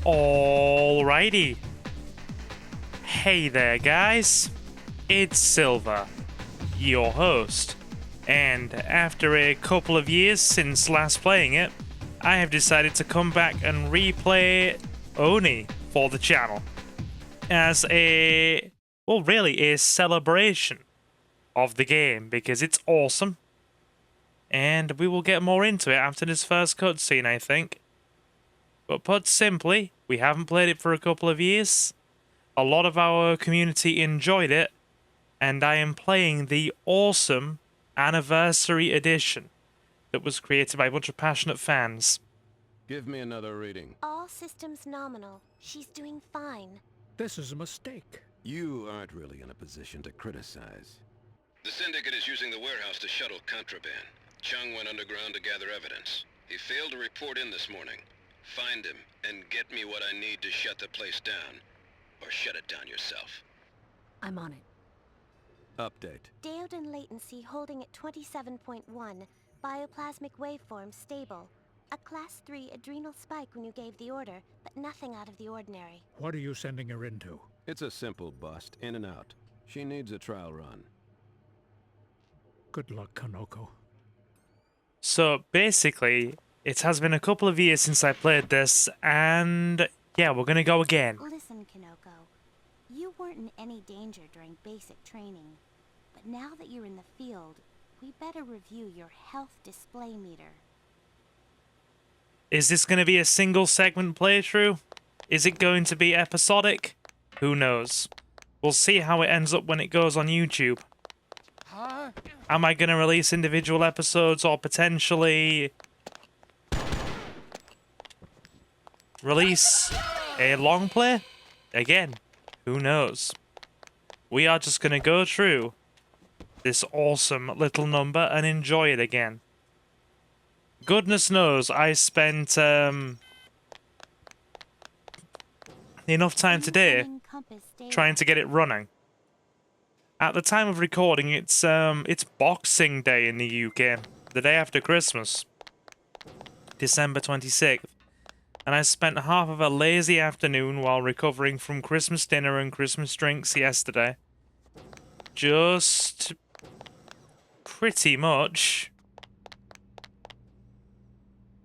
Alrighty. Hey there, guys. It's Silver, your host. And after a couple of years since last playing it, I have decided to come back and replay Oni for the channel. As a, well, really a celebration of the game, because it's awesome. And we will get more into it after this first cutscene, I think. But put simply, we haven't played it for a couple of years. A lot of our community enjoyed it, and I am playing the awesome Anniversary Edition that was created by a bunch of passionate fans. Give me another reading. All systems nominal. She's doing fine. This is a mistake. You aren't really in a position to criticize. The Syndicate is using the warehouse to shuttle contraband. Chung went underground to gather evidence. He failed to report in this morning. Find him, and get me what I need to shut the place down. Or shut it down yourself. I'm on it. Update. Daodan latency holding at 27.1. Bioplasmic waveform stable. A Class 3 adrenal spike when you gave the order, but nothing out of the ordinary. What are you sending her into? It's a simple bust, in and out. She needs a trial run. Good luck, Konoko. So basically, it has been a couple of years since I played this, and yeah, we're gonna go again. Listen, Konoko. You weren't in any danger during basic training. But now that you're in the field, we better review your health display meter. Is this gonna be a single segment playthrough? Is it going to be episodic? Who knows? We'll see how it ends up when it goes on YouTube. Am I gonna release individual episodes or potentially release a long play? Again, who knows? We are just gonna go through this awesome little number and enjoy it again. Goodness knows I spent enough time today trying to get it running. At the time of recording, it's Boxing Day in the UK, the day after Christmas, December 26th. And I spent half of a lazy afternoon while recovering from Christmas dinner and Christmas drinks yesterday. Just pretty much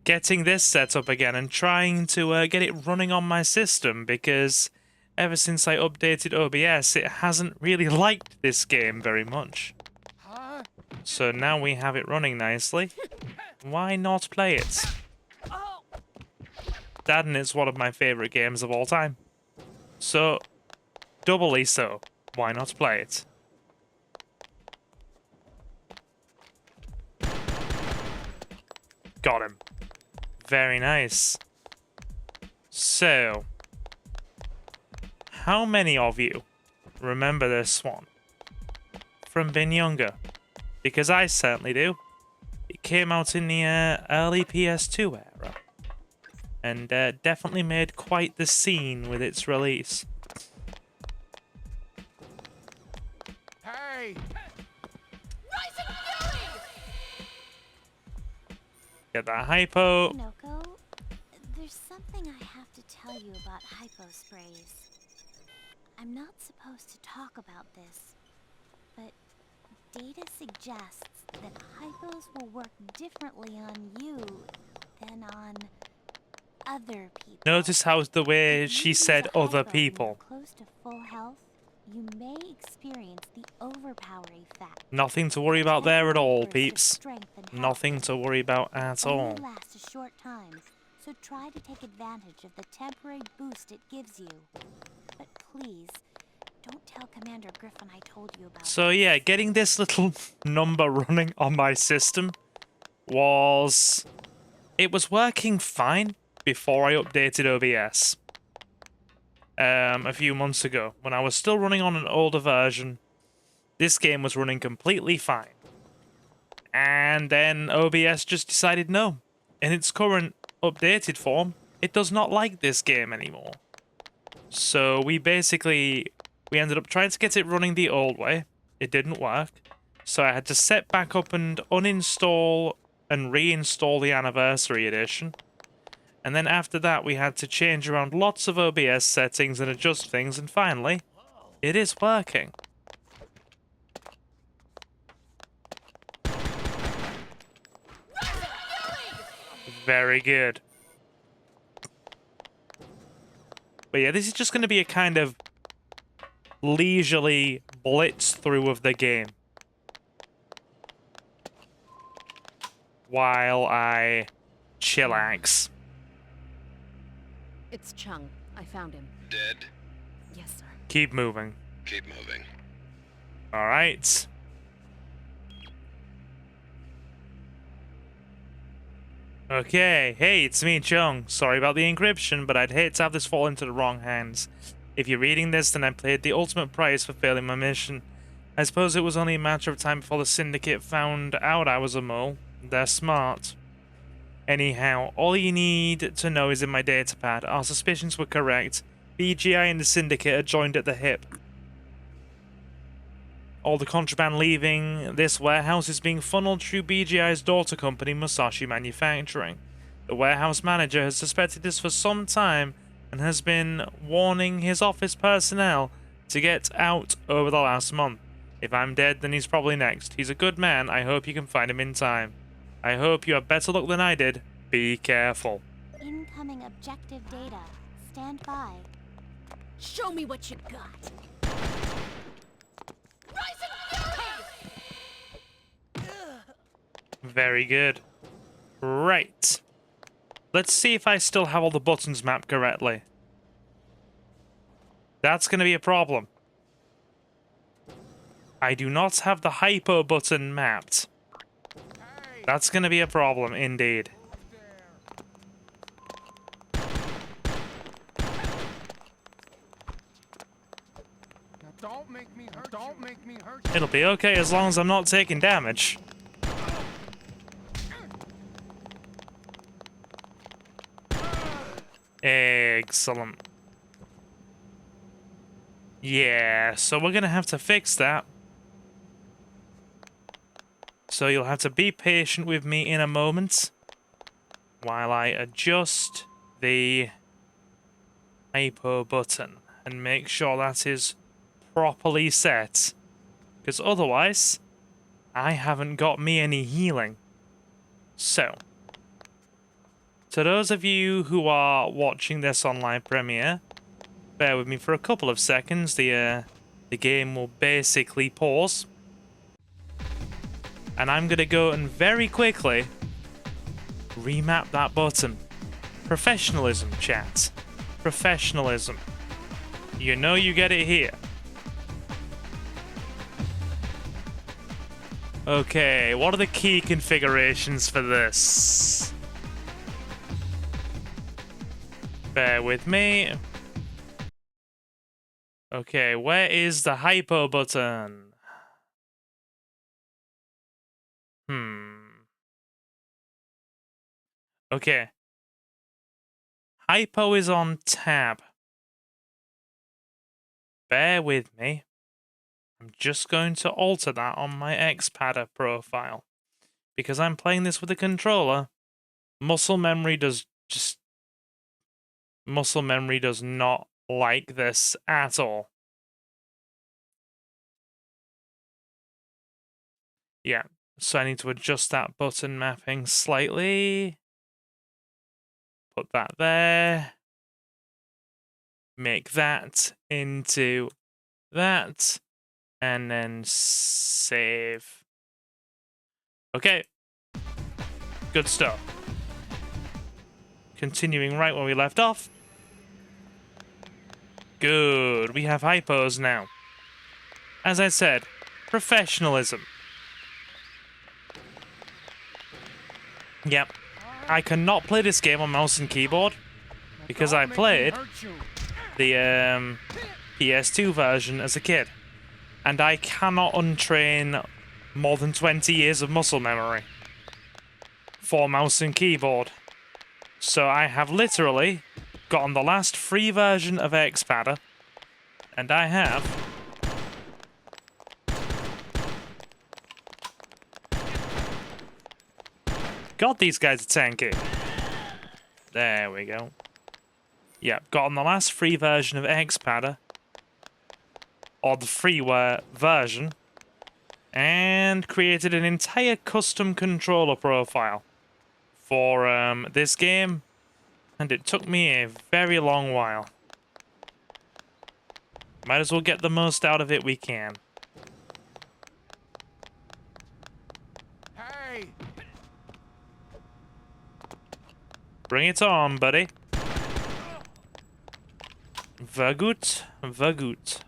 getting this set up again and trying to get it running on my system, because ever since I updated OBS, it hasn't really liked this game very much. So now we have it running nicely. Why not play it? Dadden is one of my favourite games of all time. So, doubly so. Why not play it? Got him. Very nice. So, how many of you remember this one from being younger? Because I certainly do. It came out in the early PS2 era, and definitely made quite the scene with its release. Hey! Get that hypo. Konoko, there's something I have to tell you about hypo sprays. I'm not supposed to talk about this, but data suggests that hypos will work differently on you than on other people. Notice how the way If she you said use a other hypo and you're people. close to full health, you may experience the overpower effect. Nothing to worry A about there at temporary all, burst of peeps. strength and health. Nothing to worry about It at only all. lasts a short time, so try to take advantage of the temporary boost it gives you. But please, don't tell Commander Griffin I told you about So this. yeah, getting this little number running on my system was... It was working fine before I updated OBS. A few months ago, when I was still running on an older version, this game was running completely fine. And then OBS just decided no. In its current updated form, it does not like this game anymore. So we ended up trying to get it running the old way. It didn't work. So I had to set back up and uninstall and reinstall the Anniversary Edition. And then after that, we had to change around lots of OBS settings and adjust things, and finally, it is working. Very good. But yeah, this is just going to be a kind of leisurely blitz through of the game. While I chillax. It's Chung. I found him. Dead? Yes, sir. Keep moving. Keep moving. Alright. Okay, hey, it's me, Chung. Sorry about the encryption, but I'd hate to have this fall into the wrong hands. If you're reading this, then I paid the ultimate price for failing my mission. I suppose it was only a matter of time before the Syndicate found out I was a mole. They're smart. Anyhow, all you need to know is in my datapad. Our suspicions were correct. BGI and the Syndicate are joined at the hip. All the contraband leaving this warehouse is being funneled through BGI's daughter company, Musashi Manufacturing. The warehouse manager has suspected this for some time and has been warning his office personnel to get out over the last month. If I'm dead, then he's probably next. He's a good man. I hope you can find him in time. I hope you have better luck than I did. Be careful. Incoming objective data. Stand by. Show me what you got. Very good. Right. Let's see if I still have all the buttons mapped correctly. That's going to be a problem. I do not have the hypo button mapped. That's going to be a problem, indeed. Don't make me hurt. Don't make me hurt. It'll be okay as long as I'm not taking damage. Excellent. Yeah, so we're going to have to fix that. So you'll have to be patient with me in a moment while I adjust the hypo button and make sure that is properly set. Because otherwise, I haven't got me any healing. So, to those of you who are watching this online premiere, bear with me for a couple of seconds. The game will basically pause. And I'm going to go and very quickly remap that button. Professionalism, chat. Professionalism. You know you get it here. Okay, what are the key configurations for this? Bear with me. Okay, where is the hypo button? Okay. Hypo is on tab. Bear with me. I'm just going to alter that on my Xpadder profile. Because I'm playing this with a controller, muscle memory does not like this at all. Yeah, so I need to adjust that button mapping slightly. Put that there. Make that into that. And then save. Okay. Good stuff. Continuing right where we left off. Good. We have hypos now. As I said, professionalism. Yep. I cannot play this game on mouse and keyboard because I played the PS2 version as a kid. And I cannot untrain more than 20 years of muscle memory for mouse and keyboard. So I have literally gotten the last free version of Xpadder, and I have God, these guys are tanky. There we go. Yep, got on the last free version of Xpadder, or the freeware version, and created an entire custom controller profile for this game, and it took me a very long while. Might as well get the most out of it we can. Hey! Bring it on, buddy. Vagut, vagut.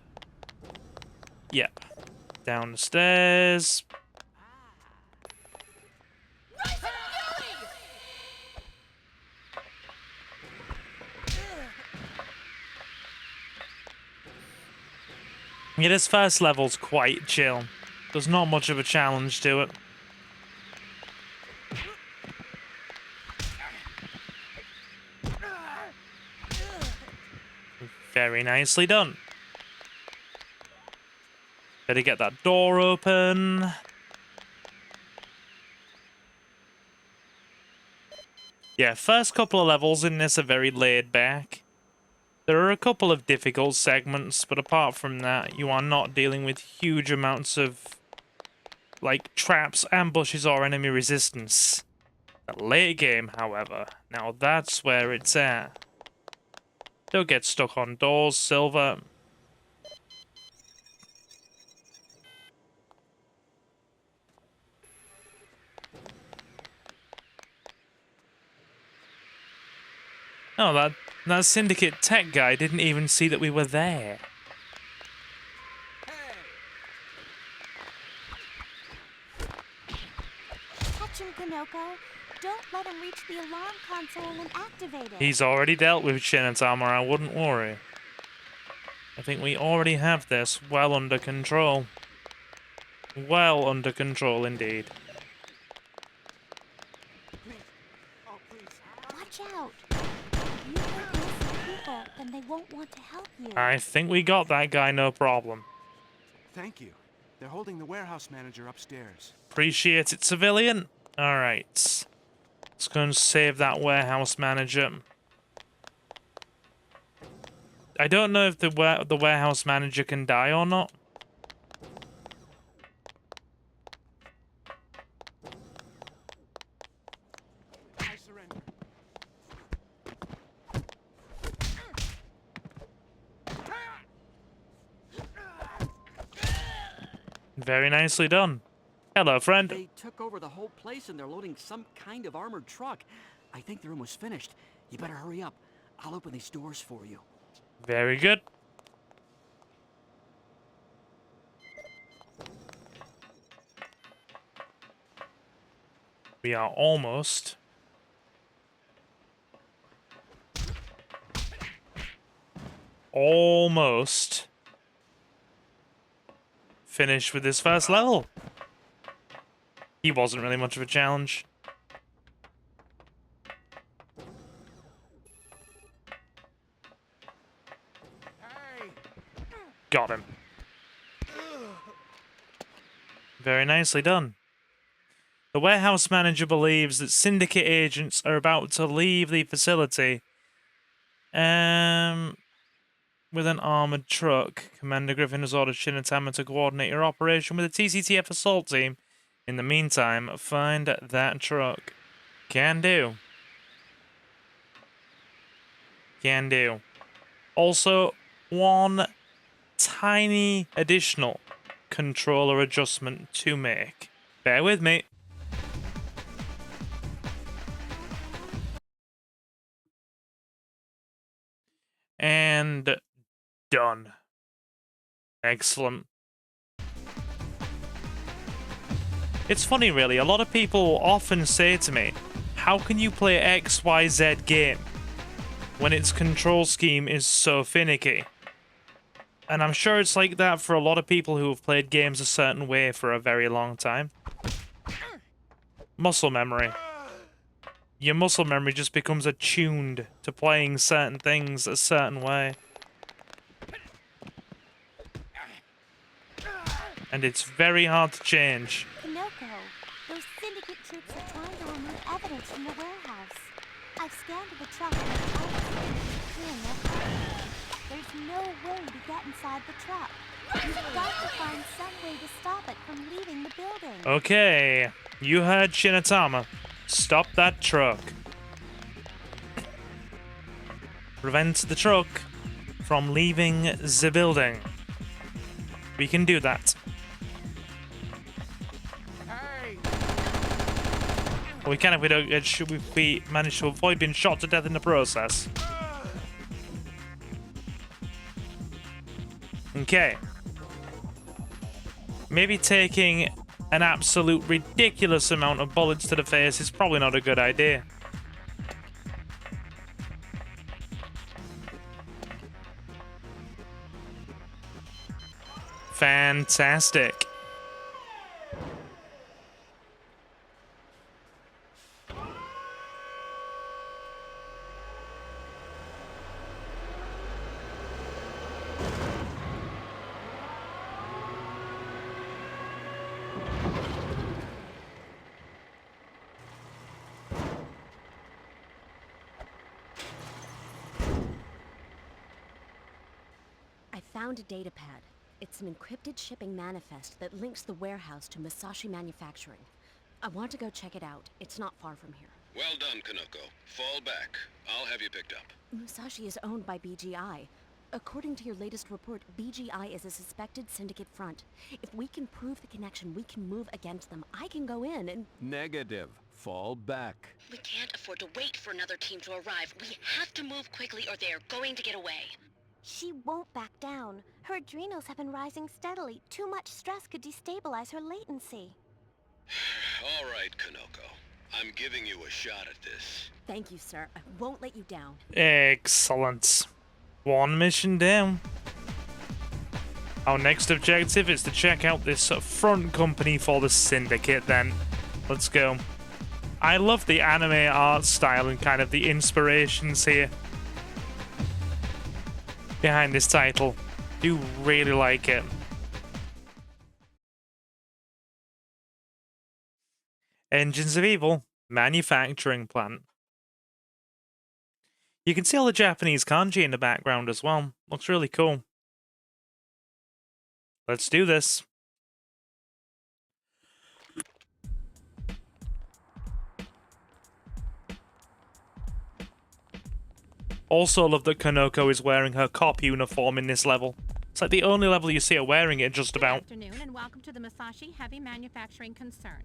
Yep. Down the stairs. Yeah, this first level's quite chill. There's not much of a challenge to it. Very nicely done. Better get that door open. Yeah, first couple of levels in this are very laid back. There are a couple of difficult segments, but apart from that, you are not dealing with huge amounts of, like, traps, ambushes, or enemy resistance. The late game, however, now that's where it's at. Don't get stuck on doors, Silver. Oh, that Syndicate tech guy didn't even see that we were there. Catch him, Konoko. Don't let him reach the alarm console and activate it. He's already dealt with Shinatama, I wouldn't worry. I think we already have this well under control. Well under control indeed. Watch out. If you hurt innocent people, then they won't want to help you. I think we got that guy, no problem. Thank you. They're holding the warehouse manager upstairs. Appreciate it, civilian. Alright. Let's go and save that warehouse manager. I don't know if the warehouse manager can die or not. I surrender. Very nicely done. Hello, friend. They took over the whole place and they're loading some kind of armored truck. I think they're almost finished. You better hurry up. I'll open these doors for you. Very good. We are almost finished with this first level. He wasn't really much of a challenge. Hey! Got him. Very nicely done. The warehouse manager believes that Syndicate agents are about to leave the facility with an armored truck. Commander Griffin has ordered Shinatama to coordinate your operation with the TCTF assault team. In the meantime, find that truck. Can do. Can do. Also, one tiny additional controller adjustment to make. Bear with me. And done. Excellent. It's funny, really. A lot of people often say to me, how can you play XYZ game when its control scheme is so finicky? And I'm sure it's like that for a lot of people who have played games a certain way for a very long time. Muscle memory. Your muscle memory just becomes attuned to playing certain things a certain way. And it's very hard to change. Konoko, those syndicate troops are trying to remove evidence from the warehouse. I've scanned the truck and there's no way to get inside the truck. You've got to find some way to stop it from leaving the building. Okay, you heard Shinatama. Stop that truck. Prevent the truck from leaving the building. We can do that. We can if we don't. If we manage to avoid being shot to death in the process. Okay. Maybe taking an absolute ridiculous amount of bullets to the face is probably not a good idea. Fantastic. I found a data pad. It's an encrypted shipping manifest that links the warehouse to Musashi Manufacturing. I want to go check it out. It's not far from here. Well done, Konoko. Fall back. I'll have you picked up. Musashi is owned by BGI. According to your latest report, BGI is a suspected syndicate front. If we can prove the connection, we can move against them. I can go in and... Negative. Fall back. We can't afford to wait for another team to arrive. We have to move quickly or they are going to get away. She won't back down. Her adrenals have been rising steadily. Too much stress could destabilize her latency. All right, Konoko. I'm giving you a shot at this. Thank you, sir. I won't let you down. Excellent. One mission down. Our next objective is to check out this front company for the Syndicate then. Let's go. I love the anime art style and kind of the inspirations here behind this title. Do really like it. Engines of Evil manufacturing plant. You can see all the Japanese kanji in the background as well. Looks really cool. Let's do this. Also love that Konoko is wearing her cop uniform in this level. It's like the only level you see her wearing it just about. Good afternoon and welcome to the Musashi Heavy Manufacturing Concern.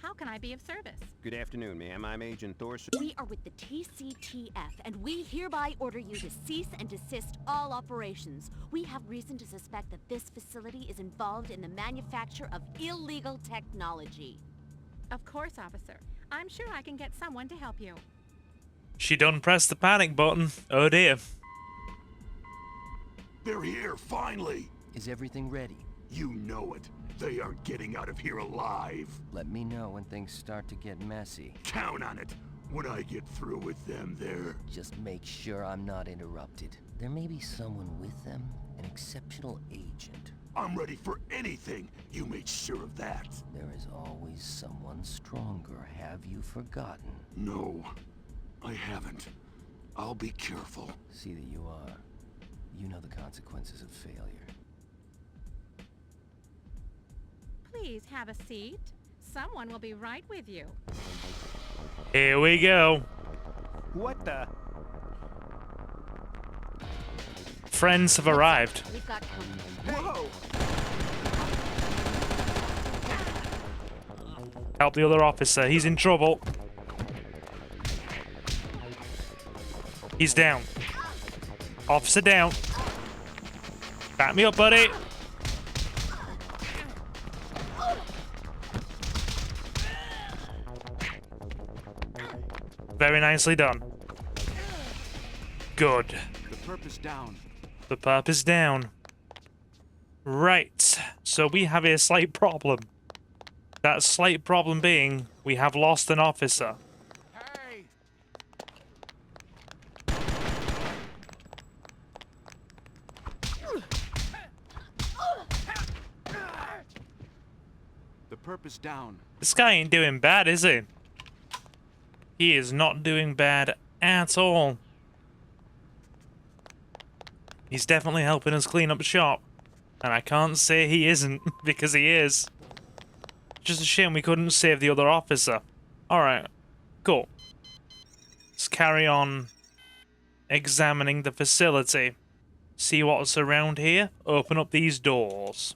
How can I be of service? Good afternoon, ma'am. I'm Agent Thorson. We are with the TCTF, and we hereby order you to cease and desist all operations. We have reason to suspect that this facility is involved in the manufacture of illegal technology. Of course, officer. I'm sure I can get someone to help you. She done pressed the panic button. Oh dear. They're here, finally! Is everything ready? You know it. They aren't getting out of here alive. Let me know when things start to get messy. Count on it. When I get through with them, they're... Just make sure I'm not interrupted. There may be someone with them, an exceptional agent. I'm ready for anything. You made sure of that. There is always someone stronger. Have you forgotten? No, I haven't. I'll be careful. See that you are. You know the consequences of failure. Please have a seat. Someone will be right with you. Here we go. What the? friends have arrived. We've got company. Whoa! Help the other officer. He's in trouble. He's down. Officer down. Back me up, buddy. Very nicely done. Good. The perp is down. The perp is down. Right. So we have a slight problem. That slight problem being, we have lost an officer. Hey! The perp is down. This guy ain't doing bad, is he? He is not doing bad at all. He's definitely helping us clean up shop. And I can't say he isn't, because he is. Just a shame we couldn't save the other officer. Alright, cool. Let's carry on examining the facility. See what's around here. Open up these doors.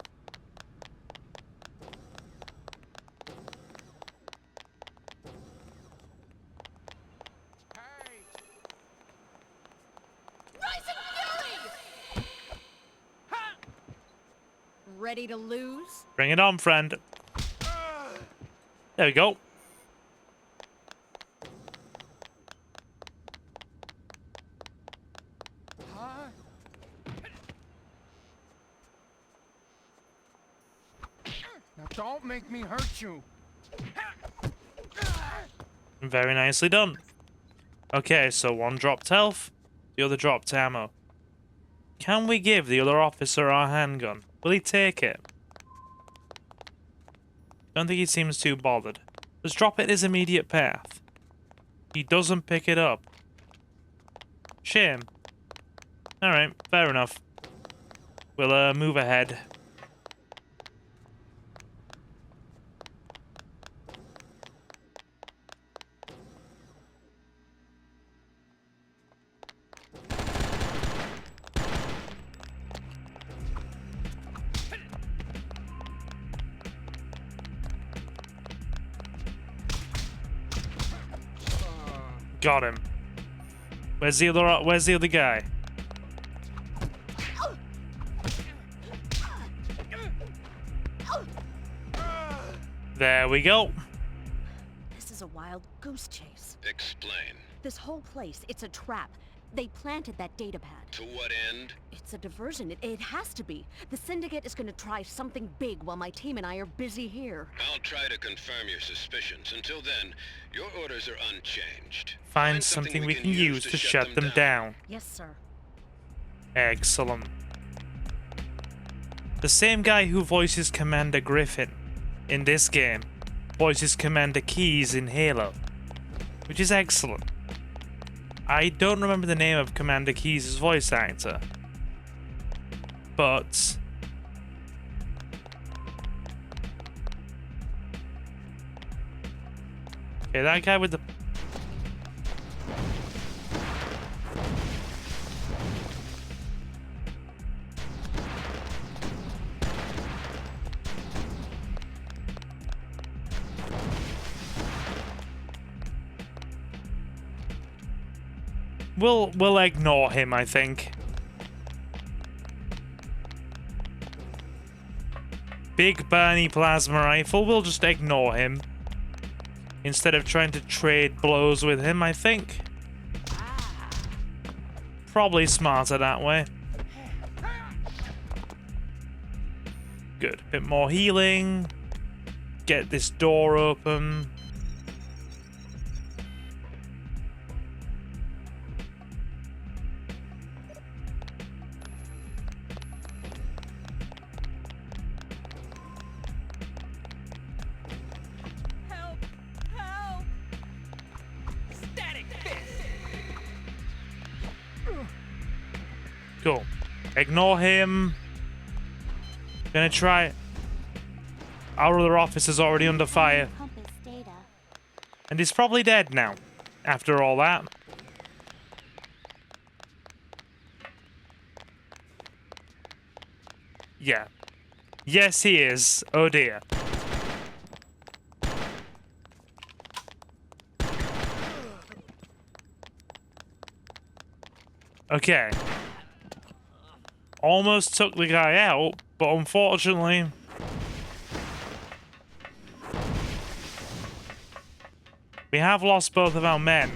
Ready to lose? Bring it on, friend. There we go. Now don't make me hurt you. Very nicely done. Okay, so one dropped health, the other dropped ammo. Can we give the other officer our handgun? Will he take it? Don't think he seems too bothered. Let's drop it his immediate path. He doesn't pick it up. Shame. Alright, fair enough. We'll move ahead. Got him. Where's the other guy? There we go. This is a wild goose chase. Explain. This whole place, it's a trap. They planted that data pad. To what end? It's a diversion. It has to be. The Syndicate is going to try something big while my team and I are busy here. I'll try to confirm your suspicions. Until then, your orders are unchanged. Find something we can use to shut them down. Yes, sir. Excellent. The same guy who voices Commander Griffin in this game voices Commander Keyes in Halo, which is excellent. I don't remember the name of Commander Keyes' voice actor, but okay, that guy with the We'll ignore him, I think. Big Bernie plasma rifle, we'll just ignore him. Instead of trying to trade blows with him, I think. Probably smarter that way. Good. Bit more healing. Get this door open. Cool. Ignore him. Gonna try. Our other officer's already under fire. And he's probably dead now. After all that. Yeah. Yes, he is. Oh dear. Okay. Almost took the guy out, but unfortunately... we have lost both of our men.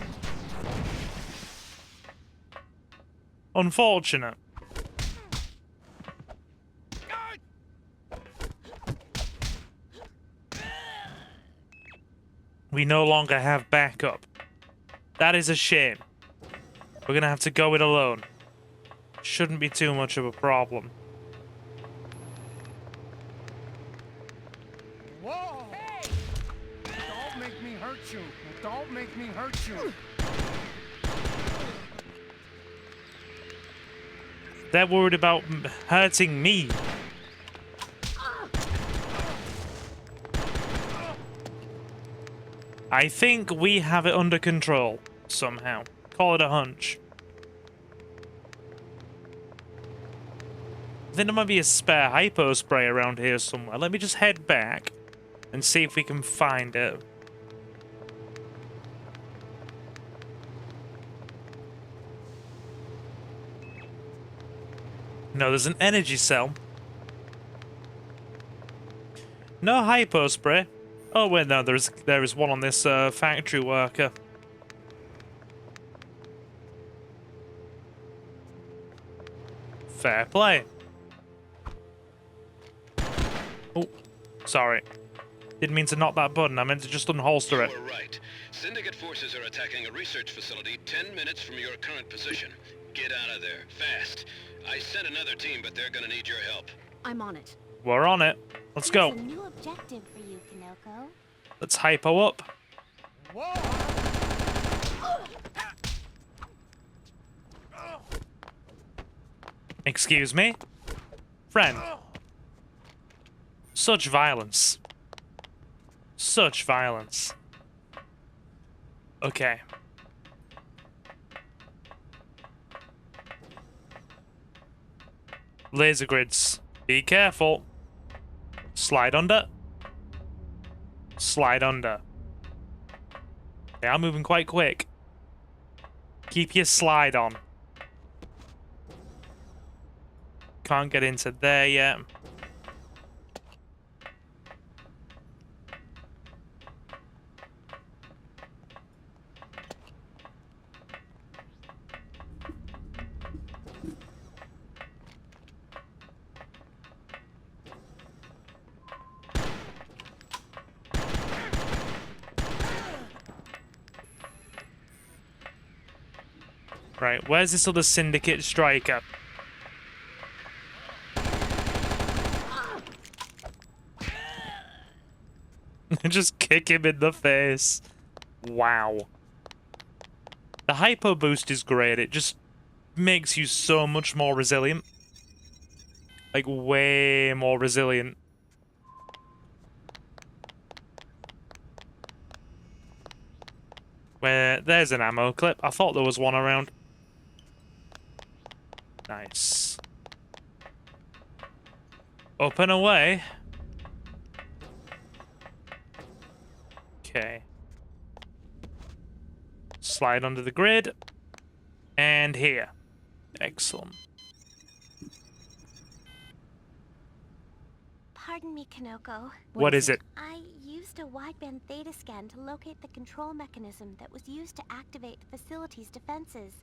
Unfortunate. We no longer have backup. That is a shame. We're gonna have to go it alone. Shouldn't be too much of a problem. Whoa! Hey! Don't make me hurt you. Don't make me hurt you. They're worried about hurting me. I think we have it under control somehow. Call it a hunch. I think there might be a spare hypo spray around here somewhere. Let me just head back and see if we can find it. No, there's an energy cell. No hypo spray. Oh wait, no, there is one on this factory worker. Fair play. Oh, sorry. Didn't mean to knock that button. I meant to just unholster it. You were right. Syndicate forces are attacking a research facility 10 minutes from your current position. Get out of there, fast. I sent another team, but they're gonna need your help. I'm on it. We're on it. Let's go. There's a new objective for you, Konoko. Let's hypo up. Whoa! Excuse me? Friend. Such violence. Such violence. Okay. Laser grids. Be careful. Slide under. Slide under. They are moving quite quick. Keep your slide on. Can't get into there yet. Right, where's this other syndicate striker? Just kick him in the face. Wow. The hypo boost is great. It just makes you so much more resilient. Like, way more resilient. Where there's an ammo clip. I thought there was one around. Nice. Up and away. Okay. Slide under the grid. And here. Excellent. Pardon me, Konoko. What is it? I used a wideband theta scan to locate the control mechanism that was used to activate the facility's defenses.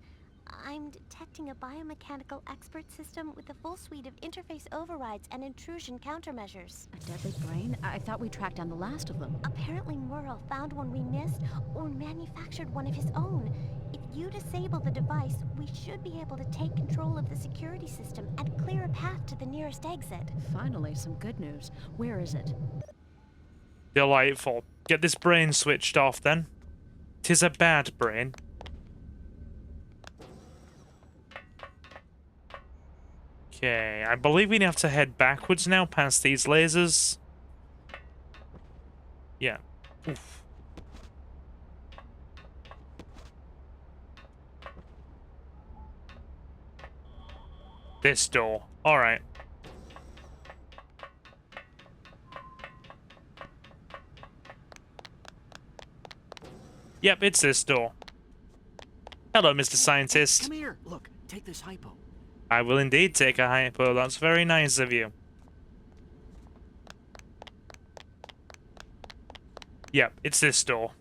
I'm detecting a biomechanical expert system with a full suite of interface overrides and intrusion countermeasures. A deadly brain? I thought we tracked down the last of them. Apparently Muro found one we missed or manufactured one of his own. If you disable the device, we should be able to take control of the security system and clear a path to the nearest exit. Finally, some good news. Where is it? Delightful. Get this brain switched off then. 'Tis a bad brain. Okay, I believe we have to head backwards now past these lasers. Yeah. Oof. This door. Alright. Yep, it's this door. Hello, Mr. Scientist. Come here. Look, take this hypo. I will indeed take a hypo. That's very nice of you. Yep, it's this door.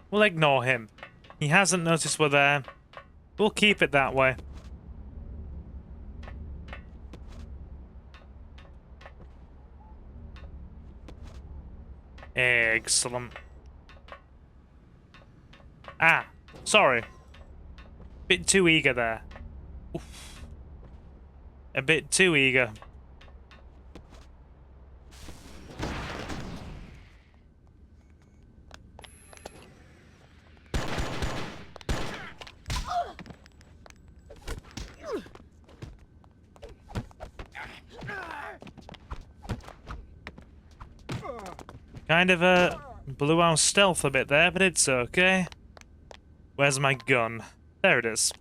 We'll ignore him. He hasn't noticed we're there. We'll keep it that way. Excellent. Ah, sorry. Bit too eager there. Oof. A bit too eager. Kind of blew our stealth a bit there, but it's okay. Where's my gun? There it is.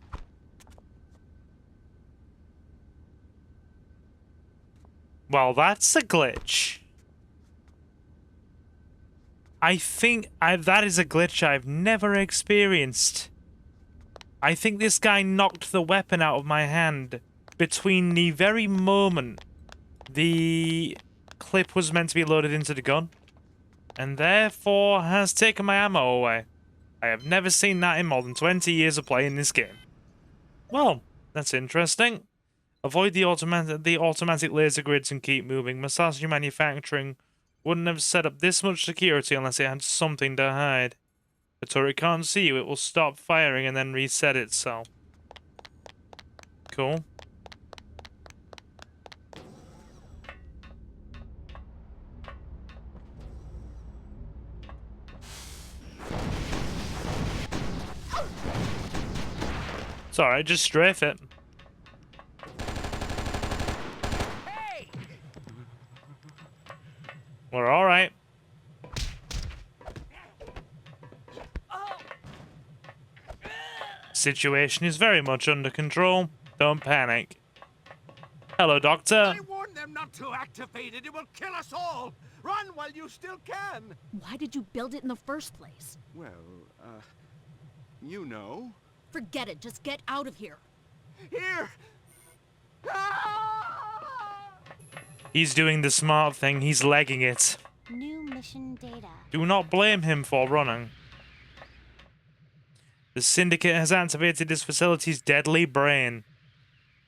Well, that's a glitch. I think that is a glitch I've never experienced. I think this guy knocked the weapon out of my hand between the very moment the clip was meant to be loaded into the gun, and therefore has taken my ammo away. I have never seen that in more than 20 years of playing this game. Well, that's interesting. Avoid the automatic laser grids and keep moving. Masashi Manufacturing wouldn't have set up this much security unless it had something to hide. The turret can't see you, it will stop firing and then reset itself. Cool. It's alright, just strafe it. Hey! We're alright. Situation is very much under control. Don't panic. Hello, Doctor. I warned them not to activate it. It will kill us all. Run while you still can. Why did you build it in the first place? Well, you know. Forget it. Just get out of here. Here. He's doing the smart thing. He's legging it. New mission data. Do not blame him for running. The Syndicate has activated this facility's deadly brain.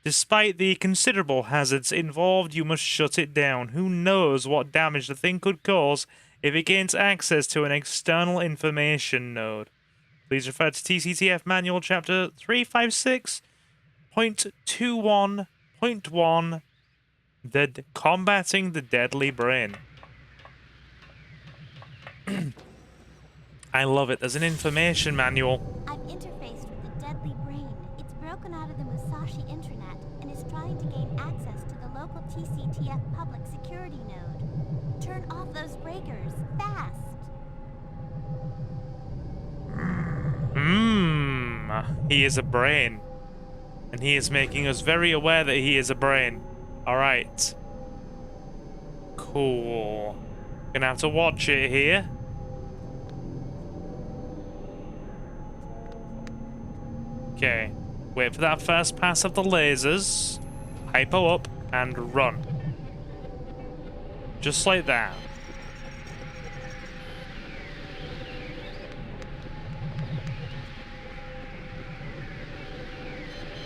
Despite the considerable hazards involved, you must shut it down. Who knows what damage the thing could cause if it gains access to an external information node. Please refer to TCTF Manual Chapter 356.21.1, Combating the Deadly Brain. I love it. There's an information manual. I've interfaced with the deadly brain. It's broken out of the Musashi intranet and is trying to gain access to the local TCTF public security node. Turn off those breakers, fast! He is a brain. And he is making us very aware that he is a brain. Alright. Cool. Gonna have to watch it here. Okay. Wait for that first pass of the lasers. Hypo up and run. Just like that.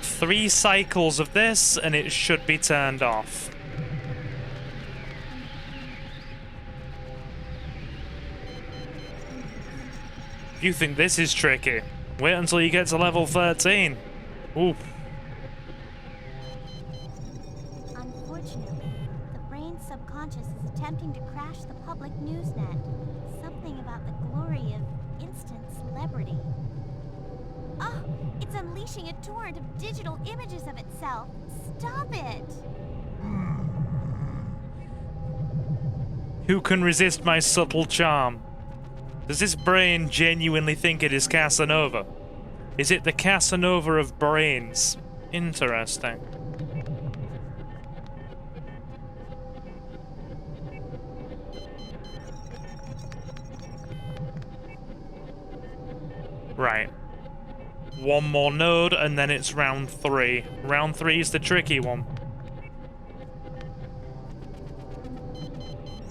Three cycles of this, and it should be turned off. If you think this is tricky, wait until you get to level 13. Ooh. Unfortunately, the brain's subconscious is attempting to crash the public newsnet. Something about the glory of instant celebrity. Oh, it's unleashing a torrent of digital images of itself. Stop it! Who can resist my subtle charm? Does this brain genuinely think it is Casanova? Is it the Casanova of brains? Interesting. Right. One more node and then it's round 3. Round 3 is the tricky one.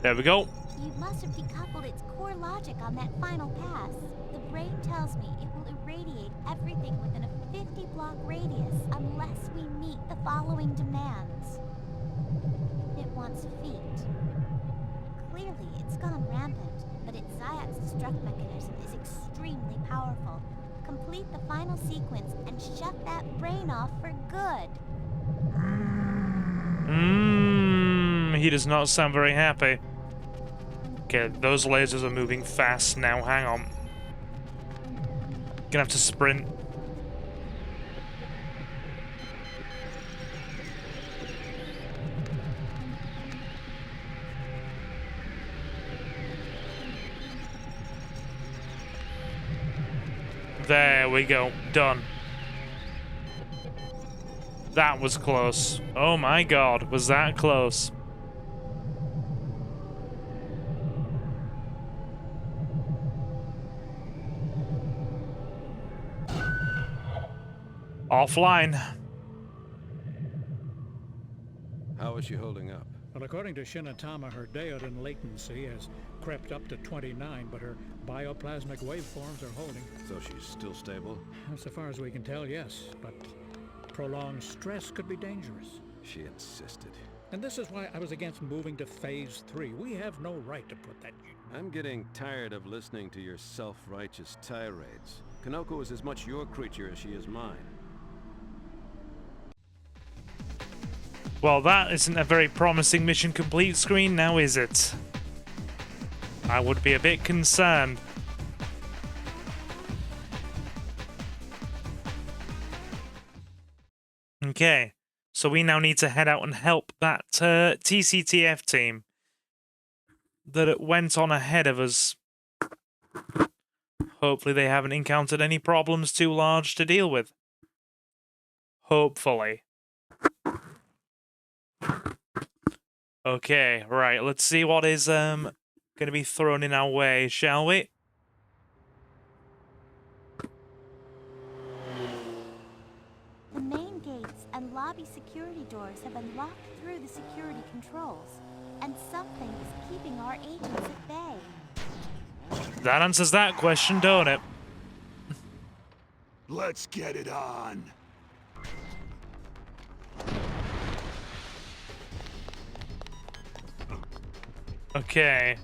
There we go. You must have decoupled its core logic on that final pass. The brain tells me it will irradiate everything within a 50-block radius unless we meet the following demands. It wants feet. Clearly, it's gone rampant, but its Zayak's destruct mechanism is extremely powerful. Complete the final sequence and shut that brain off for good. He does not sound very happy. Okay, those lasers are moving fast now. Hang on. Gonna have to sprint. There we go. Done. That was close. Oh my god, was that close? Offline. How is she holding up? Well, according to Shinatama, her diode latency has crept up to 29, but her bioplasmic waveforms are holding. So she's still stable? So far as we can tell, yes, but prolonged stress could be dangerous. She insisted. And this is why I was against moving to Phase 3. We have no right to put that... I'm getting tired of listening to your self-righteous tirades. Konoko is as much your creature as she is mine. Well, that isn't a very promising mission complete screen, now is it? I would be a bit concerned. Okay, so we now need to head out and help that TCTF team that went on ahead of us. Hopefully they haven't encountered any problems too large to deal with. Hopefully. Okay, right, let's see what is going to be thrown in our way, shall we? The main gates and lobby security doors have been locked through the security controls, and something is keeping our agents at bay. That answers that question, don't it? Let's get it on. Okay.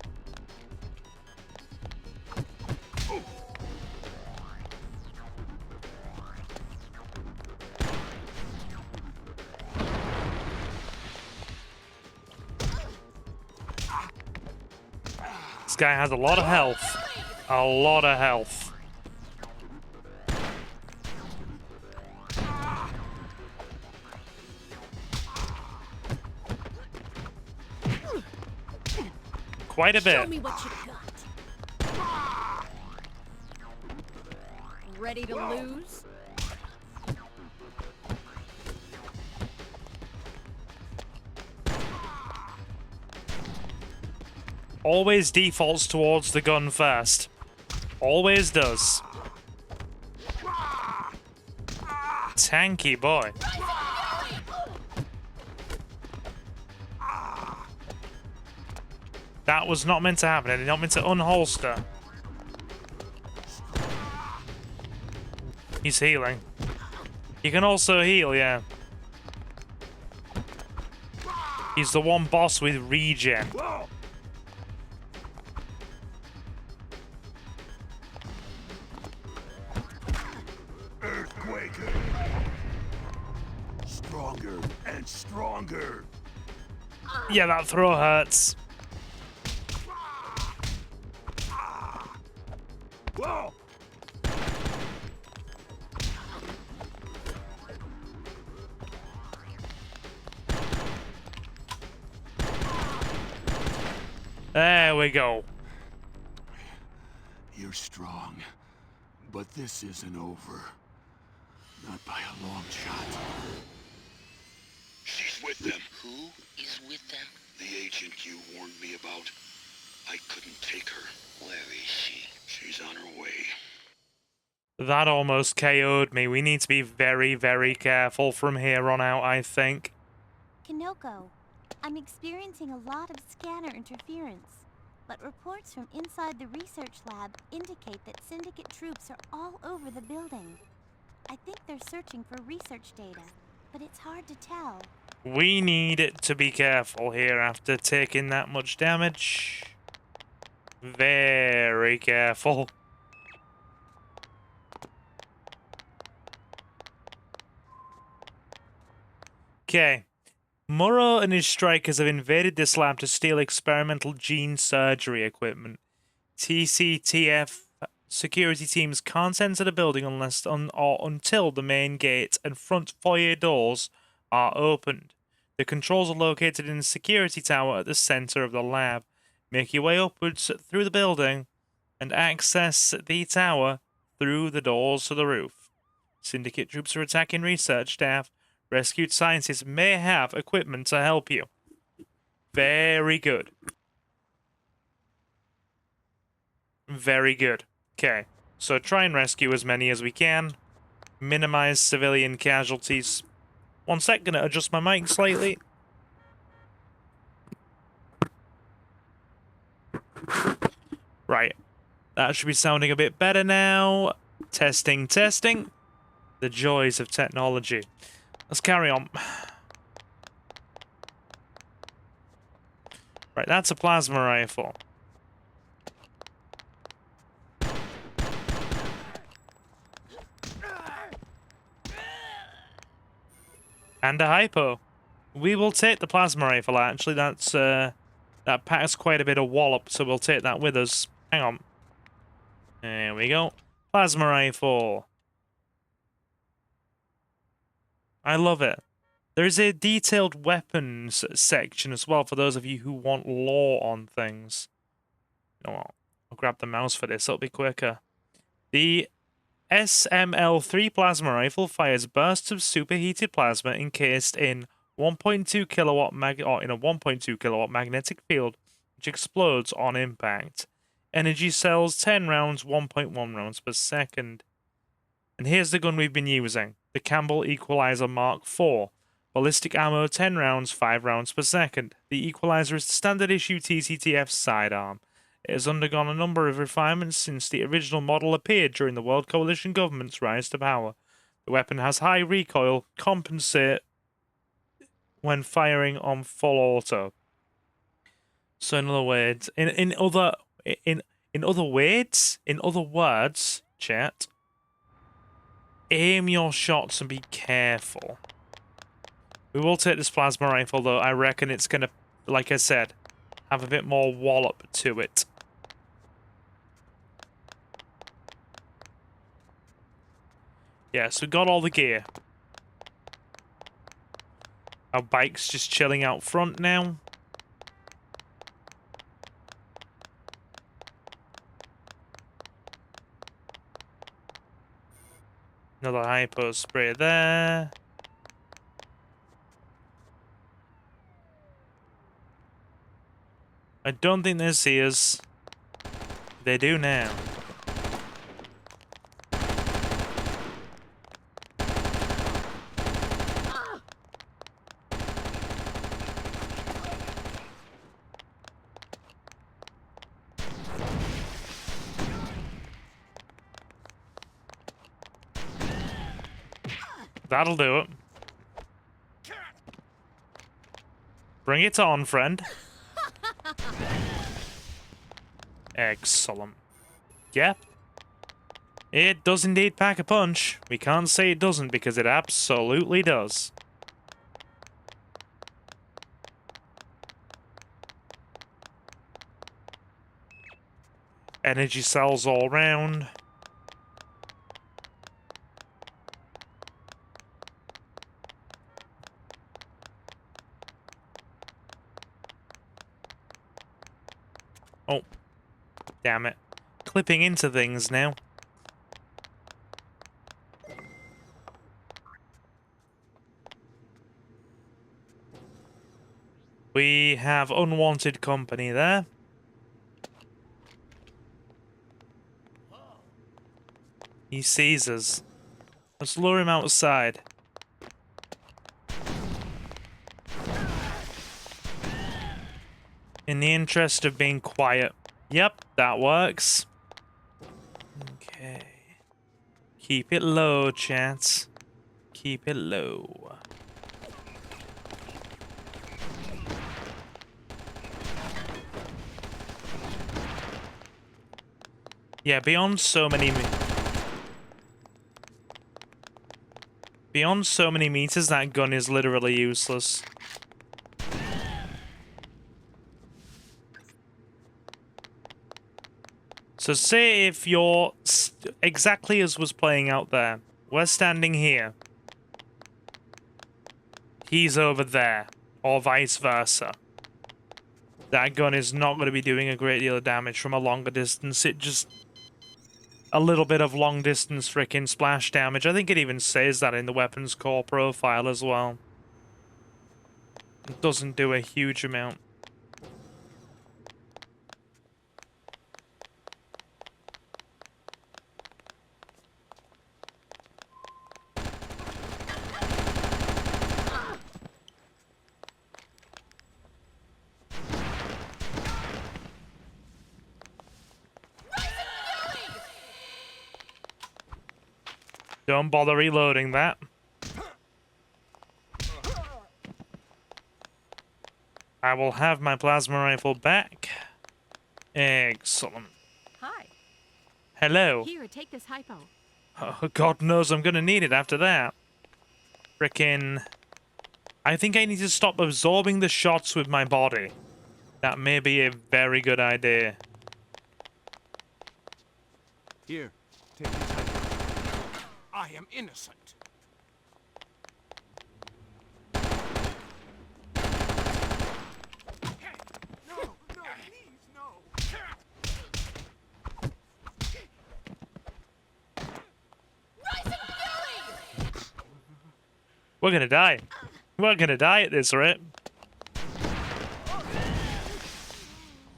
This guy has a lot of health. A lot of health. Quite a bit. Show me what you got. Ready to lose? Always defaults towards the gun first. Always does. Tanky boy. That was not meant to happen. It not meant to unholster. He's healing. He can also heal, yeah. He's the one boss with regen. Earthquaker. Stronger and stronger. Yeah, that throw hurts. Whoa. There we go. You're strong, but this isn't over. Not by a long shot. She's with them. Who is with them? The agent you warned me about. I couldn't take her. Where is she? She's on her way. That almost KO'd me. We need to be very, very careful from here on out, I think. Konoko, I'm experiencing a lot of scanner interference, but reports from inside the research lab indicate that Syndicate troops are all over the building. I think they're searching for research data, but it's hard to tell. We need to be careful here after taking that much damage. Very careful. Okay. Muro and his strikers have invaded this lab to steal experimental gene surgery equipment. TCTF security teams can't enter the building until the main gate and front foyer doors are opened. The controls are located in the security tower at the center of the lab. Make your way upwards through the building and access the tower through the doors to the roof. Syndicate troops are attacking research staff. Rescued scientists may have equipment to help you. Very good. Very good. Okay, so try and rescue as many as we can. Minimize civilian casualties. One sec, gonna adjust my mic slightly. Right. That should be sounding a bit better now. Testing, testing. The joys of technology. Let's carry on. Right, that's a plasma rifle. And a hypo. We will take the plasma rifle, actually. That's, that packs quite a bit of wallop, so we'll take that with us. Hang on. There we go. Plasma rifle. I love it. There's a detailed weapons section as well for those of you who want lore on things. You know what? I'll grab the mouse for this, it'll be quicker. The SML-3 plasma rifle fires bursts of superheated plasma encased in 1.2 kilowatt in a 1.2 kilowatt magnetic field, which explodes on impact. Energy cells 10 rounds, 1.1 rounds per second. And here's the gun we've been using. The Campbell Equalizer Mark IV. Ballistic ammo 10 rounds, 5 rounds per second. The Equalizer is the standard issue TCTF sidearm. It has undergone a number of refinements since the original model appeared during the World Coalition government's rise to power. The weapon has high recoil, compensate when firing on full auto. So in other words, in other words, chat, aim your shots and be careful. We will take this plasma rifle though. I reckon it's gonna, like I said, have a bit more wallop to it. Yeah, so we got all the gear. Our bike's just chilling out front now. Another hypo spray there. I don't think they see us. They do now. That'll do it. Bring it on, friend. Excellent. Yep. It does indeed pack a punch. We can't say it doesn't because it absolutely does. Energy cells all round. Oh, damn it. Clipping into things now. We have unwanted company there. He sees us. Let's lure him outside. In the interest of being quiet. Yep, that works. Okay. Keep it low, chat. Keep it low. Yeah, beyond so many meters, that gun is literally useless. So say if you're exactly as was playing out there. We're standing here. He's over there. Or vice versa. That gun is not going to be doing a great deal of damage from a longer distance. It just... a little bit of long distance frickin' splash damage. I think it even says that in the weapons core profile as well. It doesn't do a huge amount. Don't bother reloading that. I will have my plasma rifle back. Excellent. Hi. Hello. Here, take this hypo. Oh, God knows I'm gonna need it after that. Frickin'... I think I need to stop absorbing the shots with my body. That may be a very good idea. Here, take this hypo. I am innocent. We're gonna die. We're gonna die at this rate.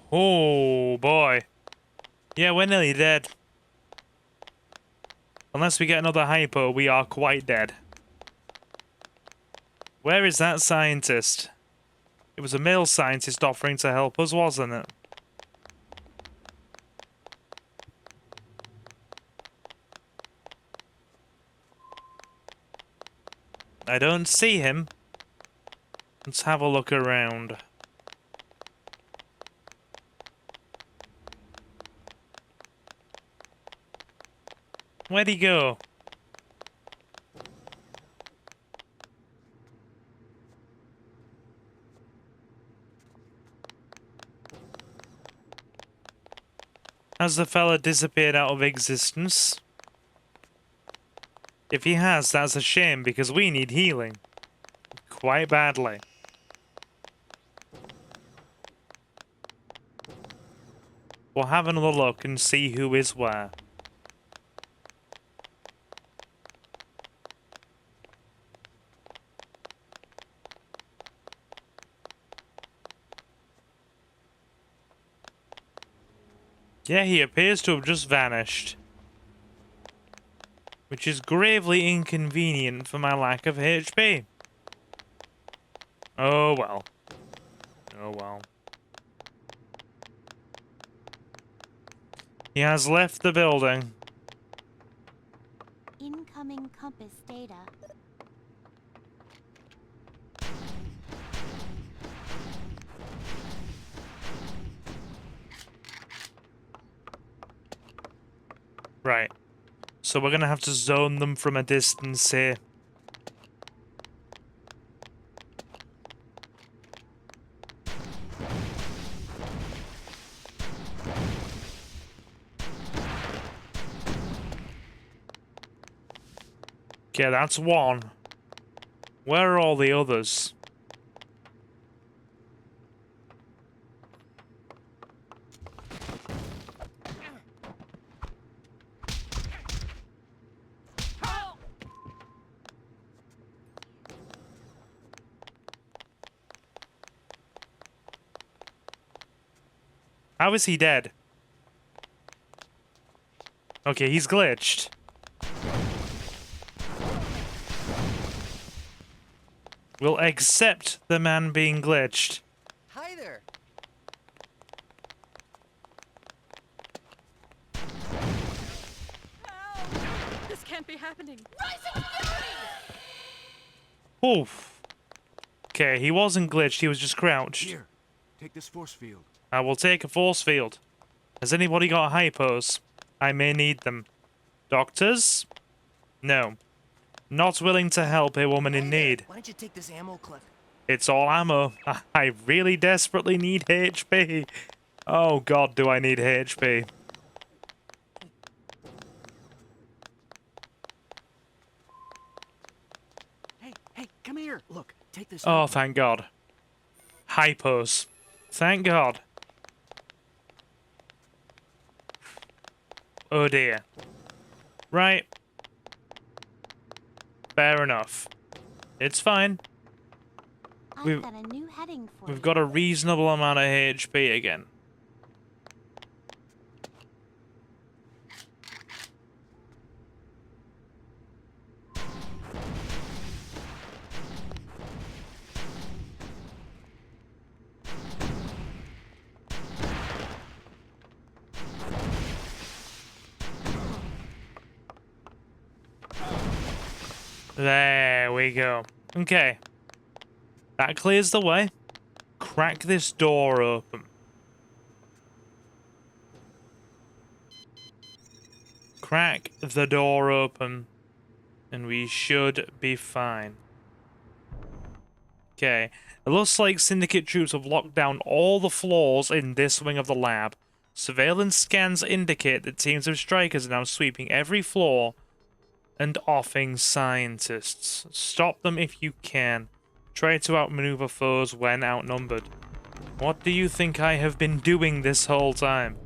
Oh, boy. Yeah, we're nearly dead. Unless we get another hypo, we are quite dead. Where is that scientist? It was a male scientist offering to help us, wasn't it? I don't see him. Let's have a look around. Where'd he go? Has the fella disappeared out of existence? If he has, that's a shame because we need healing. Quite badly. We'll have another look and see who is where. Yeah, he appears to have just vanished. Which is gravely inconvenient for my lack of HP. Oh well. Oh well. He has left the building. Incoming compass data. Right. So we're gonna have to zone them from a distance here. Okay, that's one. Where are all the others? How is he dead? Okay, he's glitched. We'll accept the man being glitched. Hi there. This can't be happening. Oof. Okay, he wasn't glitched, he was just crouched. Here, take this force field. I will take a force field. Has anybody got hypos? I may need them. Doctors? No. Not willing to help a woman in need. Why don't you take this ammo clip? It's all ammo. I really desperately need HP. Oh god, do I need HP. Hey, come here. Look, take this. Oh, thank god. Hypos. Thank god. Oh dear. Right. Fair enough. It's fine. I've got a new heading for We've got a reasonable amount of HP again. There we go. Okay. That clears the way. Crack this door open. Crack the door open. And we should be fine. Okay. It looks like Syndicate troops have locked down all the floors in this wing of the lab. Surveillance scans indicate that teams of strikers are now sweeping every floor and offing scientists. Stop them if you can. Try to outmaneuver foes when outnumbered. What do you think I have been doing this whole time?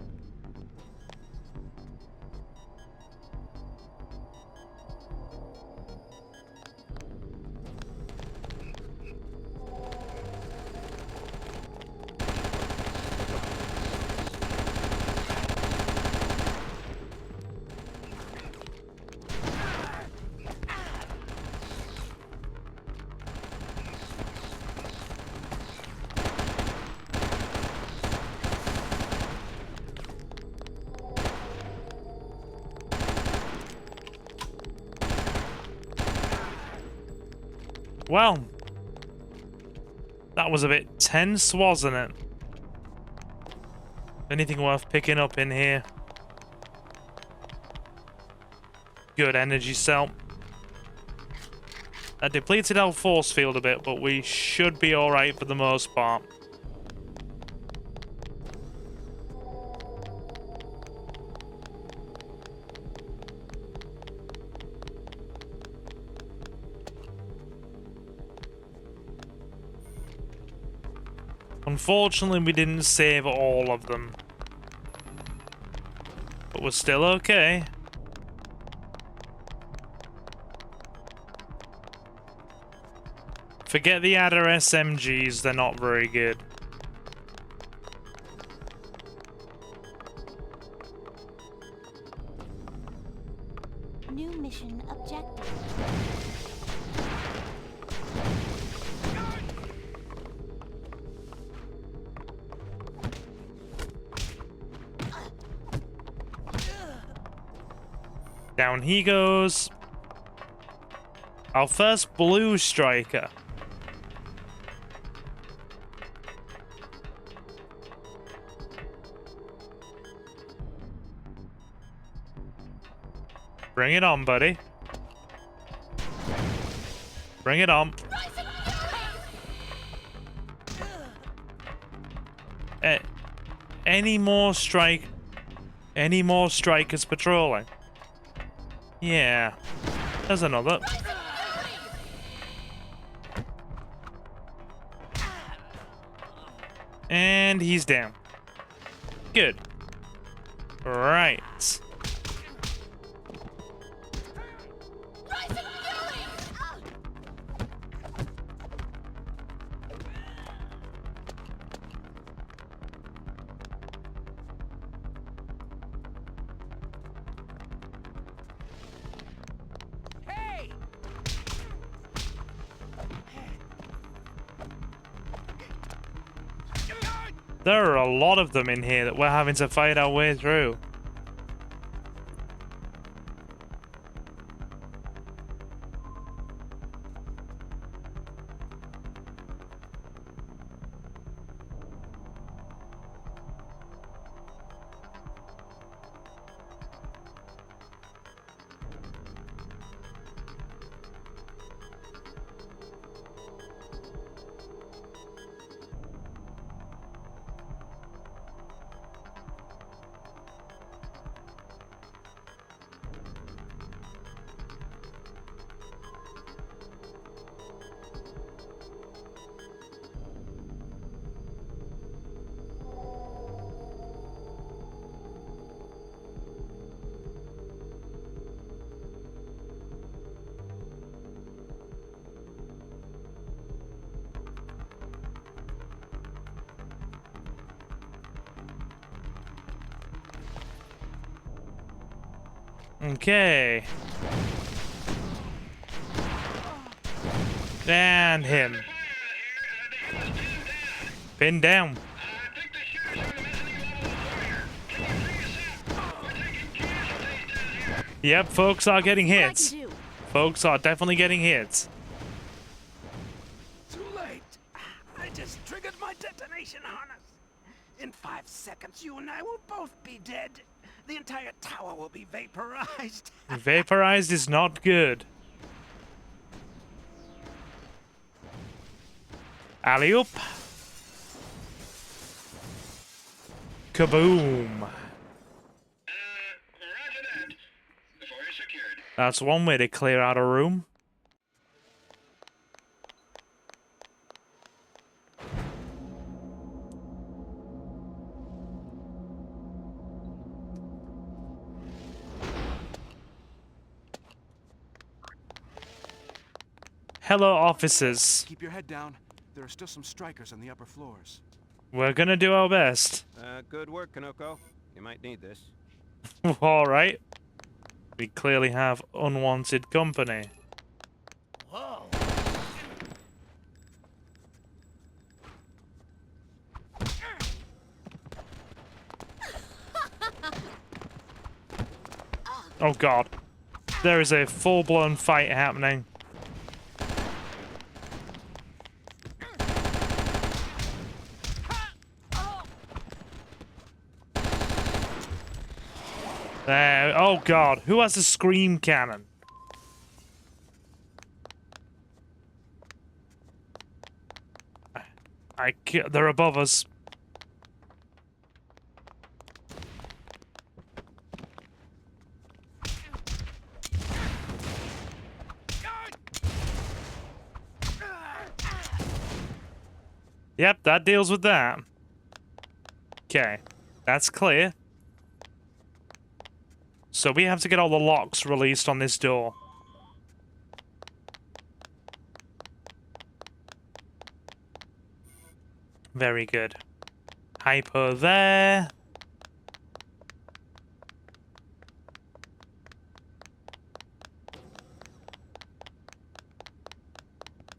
Well, that was a bit tense, wasn't it? Anything worth picking up in here? Good energy cell. That depleted our force field a bit, but we should be alright for the most part. Unfortunately, we didn't save all of them. But we're still okay. Forget the Adder SMGs, they're not very good. New mission objective. Down he goes. Our first blue striker. Bring it on, buddy. Bring it on. Any more strikers patrolling? Yeah. There's another. And he's down. Good. Right. There are a lot of them in here that we're having to fight our way through. Okay. And him. Pinned down. Yep, folks are getting hits. Folks are definitely getting hits. Too late. I just triggered my detonation harness. In 5 seconds, you and I will both be dead. The entire tower will be vaporized. Vaporized is not good. Alley-oop. Kaboom. That's one way to clear out a room. Hello, officers. Keep your head down. There are still some strikers on the upper floors. We're gonna do our best. Good work, Konoko. You might need this. Alright. We clearly have unwanted company. Whoa. Oh god. There is a full-blown fight happening. There. Oh god, who has a scream cannon? They're above us. Yep, that deals with that. Okay, that's clear. So we have to get all the locks released on this door. Very good. Hyper there.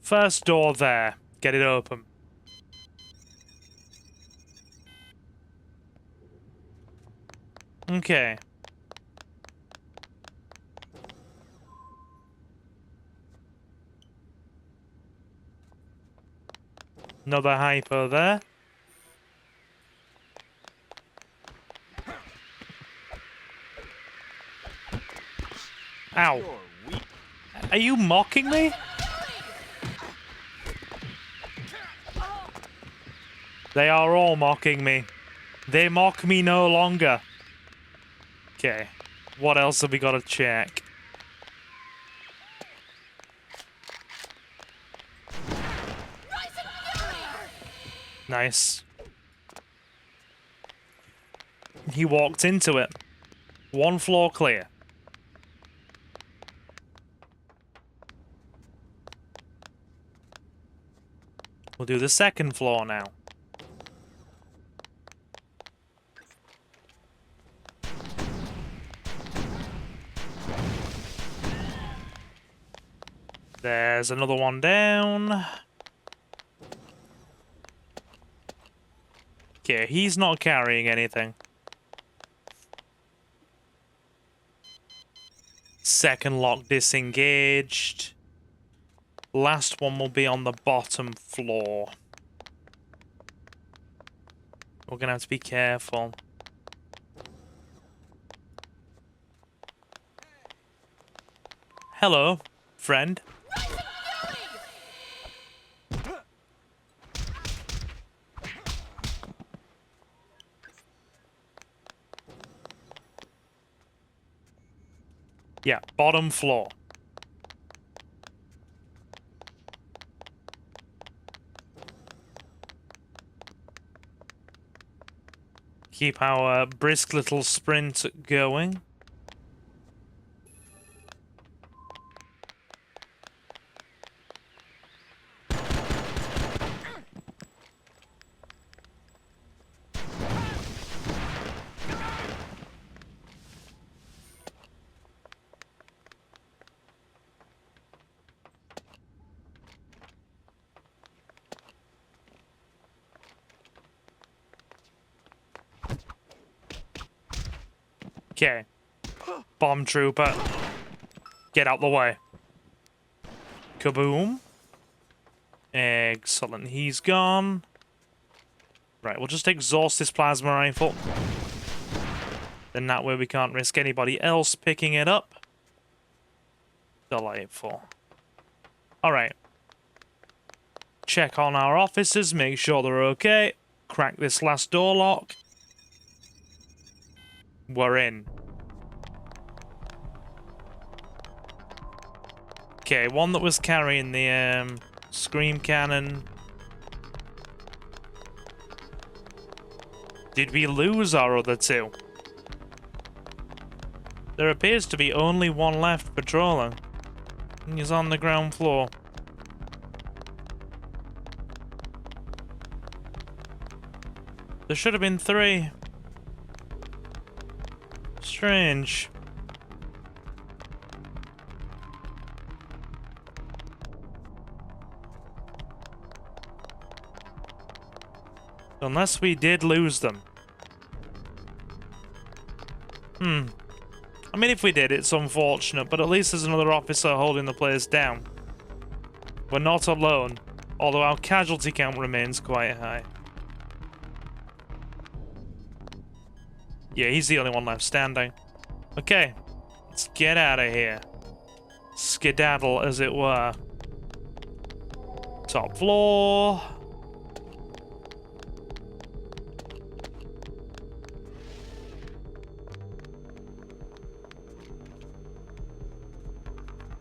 First door there. Get it open. Okay. Another hyper there. Ow. Are you mocking me? They are all mocking me. They mock me no longer. Okay. What else have we got to check? Nice. He walked into it. One floor clear. We'll do the second floor now. There's another one down. Okay, he's not carrying anything. Second lock disengaged. Last one will be on the bottom floor. We're gonna have to be careful. Hello, friend. Yeah, bottom floor. Keep our brisk little sprint going. Okay. Bomb trooper. Get out the way. Kaboom. Excellent. He's gone. Right, we'll just exhaust this plasma rifle. Then that way we can't risk anybody else picking it up. Delightful. Alright. Check on our officers, make sure they're okay. Crack this last door lock. We're in. Okay, one that was carrying the scream cannon. Did we lose our other two? There appears to be only one left patrolling. He's on the ground floor. There should have been 3. Strange. Unless we did lose them. I mean, if we did, it's unfortunate, but at least there's another officer holding the place down. We're not alone, although our casualty count remains quite high. Yeah, he's the only one left standing. Okay, let's get out of here. Skedaddle, as it were. Top floor.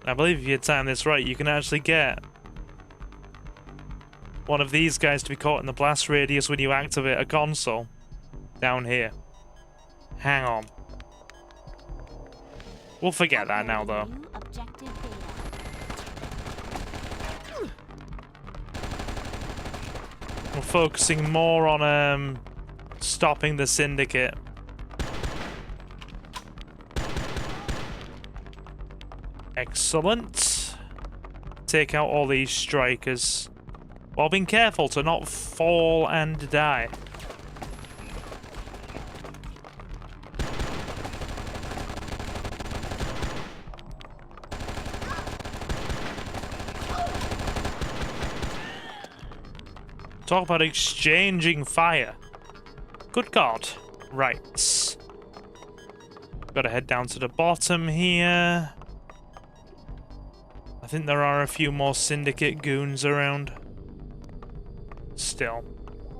I believe if you time this right, you can actually get one of these guys to be caught in the blast radius when you activate a console. Down here. Hang on. We'll forget that now, though. We're focusing more on stopping the syndicate. Excellent. Take out all these strikers. While being careful to not fall and die. Talk about exchanging fire. Good God. Right. Gotta head down to the bottom here. I think there are a few more syndicate goons around. Still.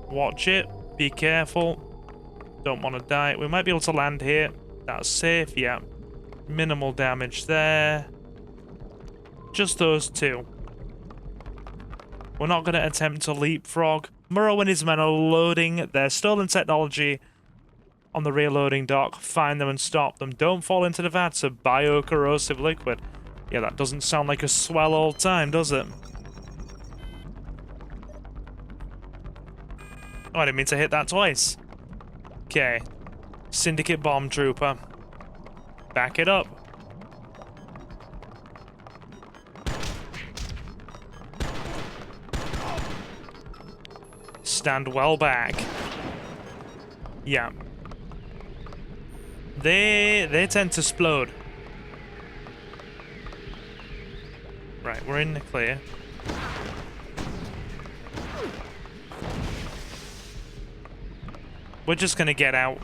Watch it. Be careful. Don't want to die. We might be able to land here. That's safe, yeah. Minimal damage there. Just those two. We're not going to attempt to leapfrog. Murrow and his men are loading their stolen technology on the reloading dock. Find them and stop them. Don't fall into the vats of biocorrosive liquid. Yeah, that doesn't sound like a swell old time, does it? Oh, I didn't mean to hit that twice. Okay. Syndicate bomb trooper. Back it up. Stand well back. Yeah. They tend to explode. Right, we're in the clear. We're just gonna get out.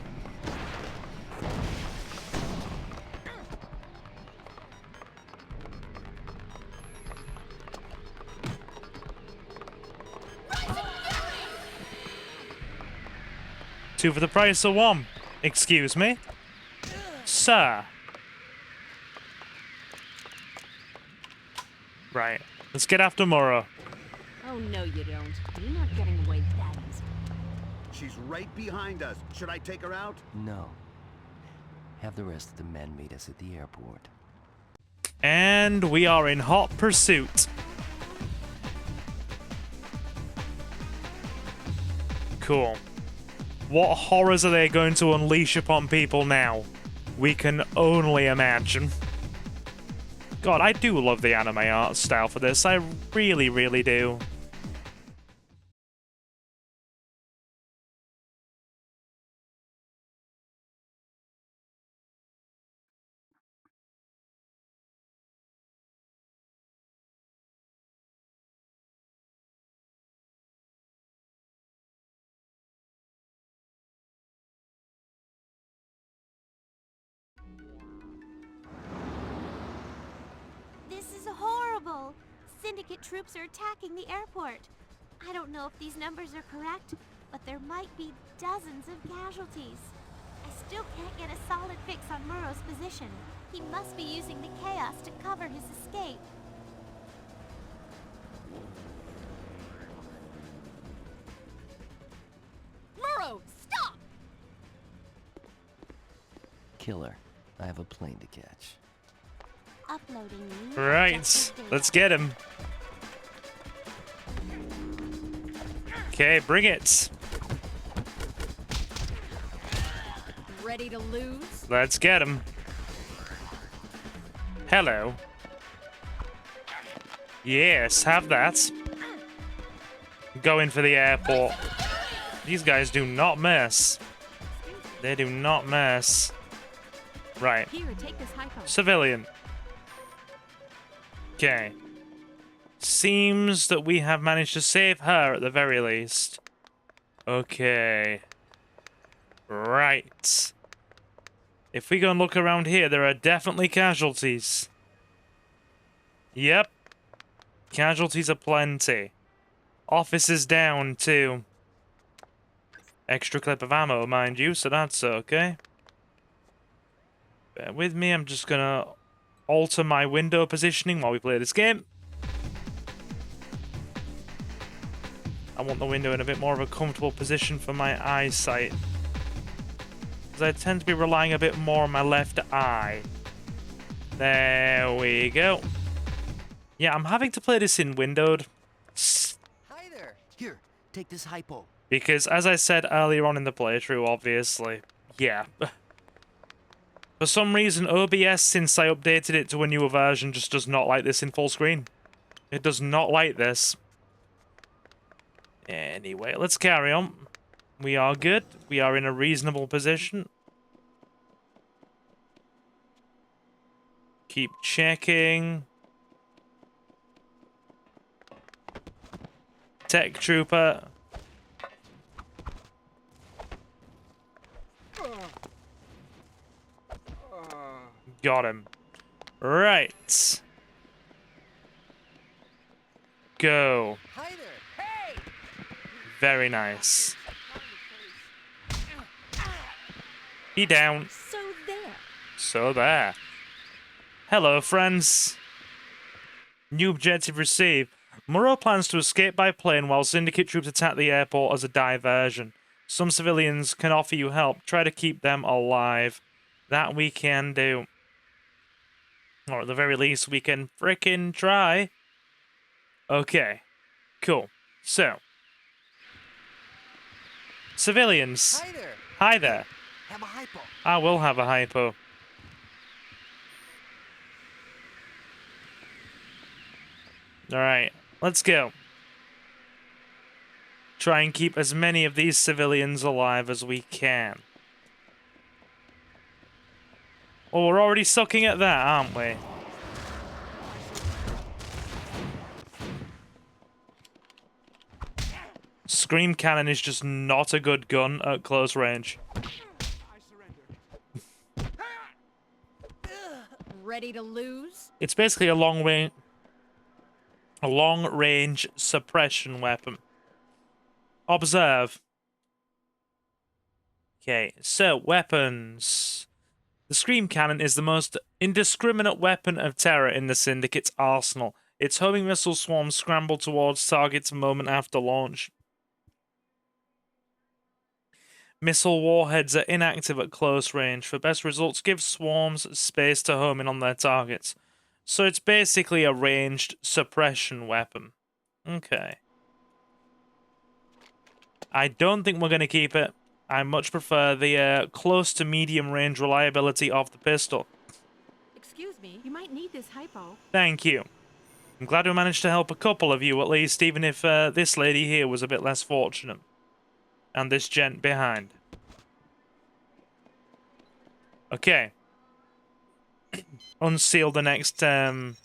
Two for the price of one. Excuse me? Sir. Right. Let's get after Moro. Oh, no you don't. You're not getting away that easy. She's right behind us. Should I take her out? No. Have the rest of the men meet us at the airport. And we are in hot pursuit. Cool. What horrors are they going to unleash upon people now? We can only imagine. God, I do love the anime art style for this. I really, really do. This is horrible! Syndicate troops are attacking the airport. I don't know if these numbers are correct, but there might be dozens of casualties. I still can't get a solid fix on Muro's position. He must be using the chaos to cover his escape. Muro, stop! Killer, I have a plane to catch. Uploading new Right, objective data. let's get him. Okay, bring it. Ready to lose? Let's get him. Hello. Yes, have that. Going for the airport. These guys do not mess. They do not mess. Right. Here, take this hypo. Civilian. Okay. Seems that we have managed to save her at the very least. Okay. Right. If we go and look around here, there are definitely casualties. Yep. Casualties are plenty. Officers down, too. Extra clip of ammo, mind you, so that's okay. Bear with me, I'm just gonna alter my window positioning while we play this game. I want the window in a bit more of a comfortable position for my eyesight, because I tend to be relying a bit more on my left eye. There we go. Yeah, I'm having to play this in windowed. Hi there. Here, take this hypo. Because, as I said earlier on in the playthrough, obviously, yeah. For some reason, OBS, since I updated it to a newer version, just does not like this in full screen. It does not like this. Anyway, let's carry on. We are good. We are in a reasonable position. Keep checking. Tech Trooper. Got him. Right. Go. Hi there. Hey! Very nice. He down. So there. So there. Hello, friends. New objective received. Muro plans to escape by plane while Syndicate troops attack the airport as a diversion. Some civilians can offer you help. Try to keep them alive. That we can do. Or at the very least, we can frickin' try. Okay. Cool. So. Civilians. Hi there. Hi there. Have a hypo. I will have a hypo. Alright. Let's go. Try and keep as many of these civilians alive as we can. Oh, we're already sucking at that, aren't we? Scream cannon is just not a good gun at close range. Ready to lose? It's basically a long range suppression weapon. Observe. Okay, so weapons. The Scream Cannon is the most indiscriminate weapon of terror in the Syndicate's arsenal. Its homing missile swarms scramble towards targets a moment after launch. Missile warheads are inactive at close range. For best results, give swarms space to home in on their targets. So it's basically a ranged suppression weapon. Okay. I don't think we're going to keep it. I much prefer the close to medium range reliability of the pistol. Excuse me, you might need this hypo. Thank you. I'm glad we managed to help a couple of you at least, even if this lady here was a bit less fortunate. And this gent behind. Okay. Unseal the next terminal.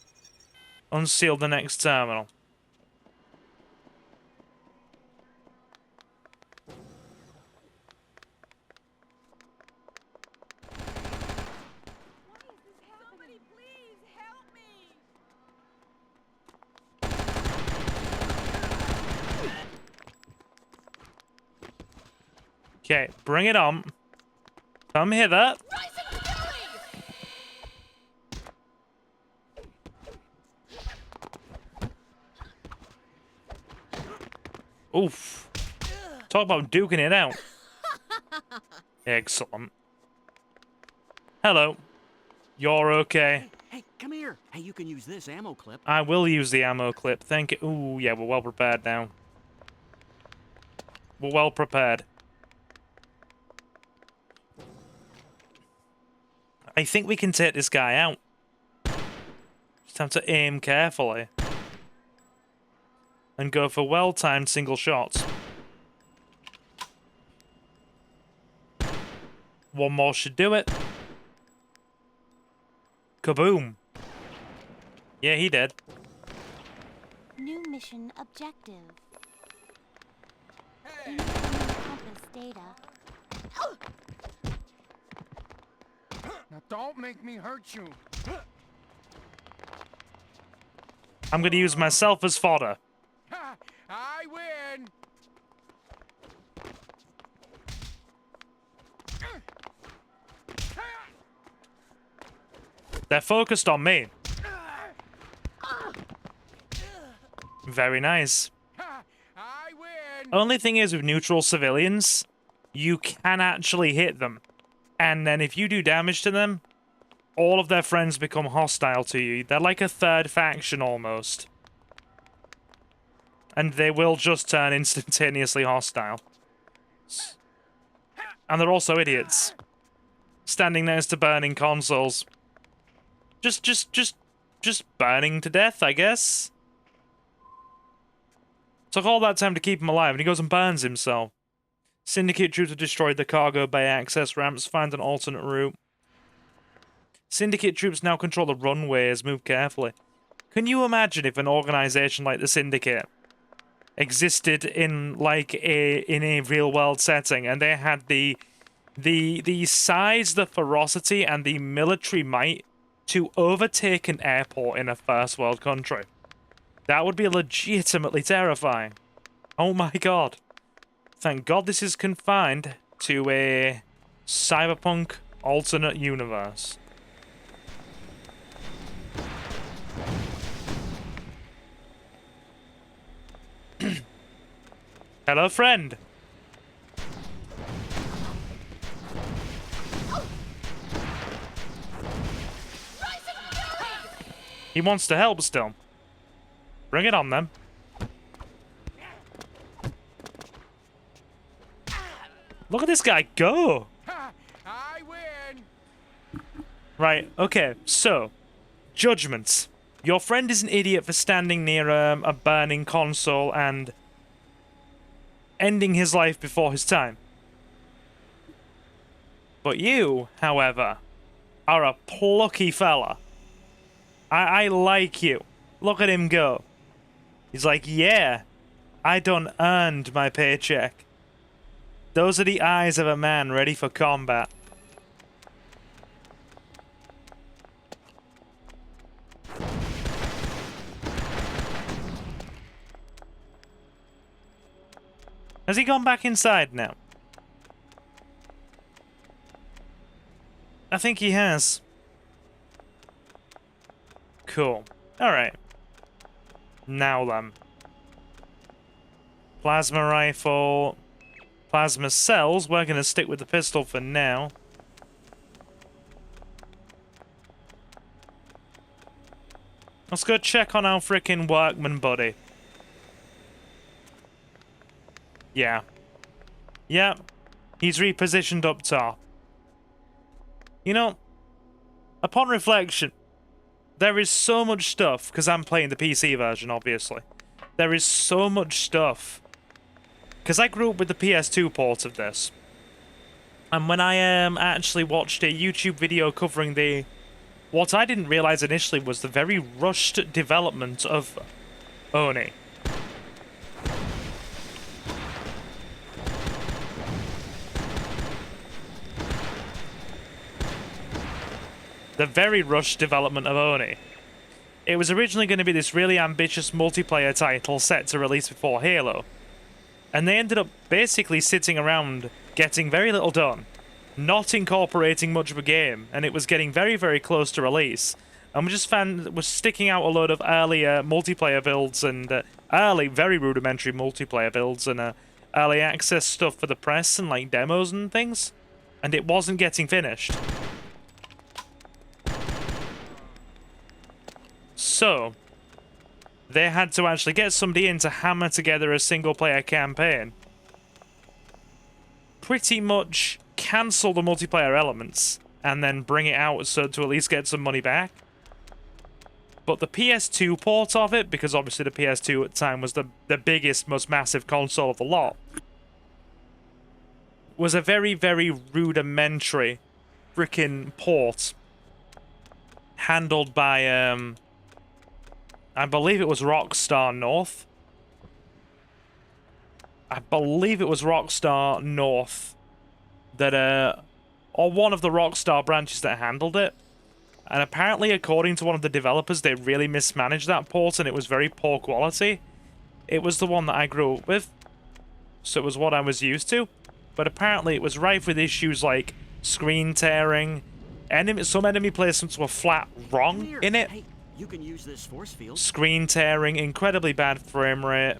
Okay, bring it on. Come hither. Oof. Talk about duking it out. Excellent. Hello. You're okay. Hey, come here. Hey, you can use this ammo clip. I will use the ammo clip. Thank you. Ooh, yeah, we're well prepared now. We're well prepared. I think we can take this guy out. Just have to aim carefully. And go for well-timed single shots. One more should do it. Kaboom. Yeah, he did. New mission objective. Compass data. Now don't make me hurt you. I'm gonna use myself as fodder. I win. They're focused on me. Very nice. Only thing is with neutral civilians, you can actually hit them. And then if you do damage to them, all of their friends become hostile to you. They're like a third faction almost. And they will just turn instantaneously hostile. And they're also idiots. Standing next to burning consoles. Just burning to death, I guess. Took all that time to keep him alive, and he goes and burns himself. Syndicate troops have destroyed the cargo bay access ramps. Find an alternate route. Syndicate troops now control the runways. Move carefully. Can you imagine if an organization like the Syndicate existed in a real world setting, and they had the size, the ferocity, and the military might to overtake an airport in a first world country? That would be legitimately terrifying. Oh my god. Thank god this is confined to a Cyberpunk alternate universe. Hello, friend. He wants to help still. Bring it on, then. Look at this guy go! I win. Right, okay, so, judgments. Your friend is an idiot for standing near a burning console and ending his life before his time. But you, however, are a plucky fella. I like you. Look at him go. He's like, yeah, I done earned my paycheck. Those are the eyes of a man ready for combat. Has he gone back inside now? I think he has. Cool. Alright. Now then. Plasma rifle. Plasma cells. We're going to stick with the pistol for now. Let's go check on our frickin' workman buddy. Yeah. Yep. He's repositioned up top. You know, upon reflection, there is so much stuff, because I'm playing the PC version, obviously. There is so much stuff. Because I grew up with the PS2 port of this. And when I actually watched a YouTube video covering the... What I didn't realize initially was the very rushed development of Oni. The very rushed development of Oni. It was originally going to be this really ambitious multiplayer title set to release before Halo. And they ended up basically sitting around getting very little done, not incorporating much of a game, and it was getting very, very close to release. And we just was sticking out a load of earlier multiplayer builds and early, very rudimentary multiplayer builds and early access stuff for the press and like demos and things. And it wasn't getting finished. So, they had to actually get somebody in to hammer together a single-player campaign. Pretty much cancel the multiplayer elements, and then bring it out so to at least get some money back. But the PS2 port of it, because obviously the PS2 at the time was the biggest, most massive console of the lot, was a very, very rudimentary frickin' port. Handled by, I believe it was Rockstar North. I believe it was Rockstar North that, or one of the Rockstar branches that handled it. And apparently, according to one of the developers, they really mismanaged that port and it was very poor quality. It was the one that I grew up with, so it was what I was used to. But apparently, it was rife with issues like screen tearing. Some enemy placements were flat wrong in it. Hey, you can use this force field. Screen tearing, incredibly bad frame rate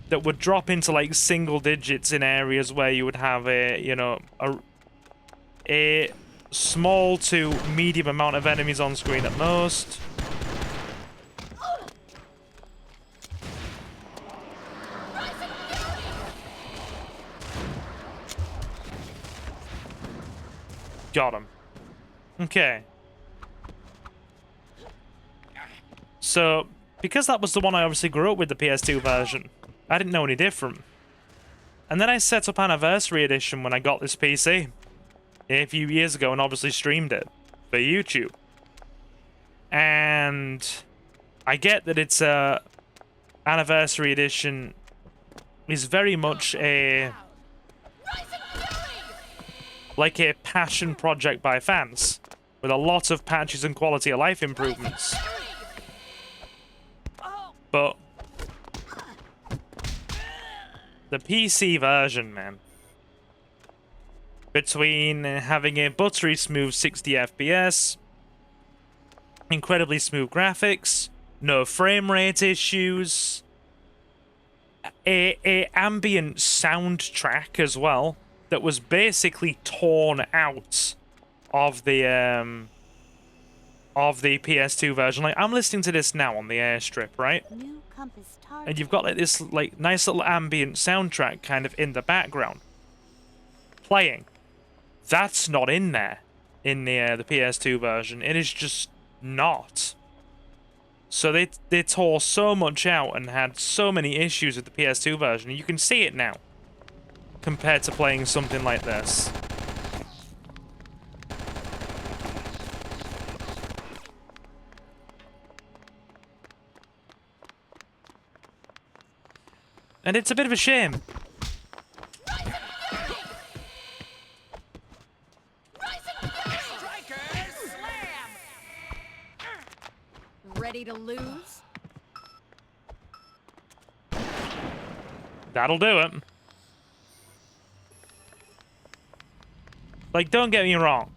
that would drop into like single digits in areas where you would have a, you know, a small to medium amount of enemies on screen at most. Got him. Okay. So, because that was the one I obviously grew up with, the PS2 version, I didn't know any different. And then I set up Anniversary Edition when I got this PC a few years ago and obviously streamed it for YouTube. And I get that it's Anniversary Edition is very much like a passion project by fans, with a lot of patches and quality of life improvements. But the PC version, man, between having a buttery smooth 60 FPS, incredibly smooth graphics, no frame rate issues, a ambient soundtrack as well that was basically torn out of the PS2 version. Like, I'm listening to this now on the airstrip, right? And you've got like this like nice little ambient soundtrack kind of in the background playing. That's not in there in the PS2 version. It is just not. So they tore so much out and had so many issues with the PS2 version. You can see it now. compared to playing something like this. And it's a bit of a shame. Ready to lose? That'll do it. Like, don't get me wrong.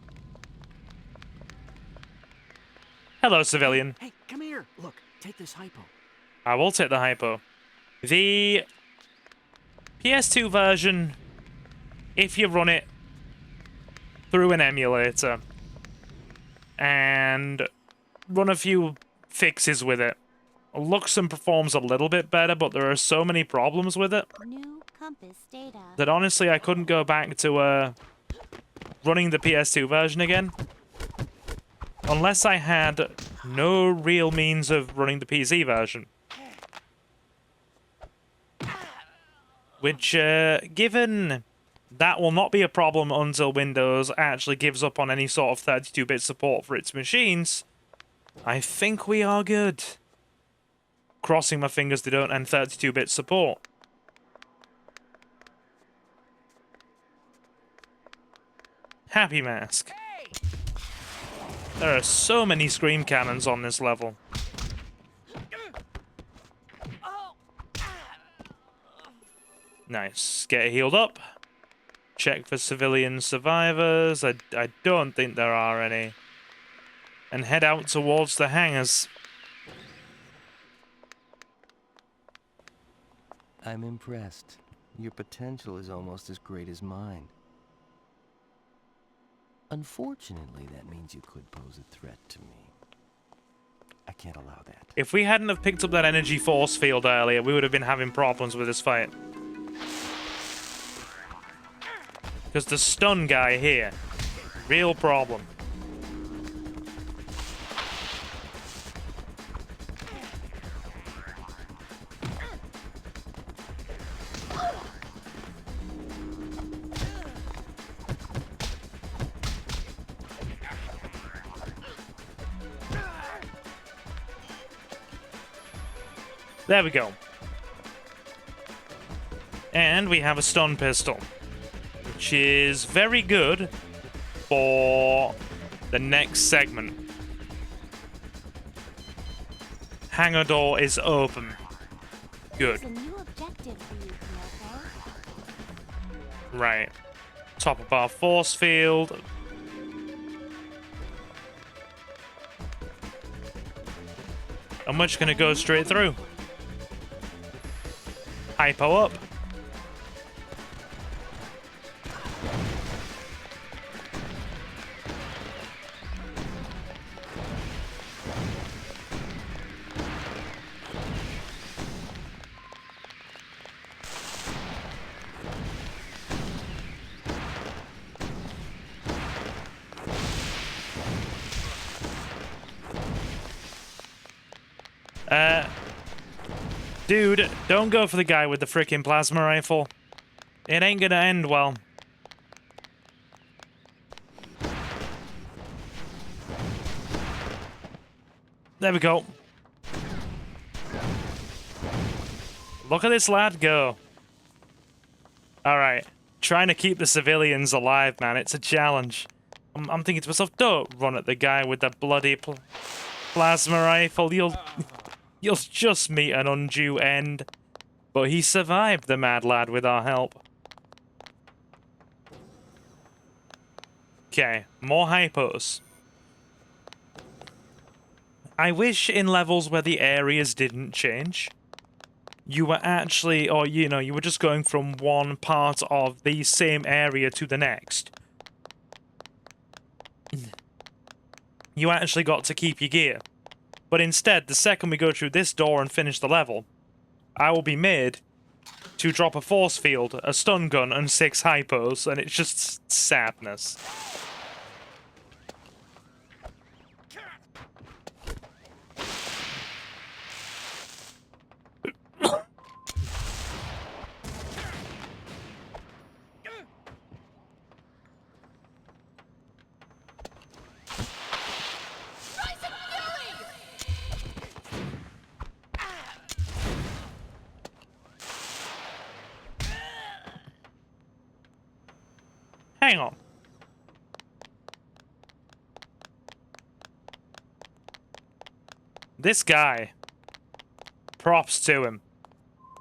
Hello, civilian. Hey, come here. Look, take this hypo. I will take the hypo. The PS2 version, if you run it through an emulator and run a few fixes with it, looks and performs a little bit better, but there are so many problems with it New compass data. that honestly I couldn't go back to running the PS2 version again unless I had no real means of running the PC version. Which, given that will not be a problem until Windows actually gives up on any sort of 32-bit support for its machines, I think we are good. Crossing my fingers they don't end 32-bit support. Happy Mask. There are so many scream cannons on this level. Nice. Get healed up. Check for civilian survivors. I don't think there are any. And head out towards the hangars. I'm impressed. Your potential is almost as great as mine. Unfortunately, that means you could pose a threat to me. I can't allow that. If we hadn't have picked up that energy force field earlier, we would have been having problems with this fight. Because the stun guy here, real problem. There we go. And we have a stun pistol, which is very good for the next segment. Hangar door is open. Good. There's a new objective for you, Konoko. Right. Top of our force field. And we're just gonna go straight through. Hypo up. Dude, don't go for the guy with the frickin' plasma rifle. It ain't gonna end well. There we go. Look at this lad go. Alright. Trying to keep the civilians alive, man. It's a challenge. I'm thinking to myself, don't run at the guy with the bloody plasma rifle. You'll just meet an undue end. But he survived, the mad lad, with our help. Okay, more hypos. I wish in levels where the areas didn't change, you were actually, or you know, you were just going from one part of the same area to the next. You actually got to keep your gear. But instead, the second we go through this door and finish the level, I will be made to drop a force field, a stun gun, and 6 hypos, and it's just sadness. Hang on. This guy. Props to him.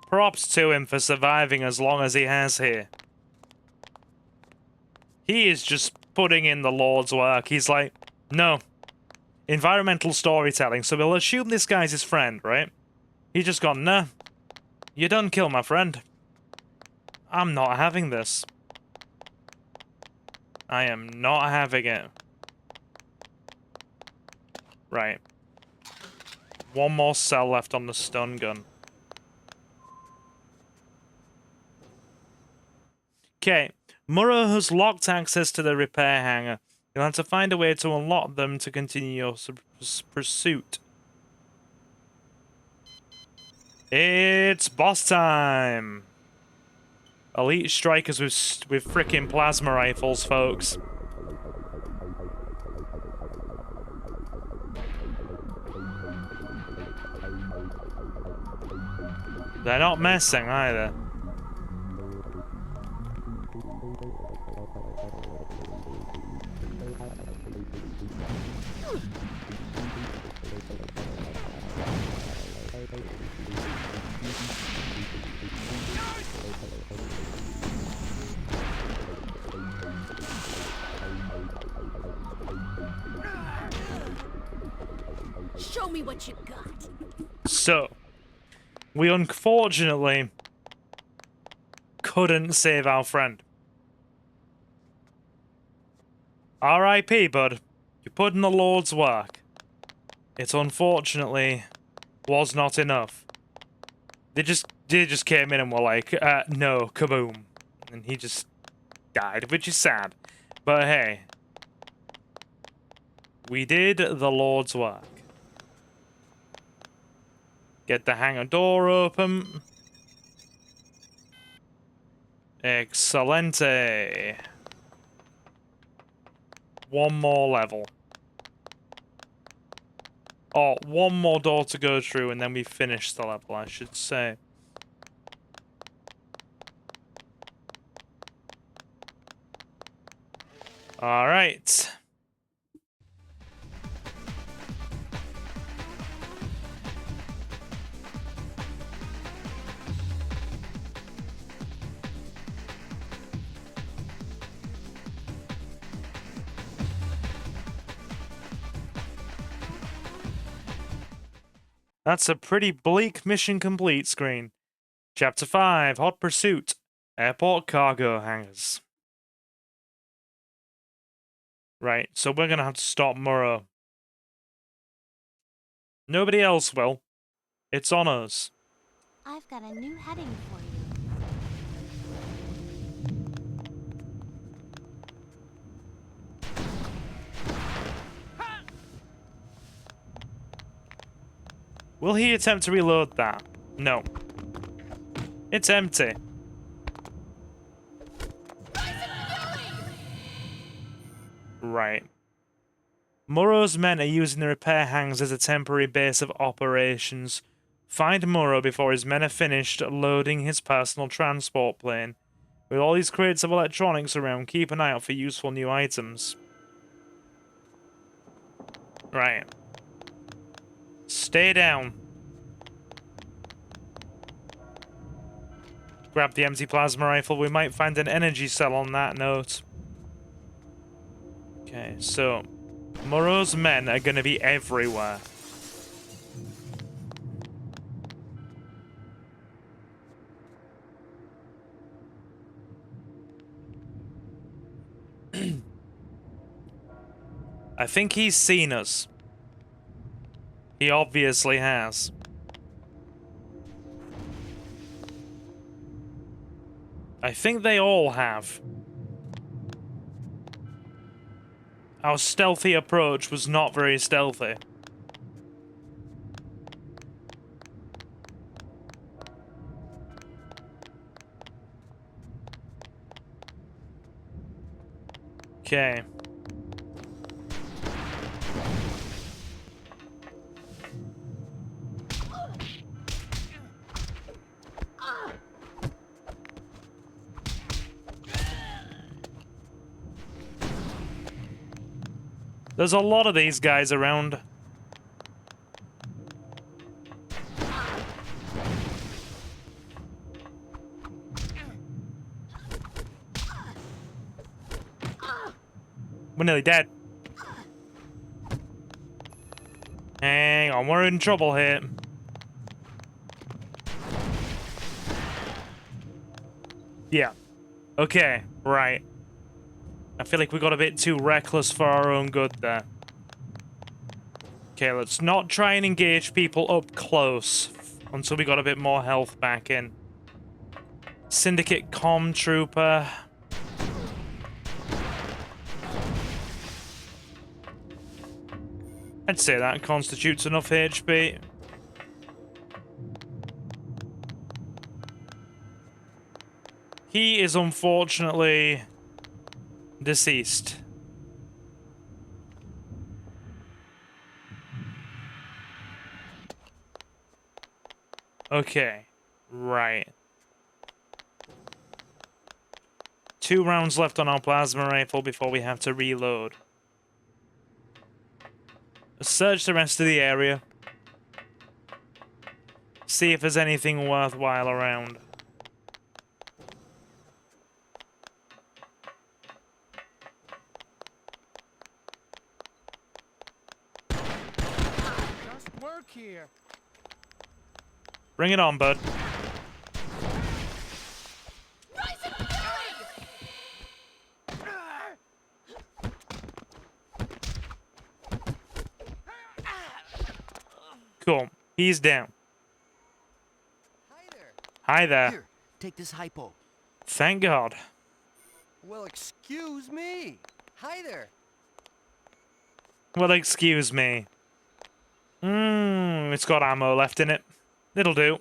Props to him for surviving as long as he has here. He is just putting in the Lord's work. He's like, no. Environmental storytelling. So we'll assume this guy's his friend, right? He's just gone, nah. You done kill my friend. I'm not having this. I am not having it. Right. One more cell left on the stun gun. Okay. Muro has locked access to the repair hangar. You'll have to find a way to unlock them to continue your pursuit. It's boss time! Elite strikers with frickin' plasma rifles, folks. They're not messing either. Show me what you got. So, we unfortunately couldn't save our friend. R.I.P., bud. You put in the Lord's work. It unfortunately was not enough. They just came in and were like, no, kaboom. And he just died, which is sad. But hey, we did the Lord's work. Get the hangar door open. Excelente. One more level. Oh, one more door to go through and then we finish the level, I should say. Alright. That's a pretty bleak mission complete screen. Chapter 5, Hot Pursuit, Airport Cargo Hangars. Right, so we're gonna have to stop Muro. Nobody else will. It's on us. I've got a new heading for you. Will he attempt to reload that? No. It's empty. Right. Muro's men are using the repair hangars as a temporary base of operations. Find Muro before his men are finished loading his personal transport plane. With all these crates of electronics around, keep an eye out for useful new items. Right. Stay down. Grab the empty plasma rifle. We might find an energy cell on that note. Okay, so Muro's men are going to be everywhere. I think he's seen us. He obviously has. I think they all have. Our stealthy approach was not very stealthy. Okay. There's a lot of these guys around. We're nearly dead. Hang on, we're in trouble here. Yeah. Okay, right. I feel like we got a bit too reckless for our own good there. Okay, let's not try and engage people up close until we got a bit more health back in. Syndicate comm trooper. I'd say that constitutes enough HP. He is unfortunately deceased. Okay, right. 2 rounds left on our plasma rifle before we have to reload. Let's search the rest of the area. See if there's anything worthwhile around. Just work here. Bring it on, bud. Cool. He's down. Hi there. Here, take this hypo. Thank God. Well, excuse me. Hi there. Well, excuse me. It's got ammo left in it. It'll do.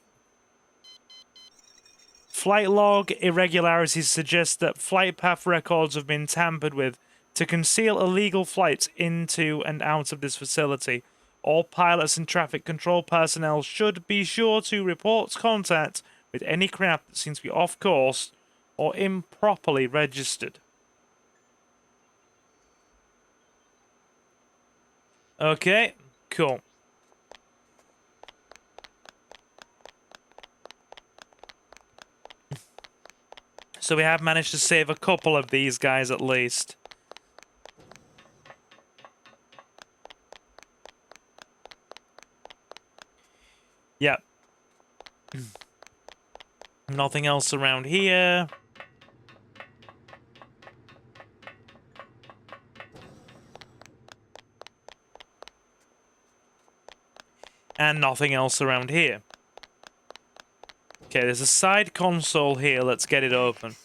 Flight log irregularities suggest that flight path records have been tampered with to conceal illegal flights into and out of this facility. All pilots and traffic control personnel should be sure to report contact with any craft that seems to be off course or improperly registered. Okay, cool. So we have managed to save a couple of these guys at least. Yep. Nothing else around here. And nothing else around here. Okay, there's a side console here. Let's get it open.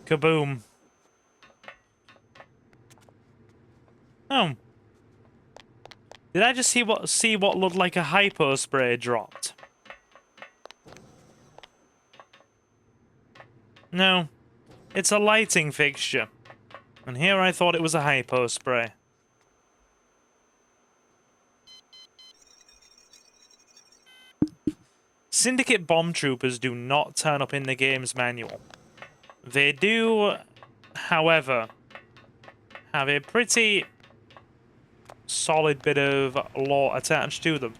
Kaboom. Oh. Did I just see what looked like a hypo spray dropped? No. It's a lighting fixture. And here I thought it was a hypo spray. Syndicate bomb troopers do not turn up in the game's manual. They do, however, have a pretty solid bit of lore attached to them.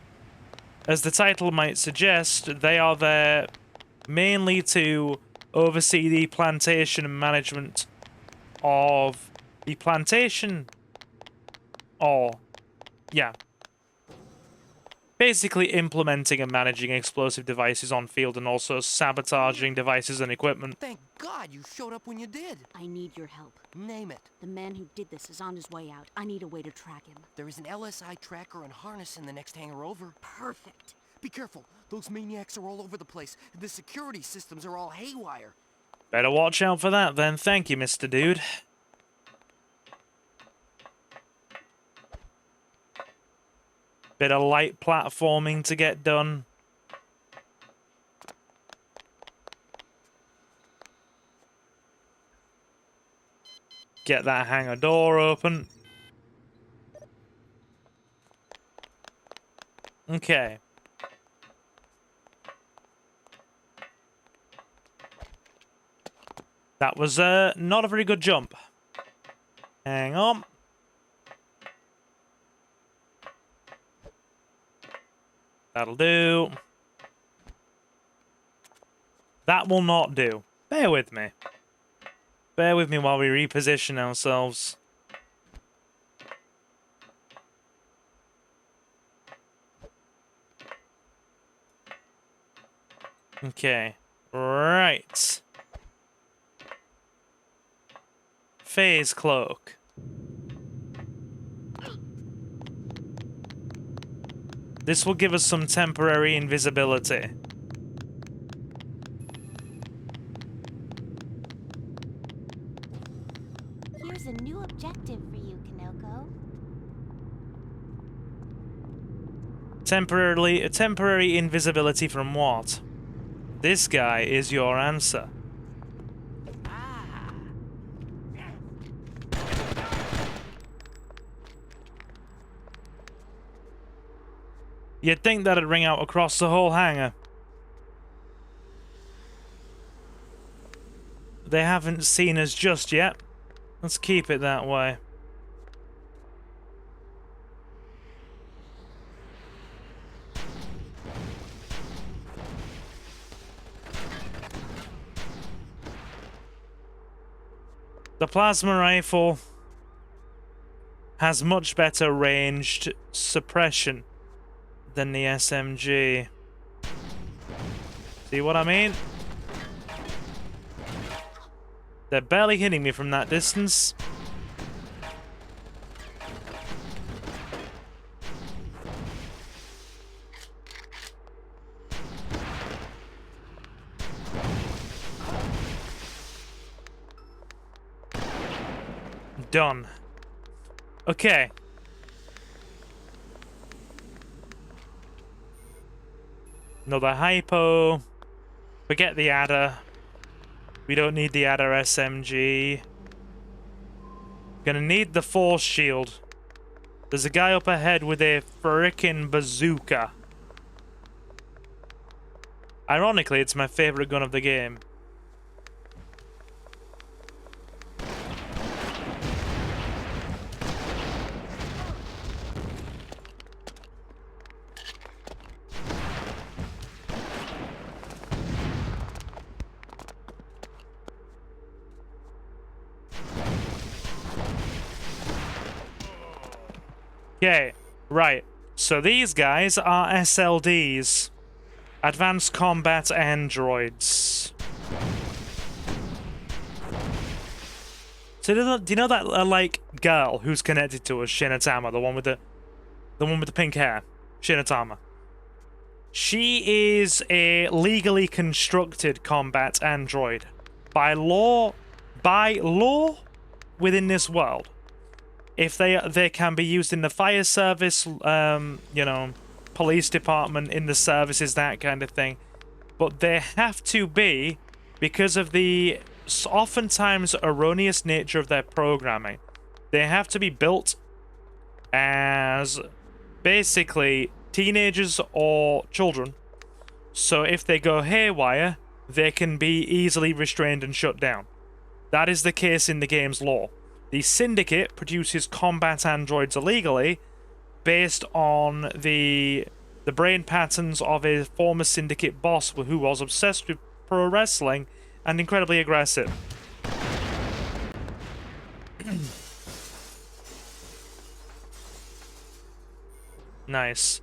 As the title might suggest, they are there mainly to oversee the plantation and management of the plantation. Basically implementing and managing explosive devices on field and also sabotaging devices and equipment. Thank God you showed up when you did. I need your help. Name it. The man who did this is on his way out. I need a way to track him. There is an LSI tracker and harness in the next hangar over. Perfect. Be careful. Those maniacs are all over the place. The security systems are all haywire. Better watch out for that then. Thank you, Mr. Dude. Bit of light platforming to get done. Get that hangar door open. Okay. That was not a very good jump. Hang on. That'll do. That will not do. Bear with me. Bear with me while we reposition ourselves. Okay. Right. Phase cloak. This will give us some temporary invisibility. Here's a new objective for you, Konoko. Temporary invisibility from what? This guy is your answer. You'd think that'd ring out across the whole hangar. They haven't seen us just yet. Let's keep it that way. The plasma rifle has much better ranged suppression than the SMG. See what I mean? They're barely hitting me from that distance. Done. Okay. Another hypo. Forget the adder. We don't need the adder SMG. Gonna need the force shield. There's a guy up ahead with a frickin' bazooka. Ironically, it's my favorite gun of the game. Okay, right. So these guys are SLDs. Advanced Combat Androids. So do you know that like girl who's connected to us, Shinatama, the one with the pink hair, Shinatama? She is a legally constructed combat android by law within this world. If they can be used in the fire service, you know, police department, in the services, that kind of thing. But they have to be, because of the oftentimes erroneous nature of their programming, they have to be built as basically teenagers or children. So if they go haywire, they can be easily restrained and shut down. That is the case in the game's lore. The Syndicate produces combat androids illegally based on the brain patterns of a former Syndicate boss who was obsessed with pro wrestling and incredibly aggressive. Nice.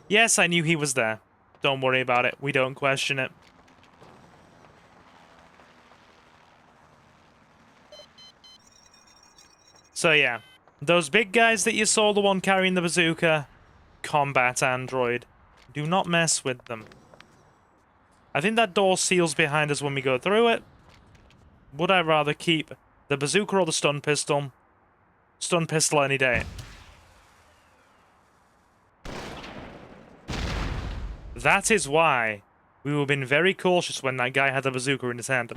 Yes, I knew he was there. Don't worry about it. We don't question it. So yeah, those big guys that you saw, the one carrying the bazooka, combat android. Do not mess with them. I think that door seals behind us when we go through it. Would I rather keep the bazooka or the stun pistol? Stun pistol any day. That is why we were being very cautious when that guy had the bazooka in his hand.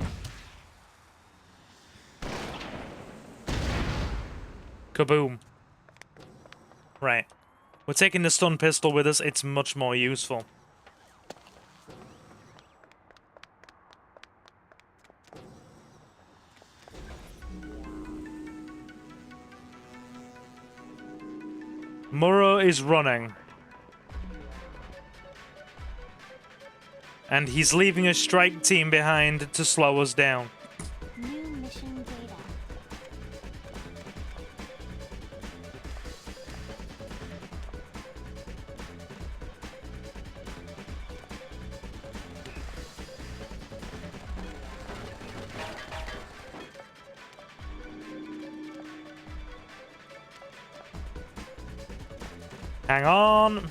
Kaboom. Right. We're taking the stun pistol with us. It's much more useful. Muro is running. And he's leaving a strike team behind to slow us down. New mission data. Hang on.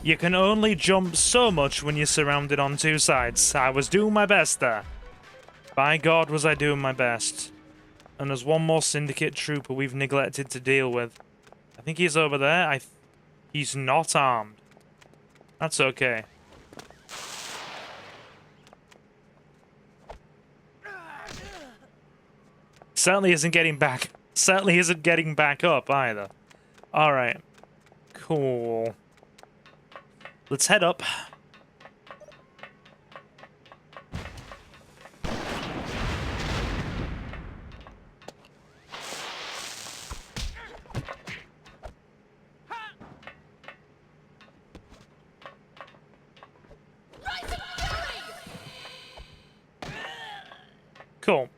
You can only jump so much when you're surrounded on two sides. I was doing my best there. By God, was I doing my best. And there's one more Syndicate trooper we've neglected to deal with. I think he's over there. He's not armed. That's okay. Certainly isn't getting back. Certainly isn't getting back up either. Alright. Cool. Let's head up. Cool.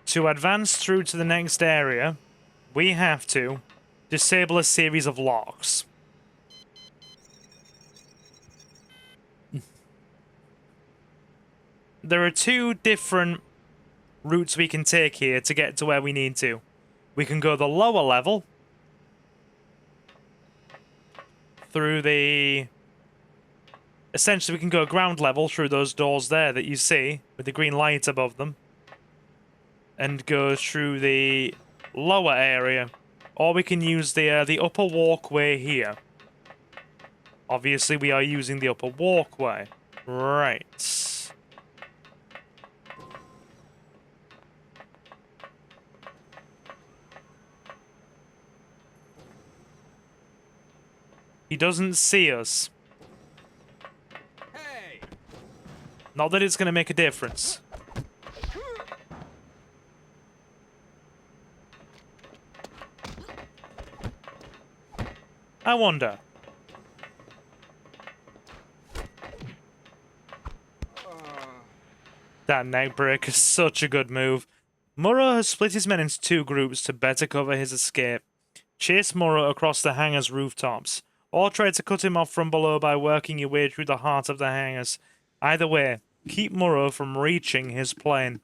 To advance through to the next area, we have to disable a series of locks. There are two different routes we can take here to get to where we need to. We can go the lower level through the... Essentially, we can go ground level through those doors there that you see with the green light above them and go through the lower area, or we can use the upper walkway here. Obviously, we are using the upper walkway. Right. He doesn't see us. Hey! Not that it's going to make a difference. I wonder. That neckbreaker is such a good move. Muro has split his men into two groups to better cover his escape. Chase Muro across the hangar's rooftops, or try to cut him off from below by working your way through the heart of the hangars. Either way, keep Muro from reaching his plane.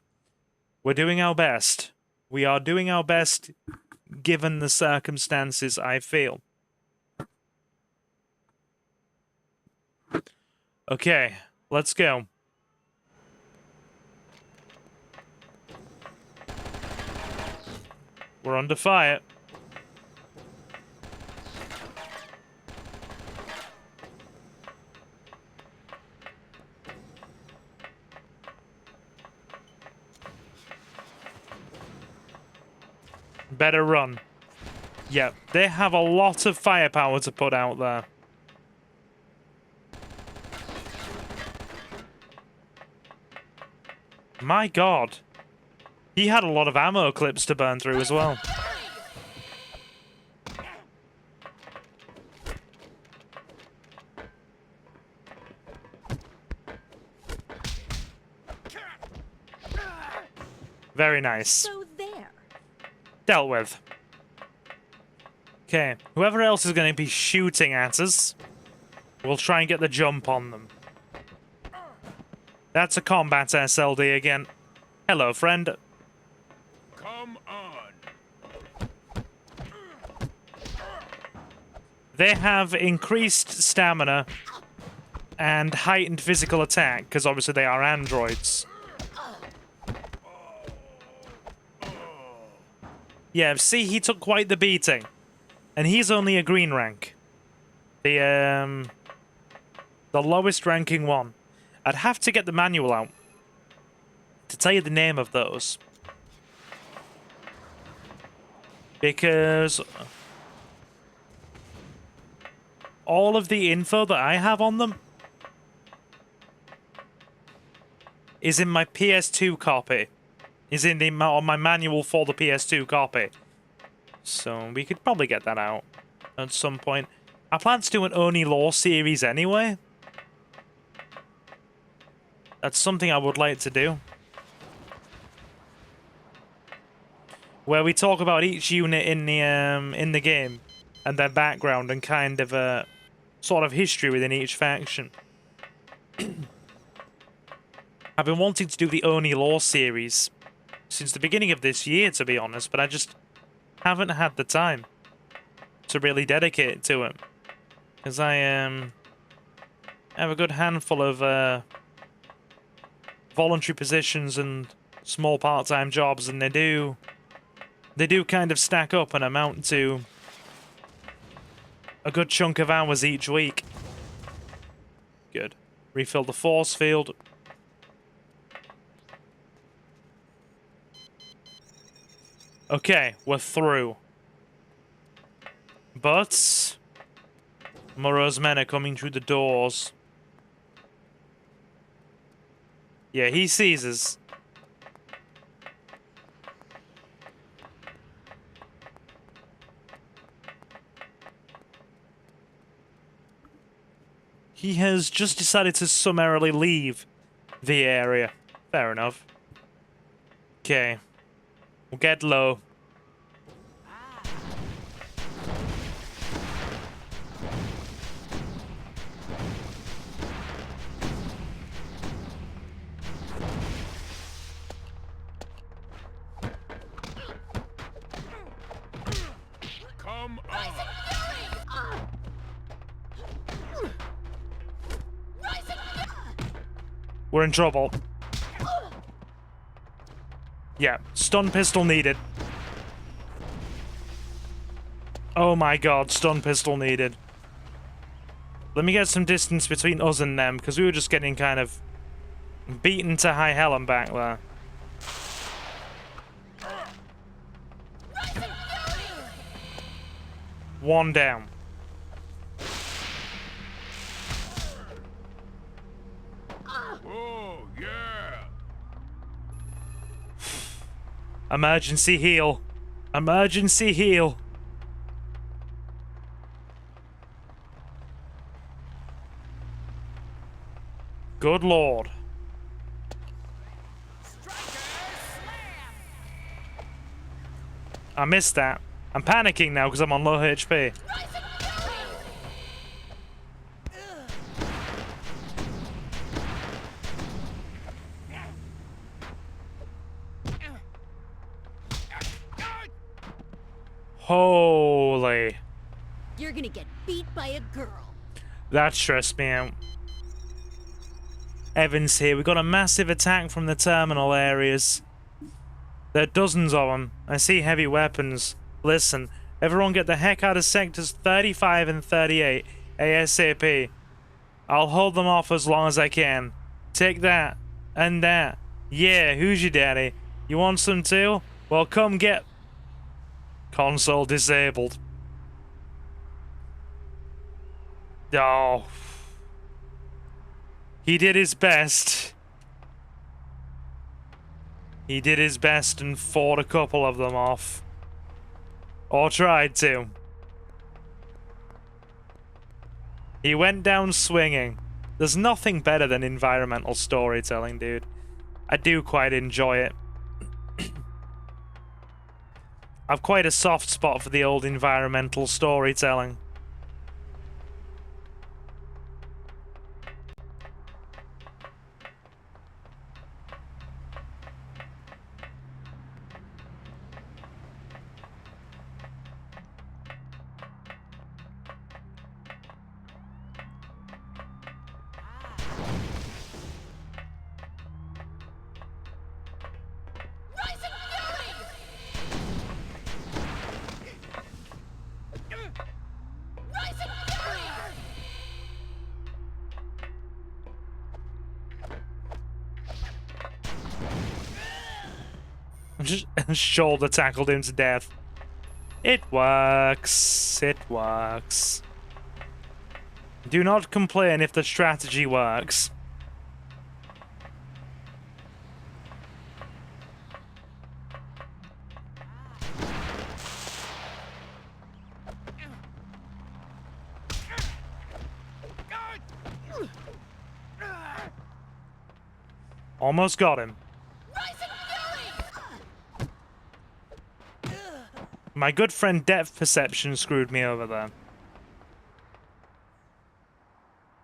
We're doing our best. We are doing our best given the circumstances, I feel. Okay, let's go. We're under fire. Better run. Yeah, they have a lot of firepower to put out there. My God. He had a lot of ammo clips to burn through as well. Very nice. So there. Dealt with. Okay, whoever else is going to be shooting at us, we'll try and get the jump on them. That's a combat SLD again. Hello, friend. Come on. They have increased stamina and heightened physical attack, because obviously they are androids. Yeah, see, he took quite the beating. And he's only a green rank. The lowest ranking one. I'd have to get the manual out to tell you the name of those. Because all of the info that I have on them is in my PS2 copy. Is in on my manual for the PS2 copy. So we could probably get that out at some point. I plan to do an Oni Lore series anyway. That's something I would like to do. Where we talk about each unit in the game and their background and kind of a sort of history within each faction. I've been wanting to do the Oni Lore series since the beginning of this year, to be honest, but I just haven't had the time to really dedicate to it. Because I have a good handful of voluntary positions and small part-time jobs, and they do kind of stack up and amount to a good chunk of hours each week. Good. Refill the force field. Okay, we're through. But Moreau's men are coming through the doors. Yeah, he sees us. He has just decided to summarily leave the area. Fair enough. Okay. We'll get low. Come on. We're in trouble. Yeah, stun pistol needed. Oh my god, stun pistol needed. Let me get some distance between us and them, because we were just getting kind of beaten to high hell and back there. One down. Oh, yeah. Emergency heal. Emergency heal. Good lord. I missed that. I'm panicking now because I'm on low HP. Holy. You're gonna get beat by a girl. That stressed me out. Evans here. We got a massive attack from the terminal areas. There are dozens of them. I see heavy weapons. Listen, everyone get the heck out of sectors 35 and 38 ASAP. I'll hold them off as long as I can. Take that and that. Yeah, who's your daddy? You want some too? Well, come get... Console disabled. Oh. He did his best. He did his best and fought a couple of them off. Or tried to. He went down swinging. There's nothing better than environmental storytelling, dude. I do quite enjoy it. I've quite a soft spot for the old environmental storytelling. shoulder tackled him to death. It works. It works. Do not complain if the strategy works. Almost got him. My good friend depth perception screwed me over there.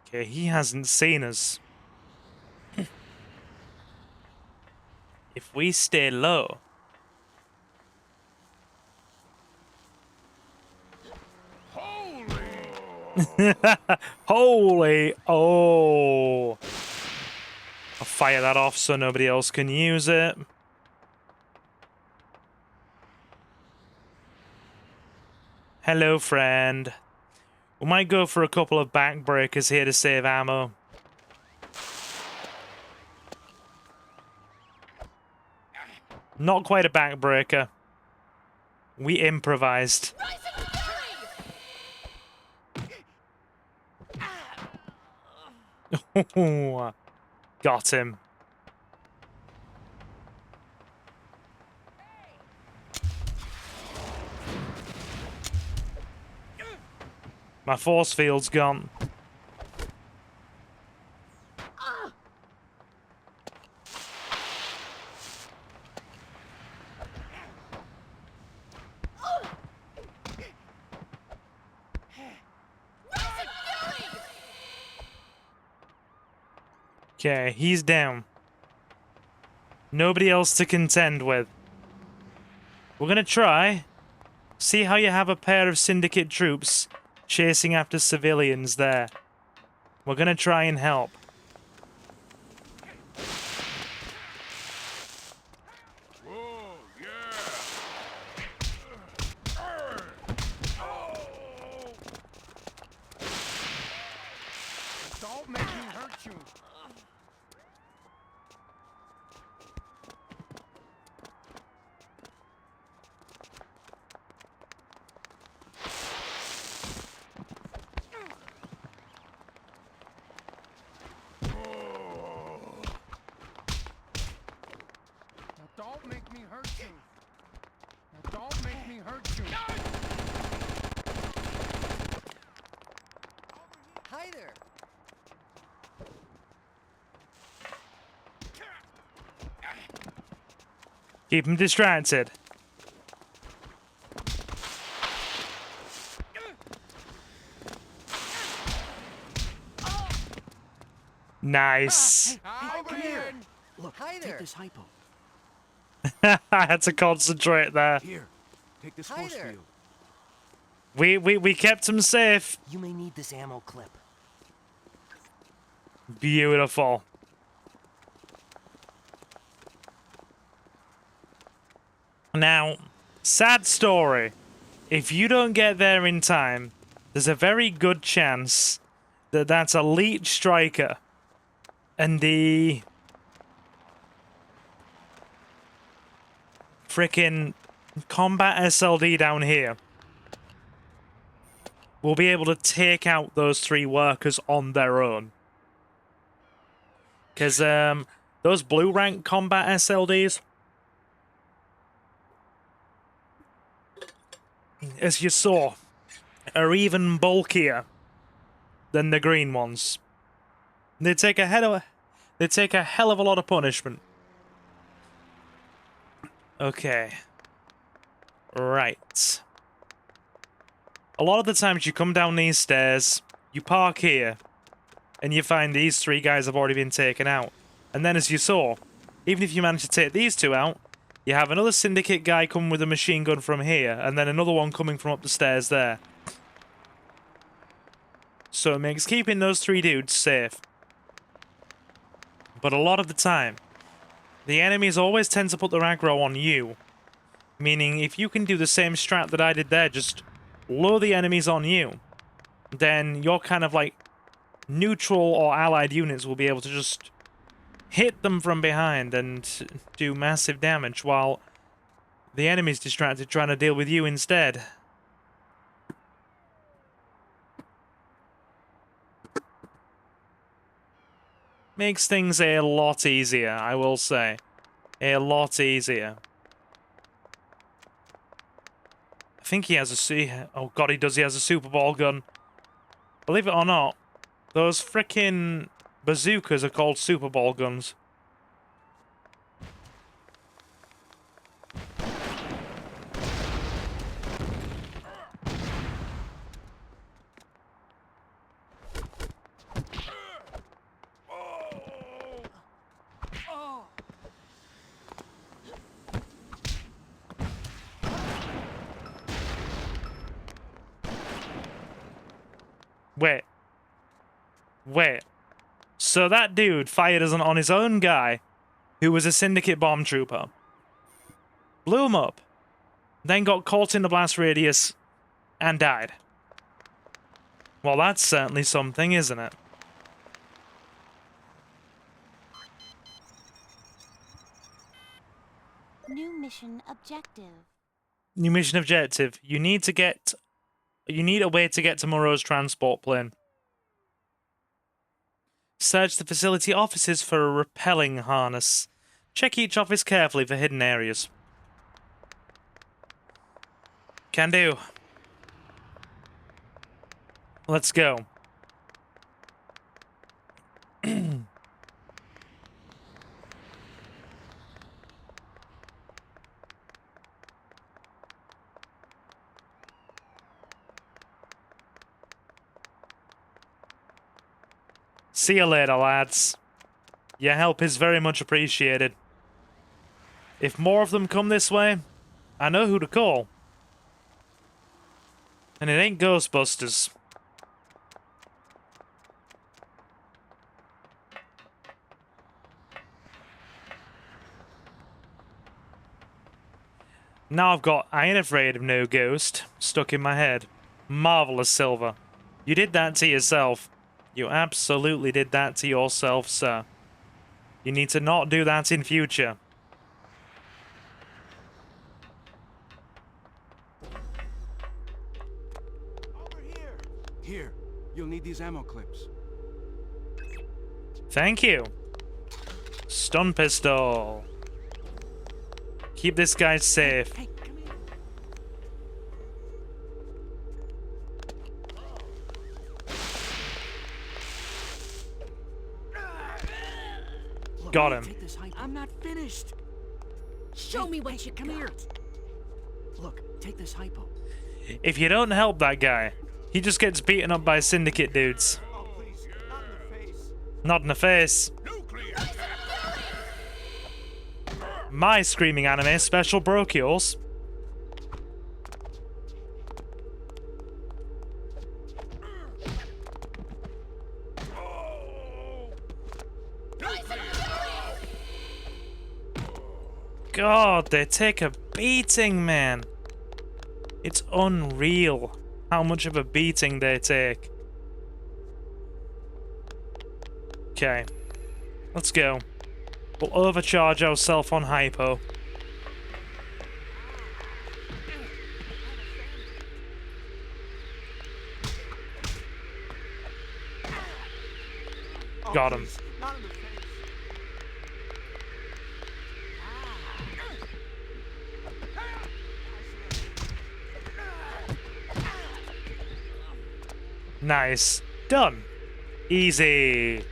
Okay, he hasn't seen us. If we stay low. Holy! Oh! I'll fire that off so nobody else can use it. Hello, friend. We might go for a couple of backbreakers here to save ammo. Not quite a backbreaker. We improvised. Got him. My force field's gone. Okay, he's down. Nobody else to contend with. We're gonna try. See how you have a pair of syndicate troops chasing after civilians there. We're gonna try and help. Whoa, yeah. Don't make me hurt you. Don't make me hurt you. Don't make me hurt you. Hi there. Keep him distracted. Nice. Hey, come here. Look, Hi there. take this hypo. I had to concentrate there. Here, take this Hi force there. field. We kept him safe. You may need this ammo clip. Beautiful. Now, sad story. If you don't get there in time, there's a very good chance that that's a leech striker. And the frickin' combat SLD down here will be able to take out those three workers on their own. Because those blue rank combat SLDs, as you saw, are even bulkier than the green ones. They take a hell of a lot of punishment. Okay. Right. A lot of the times you come down these stairs, you park here, and you find these three guys have already been taken out. And then as you saw, even if you manage to take these two out, you have another syndicate guy coming with a machine gun from here, and then another one coming from up the stairs there. So it makes keeping those three dudes safe. But a lot of the time, the enemies always tend to put their aggro on you. Meaning, if you can do the same strat that I did there, just lure the enemies on you, then you're kind of like neutral or allied units will be able to just hit them from behind and do massive damage, while The enemy's distracted trying to deal with you instead. Makes things a lot easier, I will say. A lot easier. I think he has a... Oh god, he does. He has a Super Ball gun. Believe it or not, those frickin' bazookas are called Super Ball guns. Wait. So that dude fired on his own guy, who was a Syndicate bomb trooper. Blew him up. Then got caught in the blast radius and died. Well, that's certainly something, isn't it? New mission objective. New mission objective. You need a way to get to Moreau's transport plane. Search the facility offices for a rappelling harness. Check each office carefully for hidden areas. Can do. Let's go. See you later, lads. Your help is very much appreciated. If more of them come this way, I know who to call. And it ain't Ghostbusters. Now I've got I Ain't Afraid of No Ghost stuck in my head. Marvelous, Silver. You did that to yourself. You absolutely did that to yourself, sir. You need to not do that in future. Over here. Here, you'll need these ammo clips. Thank you. Stun pistol. Keep this guy safe. Hey, come here. Got him. Take this hypo. I'm not finished. Show me what you come here. Look, take this hypo. If you don't help that guy, he just gets beaten up by Syndicate dudes. Oh, please, not in the face. Not in the face. My screaming anime special broke yours. God, they take a beating, man. It's unreal how much of a beating they take. Okay, let's go. We'll overcharge ourselves on hypo. Got him. Not in the face. Nice. Done. Easy.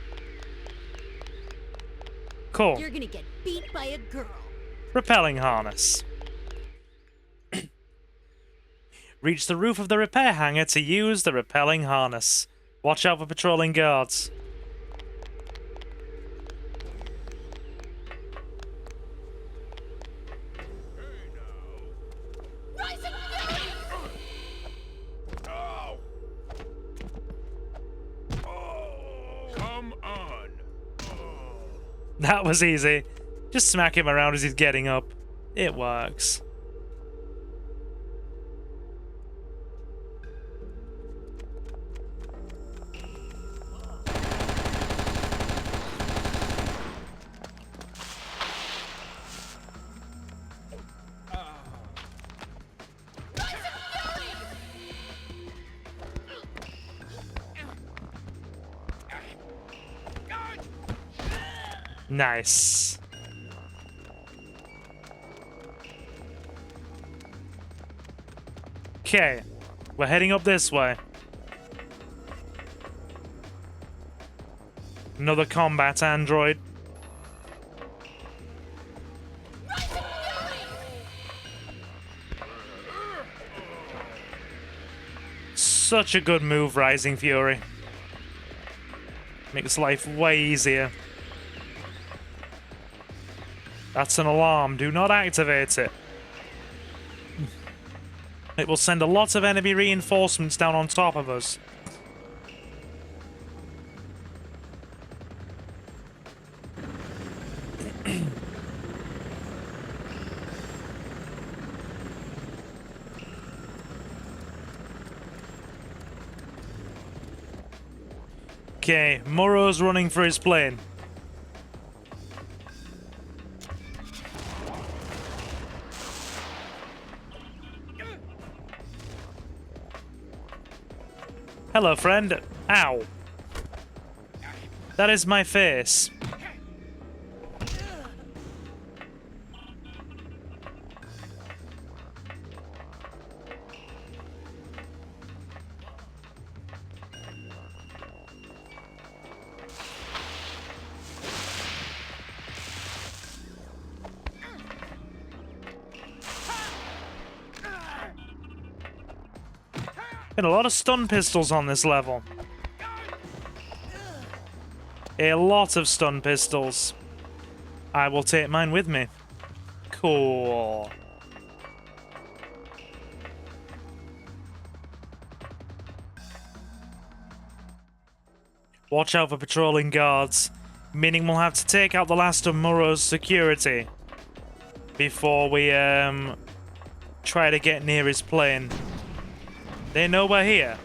Cool. You're gonna get beat by a girl. Repelling harness. Reach the roof of the repair hangar to use the repelling harness. Watch out for patrolling guards. That was easy. Just smack him around as he's getting up. It works. Nice. Okay, we're heading up this way. Another combat android. Such a good move, Rising Fury. Makes life way easier. That's an alarm. Do not activate it. It will send a lot of enemy reinforcements down on top of us. Okay, Morrow's running for his plane. Hello, friend. Ow. That is my face. Been a lot of stun pistols on this level. A lot of stun pistols. I will take mine with me. Cool. Watch out for patrolling guards, meaning we'll have to take out the last of Morrow's security before we try to get near his plane. They know we're here.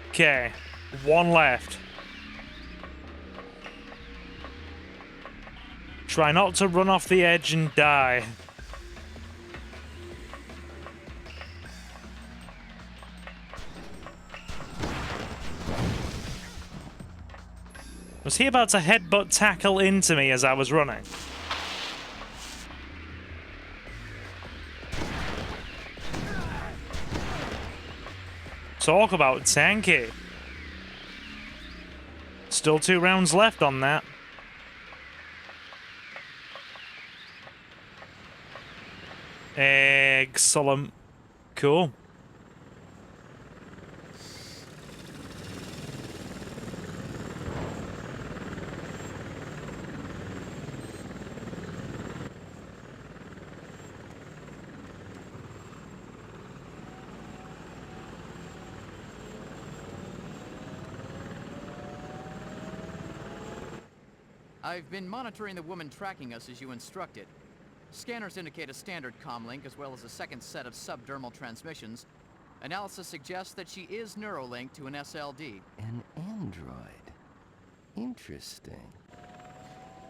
Okay, one left. Try not to run off the edge and die. Was he about to headbutt tackle into me as I was running? Talk about tanky. Still 2 rounds left on that. Excellent. Cool. I've been monitoring the woman tracking us as you instructed. Scanners indicate a standard comlink as well as a second set of subdermal transmissions. Analysis suggests that she is neurolinked to an SLD. An android. Interesting.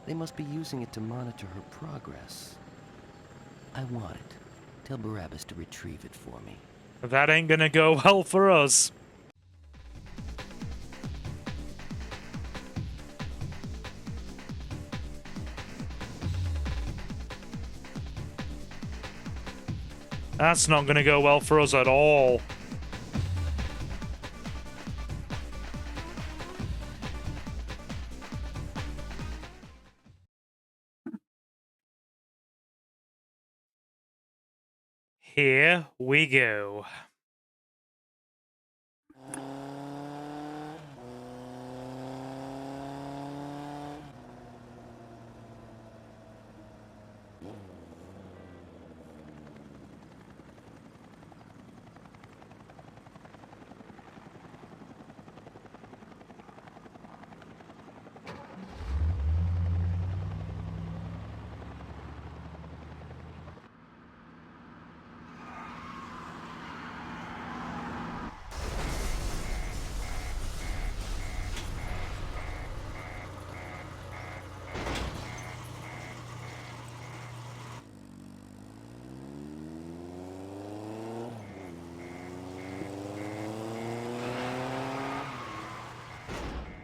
They must be using it to monitor her progress. I want it. Tell Barabbas to retrieve it for me. That ain't gonna go well for us. That's not gonna go well for us at all. Here we go.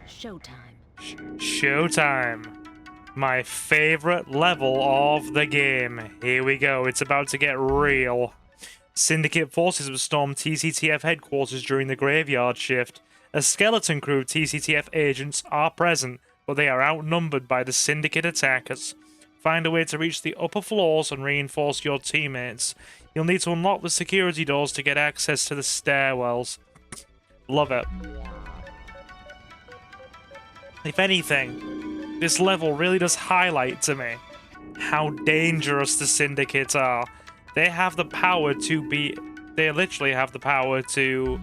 Showtime. Showtime. My favorite level of the game. Here we go. It's about to get real. Syndicate forces have stormed TCTF headquarters during the graveyard shift. A skeleton crew of TCTF agents are present, but they are outnumbered by the Syndicate attackers. Find a way to reach the upper floors and reinforce your teammates. You'll need to unlock the security doors to get access to the stairwells. Love it. If anything, this level really does highlight to me how dangerous the Syndicate are. They have the power to be... They literally have the power to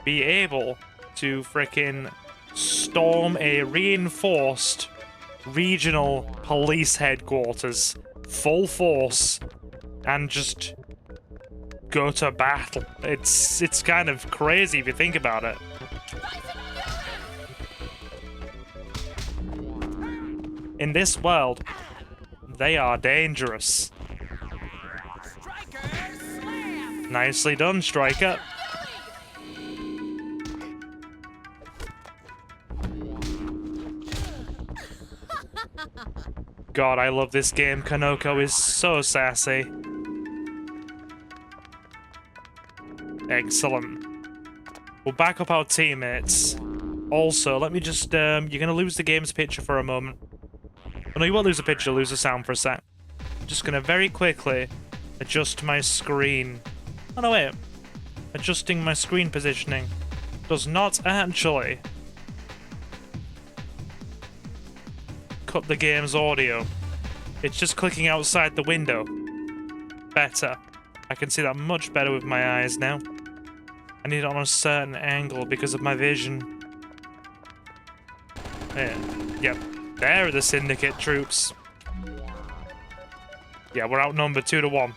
be able to frickin' storm a reinforced regional police headquarters, full force, and just go to battle. It's kind of crazy if you think about it. In this world, they are dangerous. Nicely done, Striker. God, I love this game. Konoko is so sassy. Excellent. We'll back up our teammates. Also, let me just, you're gonna lose the game's picture for a moment. Oh, no, you won't lose the picture, lose the sound for a sec. I'm just gonna very quickly adjust my screen. Oh no, wait. Adjusting my screen positioning does not actually cut the game's audio. It's just clicking outside the window. Better. I can see that much better with my eyes now. I need it on a certain angle because of my vision. Yeah. Yep. There are the Syndicate troops. Yeah, we're outnumbered 2-1.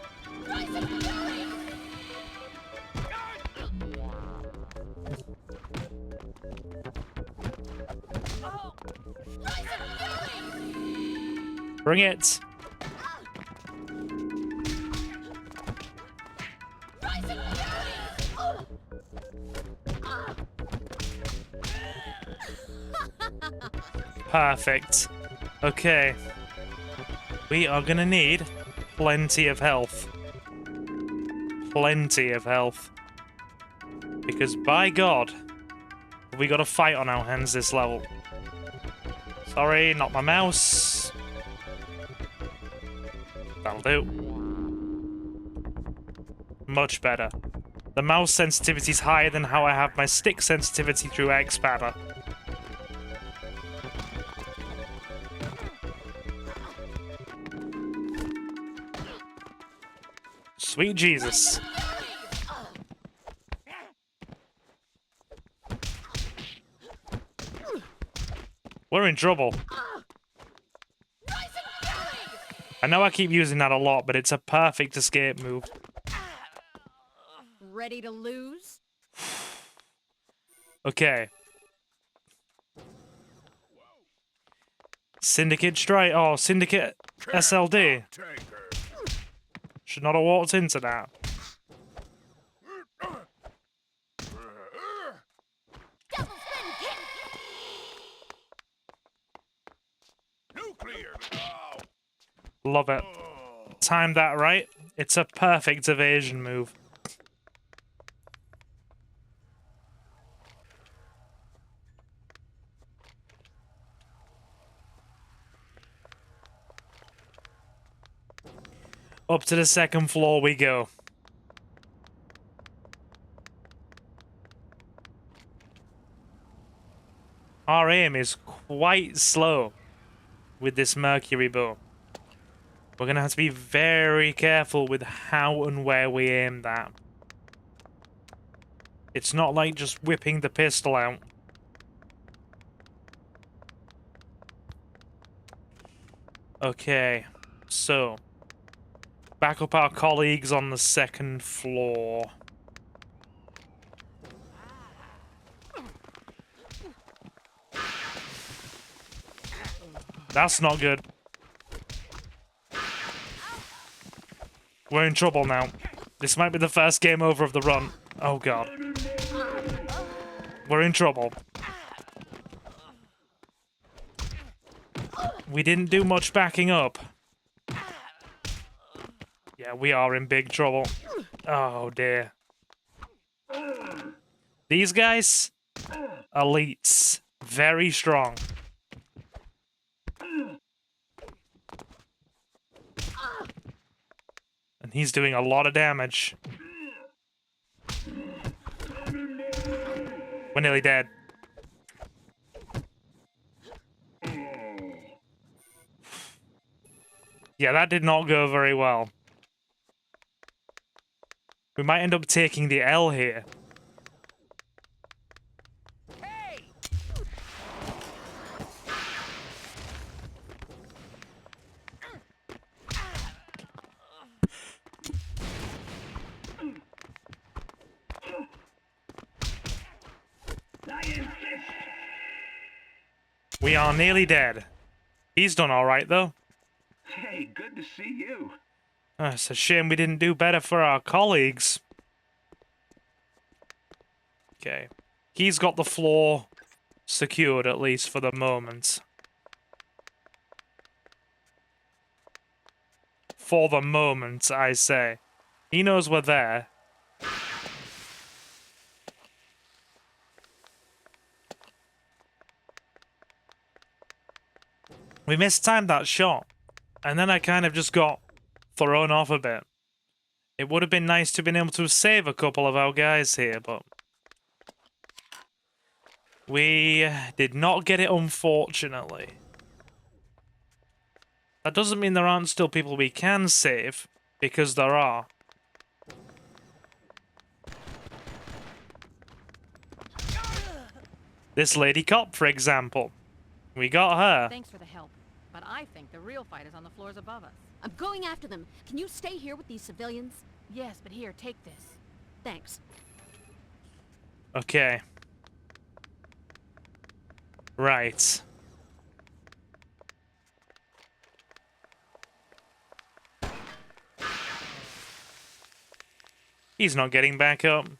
Bring it. Perfect. Okay. We are gonna need plenty of health. Plenty of health. Because by God, we got a fight on our hands this level. Sorry, not my mouse. That'll do. Much better. The mouse sensitivity is higher than how I have my stick sensitivity through X-Padder. Sweet Jesus. We're in trouble. I know I keep using that a lot, but it's a perfect escape move. Ready to lose? Okay. Syndicate strike. Oh, Syndicate SLD. Should not have walked into that. Love it. Timed that right. It's a perfect evasion move. Up to the second floor we go. Our aim is quite slow with this Mercury bow. We're going to have to be very careful with how and where we aim that. It's not like just whipping the pistol out. Okay, so back up our colleagues on the second floor. That's not good. We're in trouble now. This might be the first game over of the run. Oh god. We're in trouble. We didn't do much backing up. Yeah, we are in big trouble. Oh, dear. These guys? Elites. Very strong. And he's doing a lot of damage. We're nearly dead. Yeah, that did not go very well. We might end up taking the L here. We are nearly dead. He's done alright, though. Hey, good to see you. It's a shame we didn't do better for our colleagues. Okay. He's got the floor secured, at least for the moment. For the moment, I say. He knows we're there. We mistimed that shot, and then I kind of just got thrown off a bit. It would have been nice to have been able to save a couple of our guys here, but we did not get it, unfortunately. That doesn't mean there aren't still people we can save, because there are. This lady cop, for example. We got her. Thanks for the help, but I think the real fight is on the floors above us. I'm going after them. Can you stay here with these civilians? Yes, but here, take this. Thanks. Okay. Right. He's not getting back up.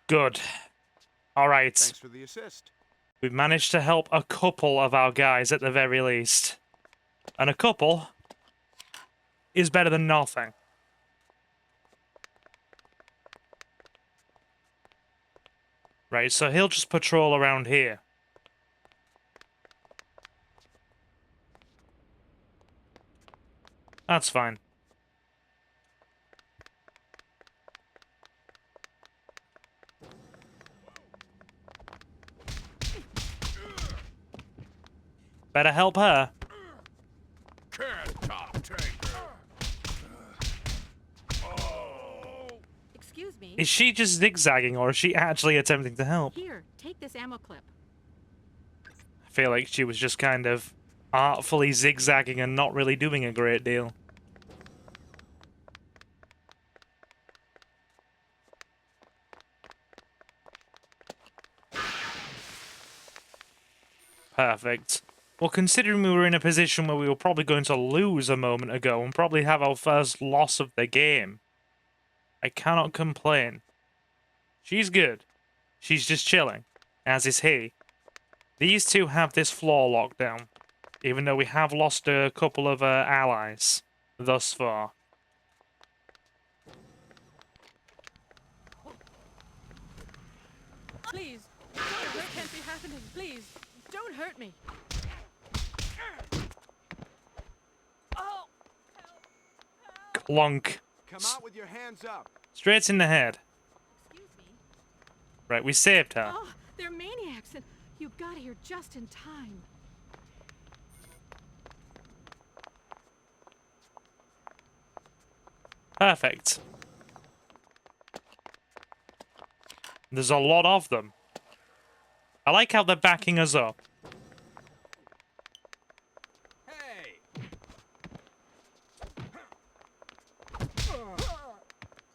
Good. Alright. Thanks for the assist. We've managed to help a couple of our guys at the very least. And a couple is better than nothing. Right, so he'll just patrol around here. That's fine. Better help her. Excuse me. Is she just zigzagging, or is she actually attempting to help? Here, take this ammo clip. I feel like she was just kind of artfully zigzagging and not really doing a great deal. Perfect. Well, considering we were in a position where we were probably going to lose a moment ago and probably have our first loss of the game, I cannot complain. She's good. She's just chilling, as is he. These two have this floor locked down, even though we have lost a couple of allies thus far. Please, don't, this can't be happening. Please, don't hurt me. Oh! Clunk. Come out with your hands up. Straight in the head. Excuse me. Right, we saved her. Oh, they're maniacs, and you got here just in time. Perfect. There's a lot of them. I like how they're backing us up. Hey,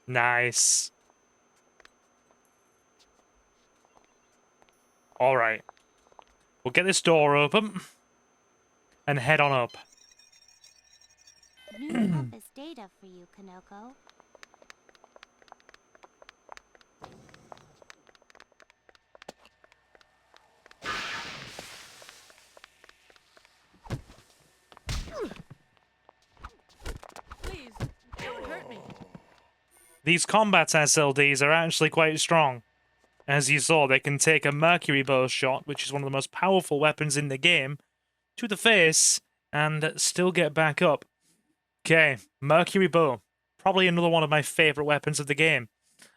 Nice. Alright. We'll get this door open and head on up. New compass data for you, Konoko. Please, don't hurt me. These combat SLDs are actually quite strong. As you saw, they can take a mercury bow shot, which is one of the most powerful weapons in the game, to the face and still get back up. Okay, mercury bow. Probably another one of my favorite weapons of the game.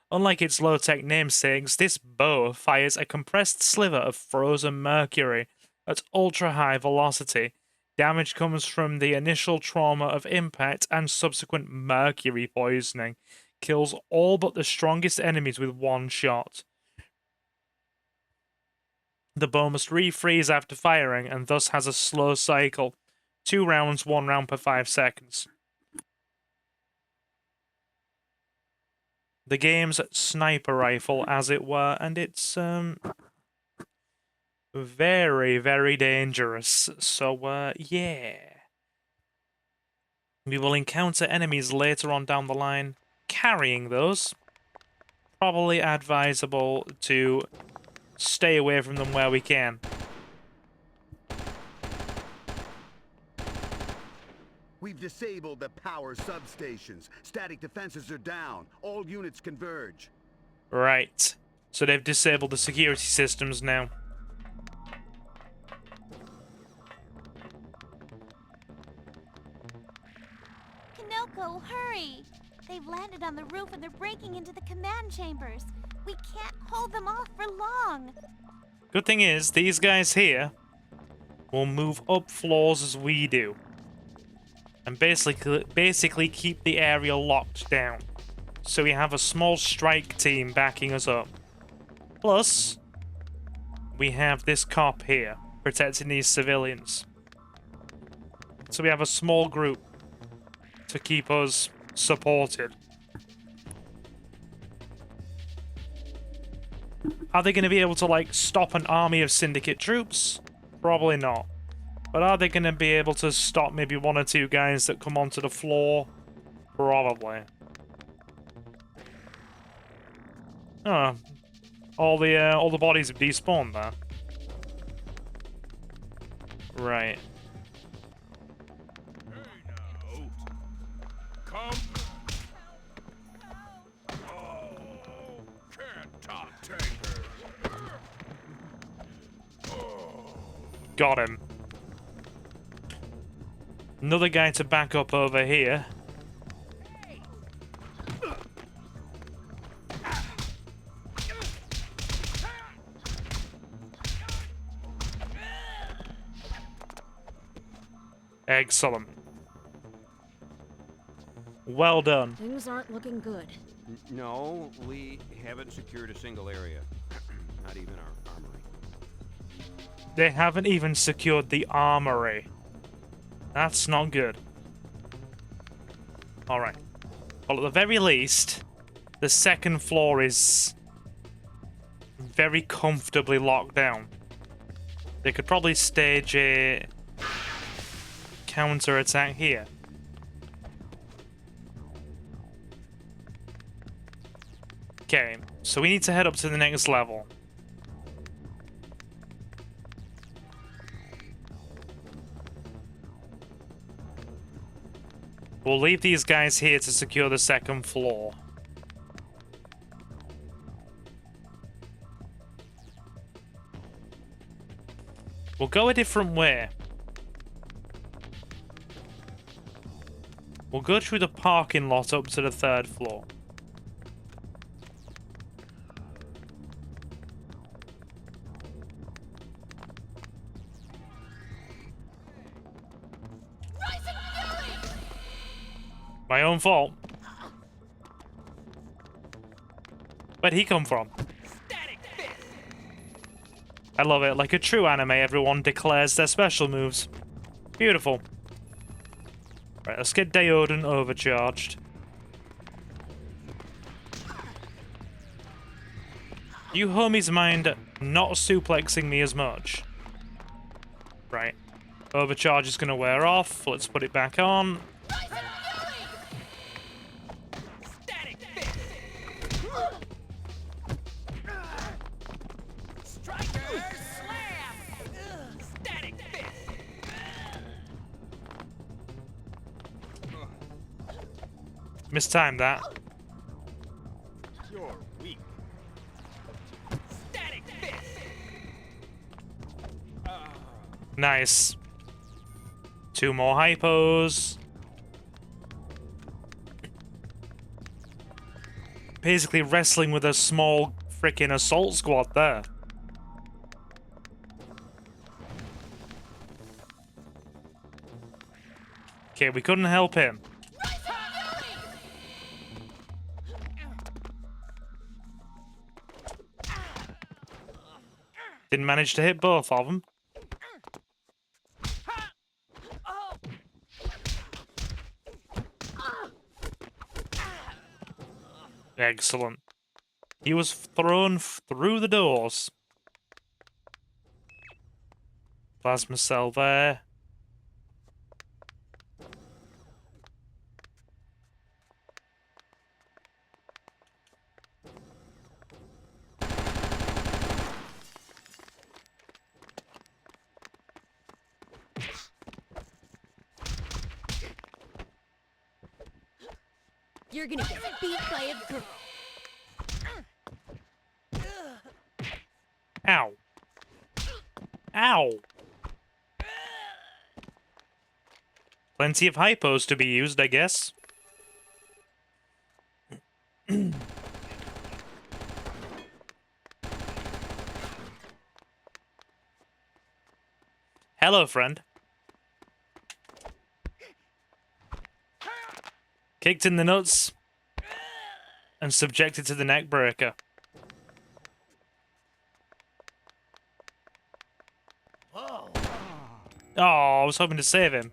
Unlike its low-tech namesakes, this bow fires a compressed sliver of frozen mercury at ultra-high velocity. Damage comes from the initial trauma of impact and subsequent mercury poisoning. Kills all but the strongest enemies with one shot. The bow must refreeze after firing and thus has a slow cycle. 2 rounds, 1 round per 5 seconds. The game's sniper rifle, as it were, and it's very, very dangerous. So, yeah. We will encounter enemies later on down the line carrying those. Probably advisable to stay away from them where we can. We've disabled the power substations. Static defenses are down. All units converge. Right. So they've disabled the security systems now. Konoko, hurry! They've landed on the roof and they're breaking into the command chambers. We can't hold them off for long. Good thing is, these guys here will move up floors as we do. And basically keep the area locked down. So we have a small strike team backing us up. Plus, we have this cop here, protecting these civilians. So we have a small group to keep us supported. Are they going to be able to, like, stop an army of Syndicate troops? Probably not. But are they going to be able to stop maybe 1 or 2 guys that come onto the floor? Probably. Oh. All the bodies have despawned there. Right. Come. Oh, can't top tankers. Got him. Another guy to back up over here. Excellent. Well done. Things aren't looking good. No, we haven't secured a single area. Not even our armory. They haven't even secured the armory. That's not good. Alright. Well, at the very least, the second floor is very comfortably locked down. They could probably stage a counter-attack here. Okay, so we need to head up to the next level. We'll leave these guys here to secure the second floor. We'll go a different way. We'll go through the parking lot up to the 3rd floor. My own fault. Where'd he come from? I love it. Like a true anime, everyone declares their special moves. Beautiful. Right, let's get Deoden overcharged. Do you homies mind not suplexing me as much? Right. Overcharge is going to wear off. Let's put it back on. Mistimed that. You're weak. Static fist. Nice. 2 more hypos. Basically wrestling with a small freaking assault squad there. Okay, we couldn't help him. Didn't manage to hit both of them. Excellent. He was thrown through the doors. Plasma cell there. You're gonna get beat by a girl. Ow. Ow. Plenty of hypos to be used, I guess. Hello, friend. Kicked in the nuts and subjected to the neck breaker. Whoa. Oh, I was hoping to save him.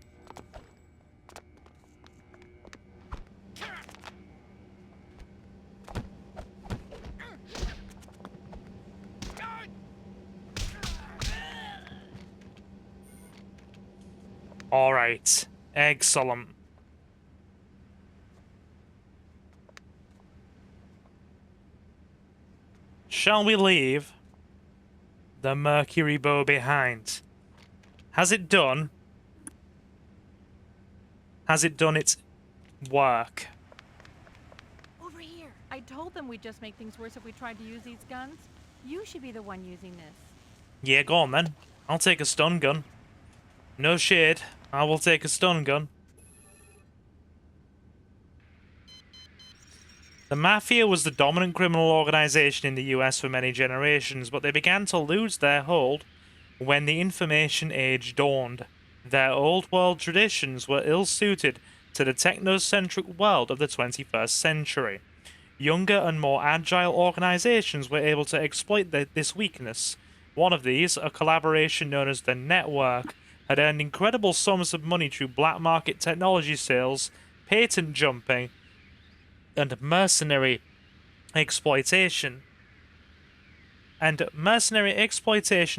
All right. Excellent. Shall we leave the Mercury bow behind? Has it done? Has it done its work? Over here. I told them we'd just make things worse if we tried to use these guns. You should be the one using this. Yeah, go on then. I'll take a stun gun. No shade. I will take a stun gun. The Mafia was the dominant criminal organization in the US for many generations, but they began to lose their hold when the information age dawned. Their old world traditions were ill-suited to the technocentric world of the 21st century. Younger and more agile organizations were able to exploit this weakness. One of these, a collaboration known as the Network, had earned incredible sums of money through black market technology sales, patent jumping, and mercenary exploitation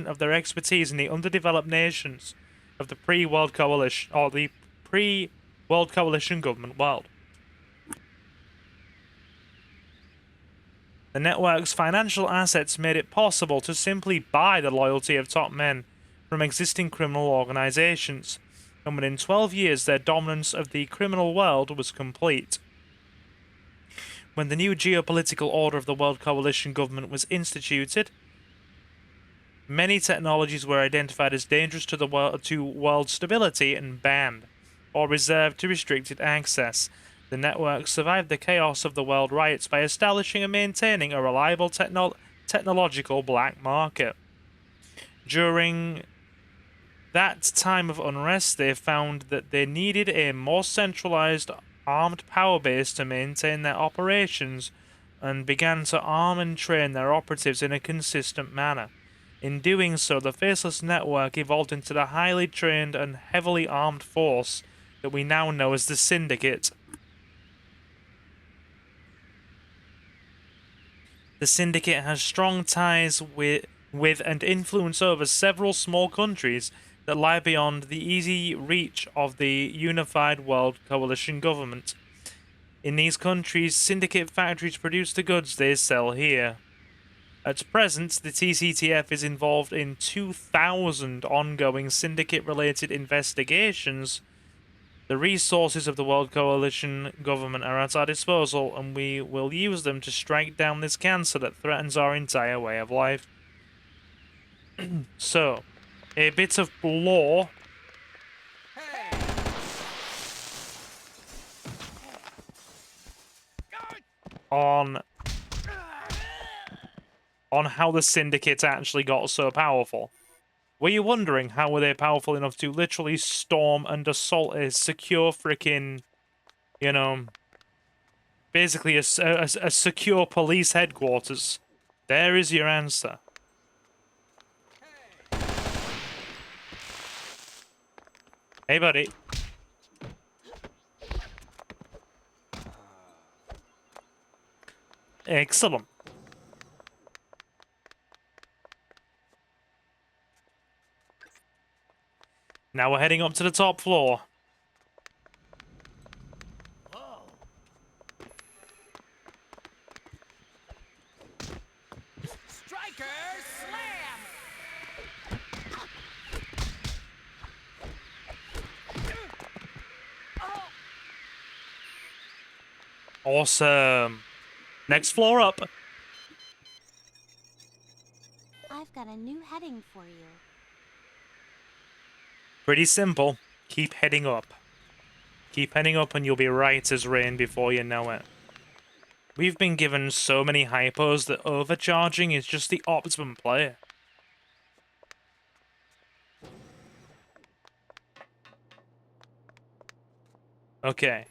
of their expertise in the underdeveloped nations of the pre-World Coalition or the pre-World Coalition government world. The network's financial assets made it possible to simply buy the loyalty of top men from existing criminal organizations, and within 12 years their dominance of the criminal world was complete. When the new geopolitical order of the World Coalition government was instituted, many technologies were identified as dangerous to world stability and banned, or reserved to restricted access. The network survived the chaos of the world riots by establishing and maintaining a reliable technological black market. During that time of unrest, they found that they needed a more centralized armed power base to maintain their operations and began to arm and train their operatives in a consistent manner. In doing so, the Faceless Network evolved into the highly trained and heavily armed force that we now know as the Syndicate. The The Syndicate has strong ties with and influence over several small countries that lie beyond the easy reach of the Unified World Coalition government. In these countries, Syndicate factories produce the goods they sell here. At present, the TCTF is involved in 2,000 ongoing Syndicate-related investigations. The resources of the World Coalition government are at our disposal, and we will use them to strike down this cancer that threatens our entire way of life. So, a bit of lore. On how the Syndicate actually got so powerful. Were you wondering how were they powerful enough to literally storm and assault a secure freaking, you know, basically a secure police headquarters? There is your answer. Hey, buddy. Excellent. Now we're heading up to the top floor. Whoa. Striker slam. Awesome. Next floor up. I've got a new heading for you. Pretty simple. Keep heading up. Keep heading up and you'll be right as rain before you know it. We've been given so many hypos that overcharging is just the optimum play. Okay.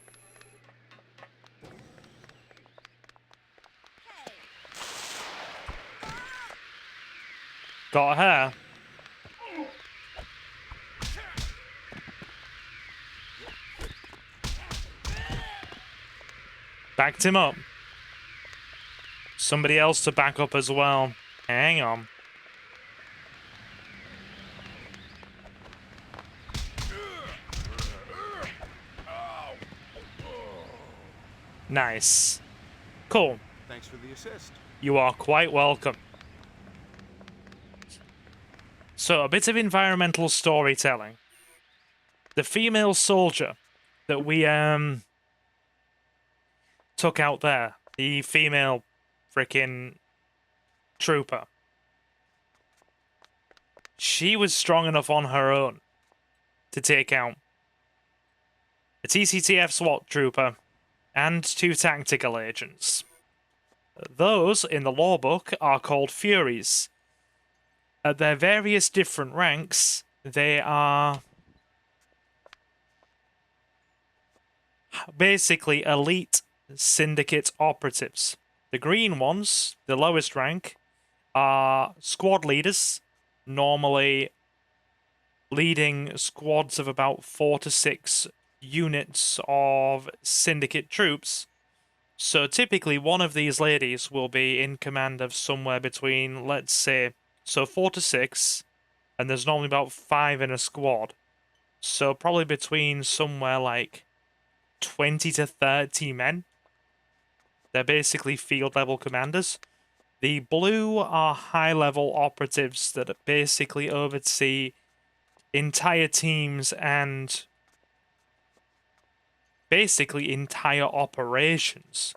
Got her. Backed him up. Somebody else to back up as well. Hang on. Nice. Cool. Thanks for the assist. You are quite welcome. So, a bit of environmental storytelling. The female soldier that we, took out there, the female frickin' trooper. She was strong enough on her own to take out a TCTF SWAT trooper and 2 tactical agents. Those, in the lore book, are called Furies. At their various different ranks, they are basically elite Syndicate operatives. The green ones, the lowest rank, are squad leaders, normally leading squads of about 4 to 6 units of Syndicate troops. So typically one of these ladies will be in command of somewhere between, let's say, so 4 to 6, and there's normally about 5 in a squad. So probably between somewhere like 20 to 30 men. They're basically field-level commanders. The blue are high-level operatives that basically oversee entire teams and basically entire operations.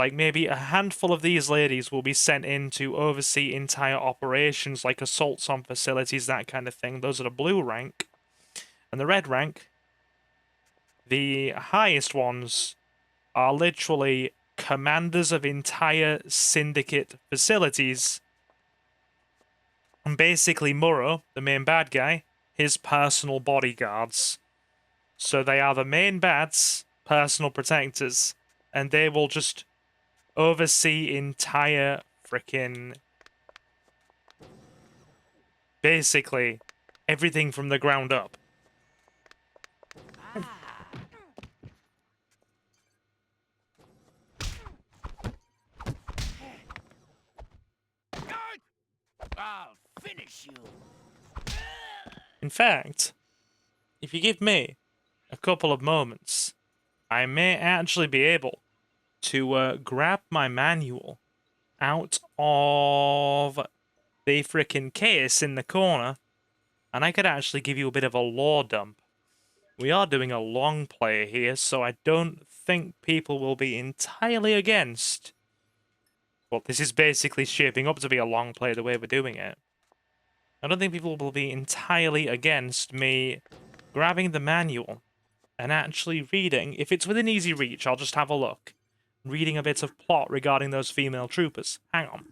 Like maybe a handful of these ladies will be sent in to oversee entire operations, like assaults on facilities, that kind of thing. Those are the blue rank. And the red rank, the highest ones, are literally commanders of entire Syndicate facilities. And basically Muro, the main bad guy, his personal bodyguards. So they are the main bad's personal protectors, and they will just oversee entire frickin' basically everything from the ground up. In fact, if you give me a couple of moments, I may actually be able to grab my manual out of the frickin' case in the corner, and I could actually give you a bit of a lore dump. We are doing a long play here, so I don't think people will be entirely against. Well, this is basically shaping up to be a long play the way we're doing it. I don't think people will be entirely against me grabbing the manual and actually reading. If it's within easy reach, I'll just have a look. Reading a bit of plot regarding those female troopers. Hang on.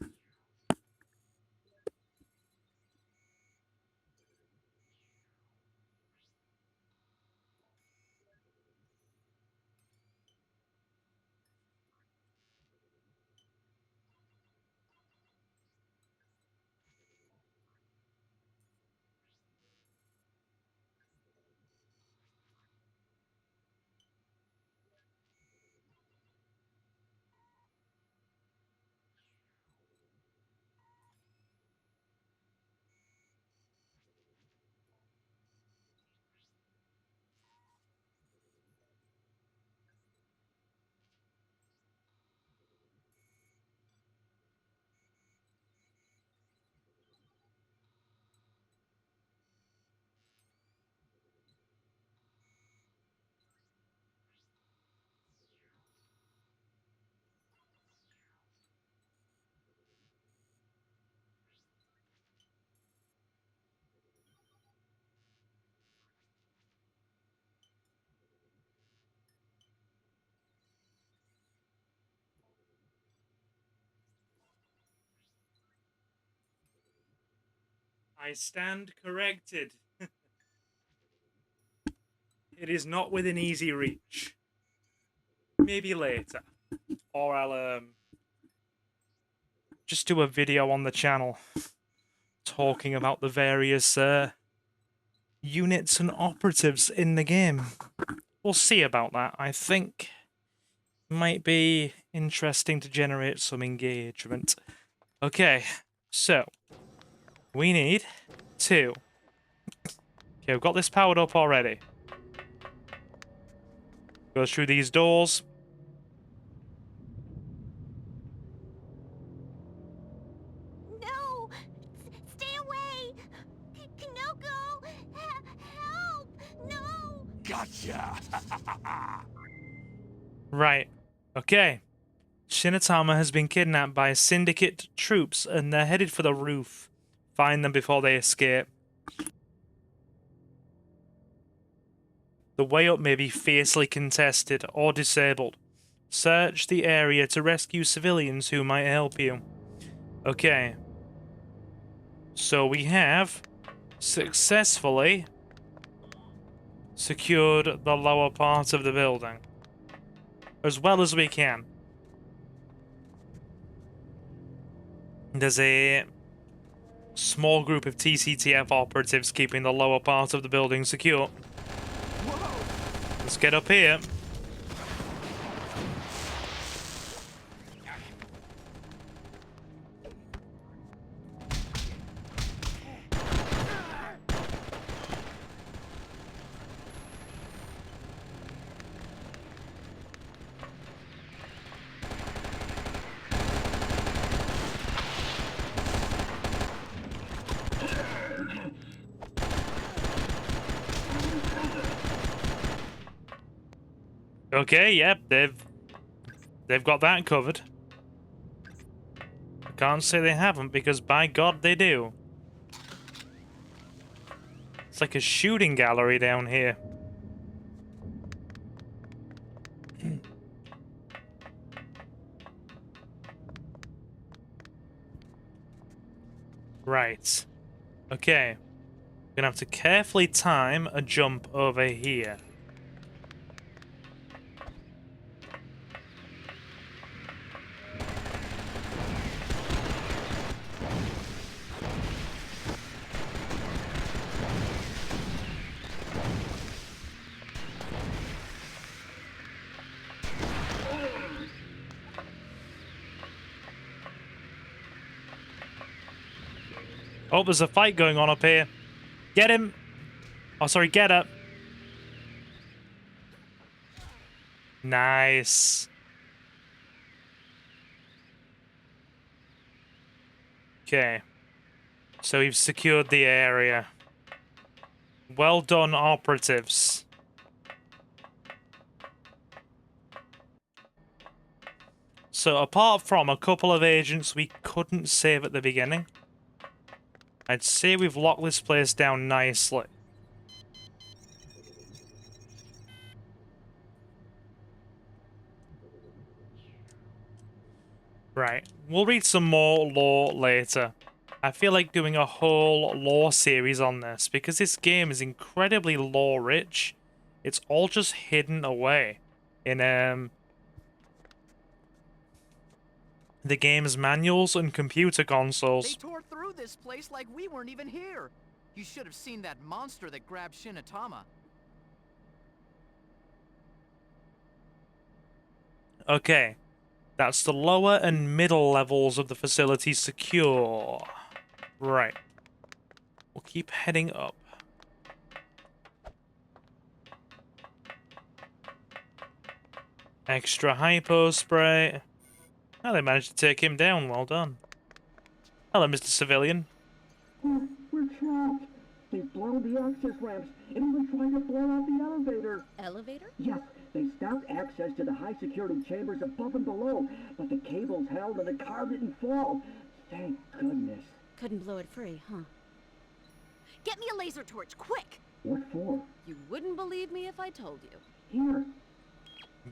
I stand corrected. It is not within easy reach. Maybe later. Or I'll just do a video on the channel talking about the various units and operatives in the game. We'll see about that. I think it might be interesting to generate some engagement. Okay, so we need 2. Okay, we've got this powered up already. Goes through these doors. No! Stay away! Konoko! Help! No! Gotcha! Right. Okay. Shinatama has been kidnapped by syndicate troops and they're headed for the roof. Find them before they escape. The way up may be fiercely contested or disabled. Search the area to rescue civilians who might help you. Okay. So we have successfully secured the lower part of the building. As well as we can. There's a small group of TCTF operatives keeping the lower part of the building secure. Let's get up here. Okay, yep, they've got that covered. I can't say they haven't, because by God they do. It's like a shooting gallery down here. Right. Okay. Gonna have to carefully time a jump over here. Oh, there's a fight going on up here. Get him! Oh, sorry, get up. Nice. Okay. So we've secured the area. Well done, operatives. So apart from a couple of agents we couldn't save at the beginning, I'd say we've locked this place down nicely. Right, we'll read some more lore later. I feel like doing a whole lore series on this because this game is incredibly lore rich. It's all just hidden away in the game's manuals and computer consoles. They tore through this place like we weren't even here. You should have seen that monster that grabbed Shinatama. Okay, that's the lower and middle levels of the facility secure. Right. We'll keep heading up. Extra hypo spray. Oh, they managed to take him down. Well done. Hello, Mr. Civilian. We're trapped. They've blown the access ramps and even trying to blow out the elevator. Elevator? Yes, they stopped access to the high security chambers above and below, but the cables held and the car didn't fall. Thank goodness. Couldn't blow it free, huh? Get me a laser torch, quick! What for? You wouldn't believe me if I told you. Here.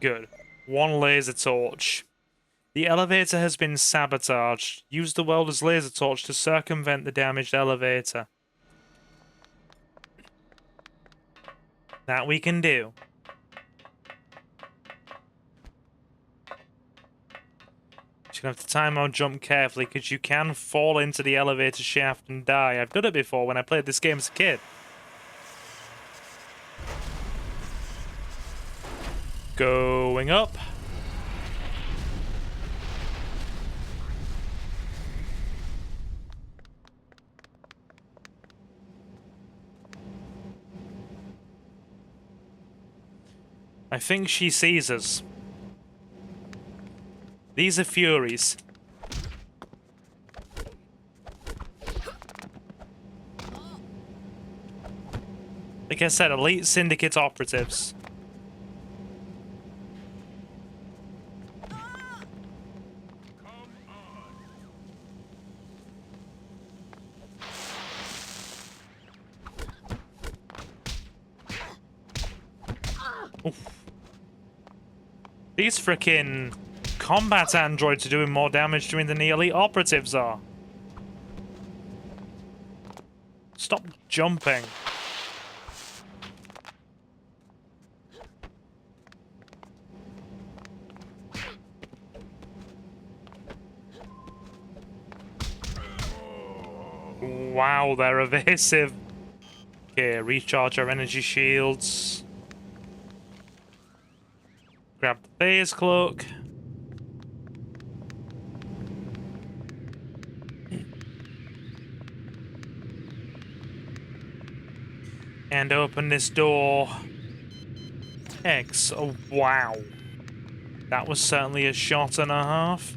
Good. One laser torch. The elevator has been sabotaged. Use the welder's laser torch to circumvent the damaged elevator. That we can do. Just gonna have to time our jump carefully because you can fall into the elevator shaft and die. I've done it before when I played this game as a kid. Going up. I think she sees us. These are Furies. Like I said, elite syndicate operatives. Oof. These frickin' combat androids are doing more damage to me than the elite operatives are. Stop jumping. Wow, they're evasive. Okay, recharge our energy shields. Grab the phase cloak. And open this door. X. Oh, wow. That was certainly a shot and a half.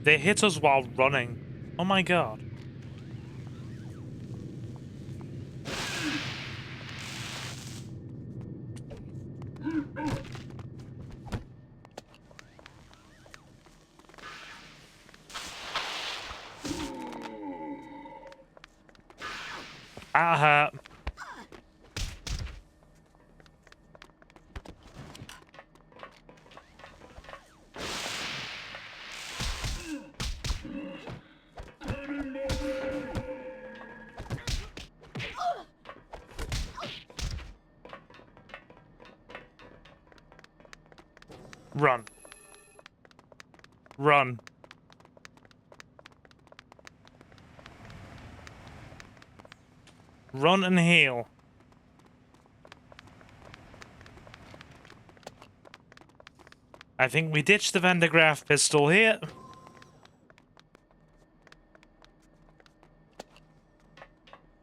They hit us while running. Oh my god. That hurt. Run. Run. Run and heal. I think we ditched the Vandergraaf pistol here.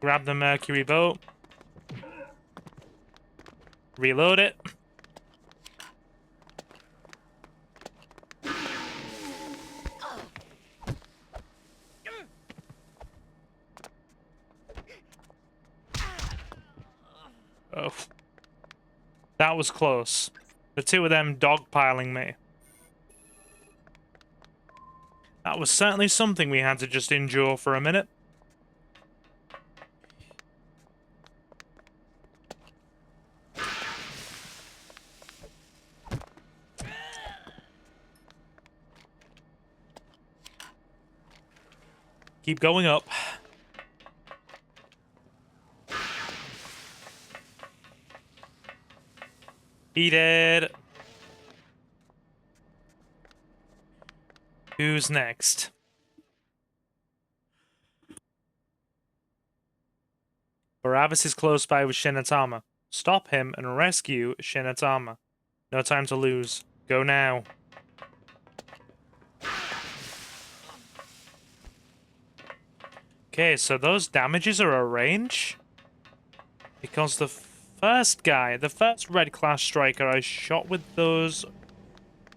Grab the Mercury boat. Reload it. Oh. That was close. The two of them dogpiling me. That was certainly something we had to just endure for a minute. Keep going up. He did. Who's next? Barabbas is close by with Shinatama. Stop him and rescue Shinatama. No time to lose. Go now. Okay, so those damages are a range? Because the first guy, the first red class striker I shot with those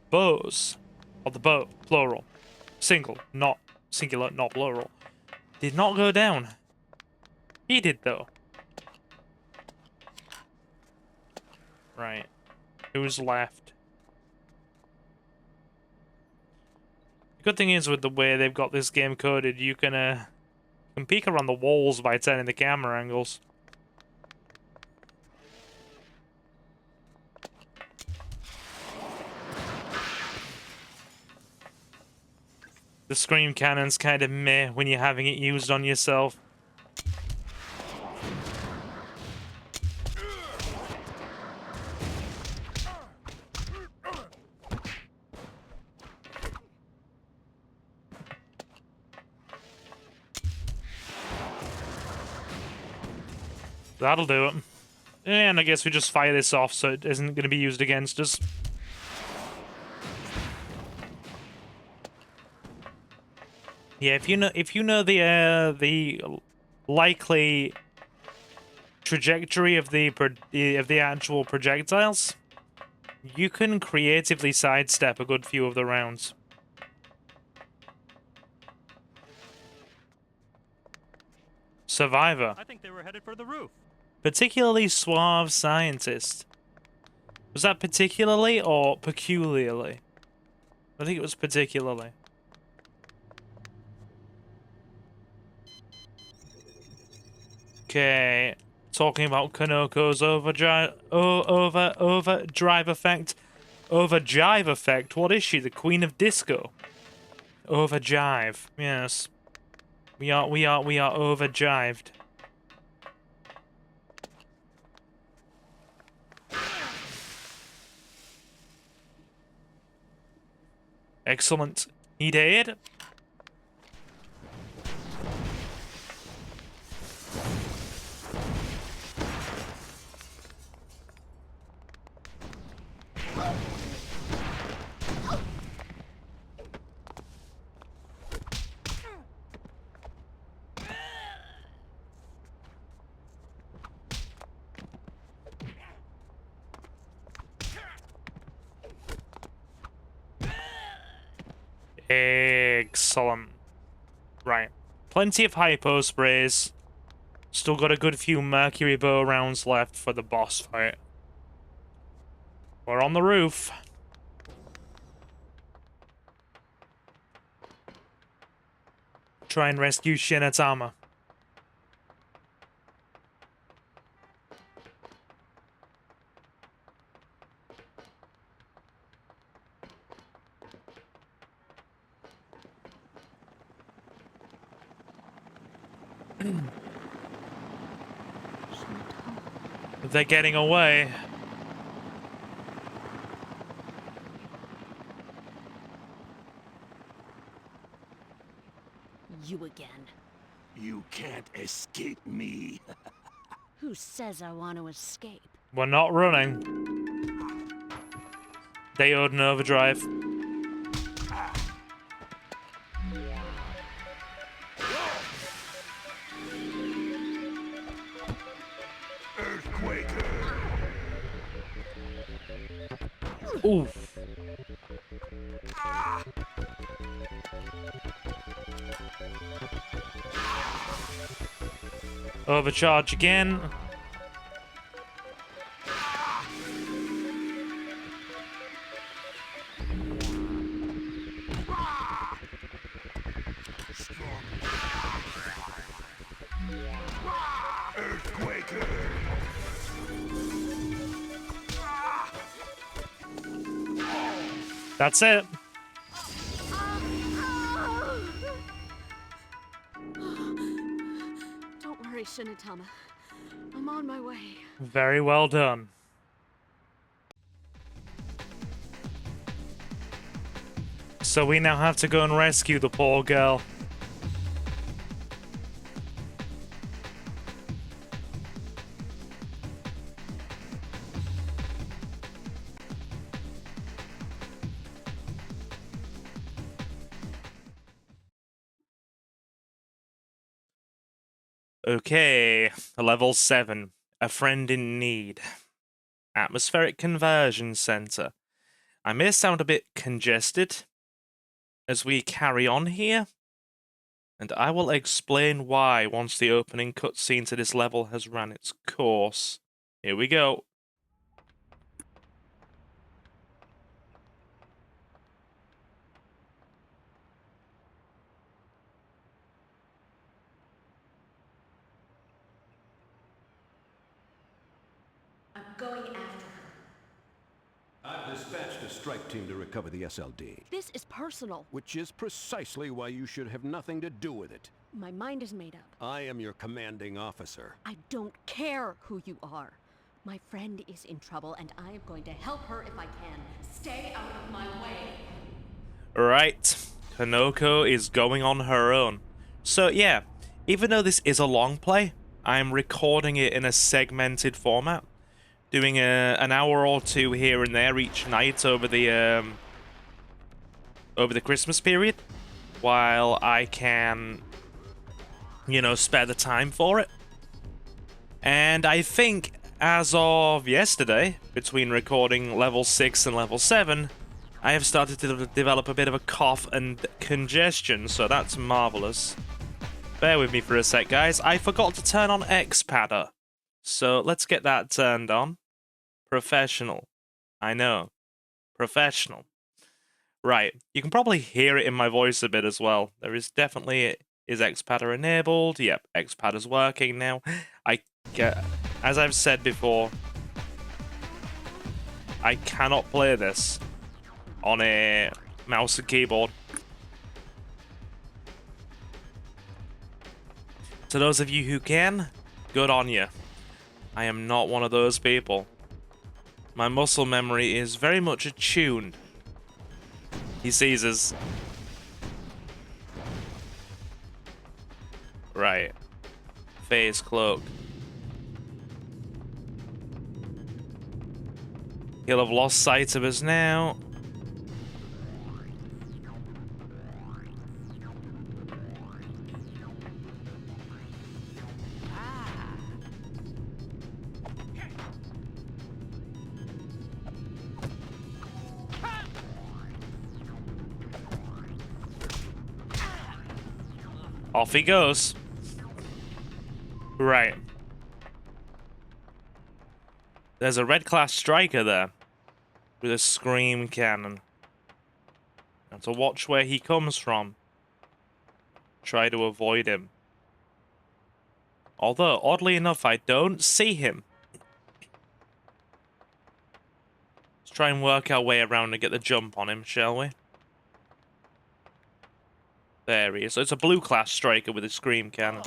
bows, or the bow, plural, single, not singular, not plural, did not go down. He did though. Right. Who's left? The good thing is with the way they've got this game coded, you can peek around the walls by turning the camera angles. The scream cannon's kind of meh when you're having it used on yourself. That'll do it. And I guess we just fire this off so it isn't going to be used against us. Yeah, if you know the likely trajectory of the actual projectiles, you can creatively sidestep a good few of the rounds. Survivor. I think they were headed for the roof. Particularly suave scientist. Was that particularly or peculiarly? I think it was particularly. Okay, talking about Konoko's overdrive effect. Overjive effect. What is she? The queen of disco. Overjive. Yes. We are overjived. Excellent. He did. Excellent. Right. Plenty of hypo sprays. Still got a good few Mercury bow rounds left for the boss fight. We're on the roof. Try and rescue Shinatama. They're getting away. You again. You can't escape me. Who says I want to escape? We're not running. They owed an overdrive. Ooh. Overcharge again. That's it. Don't worry, Shinatama. I'm on my way. Very well done. So we now have to go and rescue the poor girl. Okay, level 7. A friend in need. Atmospheric Conversion Center. I may sound a bit congested as we carry on here, and I will explain why once the opening cutscene to this level has ran its course. Here we go. I'm going after her. I've dispatched a strike team to recover the SLD. This is personal. Which is precisely why you should have nothing to do with it. My mind is made up. I am your commanding officer. I don't care who you are. My friend is in trouble, and I am going to help her if I can. Stay out of my way. Right. Konoko is going on her own. So yeah, even though this is a long play, I'm recording it in a segmented format. Doing an hour or two here and there each night over the Christmas period, while I can, you know, spare the time for it. And I think as of yesterday, between recording level 6 and level 7, I have started to develop a bit of a cough and congestion, so that's marvelous. Bear with me for a sec, guys. I forgot to turn on X-Padder, so let's get that turned on. Professional. I know. Professional. Right. You can probably hear it in my voice a bit as well. There is definitely... Is X-Padder enabled? Yep, X-Padder's working now. As I've said before, I cannot play this on a mouse and keyboard. To those of you who can, good on you. I am not one of those people. My muscle memory is very much attuned. He sees us. Right. Phase cloak. He'll have lost sight of us now. Off he goes. Right. There's a red class striker there with a scream cannon. Now to watch where he comes from. Try to avoid him. Although, oddly enough, I don't see him. Let's try and work our way around and get the jump on him, shall we? There he is. So it's a blue class striker with a scream cannon.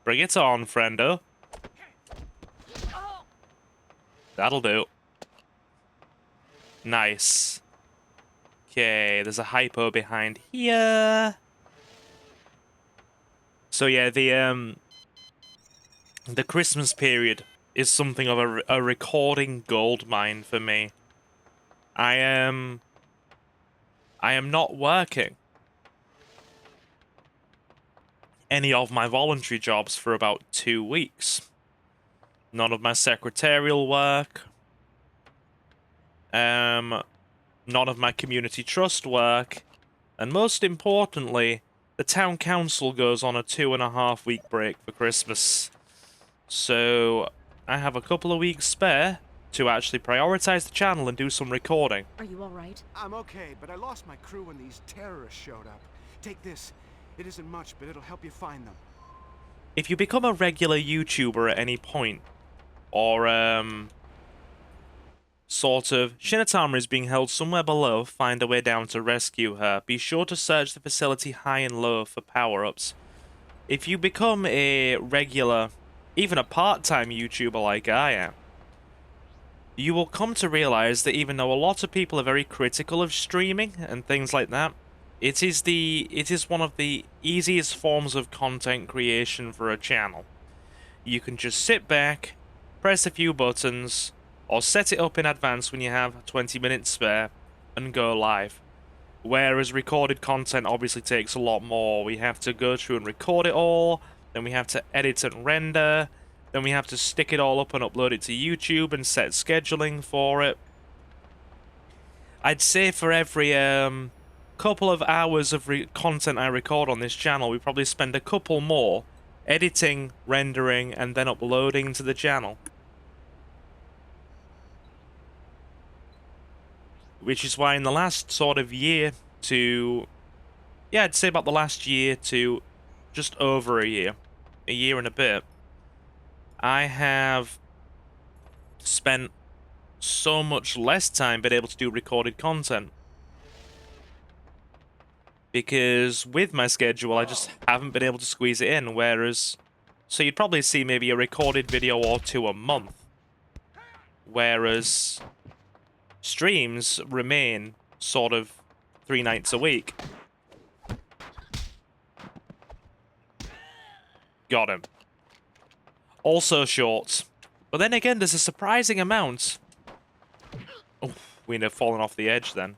Bring it on, friendo. That'll do. Nice. Okay, there's a hypo behind here. So yeah, the Christmas period is something of a recording goldmine for me. I am not working any of my voluntary jobs for about 2 weeks. None of my secretarial work, none of my community trust work, and most importantly, the town council goes on a 2.5-week break for Christmas. So I have a couple of weeks spare to actually prioritize the channel and do some recording. Are you alright? I'm okay, but I lost my crew when these terrorists showed up. Take this. It isn't much, but it'll help you find them. If you become a regular YouTuber at any point, or sort of Shinatama is being held somewhere below, find a way down to rescue her, be sure to search the facility high and low for power-ups. If you become a regular, even a part-time YouTuber like I am, you will come to realize that even though a lot of people are very critical of streaming and things like that, it is one of the easiest forms of content creation for a channel. You can just sit back, press a few buttons, or set it up in advance when you have 20 minutes spare, and go live. Whereas recorded content obviously takes a lot more. We have to go through and record it all, then we have to edit and render, then we have to stick it all up and upload it to YouTube and set scheduling for it. I'd say for every couple of hours of content I record on this channel, we probably spend a couple more editing, rendering, and then uploading to the channel. Which is why in the last sort of year to... yeah, I'd say about the last year to just over a year and a bit, I have spent so much less time being able to do recorded content. Because with my schedule, I just haven't been able to squeeze it in, whereas... so you'd probably see maybe a recorded video or two a month. Whereas streams remain sort of 3 nights a week. Got him. Also shorts. But then again, there's a surprising amount... oh, we end up falling off the edge then.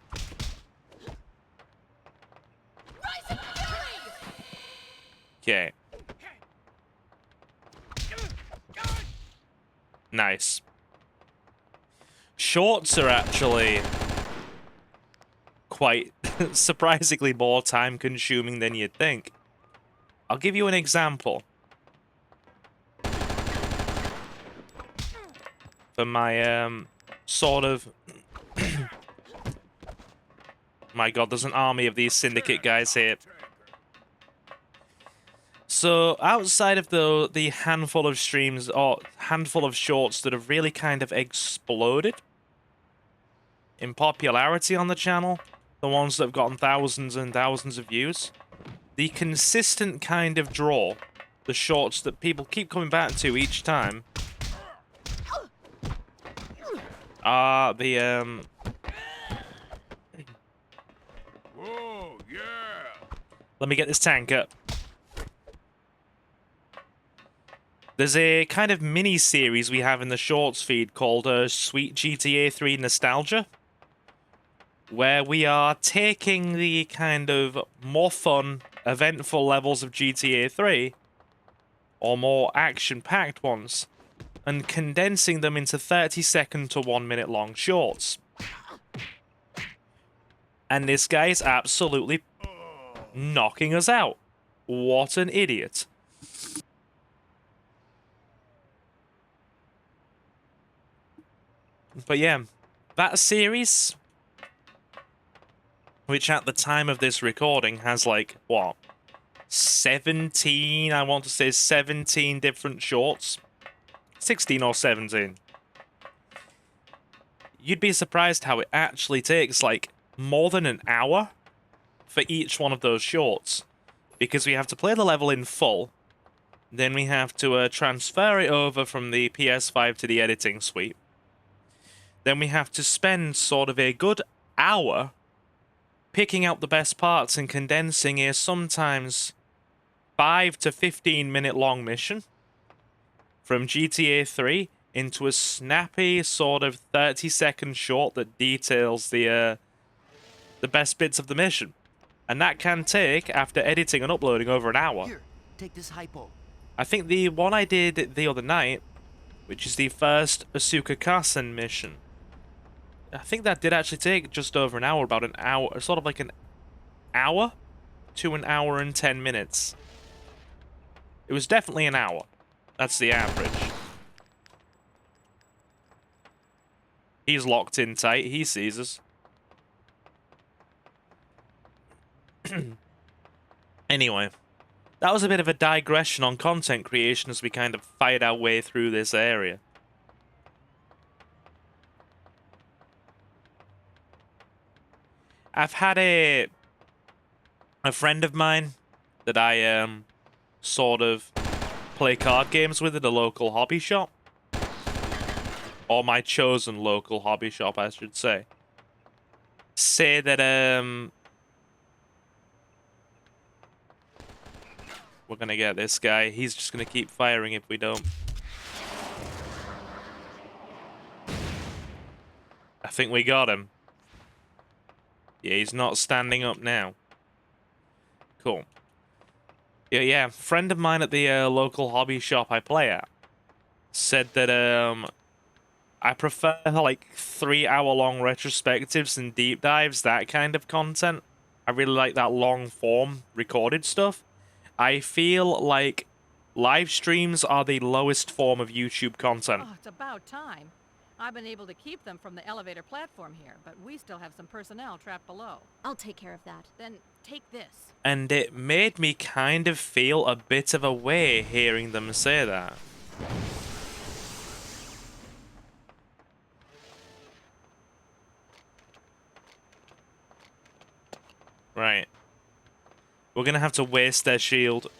Okay. Nice. Shorts are actually quite surprisingly more time-consuming than you'd think. I'll give you an example. For my, sort of... my god, there's an army of these syndicate guys here. So, outside of the handful of streams, or handful of shorts that have really kind of exploded in popularity on the channel, the ones that have gotten thousands and thousands of views, the consistent kind of draw, the shorts that people keep coming back to each time, are the, Whoa, yeah! let me get this tank up. There's a kind of mini-series we have in the Shorts feed called Sweet GTA 3 Nostalgia, where we are taking the kind of more fun, eventful levels of GTA 3, or more action-packed ones, and condensing them into 30-second to 1-minute long shorts. And this guy is absolutely knocking us out. What an idiot. But yeah, that series, which at the time of this recording has like, what, 17, I want to say 17 different shorts? 16 or 17. You'd be surprised how it actually takes like more than an hour for each one of those shorts. Because we have to play the level in full, then we have to transfer it over from the PS5 to the editing suite. Then we have to spend sort of a good hour picking out the best parts and condensing a sometimes 5 to 15 minute long mission from GTA 3 into a snappy sort of 30-second short that details the best bits of the mission. And that can take, after editing and uploading, over an hour. Here, take this hypo. I think the one I did the other night, which is the first Asuka Kasen mission, I think that did actually take just over an hour, about an hour, sort of like an hour to an hour and 10 minutes. It was definitely an hour. That's the average. He's locked in tight. He sees us. Anyway, that was a bit of a digression on content creation as we kind of fired our way through this area. I've had a friend of mine that I sort of play card games with at a local hobby shop. Or my chosen local hobby shop, I should say. Say that we're gonna get this guy. He's just gonna keep firing if we don't. I think we got him. Yeah, he's not standing up now. Cool. Yeah, friend of mine at the local hobby shop I play at said that I prefer like 3-hour-long retrospectives and deep dives, that kind of content. I really like that long form recorded stuff. I feel like live streams are the lowest form of YouTube content. Oh, it's about time. I've been able to keep them from the elevator platform here, but we still have some personnel trapped below. I'll take care of that. Then take this. And it made me kind of feel a bit of a way hearing them say that. Right. We're gonna have to waste their shield.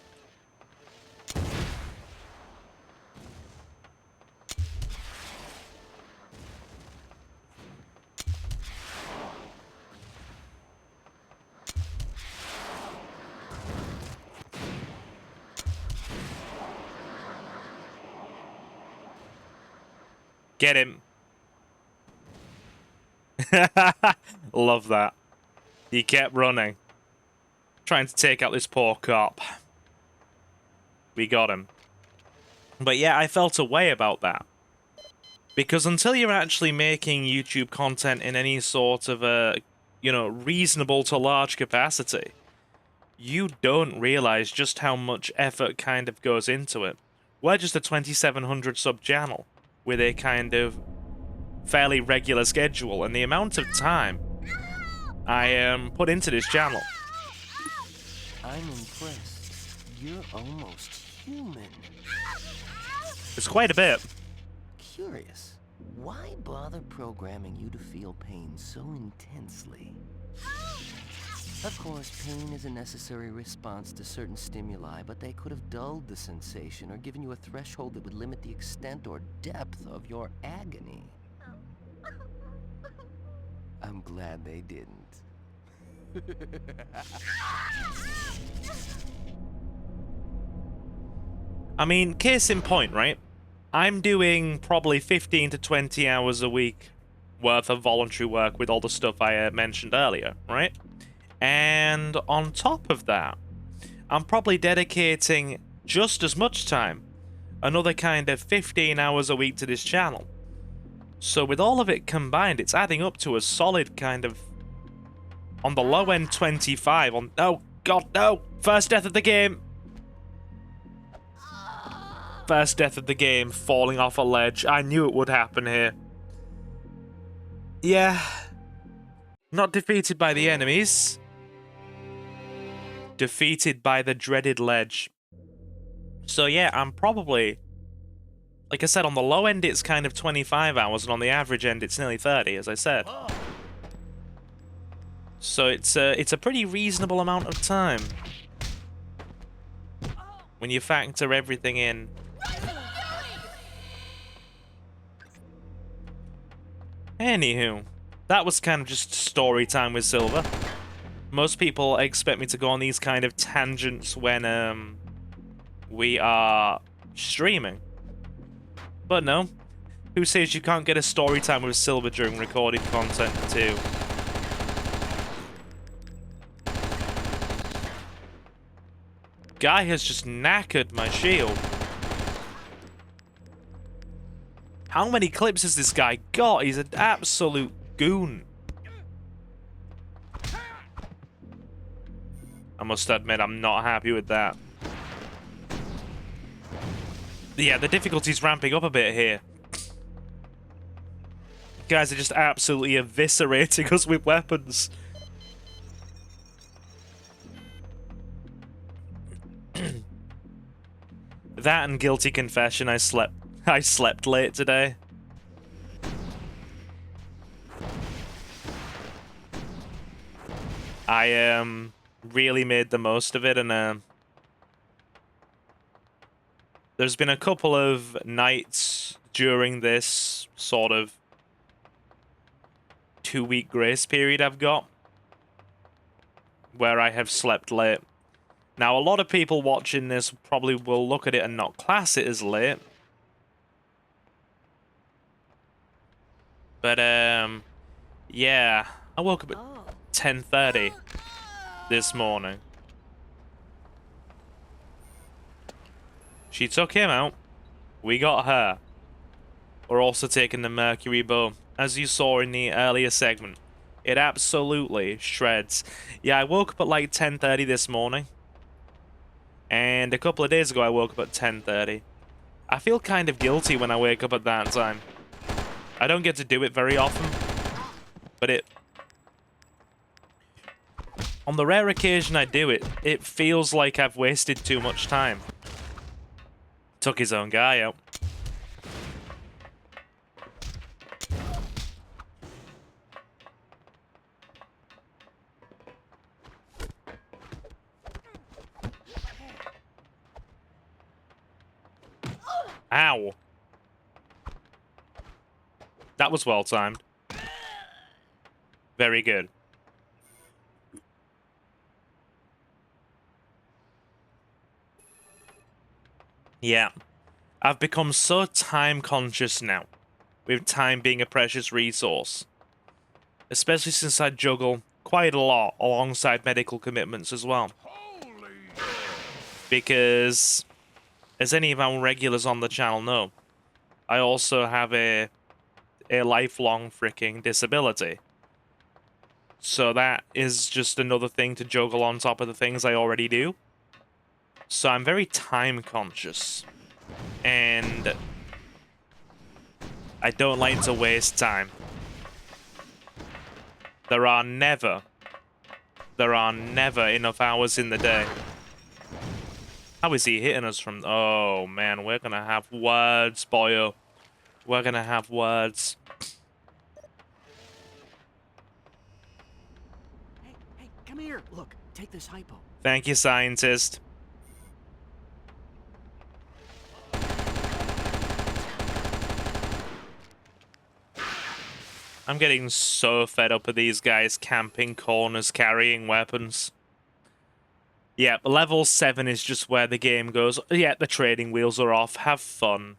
Get him. Love that. He kept running. Trying to take out this poor cop. We got him. But yeah, I felt a way about that. Because until you're actually making YouTube content in any sort of a, you know, reasonable to large capacity, you don't realize just how much effort kind of goes into it. We're just a 2700 sub channel with a kind of fairly regular schedule, and the amount of time I put into this channel. I'm impressed. You're almost human. It's quite a bit. Curious. Why bother programming you to feel pain so intensely? Of course, pain is a necessary response to certain stimuli, but they could have dulled the sensation or given you a threshold that would limit the extent or depth of your agony. I'm glad they didn't. I mean, case in point, right? I'm doing probably 15 to 20 hours a week worth of voluntary work with all the stuff I mentioned earlier, right? And on top of that, I'm probably dedicating just as much time, another kind of 15 hours a week to this channel. So with all of it combined, it's adding up to a solid kind of, on the low end, 25. On, oh god, no! First death of the game! First death of the game, falling off a ledge. I knew it would happen here. Yeah. Not defeated by the enemies. Defeated by the dreaded ledge. So yeah, I'm probably, like I said, on the low end it's kind of 25 hours, and on the average end it's nearly 30, as I said. So it's a pretty reasonable amount of time when you factor everything in. Anywho, that was kind of just story time with Silver. Most people expect me to go on these kind of tangents when we are streaming. But no. Who says you can't get a story time with Silver during recorded content too? Guy has just knackered my shield. How many clips has this guy got? He's an absolute goon. I must admit, I'm not happy with that. Yeah, the difficulty's ramping up a bit here. Guys are just absolutely eviscerating us with weapons. That and guilty confession, I slept late today. I really made the most of it, and there's been a couple of nights during this sort of 2-week grace period I've got where I have slept late. Now, a lot of people watching this probably will look at it and not class it as late. But, yeah. I woke up at 10:30 this morning. She took him out. We got her. We're also taking the Mercury bow. As you saw in the earlier segment, it absolutely shreds. Yeah, I woke up at like 10:30 this morning. And a couple of days ago, I woke up at 10:30. I feel kind of guilty when I wake up at that time. I don't get to do it very often. But on the rare occasion I do it, it feels like I've wasted too much time. Took his own guy out. Ow. That was well timed. Very good. Yeah. I've become so time conscious now, with time being a precious resource. Especially since I juggle quite a lot alongside medical commitments as well. Because, as any of our regulars on the channel know, I also have a lifelong freaking disability. So that is just another thing to juggle on top of the things I already do. So I'm very time conscious. And I don't like to waste time. There are never enough hours in the day. How is he hitting us from... Oh, man, we're gonna have words, boyo. We're gonna have words. Hey, come here. Look, take this hypo. Thank you, scientist. I'm getting so fed up with these guys camping corners, carrying weapons. Yeah, level 7 is just where the game goes. Yeah, the trading wheels are off. Have fun.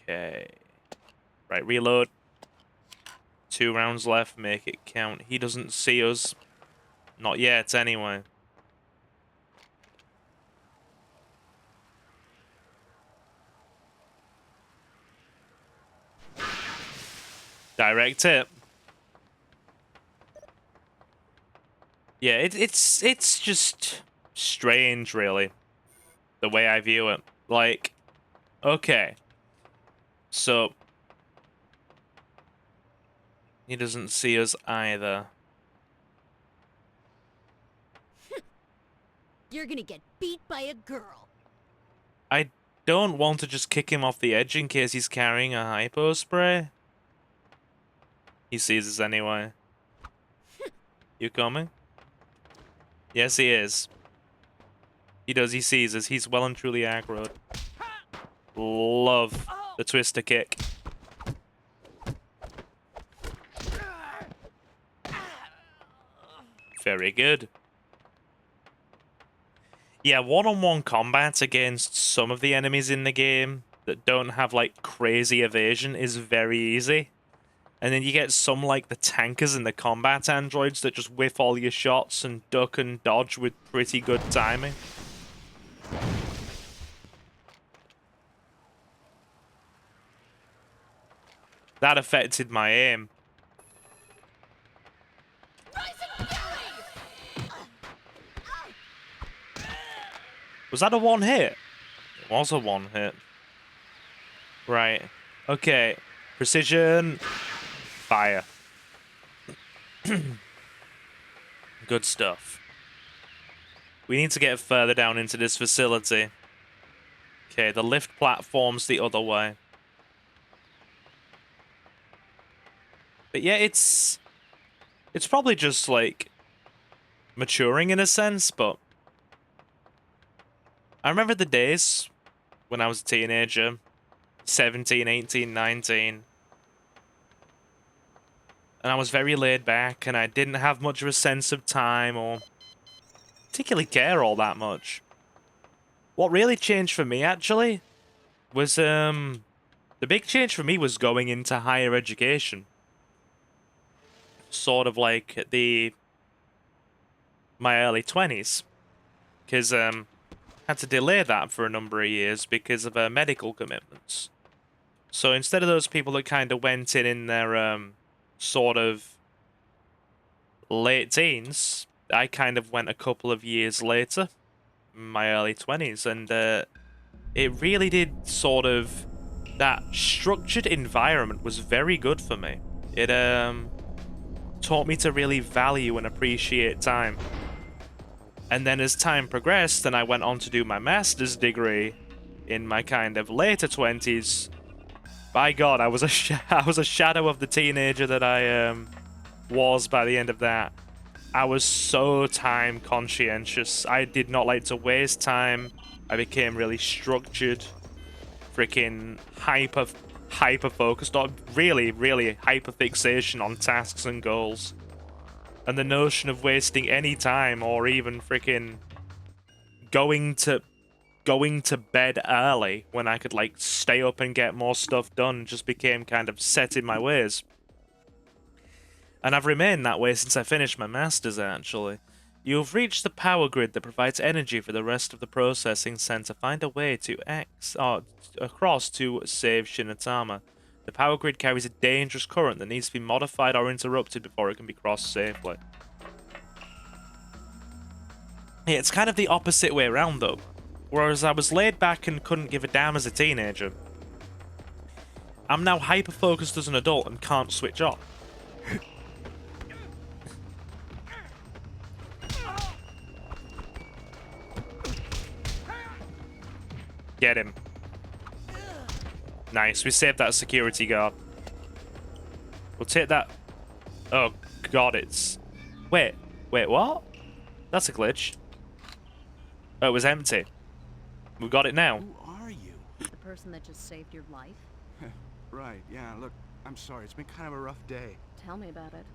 Okay. Right, reload. 2 rounds left, make it count. He doesn't see us. Not yet, anyway. Direct hit. Yeah, it's just strange, really, the way I view it. Like, okay, so he doesn't see us either. You're gonna get beat by a girl. I don't want to just kick him off the edge in case he's carrying a hypo spray. He sees us anyway. You coming? Yes, he is. He does, he sees us. He's well and truly aggroed. Love the twister kick. Very good. Yeah, one-on-one combat against some of the enemies in the game that don't have, like, crazy evasion is very easy. And then you get some like the tankers and the combat androids that just whiff all your shots and duck and dodge with pretty good timing. That affected my aim. Was that a one hit? It was a one hit. Right. Okay. Precision. Fire. Good stuff. We need to get further down into this facility. Okay, the lift platform's the other way. But yeah, it's probably just like maturing in a sense, but I remember the days when I was a teenager, 17, 18, 19, and I was very laid back and I didn't have much of a sense of time or particularly care all that much. What really changed for me actually was the big change for me was going into higher education. Sort of like at my early 20s, because had to delay that for a number of years because of medical commitments. So instead of those people that kind of went in their sort of late teens, I kind of went a couple of years later, my early 20s, and it really did sort of, that structured environment was very good for me. It taught me to really value and appreciate time. And then as time progressed and I went on to do my master's degree in my kind of later 20s, by God, I was a shadow of the teenager that I was by the end of that. I was so time conscientious. I did not like to waste time. I became really structured, freaking hyper focused on really hyper fixation on tasks and goals. And the notion of wasting any time or even freaking going to bed early when I could like stay up and get more stuff done just became kind of set in my ways. And I've remained that way since I finished my master's actually. You've reached the power grid that provides energy for the rest of the processing center. Find a way to across to save Shinatama. The power grid carries a dangerous current that needs to be modified or interrupted before it can be crossed safely. Yeah, it's kind of the opposite way around though. Whereas I was laid back and couldn't give a damn as a teenager, I'm now hyper-focused as an adult and can't switch off. Get him. Nice, we saved that security guard. We'll take that. Oh God, it's... Wait, what? That's a glitch. Oh, it was empty. We got it now. Who are you? The person that just saved your life? Right, yeah, look, I'm sorry, it's been kind of a rough day. Tell me about it.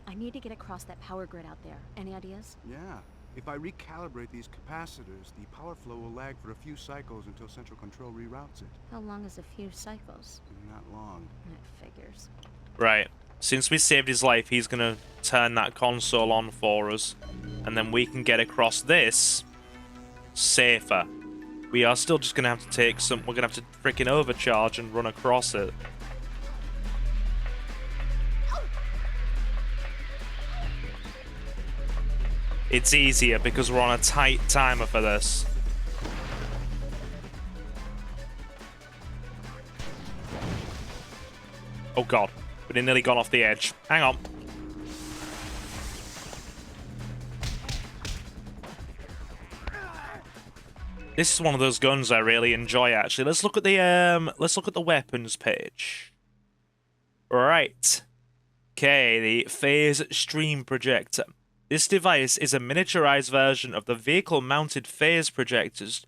I need to get across that power grid out there. Any ideas? Yeah. If I recalibrate these capacitors, the power flow will lag for a few cycles until central control reroutes it. How long is a few cycles? Not long. That figures. Right. Since we saved his life, he's gonna turn that console on for us. And then we can get across this safer. We are still just gonna have to take some... We're gonna have to freaking overcharge and run across it. It's easier because we're on a tight timer for this. Oh God, we nearly got off the edge. Hang on. This is one of those guns I really enjoy actually. Let's look at the weapons page. Right. Okay, the Phase Stream Projector. This device is a miniaturized version of the vehicle-mounted phase projectors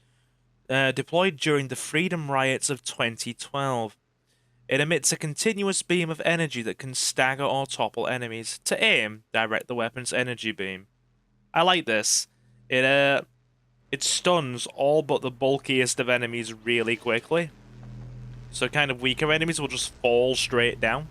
deployed during the Freedom Riots of 2012. It emits a continuous beam of energy that can stagger or topple enemies. To aim, direct the weapon's energy beam. I like this. It stuns all but the bulkiest of enemies really quickly. So kind of weaker enemies will just fall straight down.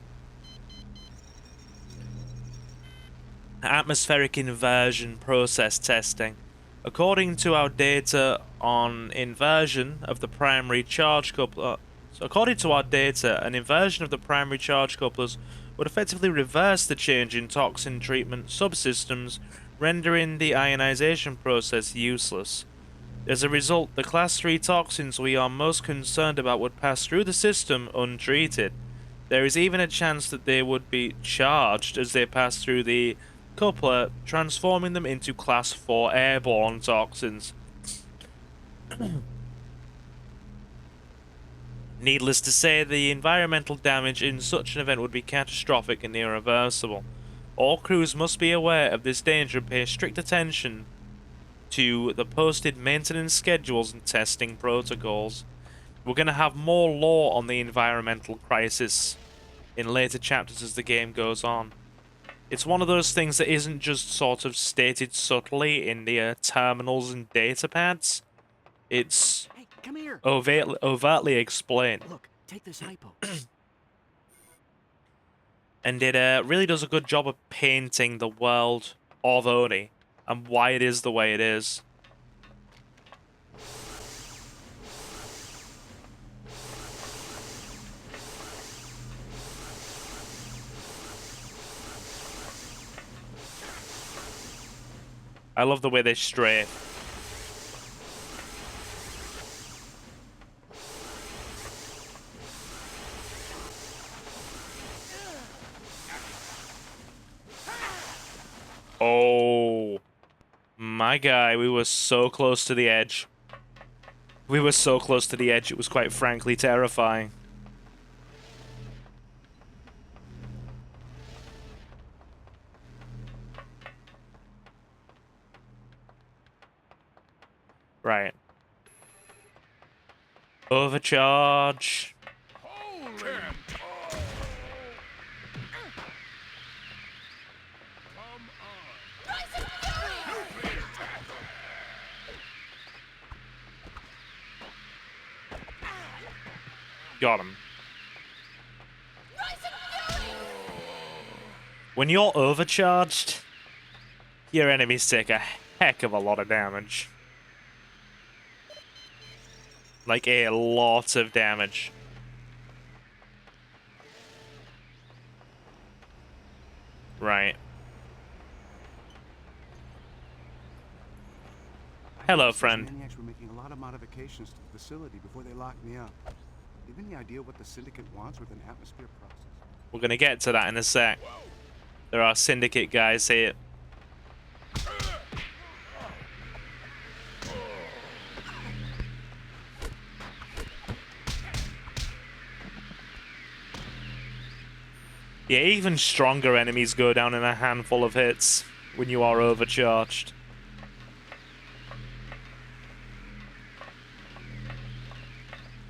Atmospheric inversion process testing. According to our data on inversion of the primary charge coupler, So according to our data, an inversion of the primary charge couplers would effectively reverse the change in toxin treatment subsystems, rendering the ionization process useless. As a result, the Class 3 toxins we are most concerned about would pass through the system untreated. There is even a chance that they would be charged as they pass through the coupler, transforming them into Class 4 airborne toxins. Needless to say, the environmental damage in such an event would be catastrophic and irreversible. All crews must be aware of this danger and pay strict attention to the posted maintenance schedules and testing protocols. We're going to have more lore on the environmental crisis in later chapters as the game goes on. It's one of those things that isn't just sort of stated subtly in the terminals and data pads. It's Come here. overtly explained. Look, take this hypo. And it really does a good job of painting the world of Oni and why it is the way it is. I love the way they strafe. Oh, my guy, we were so close to the edge. We were so close to the edge, it was quite frankly terrifying. Right. Overcharge. Got him. When you're overcharged, your enemies take a heck of a lot of damage. Like a lot of damage. Right. Hello, friend. Maniacs were making a lot of modifications to the facility before they locked me up. Do you have any idea what the Syndicate wants with an atmosphere process? We're gonna get to that in a sec. There are Syndicate guys here. Yeah, even stronger enemies go down in a handful of hits when you are overcharged.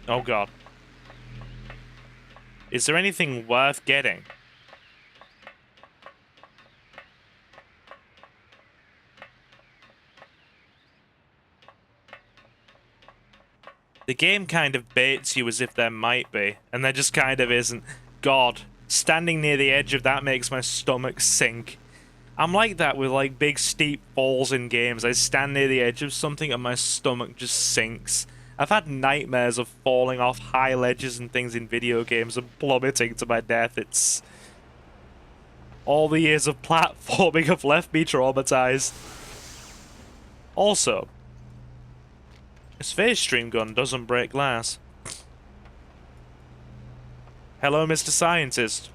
Oh god. Is there anything worth getting? The game kind of baits you as if there might be, and there just kind of isn't. God, standing near the edge of that makes my stomach sink. I'm like that with like big steep falls in games. I stand near the edge of something and my stomach just sinks. I've had nightmares of falling off high ledges and things in video games and plummeting to my death. It's... all the years of platforming have left me traumatized. Also, this phase stream gun doesn't break glass. Hello, Mr. Scientist.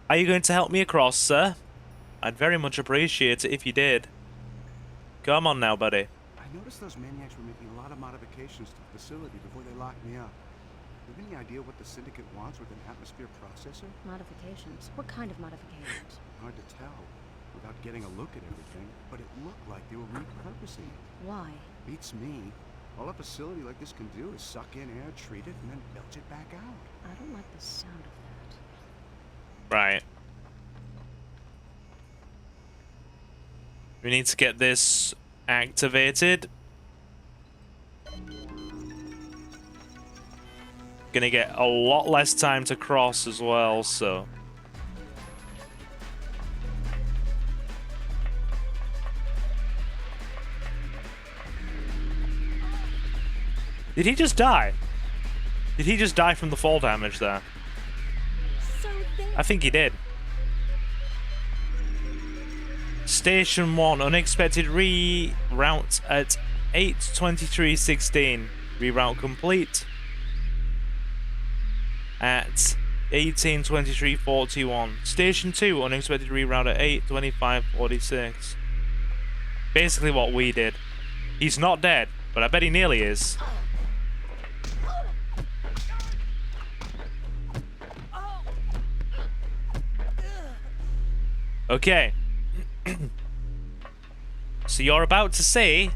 Are you going to help me across, sir? I'd very much appreciate it if you did. Come on now, buddy. I noticed those maniacs were making a lot of modifications to the facility before they locked me up. Do you have any idea what the Syndicate wants with an atmosphere processor? Modifications? What kind of modifications? Hard to tell without getting a look at everything, but it looked like they were repurposing it. Why? Beats me. All a facility like this can do is suck in air, treat it, and then belch it back out. I don't like the sound of that. Right. We need to get this activated. Gonna get a lot less time to cross as well, so... Did he just die? Did he just die from the fall damage there? I think he did. Station 1, unexpected reroute at 8:23:16. Reroute complete. At 18:23:41. Station 2, unexpected reroute at 8:25:46. Basically what we did. He's not dead, but I bet he nearly is. Okay. So you're about to see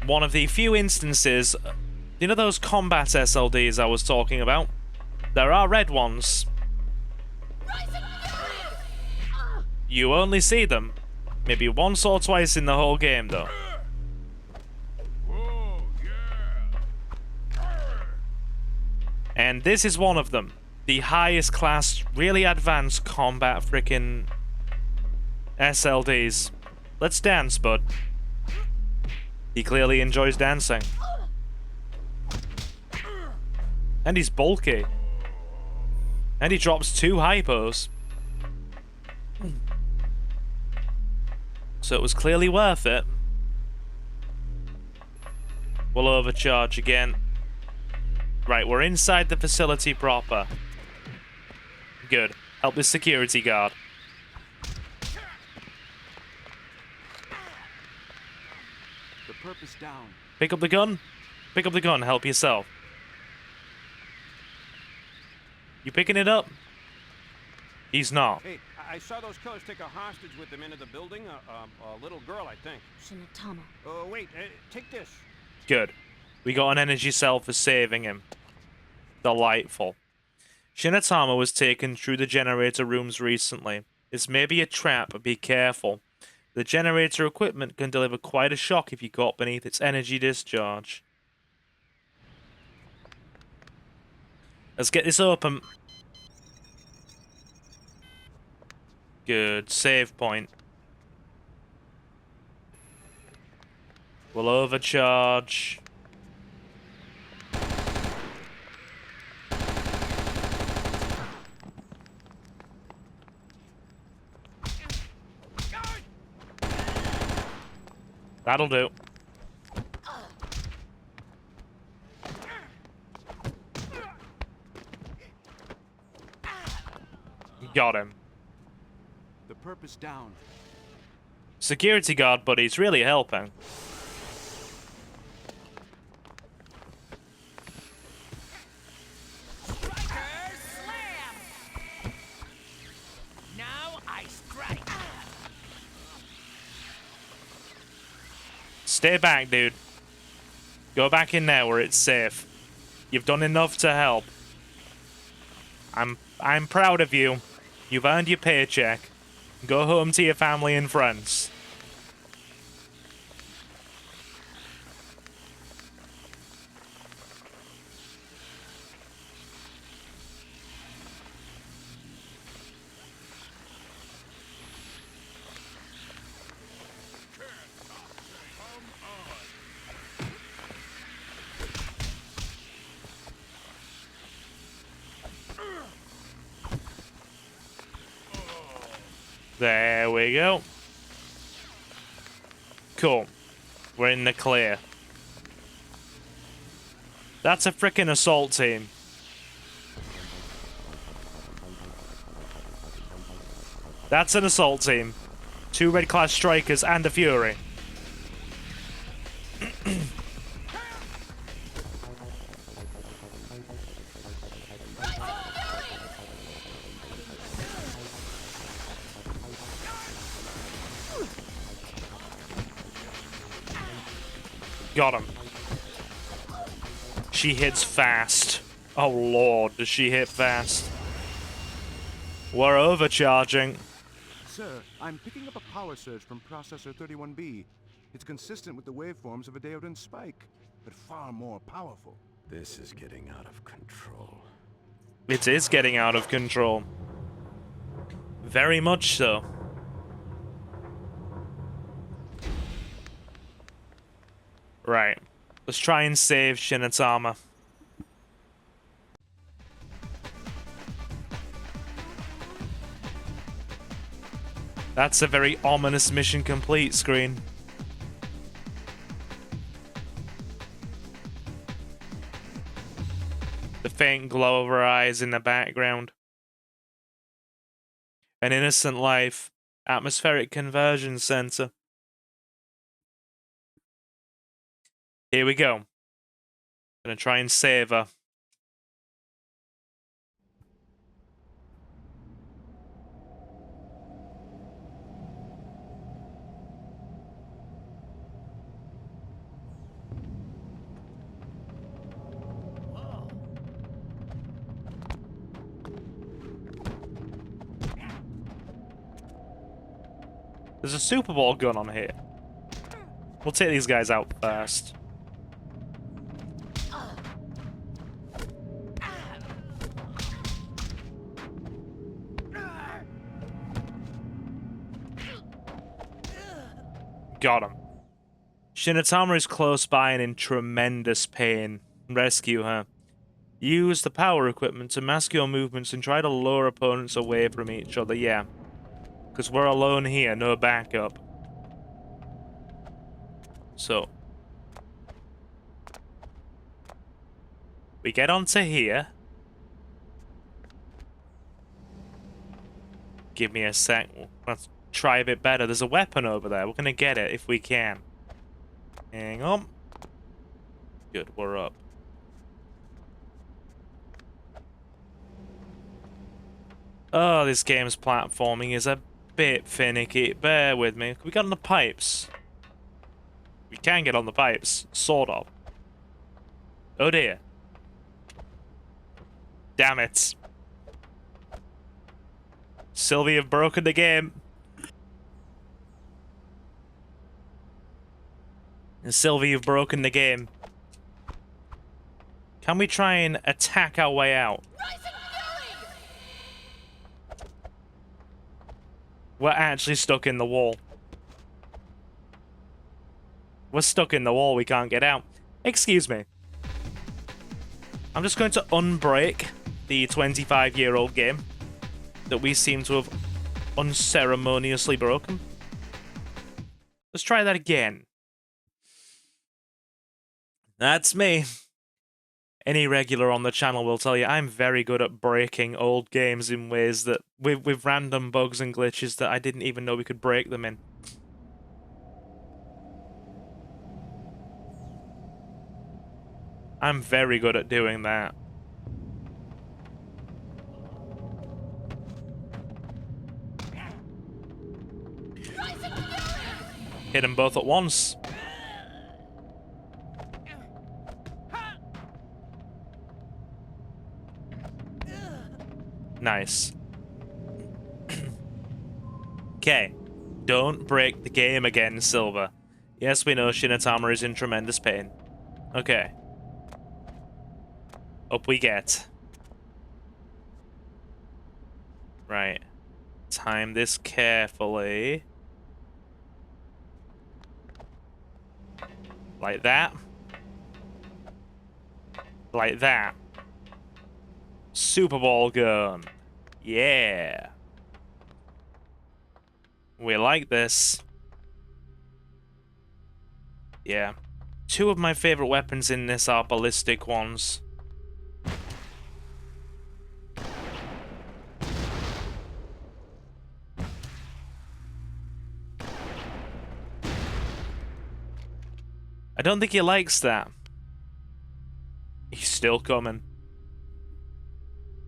one of the few instances, you know those combat SLDs I was talking about? There are red ones. You only see them maybe once or twice in the whole game though. And this is one of them. The highest class, really advanced combat frickin' SLDs. Let's dance, bud. He clearly enjoys dancing. And he's bulky. And he drops 2 hypos. So it was clearly worth it. We'll overcharge again. Right, we're inside the facility proper. Good. Help the security guard. The purpose down. Pick up the gun. Pick up the gun. Help yourself. You picking it up? He's not. Hey, I saw those killers take a hostage with them into the building. A little girl, I think. Shinatama. Oh, wait. Take this. Good. We got an energy cell for saving him. Delightful. Shinatama was taken through the generator rooms recently. This may be a trap, but be careful. The generator equipment can deliver quite a shock if you got beneath its energy discharge. Let's get this open. Good. Save point. We'll overcharge. That'll do. Got him. The purpose down. Security guard buddy's really helping. Now I strike. Stay back, dude. Go back in there where it's safe. You've done enough to help. I'm proud of you. You've earned your paycheck. Go home to your family and friends. There we go. Cool. We're in the clear. That's a frickin' assault team. That's an assault team. 2 red class strikers and a fury. Got him. She hits fast. Oh lord, does she hit fast. We're overcharging. Sir, I'm picking up a power surge from processor 31B. It's consistent with the waveforms of a Deodan spike, but far more powerful. This is getting out of control. It is getting out of control. Very much so. Right. Let's try and save Shinatama. That's a very ominous mission complete screen. The faint glow of her eyes in the background. An innocent life. Atmospheric conversion center. Here we go. Gonna try and save her. There's a Super Bowl gun on here. We'll take these guys out first. Got him. Shinatama is close by and in tremendous pain. Rescue her. Use the power equipment to mask your movements and try to lure opponents away from each other. Yeah. Because we're alone here, no backup. So. We get onto here. Give me a sec. Let's try a bit better. There's a weapon over there. We're going to get it if we can. Hang on. Good, we're up. Oh, this game's platforming is a bit finicky. Bear with me. Can we get on the pipes? We can get on the pipes. Sort of. Oh dear. Damn it. Sylvie have broken the game. And Sylvie, you've broken the game. Can we try and attack our way out? We're actually stuck in the wall. We're stuck in the wall, we can't get out. Excuse me. I'm just going to unbreak the 25-year-old game that we seem to have unceremoniously broken. Let's try that again. That's me. Any regular on the channel will tell you I'm very good at breaking old games in ways that with random bugs and glitches that I didn't even know we could break them in. I'm very good at doing that. Hit them both at once. Nice. Okay. Don't break the game again, Silver. Yes, we know Shinatama is in tremendous pain. Okay. Up we get. Right. Time this carefully. Like that. Like that. Super Bowl gun. Yeah. We like this. Yeah. Two of my favorite weapons in this are ballistic ones. I don't think he likes that. He's still coming.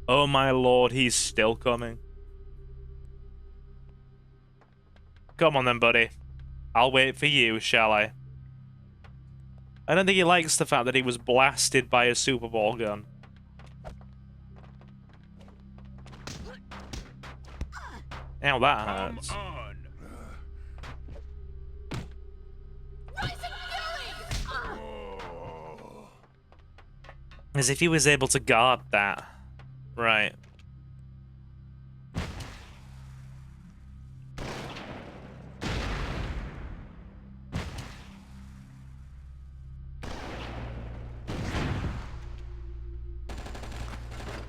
Oh my lord, he's still coming. Come on then, buddy. I'll wait for you, shall I? I don't think he likes the fact that he was blasted by a Super Bowl gun. Ow, that hurts. As if he was able to guard that. Right.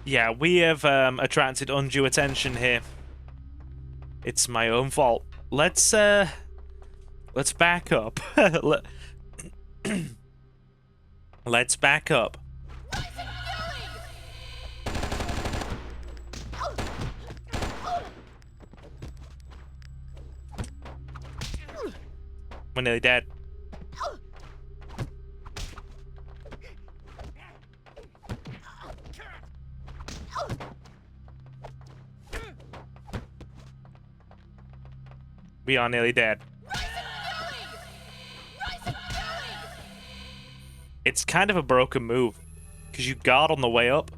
Yeah, we have attracted undue attention here. It's my own fault. Let's back up. Let's back up. We're nearly dead. We are nearly dead. It's kind of a broken move, because you guard on the way up,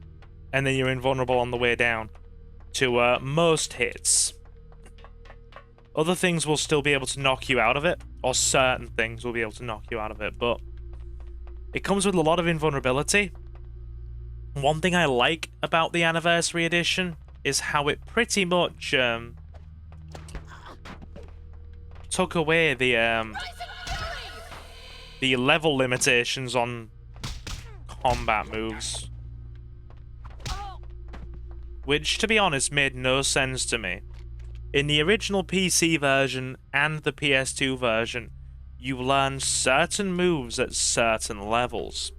and then you're invulnerable on the way down to most hits. Other things will still be able to knock you out of it, or certain things will be able to knock you out of it, but it comes with a lot of invulnerability. One thing I like about the Anniversary Edition is how it pretty much took away the level limitations on combat moves, which, to be honest, made no sense to me. In the original PC version and the PS2 version, you learn certain moves at certain levels.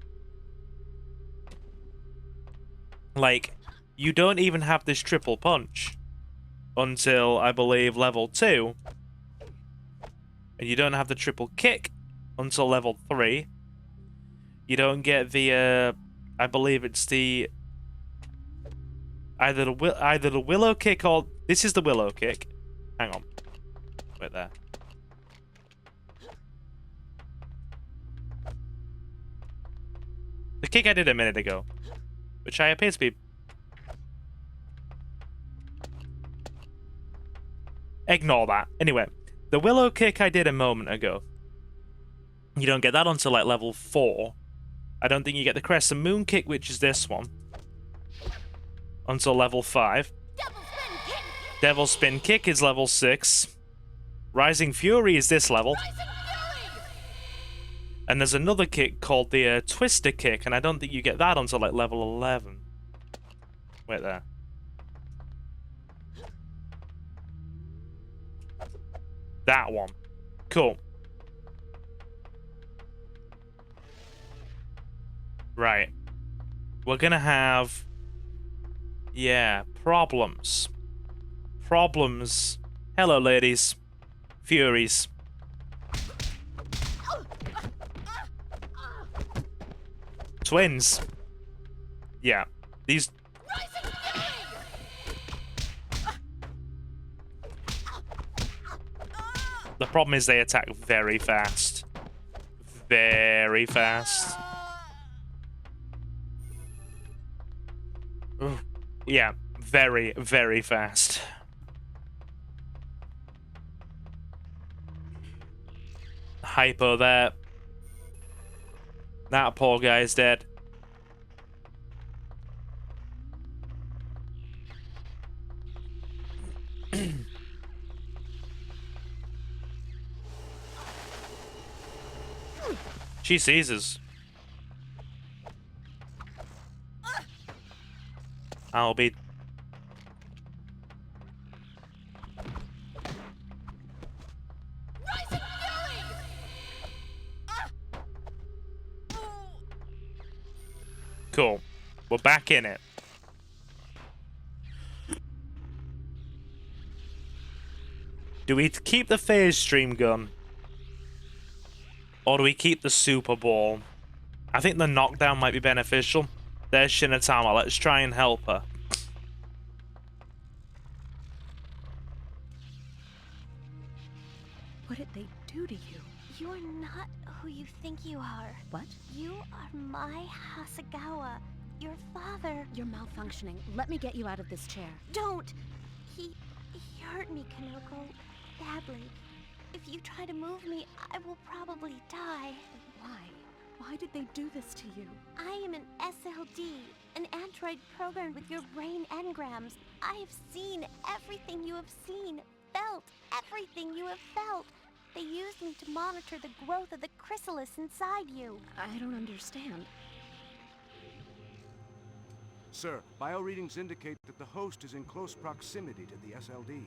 Like, you don't even have this triple punch until, I believe, level 2. And you don't have the triple kick until level 3. You don't get the, I believe it's the... Either the willow kick or... This is the willow kick. Hang on. Wait there. The kick I did a minute ago, which I appear to be... Ignore that. Anyway, the willow kick I did a moment ago. You don't get that until like level 4. I don't think you get the crescent moon kick, which is this one, until level 5. Devil spin kick is level 6. Rising fury is this level. And there's another kick called the twister kick, and I don't think you get that until like level 11. Wait there. That one. Cool. Right. We're gonna have... Yeah, problems. Problems. Hello, ladies. Furies. Twins. Yeah. These... The problem is they attack very fast. Very fast. Ugh. Yeah, very, very fast. Hypo there. That poor guy's dead. She sees us. I'll be... Cool. We're back in it. Do we keep the phase stream gun? Or do we keep the super ball? I think the knockdown might be beneficial. There's Shinatama. Let's try and help her. What did they do to you? You are not who you think you are. What? You are my Hasegawa, your father. You're malfunctioning. Let me get you out of this chair. Don't! He hurt me, Konoko, badly. If you try to move me, I will probably die. Why? Why did they do this to you? I am an SLD, an android programmed with your brain engrams. I have seen everything you have seen, felt everything you have felt. They used me to monitor the growth of the chrysalis inside you. I don't understand. Sir, bioreadings indicate that the host is in close proximity to the SLD.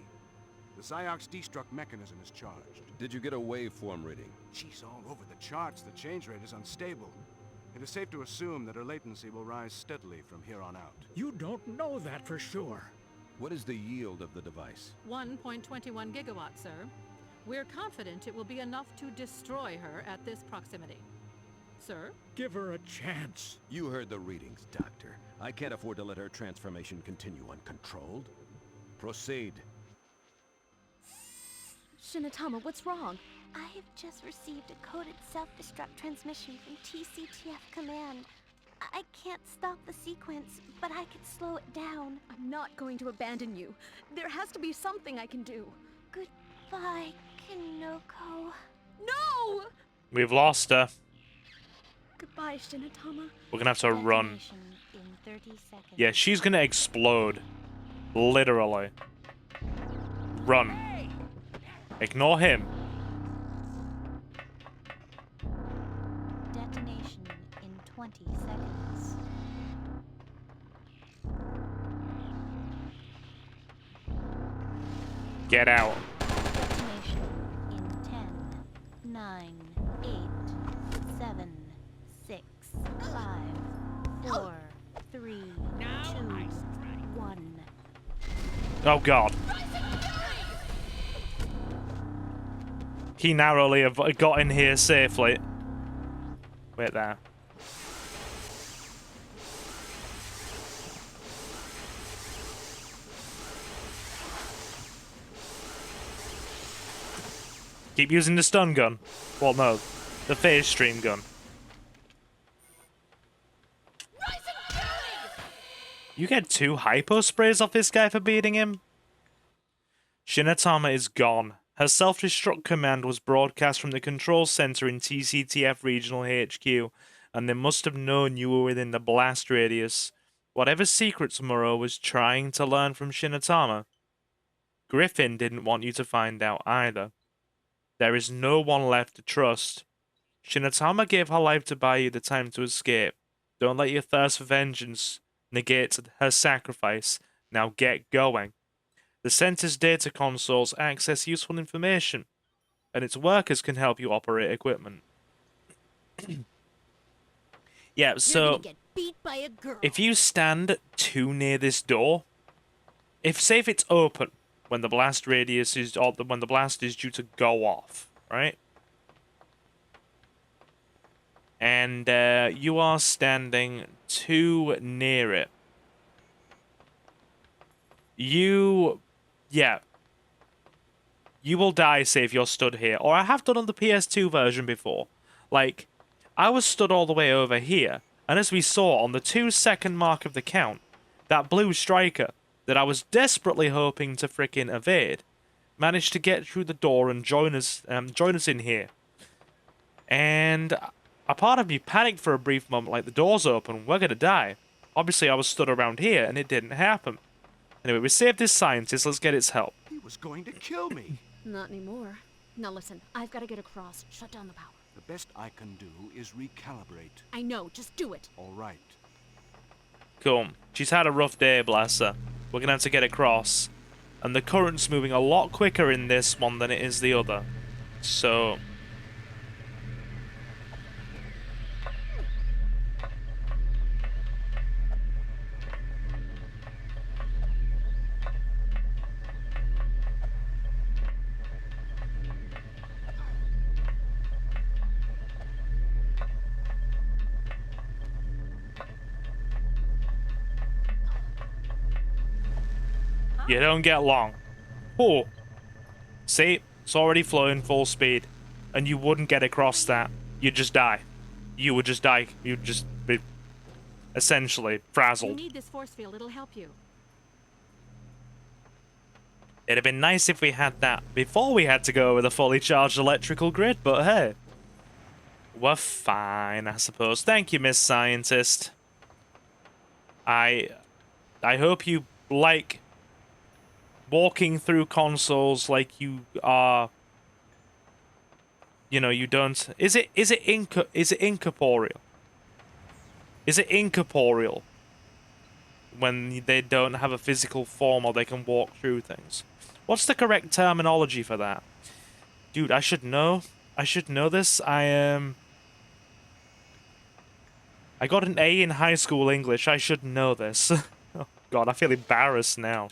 The Psyox destruct mechanism is charged. Did you get a waveform reading? She's all over the charts. The change rate is unstable. It is safe to assume that her latency will rise steadily from here on out. You don't know that for sure. What is the yield of the device? 1.21 gigawatts, sir. We're confident it will be enough to destroy her at this proximity. Sir? Give her a chance. You heard the readings, Doctor. I can't afford to let her transformation continue uncontrolled. Proceed. Shinatama, what's wrong? I have just received a coded self-destruct transmission from TCTF Command. I can't stop the sequence, but I can slow it down. I'm not going to abandon you. There has to be something I can do. Goodbye, Konoko. No! We've lost her. Goodbye, Shinatama. We're gonna have to run. In 30 seconds. Yeah, she's gonna explode. Literally. Run. Ignore him. Detonation in 20 seconds. Get out. Detonation in 10, 9, 8, 7, 6, 5, 4, 3, 2, 1. Oh god. He narrowly have got in here safely. Wait there. Keep using the stun gun. Well, no, the phase stream gun. You get 2 hypo sprays off this guy for beating him? Shinatama is gone. Her self-destruct command was broadcast from the control center in TCTF Regional HQ, and they must have known you were within the blast radius. Whatever secrets Muro was trying to learn from Shinatama, Griffin didn't want you to find out either. There is no one left to trust. Shinatama gave her life to buy you the time to escape. Don't let your thirst for vengeance negate her sacrifice. Now get going. The center's data consoles access useful information, and its workers can help you operate equipment. Yeah, so Get beat by a girl. if you stand too near this door, say if it's open when the blast radius is, or when the blast is due to go off, right? And you are standing too near it. You will die, say, if you're stood here. Or I have done on the PS2 version before. Like, I was stood all the way over here, and as we saw on the 2-second mark of the count, that blue striker that I was desperately hoping to frickin' evade managed to get through the door and join us in here. And a part of me panicked for a brief moment, like, the door's open, we're gonna die. Obviously, I was stood around here, and it didn't happen. Anyway, we saved this scientist, let's get its help. He was going to kill me. Not anymore. Now listen, I've got to get across. Shut down the power. The best I can do is recalibrate. I know, just do it. All right. Cool. She's had a rough day, bless her. We're gonna have to get across. And the current's moving a lot quicker in this one than it is the other. So... you don't get long. Oh. See? It's already flowing full speed. And you wouldn't get across that. You'd just die. You would just die. You'd just be essentially You frazzled. need this force field, it'll help you. It'd have been nice if we had that before we had to go with a fully charged electrical grid, but hey. We're fine, I suppose. Thank you, Miss Scientist. I hope you like walking through consoles like you are, you know, you don't. Is it incorporeal? Is it incorporeal? when they don't have a physical form or they can walk through things. What's the correct terminology for that? Dude, I should know. I should know this. I got an A in high school English. I should know this. Oh god, I feel embarrassed now.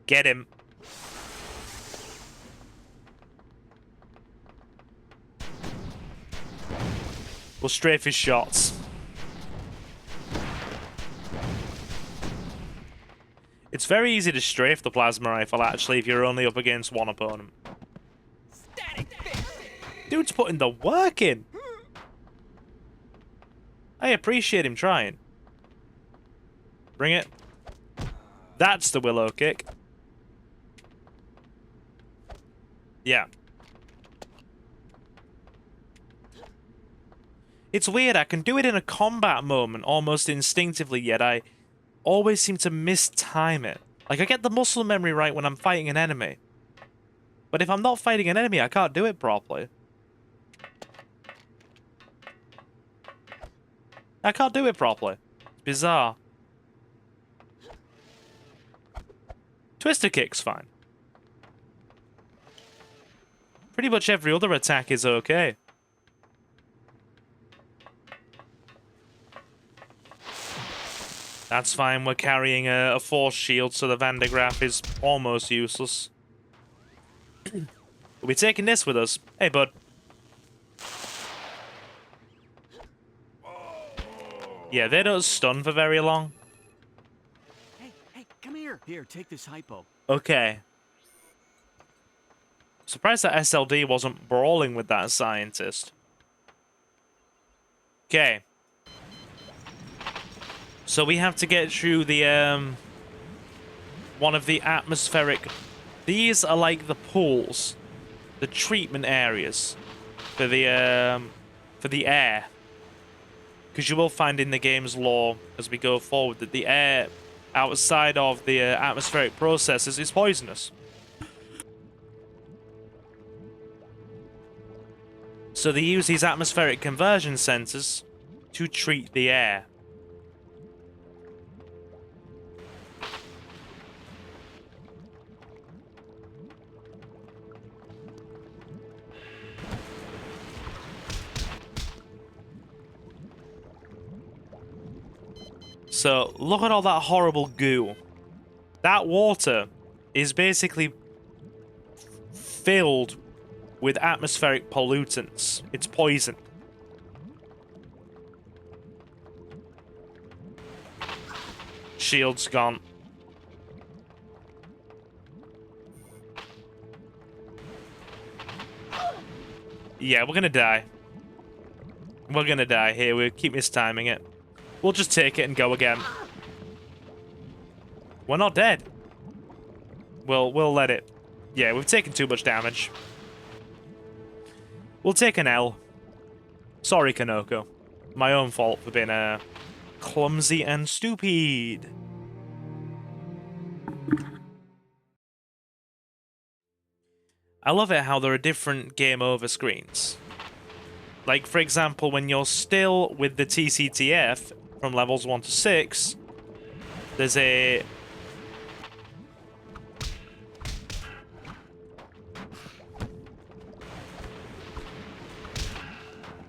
Get him. We'll strafe his shots. It's very easy to strafe the plasma rifle, actually, if you're only up against one opponent. Dude's putting the work in. I appreciate him trying. Bring it. That's the willow kick. Yeah. It's weird, I can do it in a combat moment almost instinctively, yet I always seem to mistime it. Like, I get the muscle memory right when I'm fighting an enemy. But if I'm not fighting an enemy, I can't do it properly. I can't do it properly. It's bizarre. Twister kick's fine. Pretty much every other attack is okay. That's fine, we're carrying a force shield, so the Van de Graaff is almost useless. We're taking this with us. Hey, bud. Yeah, they don't stun for very long. Hey, come here. Here, take this hypo. Okay. Surprised that SLD wasn't brawling with that scientist. Okay. So we have to get through the, one of the atmospheric... These are like the pools. The treatment areas. For the air. Because you will find in the game's lore, as we go forward, that the air outside of the atmospheric processes is poisonous. So they use these atmospheric conversion sensors to treat the air. So, look at all that horrible goo. That water is basically filled with atmospheric pollutants. It's poison. Shield's gone. Yeah, we're gonna die. We're gonna die here. We keep mistiming it. We'll just take it and go again. We're not dead. We'll let it. Yeah, we've taken too much damage. We'll take an L. Sorry, Konoko. My own fault for being clumsy and stupid. I love it how there are different game over screens. Like, for example, when you're still with the TCTF from levels 1 to 6, there's a...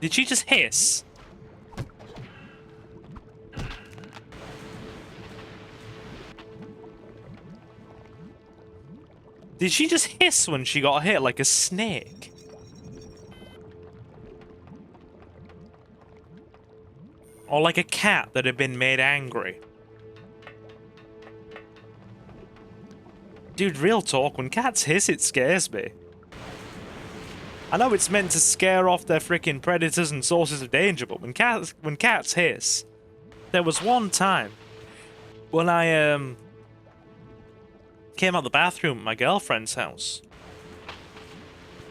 Did she just hiss? Did she just hiss when she got hit like a snake? Or like a cat that had been made angry? Dude, real talk, when cats hiss, it scares me. I know it's meant to scare off their freaking predators and sources of danger, but when cats hiss... There was one time when I came out the bathroom at my girlfriend's house.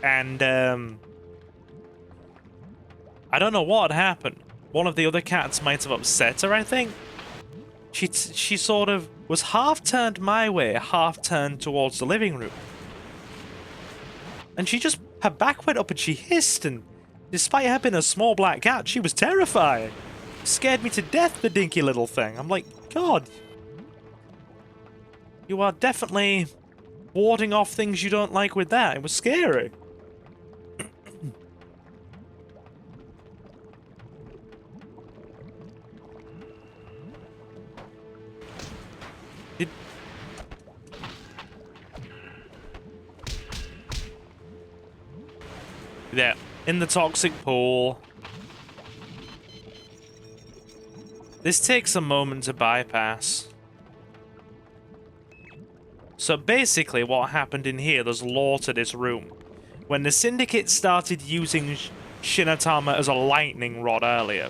And I don't know what had happened, one of the other cats might have upset her, I think. She sort of was half turned my way, half turned towards the living room. And her back went up and she hissed, and despite her being a small black cat, she was terrifying. Scared me to death, the dinky little thing. I'm like, God. You are definitely warding off things you don't like with that. It was scary. There, in the toxic pool. This takes a moment to bypass. So basically what happened in here, there's lore to this room. When the Syndicate started using Shinatama as a lightning rod earlier,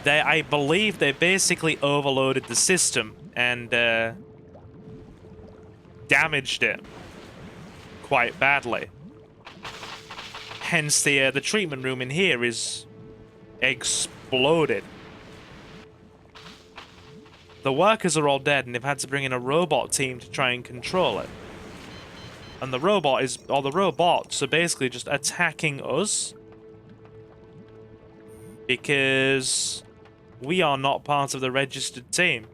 I believe they basically overloaded the system and damaged it quite badly. Hence the treatment room in here is exploded. The workers are all dead and they've had to bring in a robot team to try and control it. And the robots are basically just attacking us because we are not part of the registered team.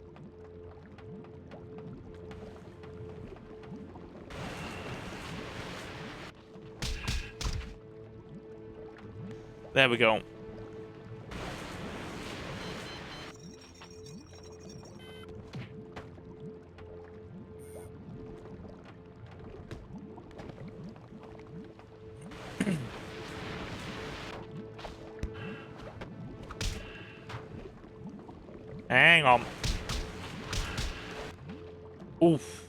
There we go. Hang on. Oof.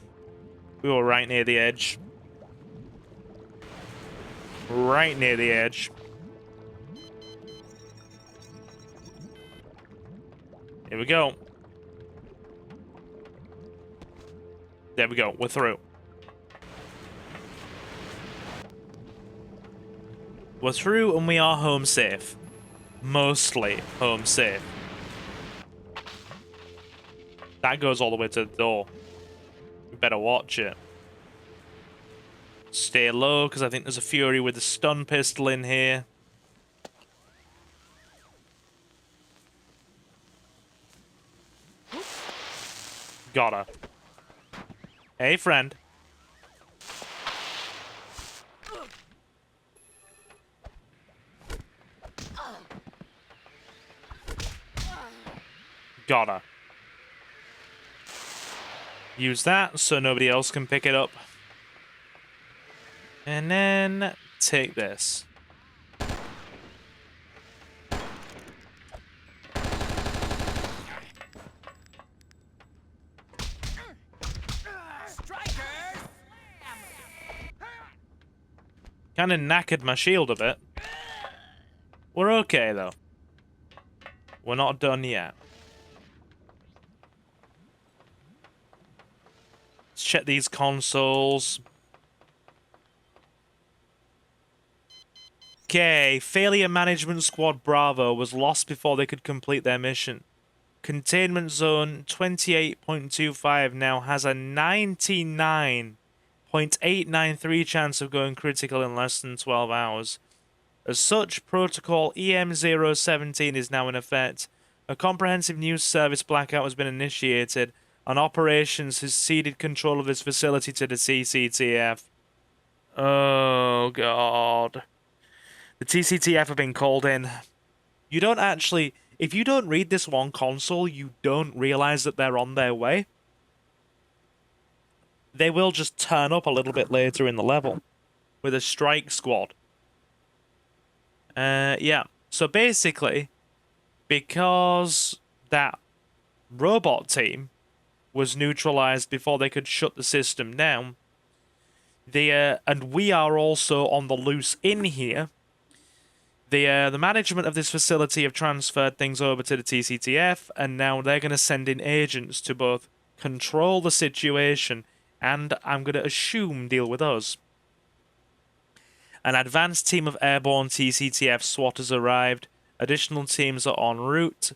We were right near the edge. Right near the edge. Here we go. There we go. We're through. We're through and we are home safe. Mostly home safe. That goes all the way to the door. We better watch it. Stay low, because I think there's a Fury with a stun pistol in here. Got her. Hey, friend. Got her. Use that so nobody else can pick it up. And then take this. Kind of knackered my shield a bit. We're okay though. We're not done yet. Let's check these consoles. Okay, Failure Management Squad Bravo was lost before they could complete their mission. Containment Zone 28.25 now has a 99.893 chance of going critical in less than 12 hours. As such, Protocol EM017 is now in effect. A comprehensive news service blackout has been initiated, and Operations has ceded control of this facility to the TCTF. Oh, God. The TCTF have been called in. You don't actually... If you don't read this one console, you don't realize that they're on their way. They will just turn up a little bit later in the level with a strike squad. Yeah. So basically, because that robot team was neutralized before they could shut the system down, and we are also on the loose in here. The management of this facility have transferred things over to the TCTF, and now they're going to send in agents to both control the situation and, I'm going to assume, deal with us. An advanced team of airborne TCTF SWAT has arrived. Additional teams are en route.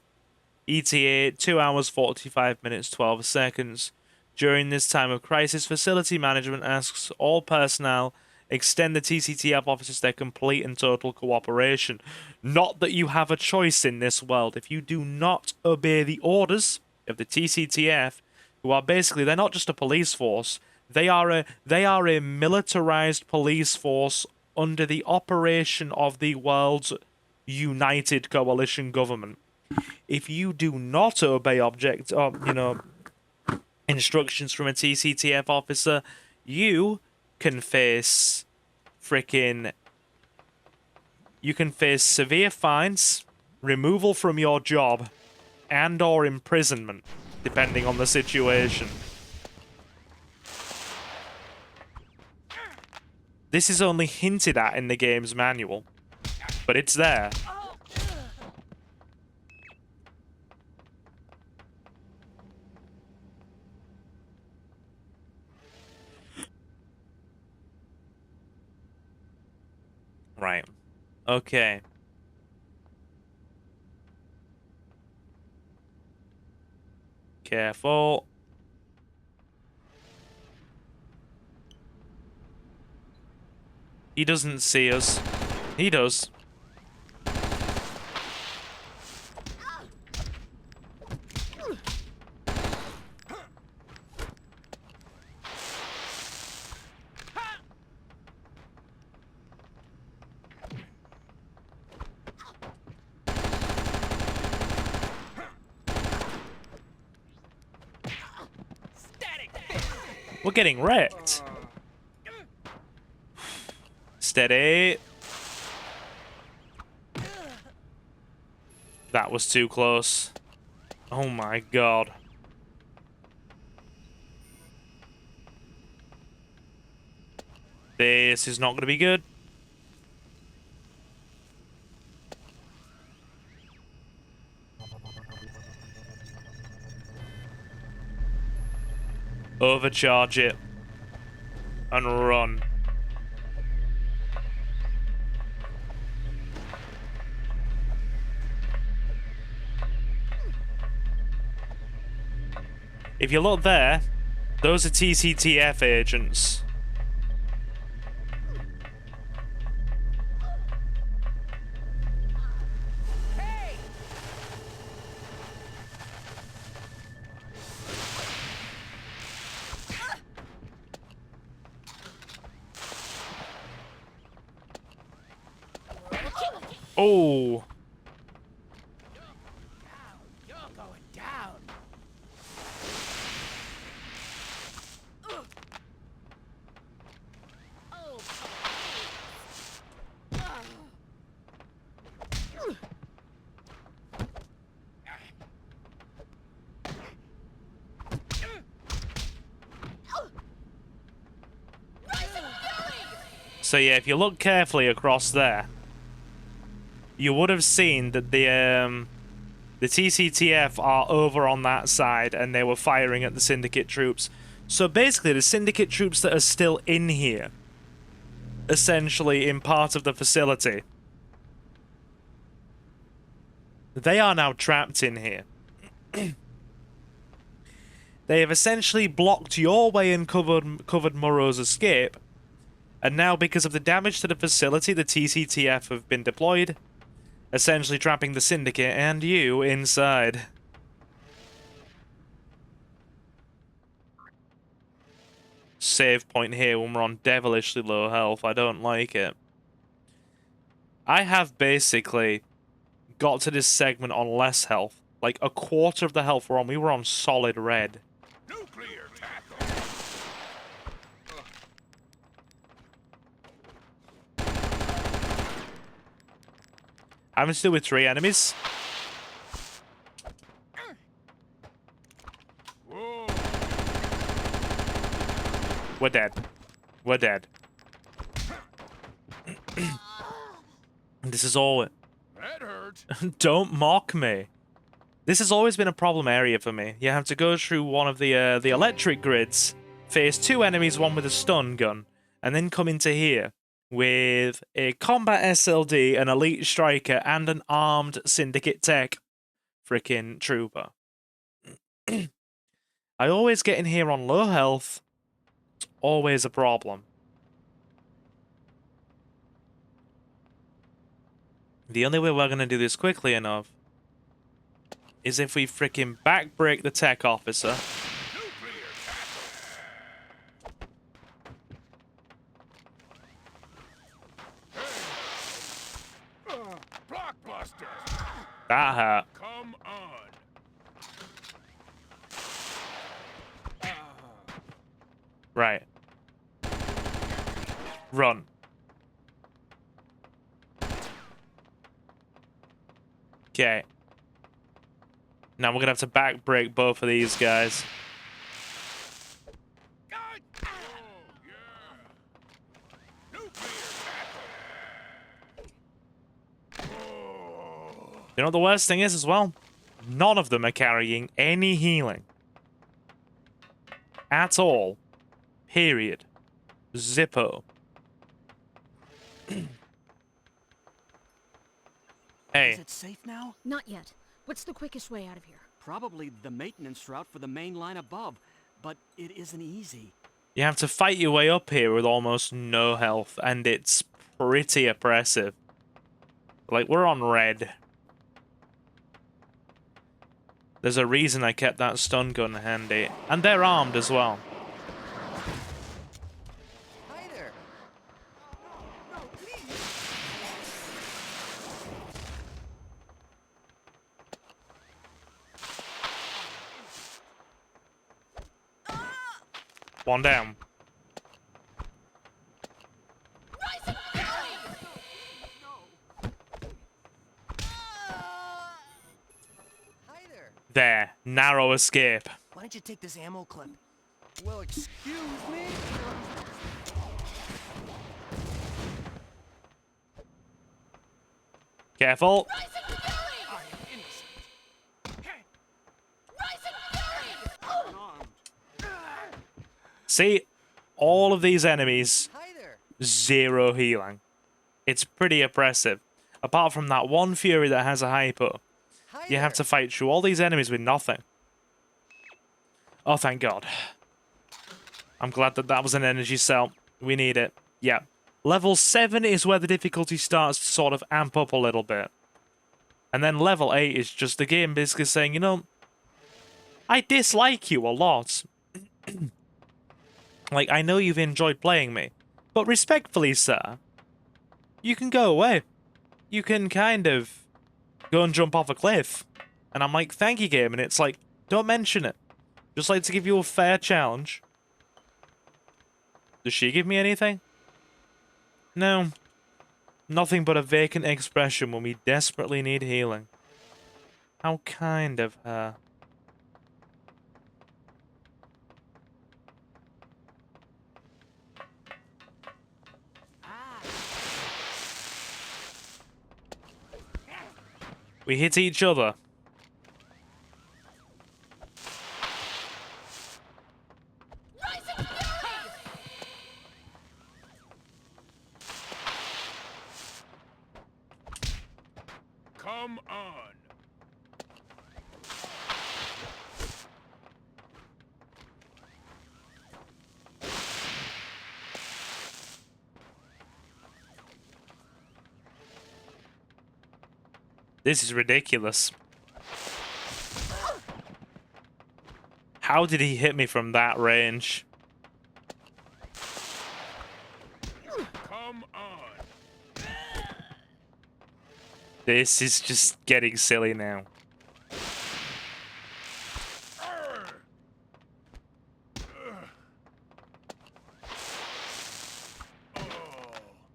ETA 2 hours 45 minutes 12 seconds. During this time of crisis, facility management asks all personnel extend the TCTF officers their complete and total cooperation. Not that you have a choice in this world. If you do not obey the orders of the TCTF, who are basically, they're not just a police force, they are a militarized police force under the operation of the world's united coalition government. If you do not obey instructions from a TCTF officer, you can face severe fines, removal from your job, and or imprisonment, depending on the situation. This is only hinted at in the game's manual, but it's there. Right. Okay. Careful. He doesn't see us. He does. We're getting wrecked. Steady. That was too close. Oh my god. This is not going to be good. Overcharge it. And run. If you look there, those are TCTF agents. Oh. You're going down. So yeah, if you look carefully across there, you would have seen that the TCTF are over on that side and they were firing at the Syndicate troops. So basically the Syndicate troops that are still in here, essentially in part of the facility, they are now trapped in here. They have essentially blocked your way and covered Morrow's escape, and now because of the damage to the facility, the TCTF have been deployed, essentially trapping the Syndicate and you inside. Save point here when we're on devilishly low health. I don't like it. I have basically got to this segment on less health. Like a quarter of the health we're on. We were on solid red. Nuclear tackle. Having to do with 3 enemies. Whoa. We're dead. We're dead. This is all... That hurt. Don't mock me. This has always been a problem area for me. You have to go through one of the electric grids, face 2 enemies, one with a stun gun, and then come into here, with a combat SLD, an elite striker, and an armed syndicate tech freaking trooper. I always get in here on low health. It's always a problem. The only way we're going to do this quickly enough is if we freaking backbreak the tech officer. That hurt. Come on. Right. Run. Okay. Now we're gonna have to backbreak both of these guys. You know what the worst thing is as well? None of them are carrying any healing. At all. Period. Zippo. Hey. Is it safe now? Not yet. What's the quickest way out of here? Probably the maintenance route for the main line above, but it isn't easy. You have to fight your way up here with almost no health, and it's pretty oppressive. Like, we're on red. There's a reason I kept that stun gun handy. And they're armed as well. Hi there. No, please. One down. There, narrow escape. Why don't you take this ammo clip? Well, excuse me. Careful. See, all of these enemies, zero healing. It's pretty oppressive. Apart from that one Fury that has a hypo. You have to fight through all these enemies with nothing. Oh, thank God. I'm glad that that was an energy cell. We need it. Yeah. Level 7 is where the difficulty starts to sort of amp up a little bit. And then level 8 is just the game basically saying, you know, I dislike you a lot. Like, I know you've enjoyed playing me. But respectfully, sir, you can go away. You can kind of go and jump off a cliff. And I'm like, thank you, game. And it's like, don't mention it. Just like to give you a fair challenge. Does she give me anything? No. Nothing but a vacant expression when we desperately need healing. How kind of her. We hit each other. Come on. This is ridiculous. How did he hit me from that range? Come on. This is just getting silly now.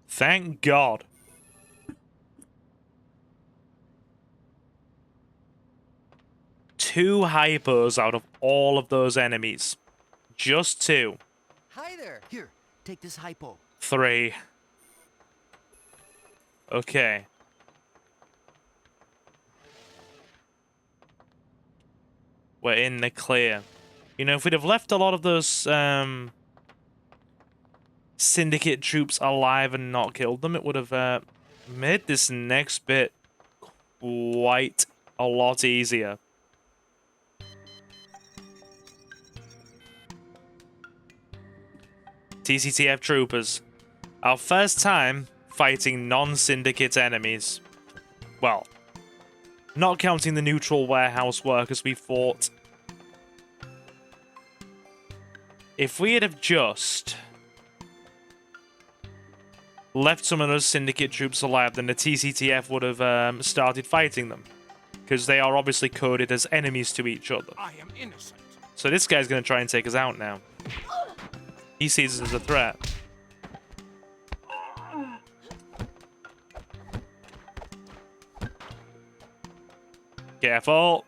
Thank God. Two hypos out of all of those enemies. Just two. Hi there. Here, take this hypo. 3. Okay. We're in the clear. You know, if we'd have left a lot of those Syndicate troops alive and not killed them, it would have made this next bit quite a lot easier. TCTF troopers. Our first time fighting non-syndicate enemies. Well, not counting the neutral warehouse workers we fought. If we had have just left some of those syndicate troops alive, then the TCTF would have started fighting them. Because they are obviously coded as enemies to each other. I am innocent. So this guy's going to try and take us out now. He sees us as a threat. Careful.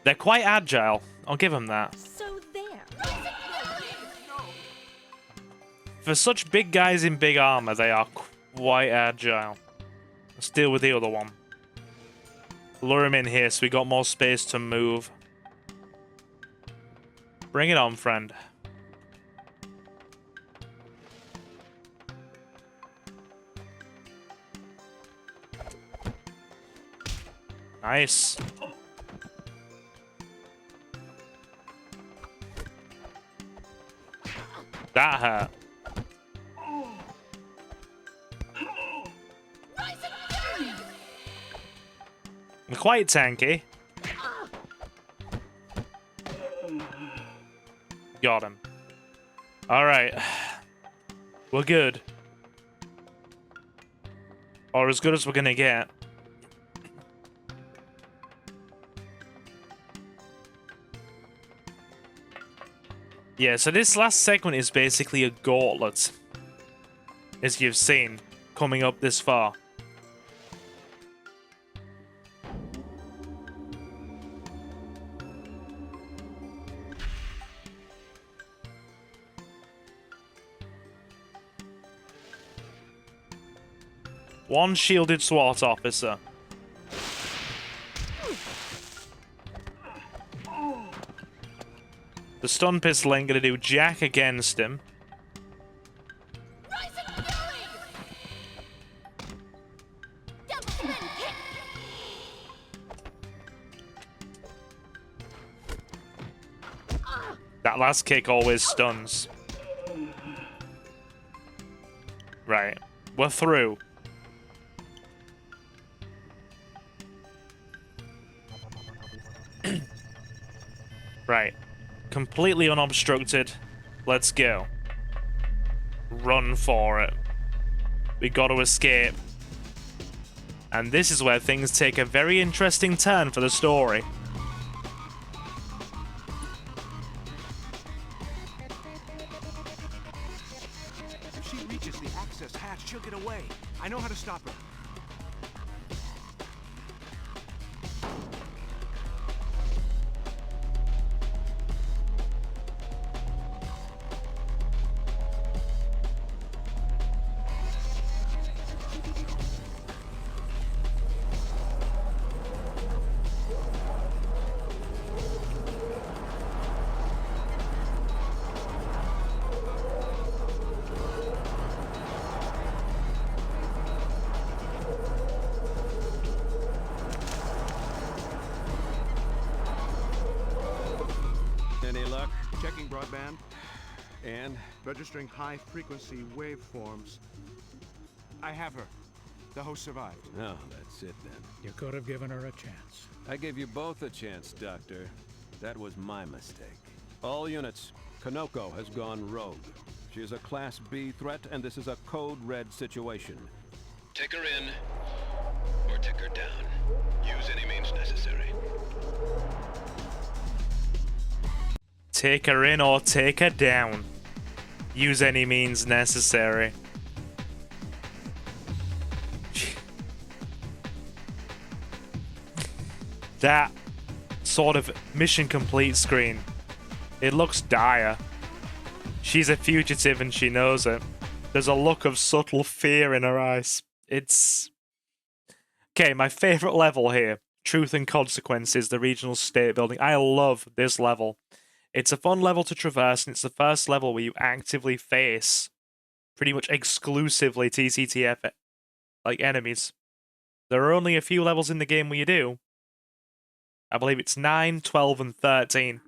They're quite agile. I'll give them that. So there. For such big guys in big armor, they are quite agile. Let's deal with the other one. Lure him in here so we got more space to move. Bring it on, friend. Nice. That hurt. We're quite tanky. Got him. Alright. We're good. Or as good as we're gonna get. Yeah, so this last segment is basically a gauntlet, as you've seen, coming up this far. One shielded SWAT officer. The stun pistol ain't gonna do jack against him. That last kick always stuns. Right. We're through. Right. Completely unobstructed. Let's go. Run for it. We got to escape. And this is where things take a very interesting turn for the story. If she reaches the access hatch, she'll get away. I know how to stop her. Any luck? Checking broadband. And? Registering high-frequency waveforms. I have her. The host survived. No, that's it then. You could have given her a chance. I gave you both a chance, Doctor. That was my mistake. All units, Konoko has gone rogue. She is a Class B threat, and this is a Code Red situation. Take her in, or take her down. Use any means necessary. Take her in or take her down. Use any means necessary. That sort of mission complete screen. It looks dire. She's a fugitive and she knows it. There's a look of subtle fear in her eyes. It's... Okay, my favorite level here. Truth and Consequences, the regional state building. I love this level. It's a fun level to traverse, and it's the first level where you actively face pretty much exclusively TCTF like enemies. There are only a few levels in the game where you do. I believe it's 9, 12, and 13.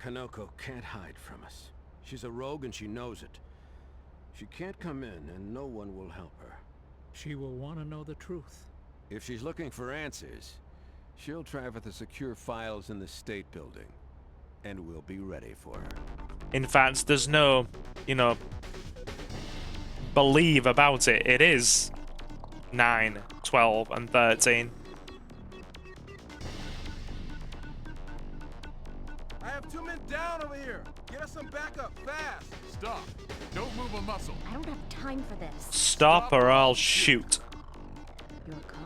Konoko can't hide from us. She's a rogue and she knows it. She can't come in and no one will help her. She will want to know the truth. If she's looking for answers, she'll try for the secure files in the state building. And we'll be ready for her. In fact, there's no, believe about it. It is 9, 12, and 13. I have 2 men down over here. Get us some backup, fast. Stop. Don't move a muscle. I don't have time for this. Stop or I'll shoot. Your call.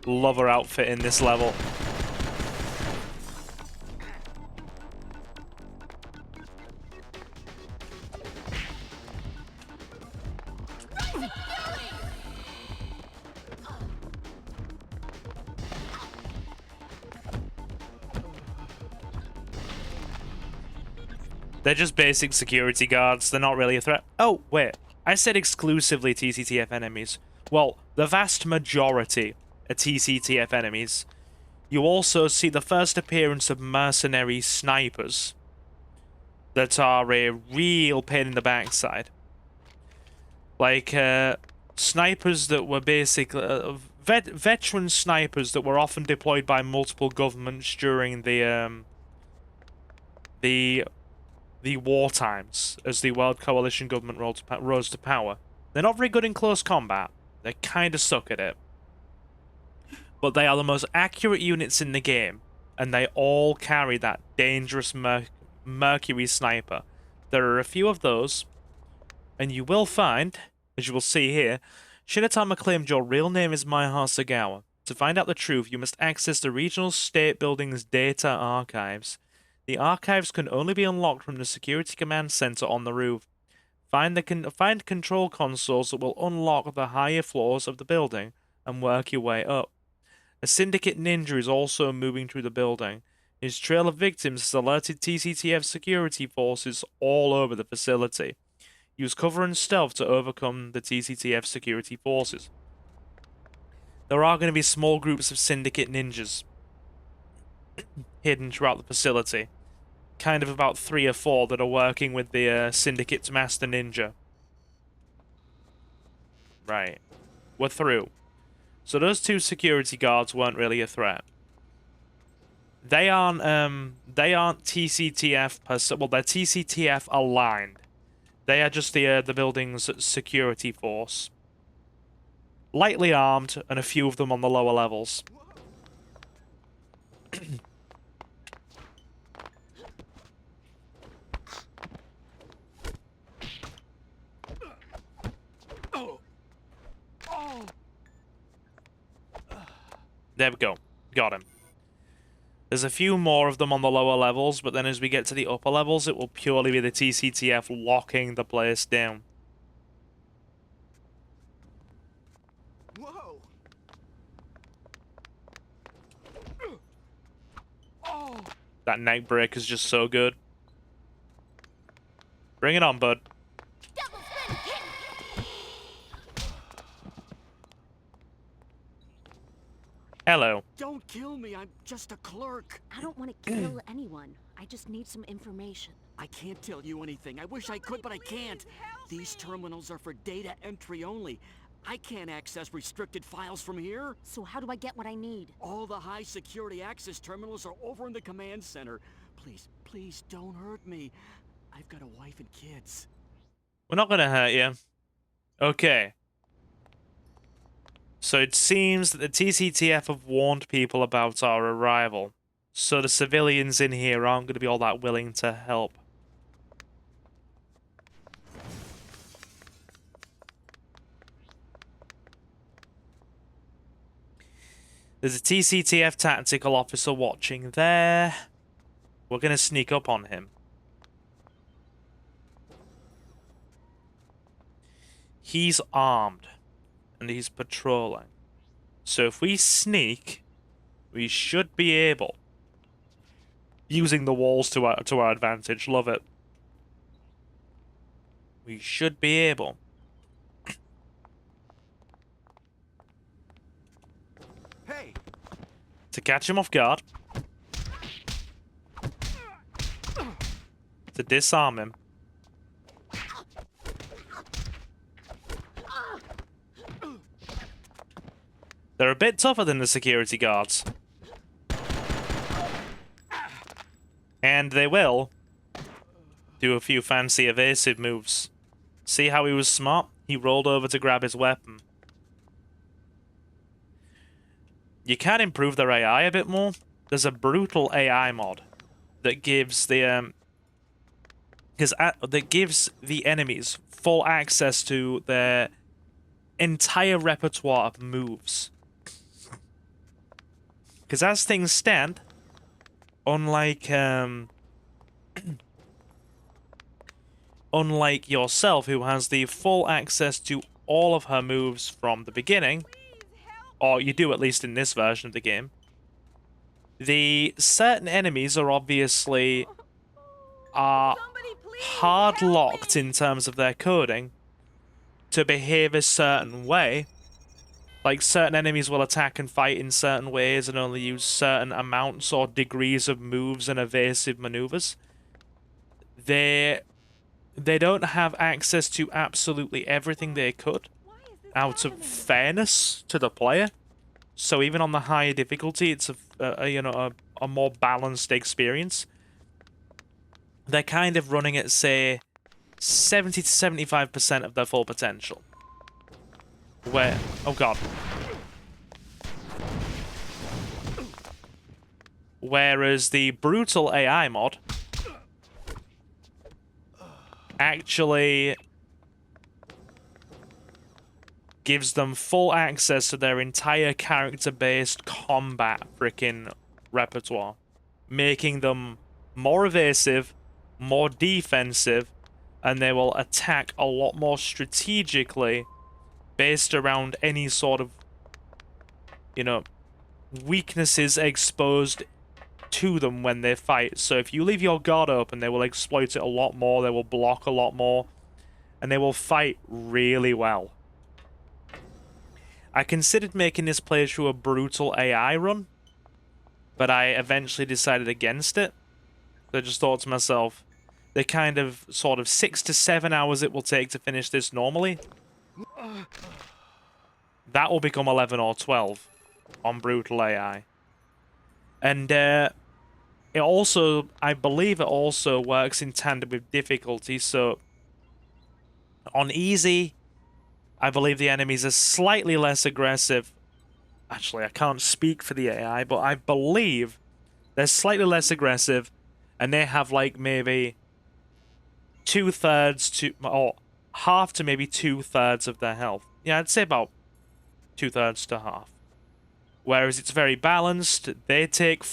Love her outfit in this level. They're just basic security guards. They're not really a threat. Oh, wait. I said exclusively TCTF enemies. Well, the vast majority are TCTF enemies. You also see the first appearance of mercenary snipers that are a real pain in the backside. Like, snipers that were basically... veteran snipers that were often deployed by multiple governments during the war times as the World Coalition government rose to power. They're not very good in close combat. They kind of suck at it. But they are the most accurate units in the game, and they all carry that dangerous Mercury sniper. There are a few of those, and you will find, as you will see here, Shinatama claimed your real name is Maiha Sagawa. To find out the truth, you must access the regional state building's data archives. The archives can only be unlocked from the security command center on the roof. Find control consoles that will unlock the higher floors of the building and work your way up. A syndicate ninja is also moving through the building. His trail of victims has alerted TCTF security forces all over the facility. Use cover and stealth to overcome the TCTF security forces. There are going to be small groups of syndicate ninjas hidden throughout the facility. Kind of about 3 or 4 that are working with the Syndicate's Master Ninja. Right. We're through. So those 2 security guards weren't really a threat. They aren't TCTF per se. Well, they're TCTF aligned. They are just the building's security force. Lightly armed, and a few of them on the lower levels. There we go. Got him. There's a few more of them on the lower levels, but then as we get to the upper levels, it will purely be the TCTF locking the place down. Whoa! That neck break is just so good. Bring it on, bud. Hello. Don't kill me, I'm just a clerk. I don't want to kill anyone. I just need some information. I can't tell you anything. I wish I could, but I can't. These terminals are for data entry only. I can't access restricted files from here. So how do I get what I need? All the high security access terminals are over in the command center. Please, please don't hurt me. I've got a wife and kids. We're not gonna hurt you. Okay. So it seems that the TCTF have warned people about our arrival. So the civilians in here aren't going to be all that willing to help. There's a TCTF tactical officer watching there. We're going to sneak up on him. He's armed. and he's patrolling. So if we sneak, we should be able, using the walls to our advantage. Love it. We should be able to catch him off guard, to disarm him, they're a bit tougher than the security guards. And they will do a few fancy evasive moves. See how he was smart? He rolled over to grab his weapon. You can improve their AI a bit more. There's a brutal AI mod that gives the enemies full access to their entire repertoire of moves. Because as things stand, unlike unlike yourself, who has the full access to all of her moves from the beginning, or you do at least in this version of the game, the certain enemies are obviously hard locked in terms of their coding to behave a certain way. Like, certain enemies will attack and fight in certain ways and only use certain amounts or degrees of moves and evasive maneuvers. They don't have access to absolutely everything they could out of fairness to the player. So even on the higher difficulty, it's a more balanced experience. They're kind of running at, say, 70 to 75% of their full potential. Where... oh god. Whereas the brutal AI mod actually gives them full access to their entire character-based combat frickin' repertoire, making them more evasive, more defensive, and they will attack a lot more strategically based around any sort of, weaknesses exposed to them when they fight. So if you leave your guard open, they will exploit it a lot more, they will block a lot more, and they will fight really well. I considered making this playthrough a brutal AI run, but I eventually decided against it. I just thought to myself, the kind of sort of 6 to 7 hours it will take to finish this normally, that will become 11 or 12 on brutal AI. And it also, I believe it also works in tandem with difficulty. So on easy, I believe the enemies are slightly less aggressive. Actually, I can't speak for the AI, but I believe they're slightly less aggressive, and they have like maybe 2/3 to, or half to maybe 2/3 of their health. Yeah, I'd say about 2/3 to half. Whereas it's very balanced. They take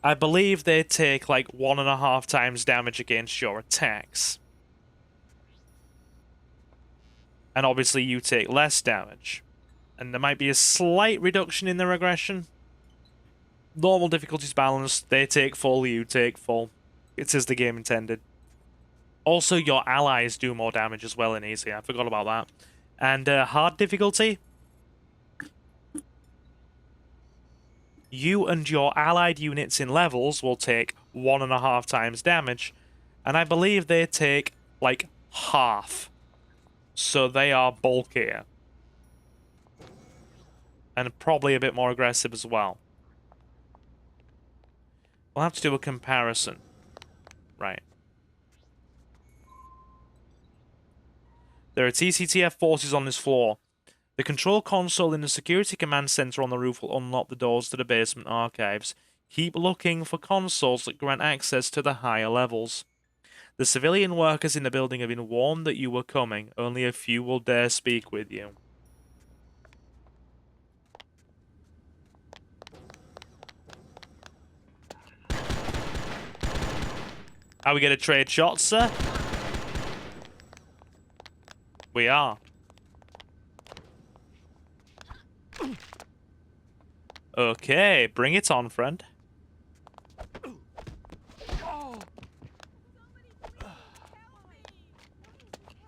I believe they take like 1.5 times damage against your attacks. And obviously you take less damage. And there might be a slight reduction in their aggression. Normal difficulty's balanced. They take full, you take full. It's as the game intended. Also, your allies do more damage as well in easy. I forgot about that. And hard difficulty, you and your allied units in levels will take 1.5 times damage. And I believe they take like half. So they are bulkier. And probably a bit more aggressive as well. We'll have to do a comparison. Right. There are TCTF forces on this floor. The control console in the security command center on the roof will unlock the doors to the basement archives. Keep looking for consoles that grant access to the higher levels. The civilian workers in the building have been warned that you were coming. Only a few will dare speak with you. Are we going to trade shots, sir? We are. Okay, bring it on, friend.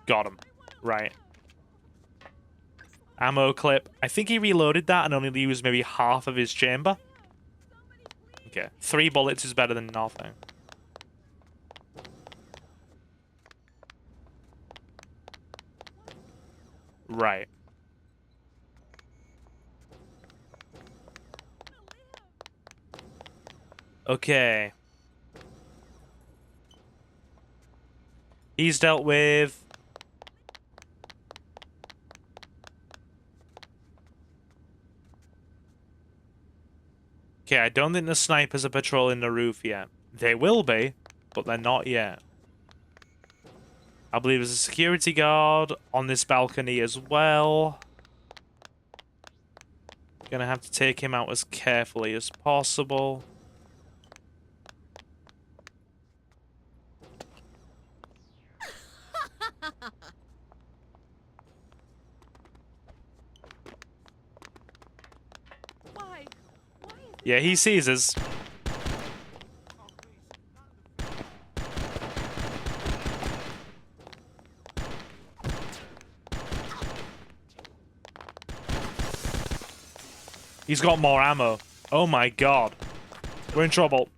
Got him. Right. Ammo clip. I think he reloaded that and only used maybe half of his chamber. Okay. 3 bullets is better than nothing. Right. Okay. He's dealt with... Okay, I don't think the snipers are patrolling the roof yet. They will be, but they're not yet. I believe there's a security guard on this balcony as well. Gonna have to take him out as carefully as possible. Yeah, he sees us. He's got more ammo. Oh my god. We're in trouble.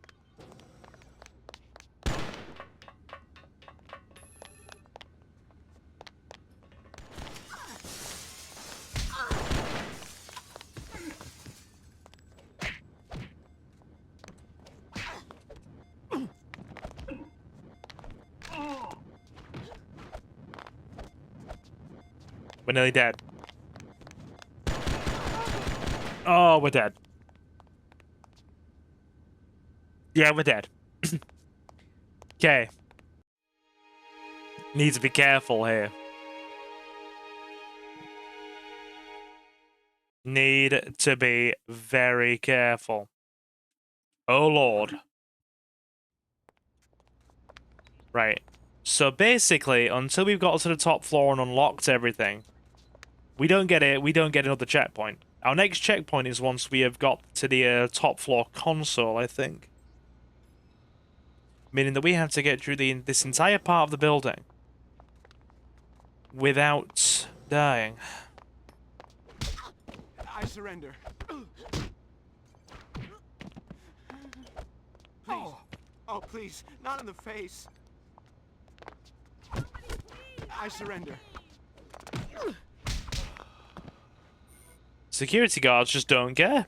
We're nearly dead. Oh, we're dead. Yeah, we're dead. Okay. Need to be careful here. Need to be very careful. Oh, Lord. Right. So basically, until we've got to the top floor and unlocked everything, we don't get it. We don't get another checkpoint. Our next checkpoint is once we have got to the top floor console, I think. Meaning that we have to get through this entire part of the building without dying. I surrender. Please. Oh, please. Not in the face. I surrender. Security guards just don't care.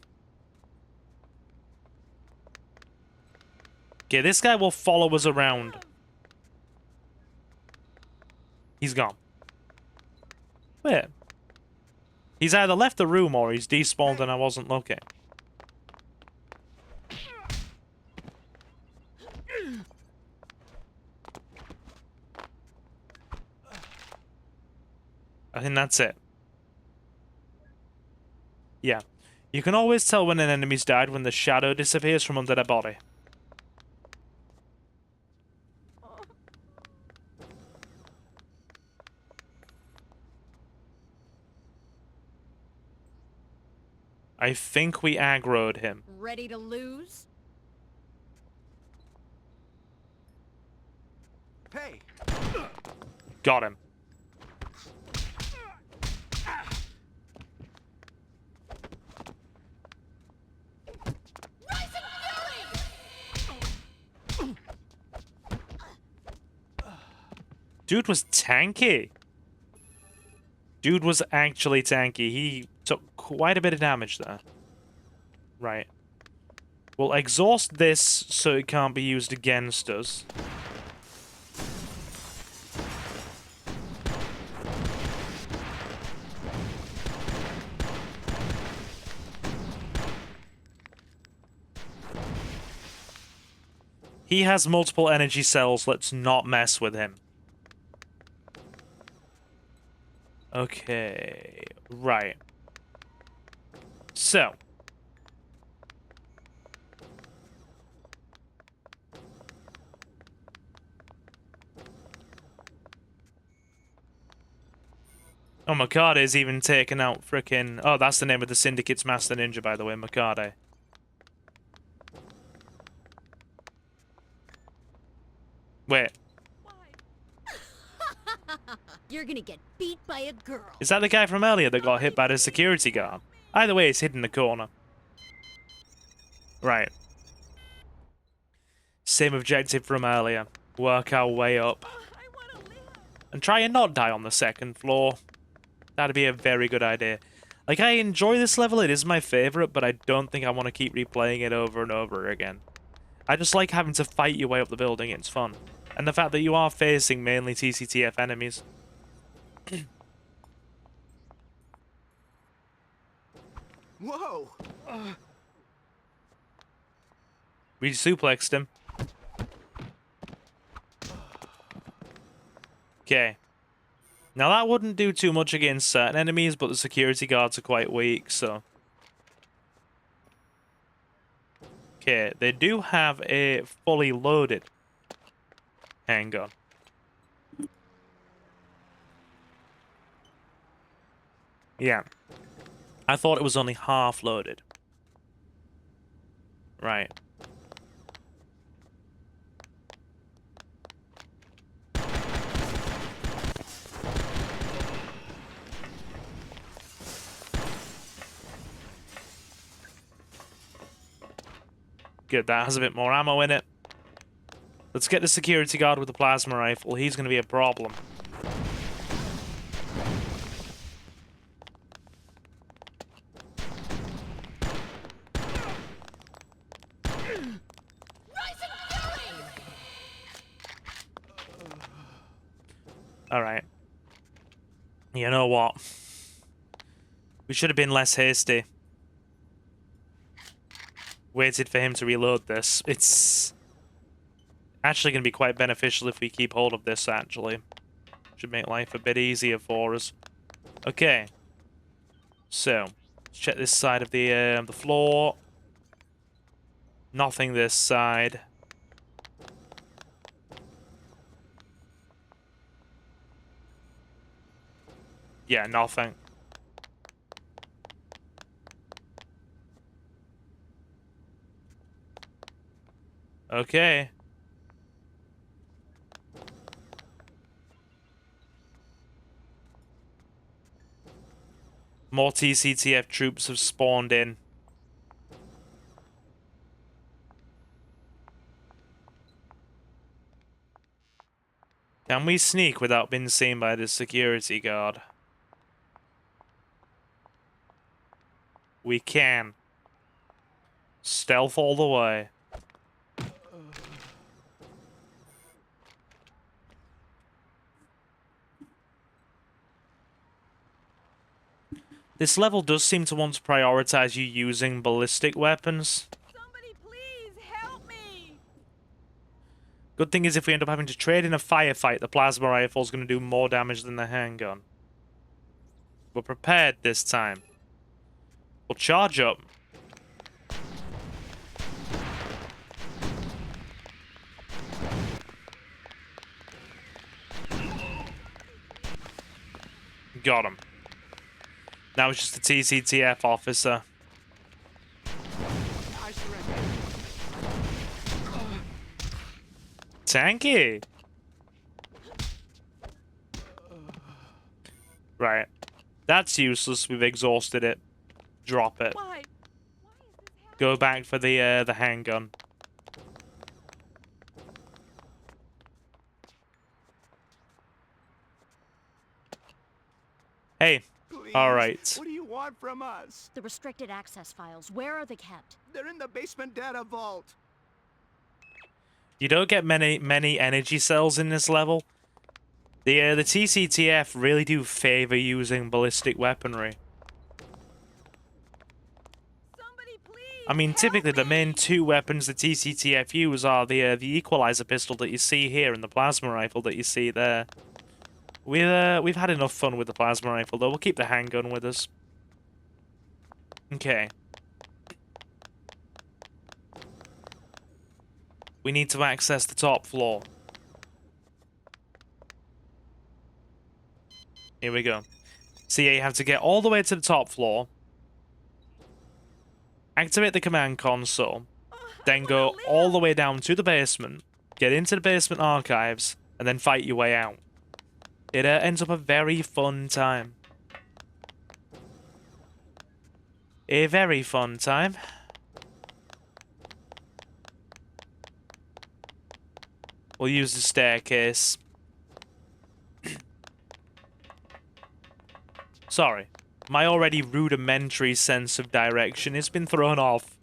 Okay, this guy will follow us around. He's gone. Wait. He's either left the room or he's despawned and I wasn't looking. I think that's it. Yeah. You can always tell when an enemy's died when the shadow disappears from under their body. I think we aggroed him. Ready to lose? Hey! Got him. Dude was tanky. Dude was actually tanky. He took quite a bit of damage there. Right. We'll exhaust this so it can't be used against us. He has multiple energy cells. Let's not mess with him. Okay, right. So. Oh, Makade's even taken out frickin'... Oh, that's the name of the Syndicate's Master Ninja, by the way, Makade. Wait. You're gonna get beat by a girl. Is that the guy from earlier that got hit by the security guard? Either way, he's hidden in the corner. Right. Same objective from earlier. Work our way up. And try and not die on the second floor. That'd be a very good idea. Like, I enjoy this level, it is my favorite, but I don't think I want to keep replaying it over and over again. I just like having to fight your way up the building, it's fun. And the fact that you are facing mainly TCTF enemies. Whoa! We suplexed him. Okay. Now that wouldn't do too much against certain enemies, but the security guards are quite weak, so... Okay, they do have a fully loaded handgun. Yeah. I thought it was only half loaded. Right. Good, that has a bit more ammo in it. Let's get the security guard with the plasma rifle. He's going to be a problem. Alright. You know what? We should have been less hasty. Waited for him to reload this. It's actually going to be quite beneficial if we keep hold of this, actually. Should make life a bit easier for us. Okay. So, let's check this side of the floor. Nothing this side. Yeah, nothing. Okay. More TCTF troops have spawned in. Can we sneak without being seen by the security guard? We can. Stealth all the way. This level does seem to want to prioritize you using ballistic weapons. Somebody please help me. Good thing is if we end up having to trade in a firefight, the plasma rifle is going to do more damage than the handgun. We're prepared this time. We'll charge up. Got him. Now it's just a TCTF officer. Tanky! Right. That's useless. We've exhausted it. Drop it. Why? Go back for the handgun. Hey. Please, all right. What do you want from us? The restricted access files, where are they kept? They're in the basement data vault. You don't get many energy cells in this level. The TCTF really do favor using ballistic weaponry. I mean, typically the main two weapons the TCTF use are the equalizer pistol that you see here and the plasma rifle that you see there. We've had enough fun with the plasma rifle, though. We'll keep the handgun with us. Okay. We need to access the top floor. Here we go. So yeah, you have to get all the way to the top floor, activate the command console, then go all the way down to the basement, get into the basement archives, and then fight your way out. It ends up a very fun time. A very fun time. We'll use the staircase. Sorry. My already rudimentary sense of direction has been thrown off.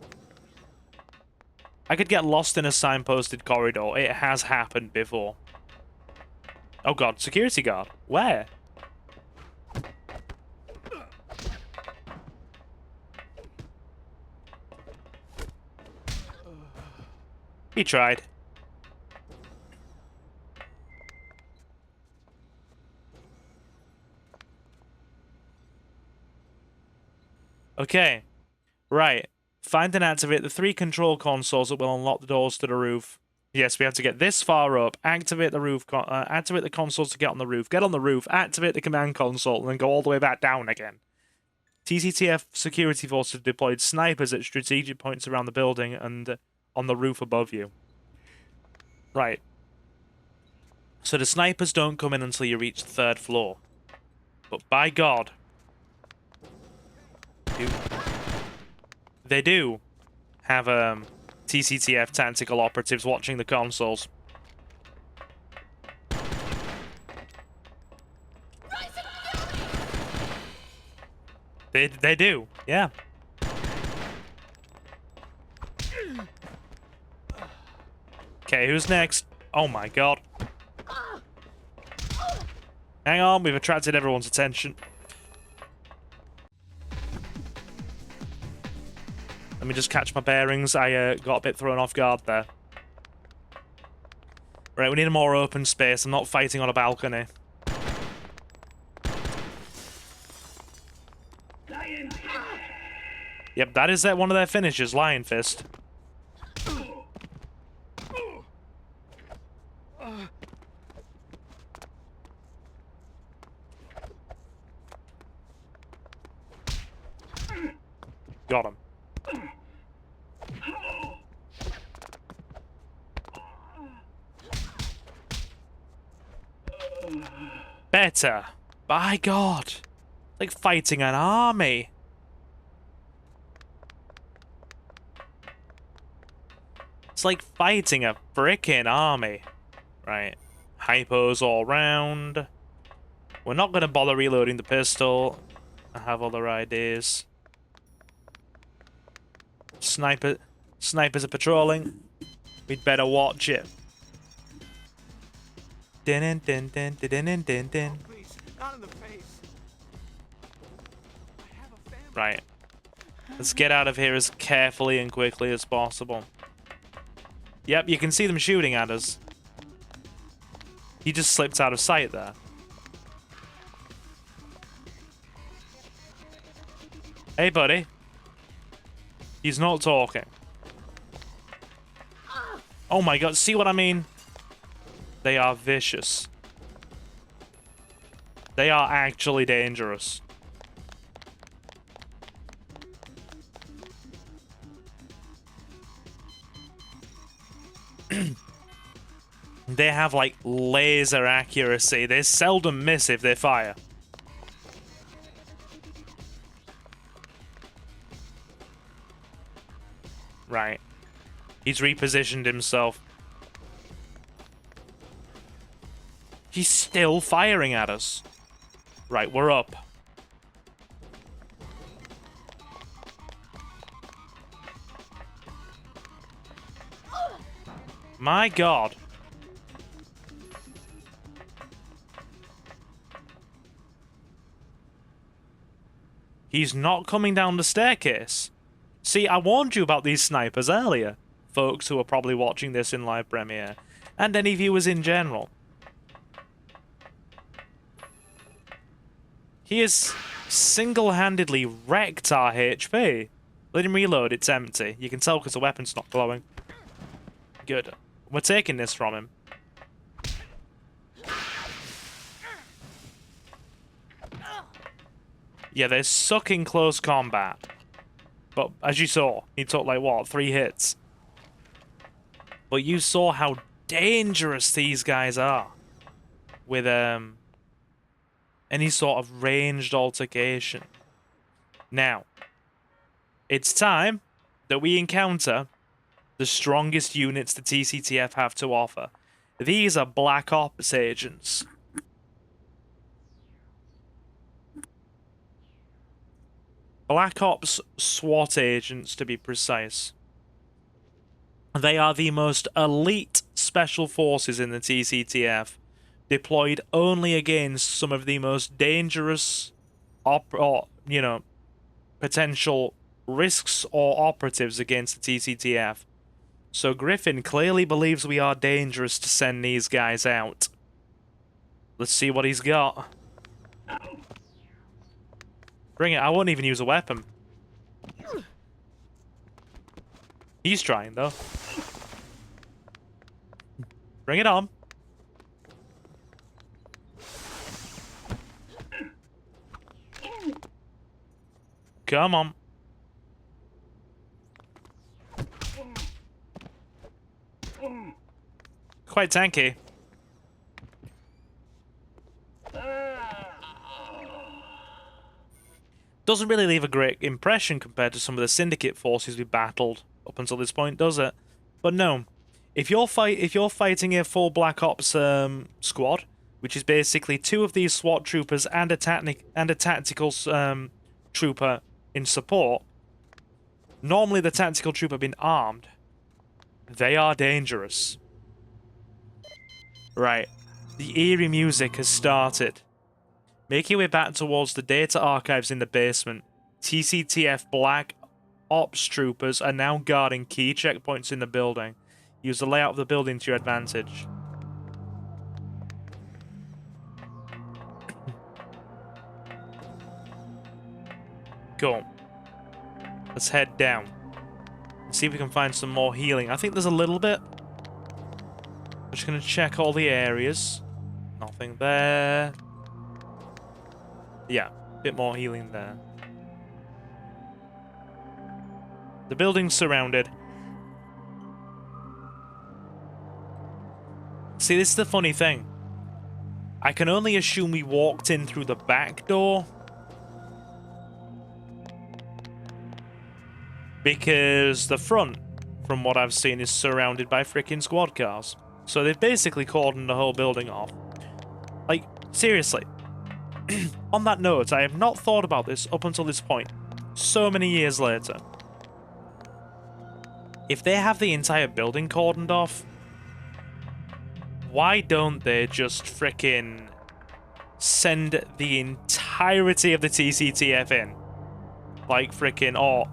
I could get lost in a signposted corridor. It has happened before. Oh god, security guard. Where? He tried. Okay. Right. Find and activate the 3 control consoles that will unlock the doors to the roof. Yes, we have to get this far up, activate the roof, activate the consoles to get on the roof, get on the roof, activate the command console, and then go all the way back down again. TCTF security forces have deployed snipers at strategic points around the building and on the roof above you. Right. So the snipers don't come in until you reach the 3rd floor. But by God... They do have TCTF tactical operatives watching the consoles. They do, yeah. Okay, who's next? Oh my god. Hang on, we've attracted everyone's attention. Let me just catch my bearings. I got a bit thrown off guard there. Right, we need a more open space. I'm not fighting on a balcony. Yep, that is one of their finishes, Lion Fist. Got him. Better. By God. Like fighting an army. It's like fighting a frickin' army. Right. Hypos all round. We're not going to bother reloading the pistol. I have other ideas. Snipers are patrolling. We'd better watch it. Din din din din din din din. Not in the face. Right. Let's get out of here as carefully and quickly as possible. Yep, you can see them shooting at us. He just slipped out of sight there. Hey, buddy. He's not talking. Oh my god, see what I mean? They are vicious. They are actually dangerous. They have, like, laser accuracy. They seldom miss if they fire. Right. He's repositioned himself. He's still firing at us. Right, we're up. My God. He's not coming down the staircase. See, I warned you about these snipers earlier, folks who are probably watching this in live premiere, and any viewers in general. He has single-handedly wrecked our HP. Let him reload, it's empty. You can tell because the weapon's not glowing. Good. We're taking this from him. Yeah, they suck in close combat. But as you saw, he took like, what, 3 hits? But you saw how dangerous these guys are with any sort of ranged altercation. Now, it's time that we encounter the strongest units the TCTF have to offer. These are Black Ops agents. Black Ops SWAT agents, to be precise. They are the most elite special forces in the TCTF, deployed only against some of the most dangerous, potential risks or operatives against the TCTF. So Griffin clearly believes we are dangerous to send these guys out. Let's see what he's got. Bring it. I won't even use a weapon. He's trying, though. Bring it on. Come on. Quite tanky. Doesn't really leave a great impression compared to some of the Syndicate forces we battled up until this point, does it? But no. If you're fighting a full Black Ops squad, which is basically 2 of these SWAT troopers and a tactical trooper in support, normally the tactical trooper being armed, they are dangerous. Right. The eerie music has started. Make your way back towards the data archives in the basement. TCTF Black Ops troopers are now guarding key checkpoints in the building. Use the layout of the building to your advantage. Cool. Let's head down. See if we can find some more healing. I think there's a little bit. I'm just going to check all the areas. Nothing there. Yeah, a bit more healing there. The building's surrounded. See, this is the funny thing. I can only assume we walked in through the back door. Because the front, from what I've seen, is surrounded by freaking squad cars. So they've basically cordoned the whole building off. Like, seriously. On that note, I have not thought about this up until this point. So many years later. If they have the entire building cordoned off, why don't they just frickin' send the entirety of the TCTF in? Like frickin' or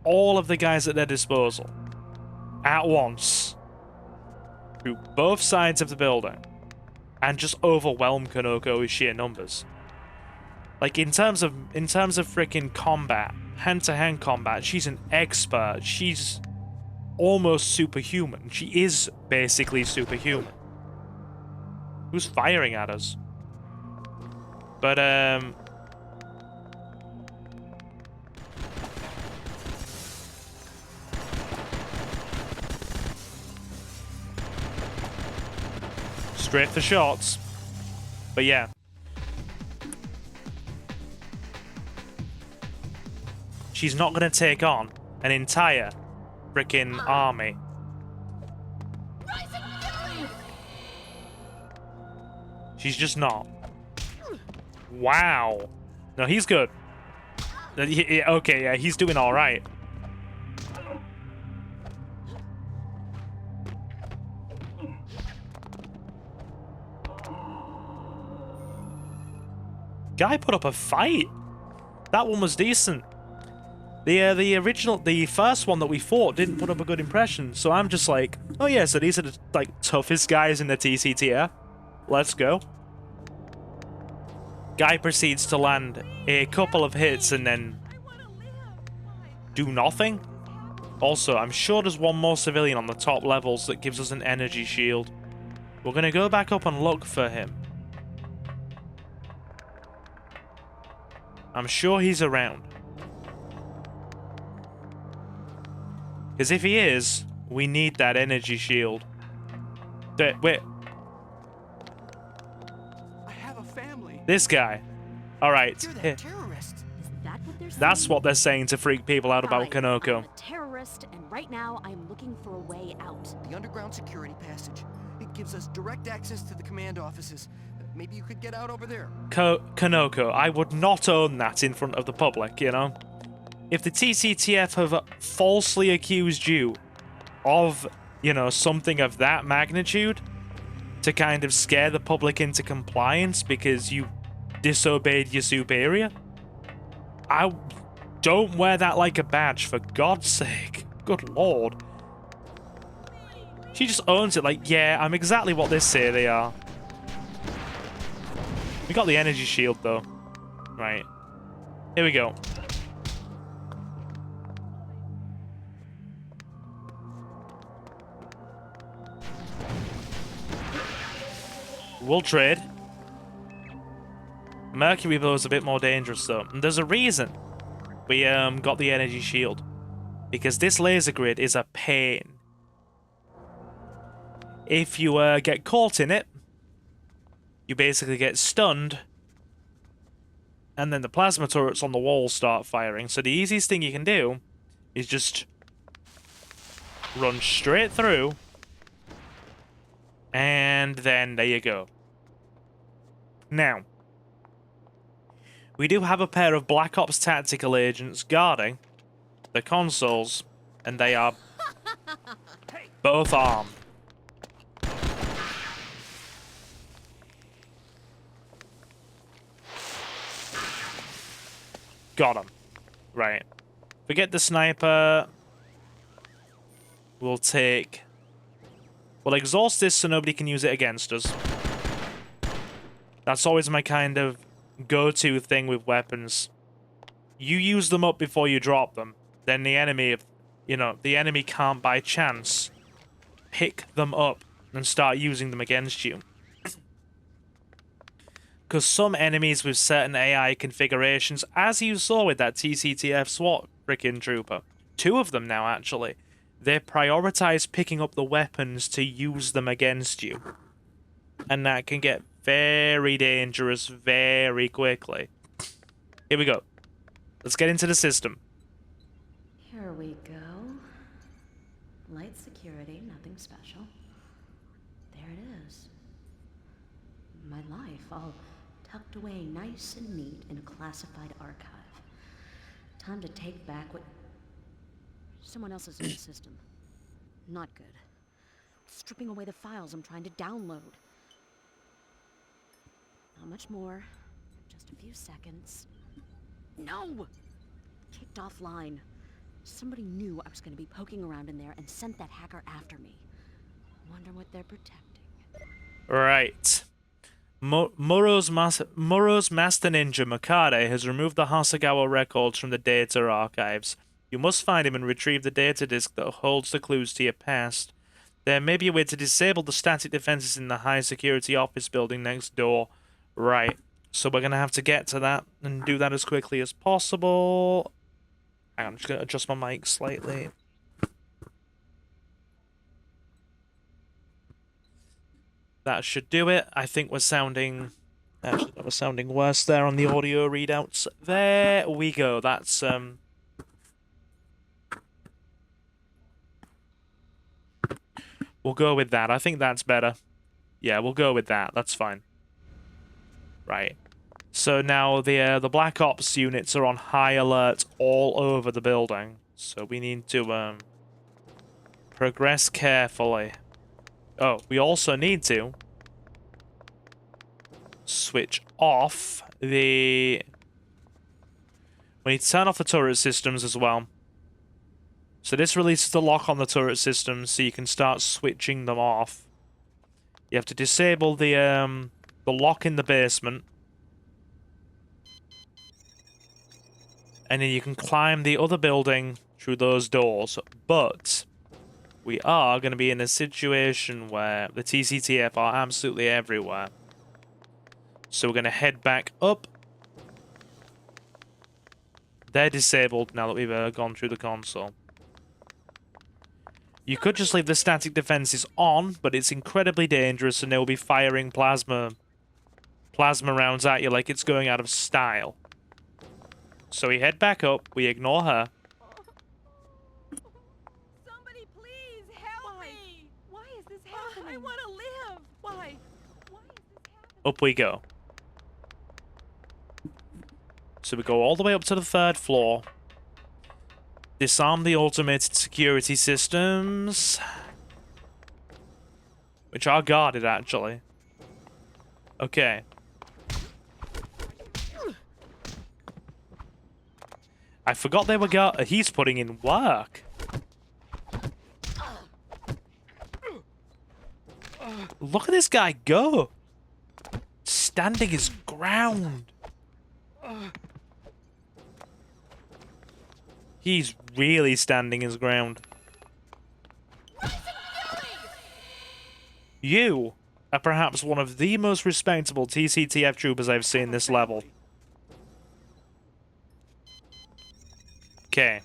all of the guys at their disposal at once through both sides of the building and just overwhelm Konoko with sheer numbers. Like in terms of frickin' combat, hand-to-hand combat, she's an expert. She's almost superhuman. She is basically superhuman. Who's firing at us? But strafe the shots. But yeah. She's not going to take on an entire freaking army. She's just not. Wow. No, he's good. Okay, yeah, he's doing all right. Guy put up a fight. That one was decent. The first one that we fought didn't put up a good impression, so I'm just like, oh yeah, so these are the like toughest guys in the TCTF. Let's go. Guy proceeds to land a couple of hits and then do nothing. Also, I'm sure there's one more civilian on the top levels that gives us an energy shield. We're gonna go back up and look for him. I'm sure he's around. Because if he is, we need that energy shield. Wait. I have a family. This guy. Alright. You're that terrorist. Is that what they're saying? That's what they're saying to freak people out about Fine. Konoko. I'm a terrorist, and right now I am looking for a way out. The underground security passage. It gives us direct access to the command offices. Maybe you could get out over there. Konoko, I would not own that in front of the public, you know? If the TCTF have falsely accused you of, you know, something of that magnitude to kind of scare the public into compliance because you disobeyed your superior, I don't wear that like a badge, for God's sake. Good lord. She just owns it like, yeah, I'm exactly what they say they are. We got the energy shield, though. Right. Here we go. We'll trade. Mercury Blow is a bit more dangerous, though. And there's a reason we got the energy shield. Because this laser grid is a pain. If you get caught in it, you basically get stunned, and then the plasma turrets on the wall start firing. So the easiest thing you can do is just run straight through, and then there you go. Now, we do have a pair of Black Ops tactical agents guarding the consoles, and they are both armed. Got him. Right. Forget the sniper. We'll exhaust this so nobody can use it against us. That's always my kind of go-to thing with weapons. You use them up before you drop them. Then the enemy, the enemy can't by chance pick them up and start using them against you. Because some enemies with certain AI configurations, as you saw with that TCTF SWAT frickin' trooper, 2 of them now actually, they prioritize picking up the weapons to use them against you. And that can get very dangerous very quickly. Here we go. Let's get into the system. Here we go. Light security, nothing special. There it is. My life, all tucked away nice and neat in a classified archive. Time to take back what... Someone else is in the system. Not good. Stripping away the files I'm trying to download. Not much more. Just a few seconds. No! Kicked offline. Somebody knew I was going to be poking around in there and sent that hacker after me. Wonder what they're protecting. Right. Muro's Master Ninja Makade has removed the Hasagawa records from the data archives. You must find him and retrieve the data disk that holds the clues to your past. There may be a way to disable the static defenses in the high security office building next door. Right. So we're going to have to get to that and do that as quickly as possible. Hang on, I'm just going to adjust my mic slightly. That should do it. I think we're sounding... Actually, that was sounding worse there on the audio readouts. There we go. That's... We'll go with that. I think that's better. Yeah, we'll go with that. That's fine. Right. So now the Black Ops units are on high alert all over the building. So we need to progress carefully. Oh, we also need to switch off the... We need to turn off the turret systems as well. So this releases the lock on the turret systems, so you can start switching them off. You have to disable the lock in the basement. And then you can climb the other building through those doors. But we are going to be in a situation where the TCTF are absolutely everywhere. So we're going to head back up. They're disabled now that we've gone through the console. You could just leave the static defenses on, but it's incredibly dangerous and they'll be firing plasma rounds at you like it's going out of style. So we head back up, we ignore her. Somebody please help me! Why is this happening? I want to live! Why? Up we go. So we go all the way up to the 3rd floor. Disarm the automated security systems. Which are guarded, actually. Okay. I forgot they were he's putting in work. Look at this guy go. Standing his ground. He's really standing his ground. You are perhaps one of the most respectable TCTF troopers I've seen this level. Okay.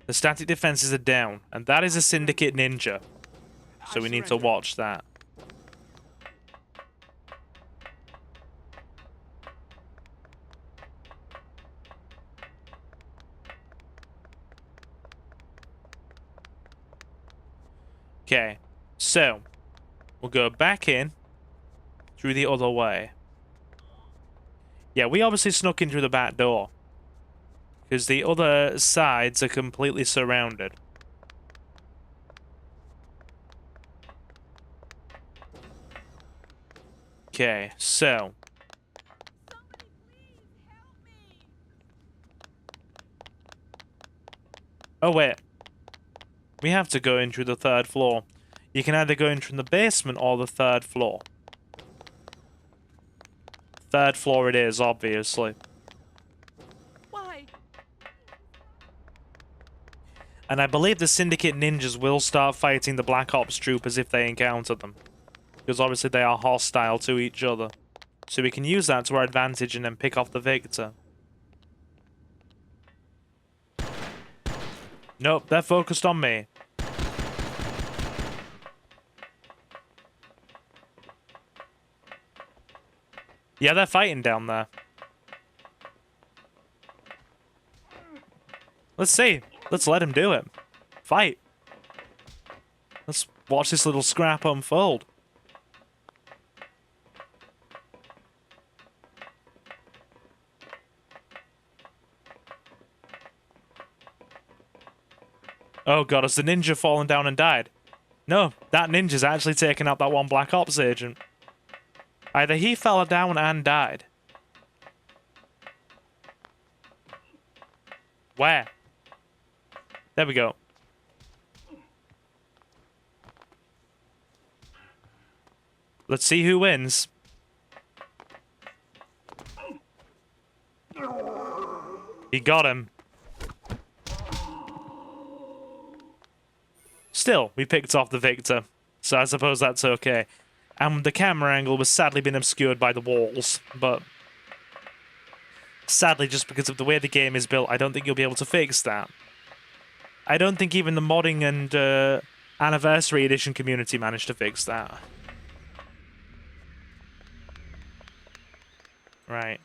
The static defenses are down, and that is a Syndicate ninja. So we need to watch that. Okay, so we'll go back in through the other way. Yeah, we obviously snuck in through the back door because the other sides are completely surrounded. Okay, so oh wait. We have to go in through the 3rd floor. You can either go in from the basement or the 3rd floor. 3rd floor it is, obviously. Why? And I believe the Syndicate ninjas will start fighting the Black Ops troopers if they encounter them. Because obviously they are hostile to each other. So we can use that to our advantage and then pick off the victor. Nope, they're focused on me. Yeah, they're fighting down there. Let's see. Let's let him do it. Fight. Let's watch this little scrap unfold. Oh god, has the ninja fallen down and died? No, that ninja's actually taken out that one Black Ops agent. Either he fell down and died. Where? There we go. Let's see who wins. He got him. Still, we picked off the victor, so I suppose that's okay. And the camera angle was sadly been obscured by the walls, but sadly, just because of the way the game is built, I don't think you'll be able to fix that. I don't think even the modding and Anniversary Edition community managed to fix that. Right.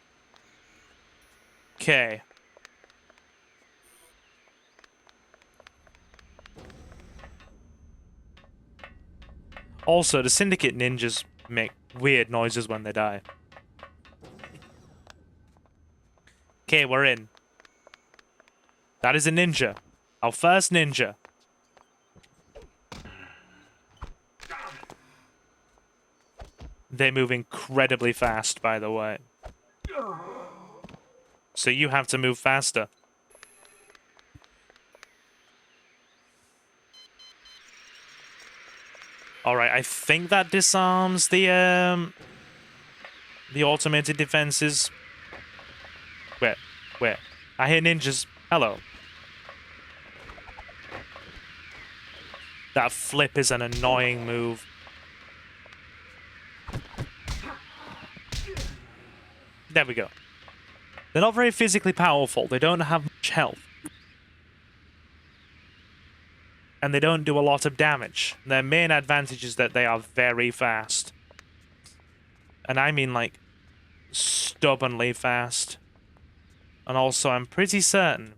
Okay. Also, the Syndicate ninjas make weird noises when they die. Okay, we're in. That is a ninja. Our first ninja. They move incredibly fast, by the way. So you have to move faster. Alright, I think that disarms the automated defenses. Where? I hear ninjas. Hello. That flip is an annoying move. There we go. They're not very physically powerful. They don't have much health. And they don't do a lot of damage. Their main advantage is that they are very fast. And I mean, like, stubbornly fast. And also, I'm pretty certain,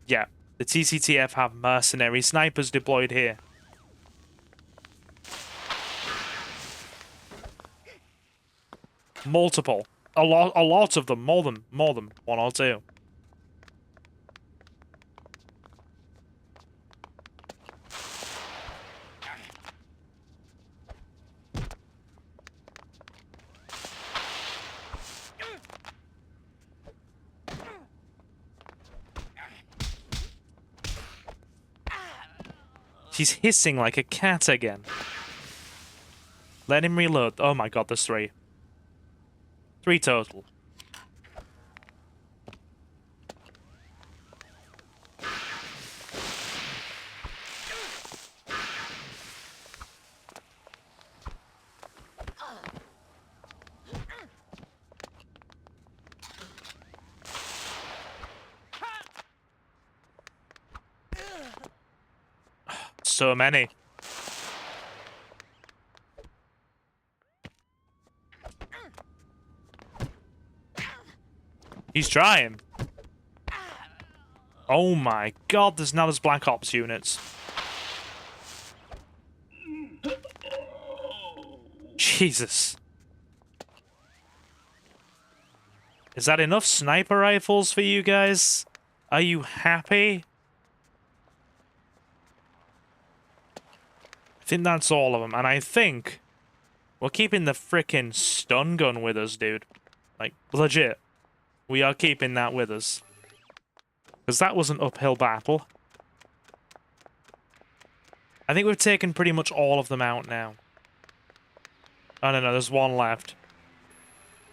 yeah, the TCTF have mercenary snipers deployed here. Multiple. A lot of them. More than one or two. He's hissing like a cat again. Let him reload. Oh my god, there's 3. 3 total. So many. He's trying. Oh my god, there's Black Ops units. Jesus. Is that enough sniper rifles for you guys? Are you happy? I think that's all of them, and I think we're keeping the frickin' stun gun with us, dude. Like, legit. We are keeping that with us. Because that was an uphill battle. I think we've taken pretty much all of them out now. Oh, no, there's one left.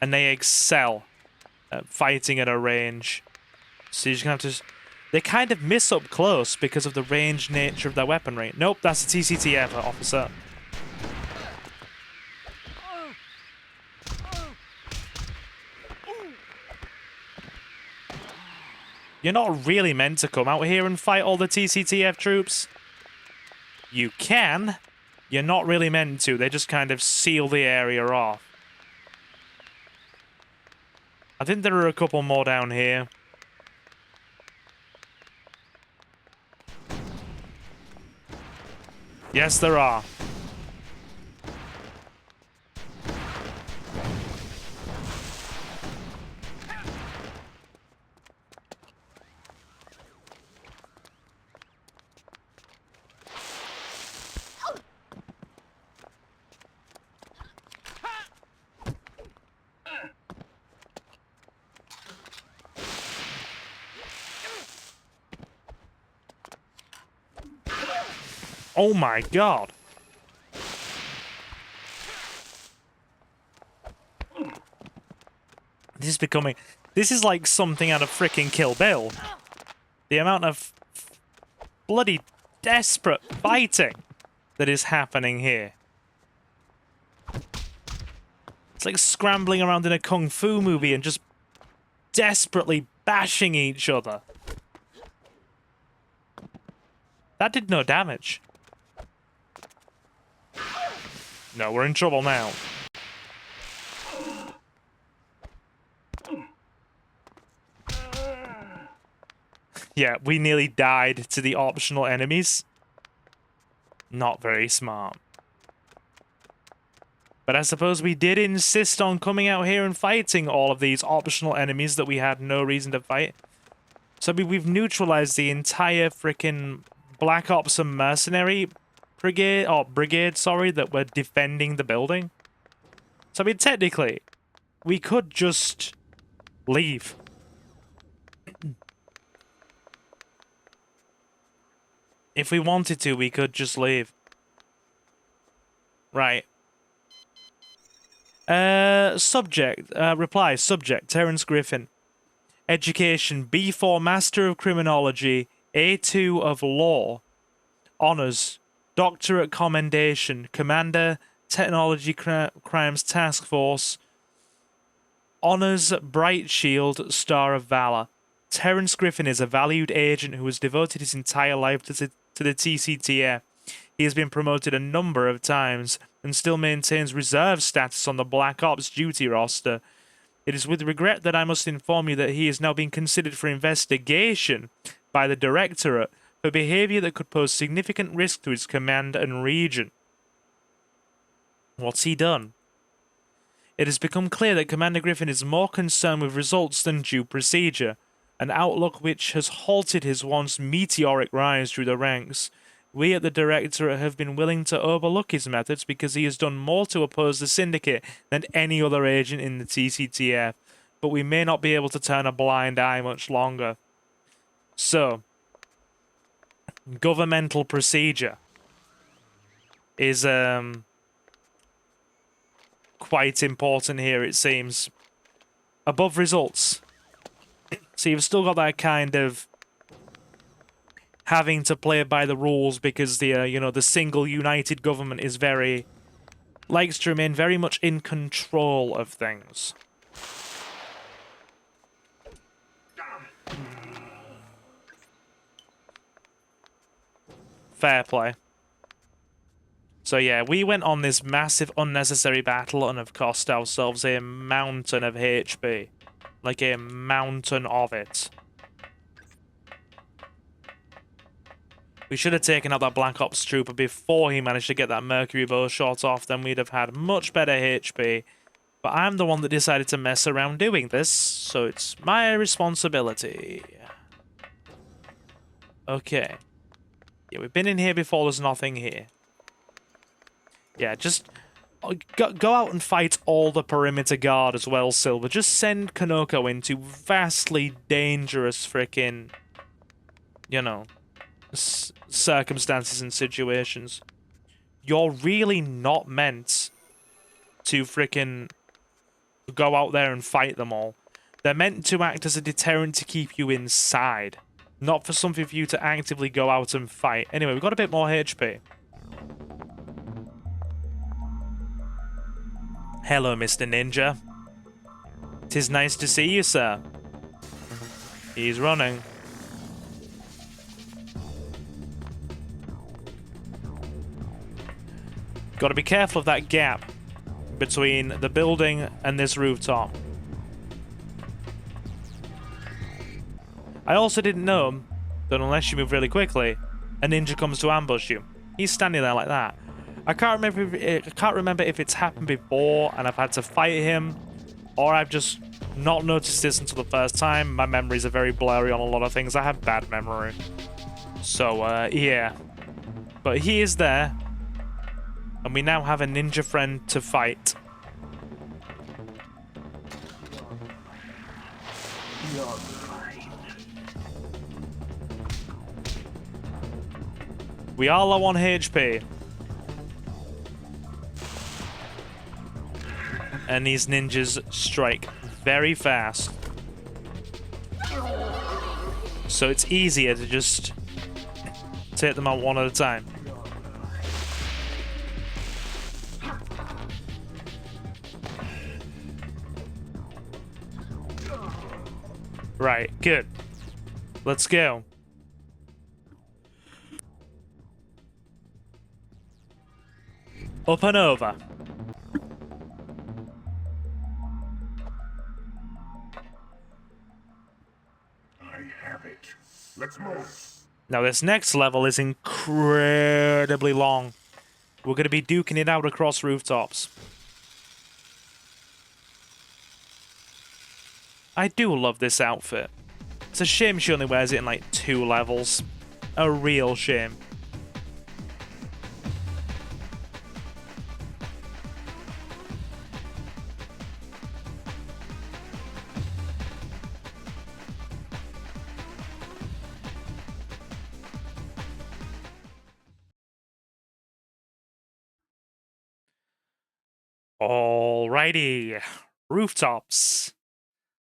And they excel at fighting at a range. So you're just gonna have to... They kind of miss up close because of the ranged nature of their weaponry. Nope, that's a TCTF officer. You're not really meant to come out here and fight all the TCTF troops. You can. You're not really meant to. They just kind of seal the area off. I think there are a couple more down here. Yes, there are. Oh my god. This is like something out of frickin' Kill Bill. The amount of bloody desperate fighting that is happening here. It's like scrambling around in a kung fu movie and just desperately bashing each other. That did no damage. No, we're in trouble now. Yeah, we nearly died to the optional enemies. Not very smart. But I suppose we did insist on coming out here and fighting all of these optional enemies that we had no reason to fight. So we've neutralized the entire frickin' Black Ops and Mercenary brigade, sorry, that were defending the building. So I mean, technically, we could just leave. If we wanted to, we could just leave. Right. Reply, subject, Terence Griffin. Education, B4 Master of Criminology, A2 of Law. Honours, Doctorate Commendation, Commander, Technology Crimes Task Force. Honor's bright shield, star of valor. Terrence Griffin is a valued agent who has devoted his entire life to the TCTF. He has been promoted a number of times and still maintains reserve status on the Black Ops duty roster. It is with regret that I must inform you that he is now being considered for investigation by the Directorate for behavior that could pose significant risk to his command and region. What's he done? It has become clear that Commander Griffin is more concerned with results than due procedure, an outlook which has halted his once meteoric rise through the ranks. We at the Directorate have been willing to overlook his methods because he has done more to oppose the Syndicate than any other agent in the TCTF, but we may not be able to turn a blind eye much longer. So, governmental procedure is quite important here, it seems. Above results. So you've still got that kind of having to play by the rules because the the single united government is likes to remain very much in control of things. Fair play. So yeah, we went on this massive unnecessary battle and have cost ourselves a mountain of HP. Like a mountain of it. We should have taken out that Black Ops trooper before he managed to get that Mercury bow shot off, then we'd have had much better HP. But I'm the one that decided to mess around doing this, so it's my responsibility. Okay. Yeah, we've been in here before, there's nothing here. Yeah, just go out and fight all the perimeter guard as well, Silver. Just send Konoko into vastly dangerous frickin', circumstances and situations. You're really not meant to frickin' go out there and fight them all. They're meant to act as a deterrent to keep you inside, not for something for you to actively go out and fight. Anyway, we've got a bit more HP. Hello, Mr. Ninja. 'Tis nice to see you, sir. He's running. Got to be careful of that gap between the building and this rooftop. I also didn't know that unless you move really quickly, a ninja comes to ambush you. He's standing there like that. I can't remember if it's happened before and I've had to fight him, or I've just not noticed this until the first time. My memories are very blurry on a lot of things. I have bad memory. So, yeah. But he is there. And we now have a ninja friend to fight. You're fine. We are low on HP. And these ninjas strike very fast. So it's easier to just take them out one at a time. Right, good. Let's go. Up and over. Let's move. Now this next level is incredibly long. We're going to be duking it out across rooftops. I do love this outfit. It's a shame she only wears it in like 2 levels. A real shame. Alrighty, rooftops.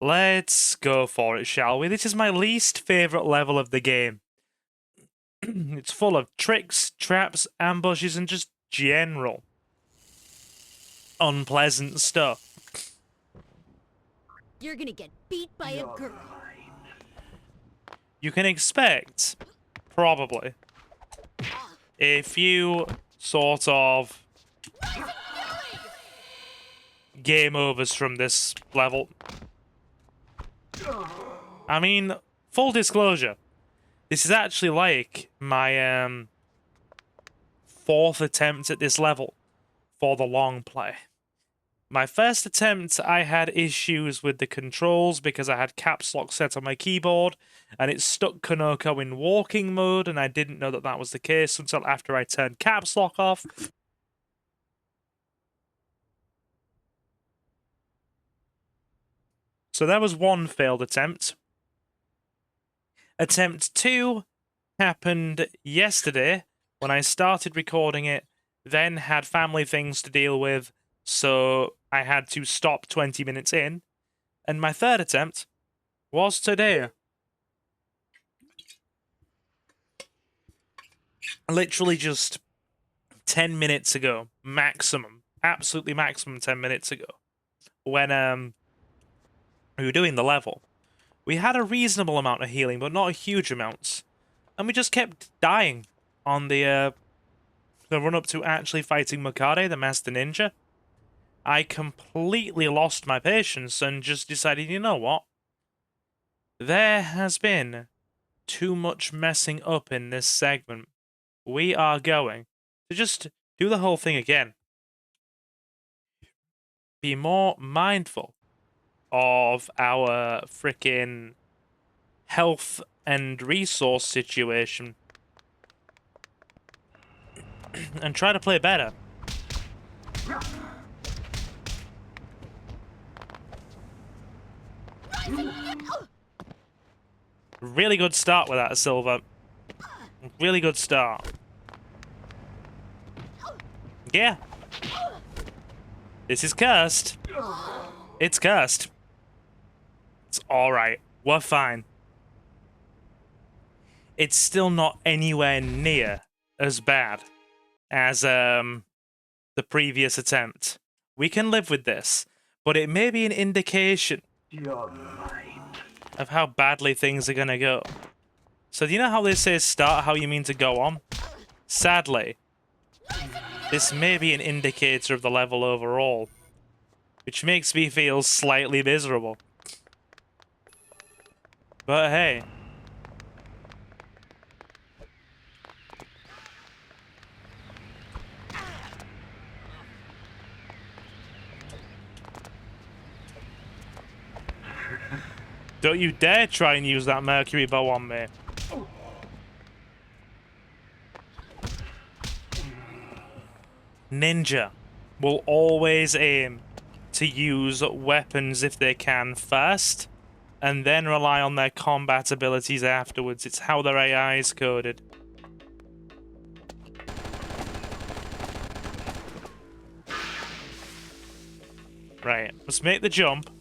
Let's go for it, shall we? This is my least favourite level of the game. It's full of tricks, traps, ambushes, and just general unpleasant stuff. you're gonna get beat by a girl. You can expect, probably, a few sort of game overs from this level. I mean, full disclosure, this is actually like my 4th attempt at this level for the long play. My first attempt, I had issues with the controls because I had caps lock set on my keyboard, and it stuck Konoko in walking mode, and I didn't know that that was the case until after I turned caps lock off. So that was one failed attempt. Attempt 2 happened yesterday when I started recording it, then had family things to deal with, so I had to stop 20 minutes in. And my third attempt was today. Literally just 10 minutes ago, maximum, absolutely maximum 10 minutes ago, when we were doing the level. We had a reasonable amount of healing, but not a huge amount. And we just kept dying on the run-up to actually fighting Mokade, the Master Ninja. I completely lost my patience and just decided, you know what? There has been too much messing up in this segment. We are going to just do the whole thing again. Be more mindful of our frickin' health and resource situation. And try to play better. Really good start with that, Silver. Really good start. Yeah. This is cursed. It's cursed. It's alright. We're fine. It's still not anywhere near as bad as the previous attempt. We can live with this, but it may be an indication of how badly things are gonna go. So do you know how they say start how you mean to go on? Sadly, this may be an indicator of the level overall, which makes me feel slightly miserable. But hey. Don't you dare try and use that mercury bow on me. Ninja will always aim to use weapons if they can first, and then rely on their combat abilities afterwards. It's how their AI is coded. Right, let's make the jump.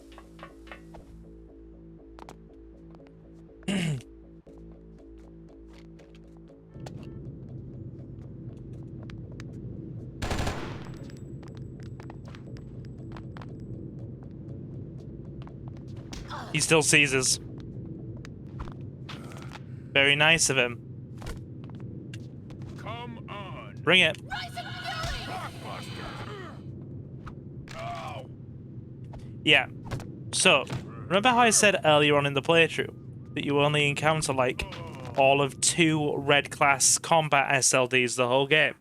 He still sees us. Very nice of him. Come on. Bring it. Yeah. So, remember how I said earlier on in the playthrough that you only encounter, like, all of 2 red class combat SLDs the whole game?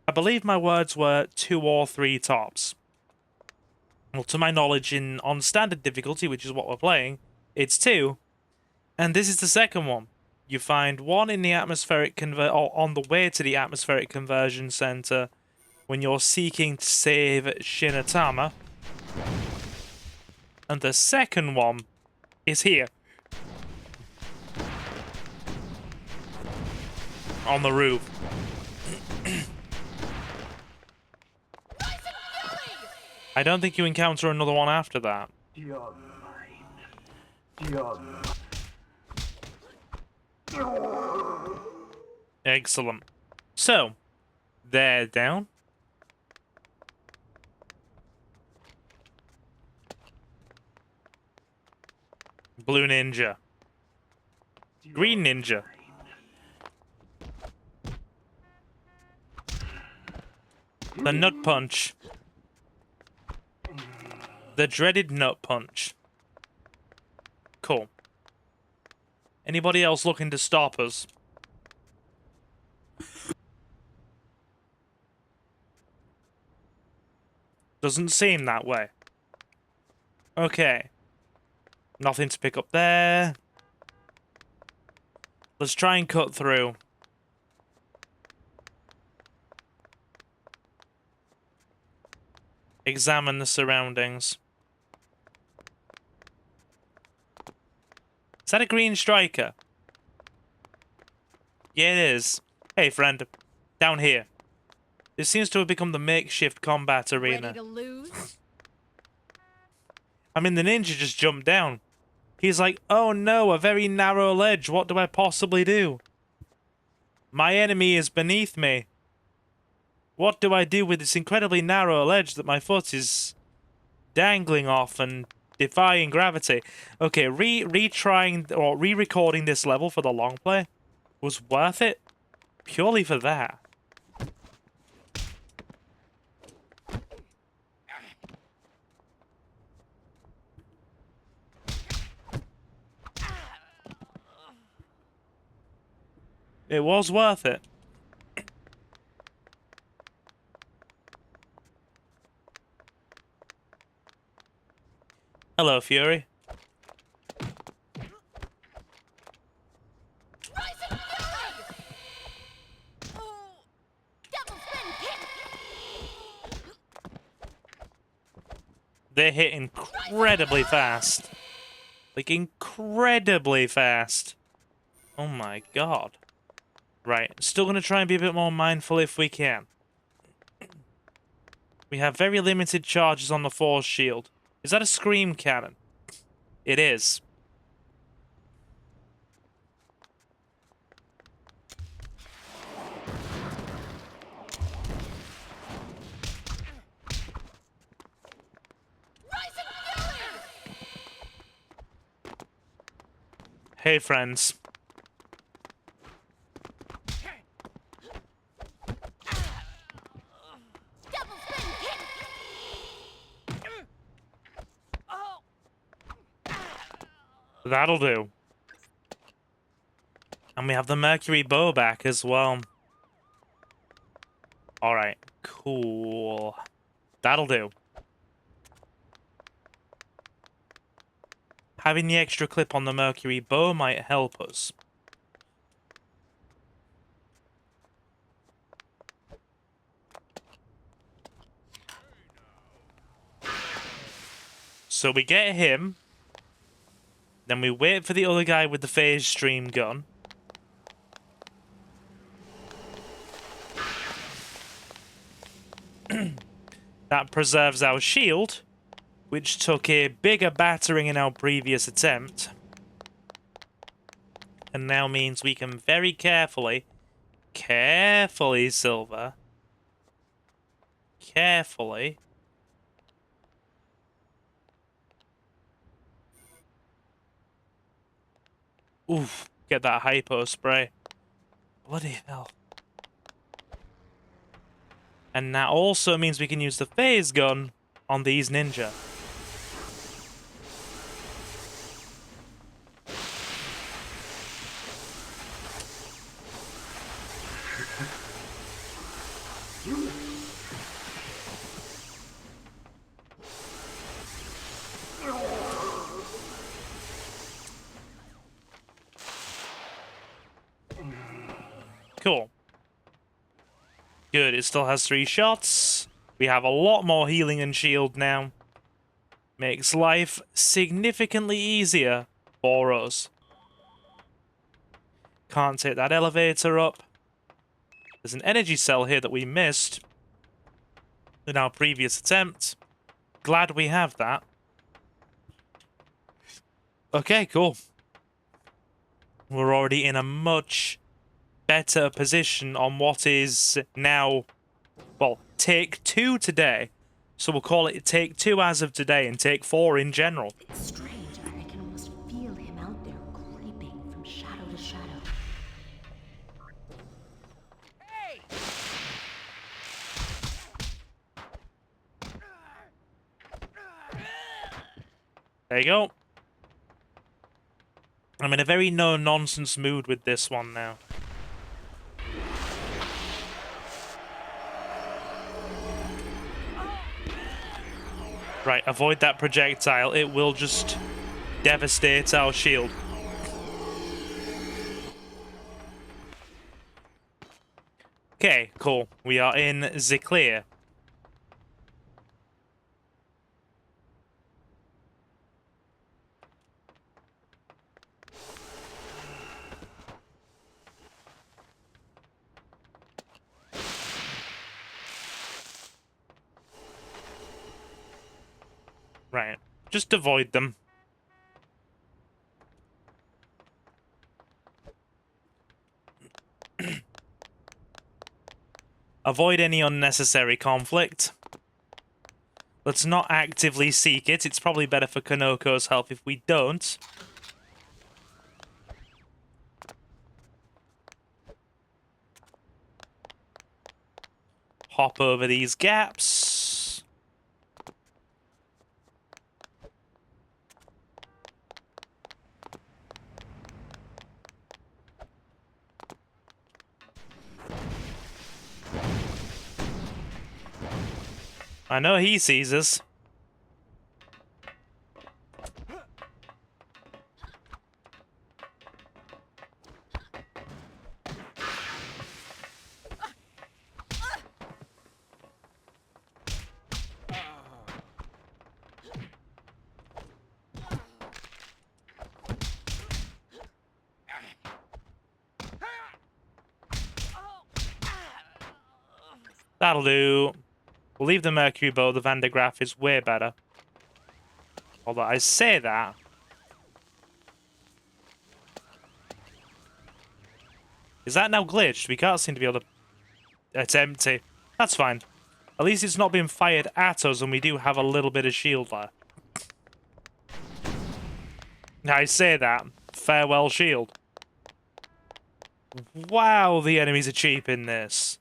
I believe my words were 2 or 3 tops. Well, to my knowledge, on standard difficulty, which is what we're playing, it's 2. And this is the second one. You find one in the atmospheric or on the way to the atmospheric conversion center when you're seeking to save Shinatama. And the second one is here. On the roof. I don't think you encounter another one after that. Excellent. So, they're down. Blue ninja. Green ninja. The nut punch. The dreaded nut punch. Cool. Anybody else looking to stop us? Doesn't seem that way. Okay. Nothing to pick up there. Let's try and cut through. Examine the surroundings. Is that a green striker? Yeah, it is. Hey, friend. Down here. This seems to have become the makeshift combat arena. Ready to lose? I mean, the ninja just jumped down. He's like, oh no, a very narrow ledge. What do I possibly do? My enemy is beneath me. What do I do with this incredibly narrow ledge that my foot is dangling off and defying gravity? Okay, retrying or re-recording this level for the long play was worth it purely for that. It was worth it. Hello, Fury. They hit incredibly fast. Like, incredibly fast. Oh my god. Right, still going to try and be a bit more mindful if we can. We have very limited charges on the force shield. Is that a scream cannon? It is. Hey, friends. That'll do. And we have the Mercury bow back as well. Alright, cool. That'll do. Having the extra clip on the Mercury bow might help us. So we get him. Then we wait for the other guy with the phase stream gun. That preserves our shield, which took a bigger battering in our previous attempt. And now means we can very carefully, Silver, carefully, oof, get that hypo spray. Bloody hell. And that also means we can use the phase gun on these ninja. Cool. Good, it still has 3 shots. We have a lot more healing and shield now. Makes life significantly easier for us. Can't take that elevator up. There's an energy cell here that we missed in our previous attempt. Glad we have that. Okay, cool. We're already in a much better position on what is now, well, take 2 today. So we'll call it take 2 as of today and take 4 in general. It's strange. I can almost feel There you go. I'm in a very no-nonsense mood with this one now. Right, avoid that projectile. It will just devastate our shield. Okay, cool. We are in the clear. Right, just avoid them. Avoid any unnecessary conflict. Let's not actively seek it. It's probably better for Konoko's health if we don't. Hop over these gaps. I know he sees us. That'll do. We'll leave the Mercury bow. The Van de Graaff is way better. Although I say that. Is that now glitched? We can't seem to be able to... It's empty. That's fine. At least it's not being fired at us and we do have a little bit of shield there. I say that. Farewell shield. Wow, the enemies are cheap in this.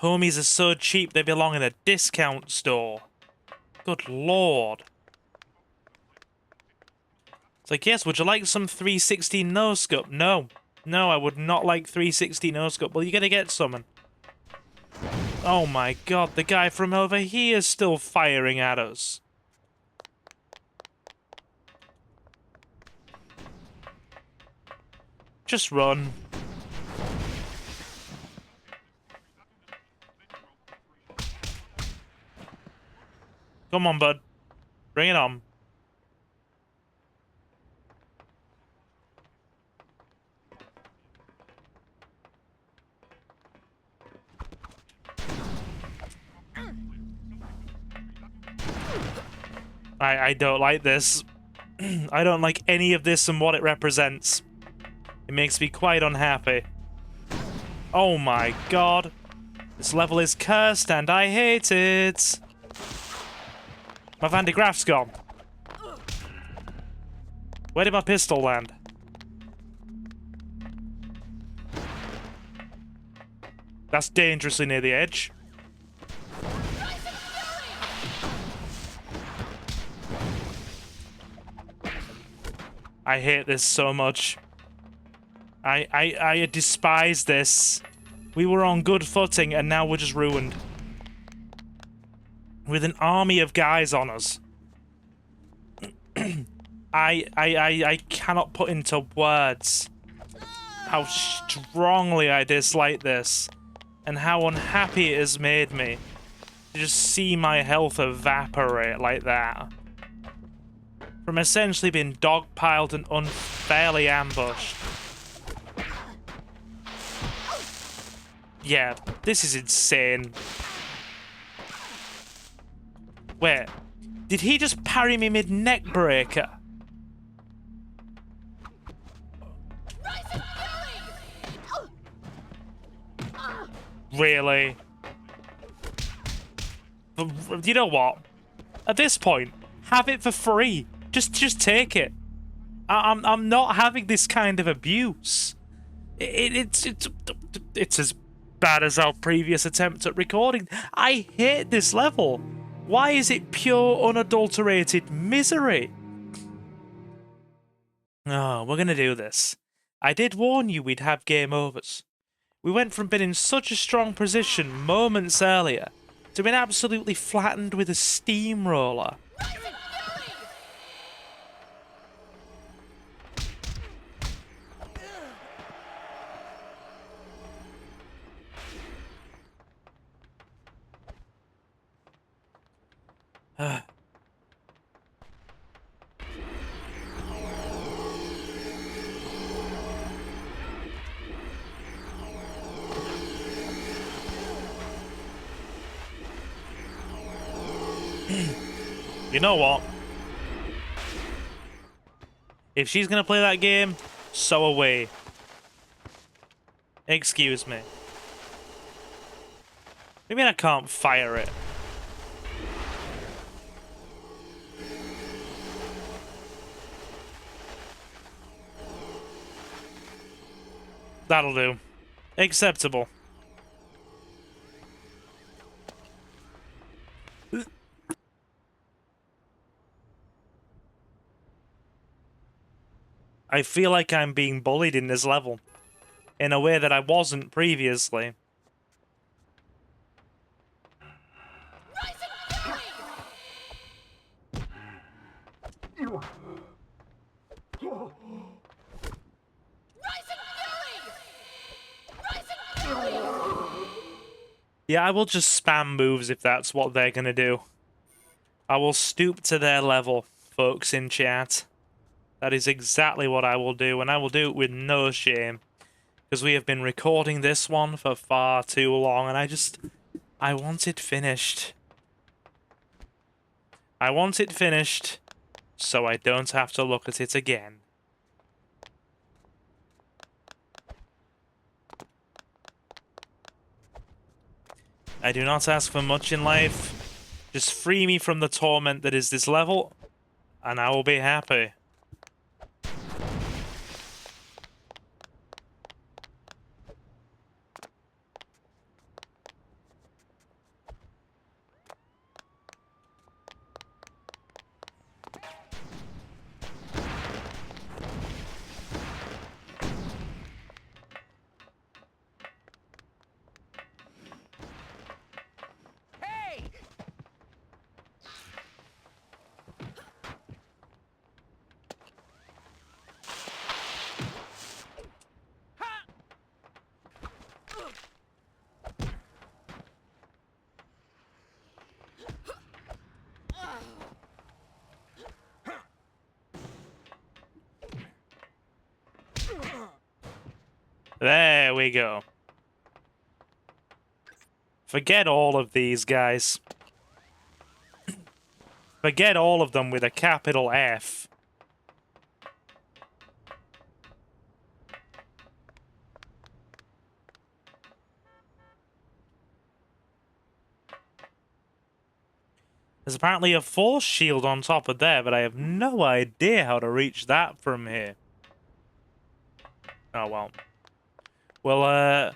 Homies are so cheap they belong in a discount store. Good lord. It's like, yes, would you like some 360 no-scope? No. No, I would not like 360 no-scope. Well, you're gonna get some. Oh my god, the guy from over here is still firing at us. Just run. Come on, bud. Bring it on. I don't like this. I don't like any of this and what it represents. It makes me quite unhappy. Oh my god. This level is cursed and I hate it. My Van de Graaff's gone. Where did my pistol land? That's dangerously near the edge. I hate this so much. I despise this. We were on good footing and now we're just ruined. With an army of guys on us. I cannot put into words how strongly I dislike this and how unhappy it has made me to just see my health evaporate like that. From essentially being dogpiled and unfairly ambushed. Yeah, this is insane. Wait, did he just parry me mid-neck breaker? Really? You know what? At this point, have it for free. Just take it. I'm not having this kind of abuse. It's as bad as our previous attempt at recording. I hate this level. Why is it pure, unadulterated misery? Oh, we're gonna do this. I did warn you we'd have game overs. We went from being in such a strong position moments earlier to being absolutely flattened with a steamroller. You know what? If she's gonna play that game, so away. Excuse me. What do you mean I can't fire it? That'll do. Acceptable. I feel like I'm being bullied in this level in a way that I wasn't previously. Yeah, I will just spam moves if that's what they're gonna do. I will stoop to their level, folks in chat. That is exactly what I will do, and I will do it with no shame. Because we have been recording this one for far too long, and I want it finished. I want it finished, so I don't have to look at it again. I do not ask for much in life. Just free me from the torment that is this level, and I will be happy. There we go. Forget all of these guys. Forget all of them with a capital F. There's apparently a force shield on top of there, but I have no idea how to reach that from here. Oh well. Well,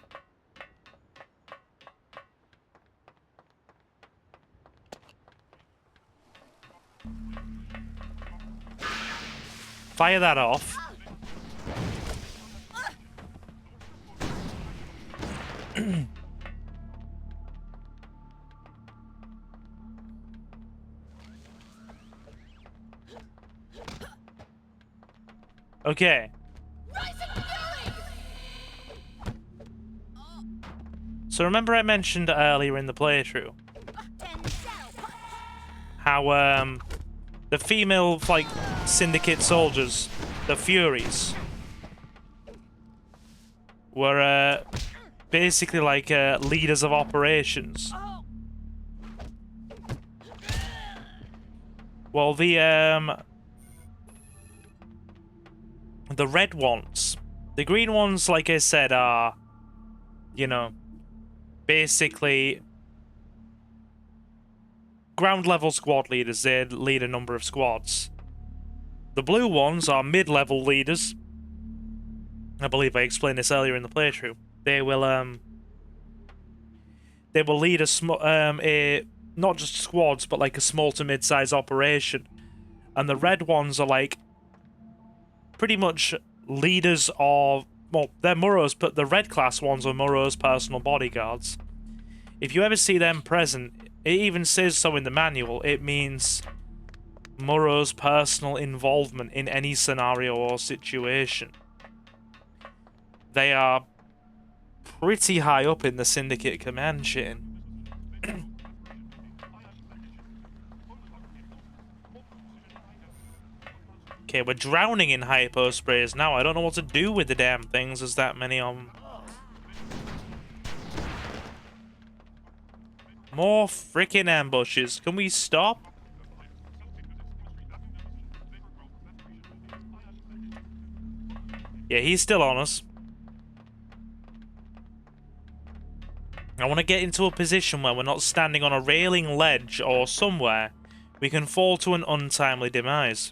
fire that off. Okay. So remember I mentioned earlier in the playthrough how the female like syndicate soldiers, the Furies, were basically like leaders of operations. Well, the red ones, the green ones, like I said, are, you know, basically ground level squad leaders. They lead a number of squads. The blue ones are mid-level leaders. I believe I explained this earlier in the playthrough. They will lead a not just squads, but like a small to mid-size operation. And the red ones are like pretty much leaders of, well, they're Muro's, but the red class ones are Muro's personal bodyguards. If you ever see them present, it even says so in the manual, it means Muro's personal involvement in any scenario or situation. They are pretty high up in the Syndicate command chain. Okay, we're drowning in hypo sprays now. I don't know what to do with the damn things. There's that many of them. More freaking ambushes. Can we stop? Yeah, he's still on us. I want to get into a position where we're not standing on a railing ledge or somewhere we can fall to an untimely demise.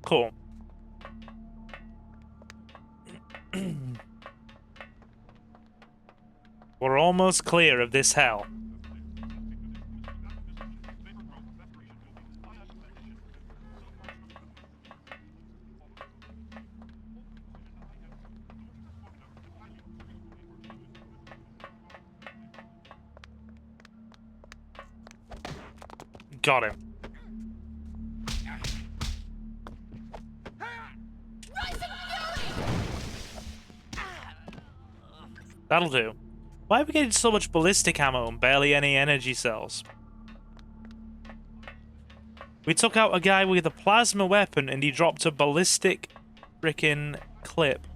Cool. We're almost clear of this hell. Got him. That'll do. Why are we getting so much ballistic ammo and barely any energy cells? We took out a guy with a plasma weapon and he dropped a ballistic frickin' clip.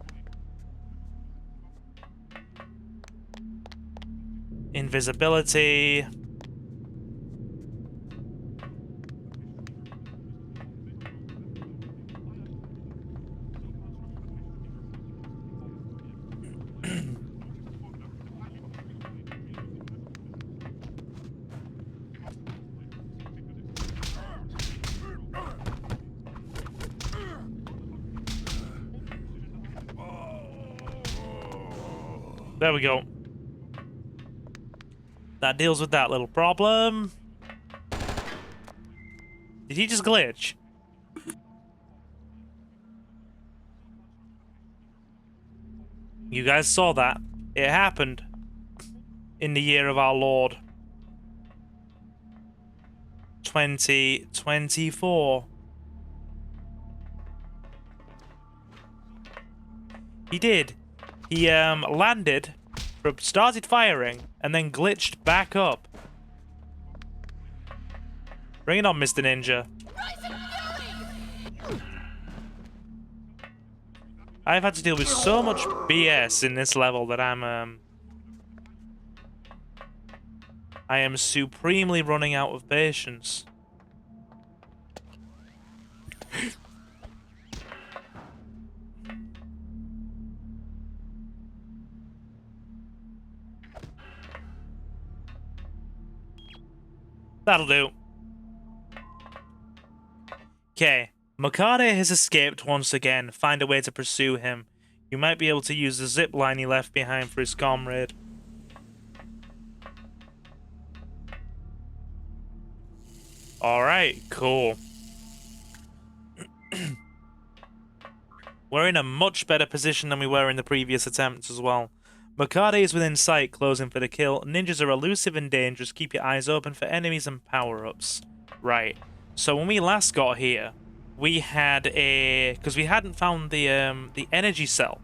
Invisibility. There we go. That deals with that little problem. Did he just glitch? You guys saw that. It happened. In the year of our Lord. 2024. He did. He landed, started firing, and then glitched back up. Bring it on, Mr. Ninja. I've had to deal with so much BS in this level that I am supremely running out of patience. That'll do. Okay, Makade has escaped once again. Find a way to pursue him. You might be able to use the zip line he left behind for his comrade. Alright, cool. We're in a much better position than we were in the previous attempts as well. Makade is within sight, closing for the kill. Ninjas are elusive and dangerous. Keep your eyes open for enemies and power-ups. Right. So when we last got here, we had a... because we hadn't found the energy cell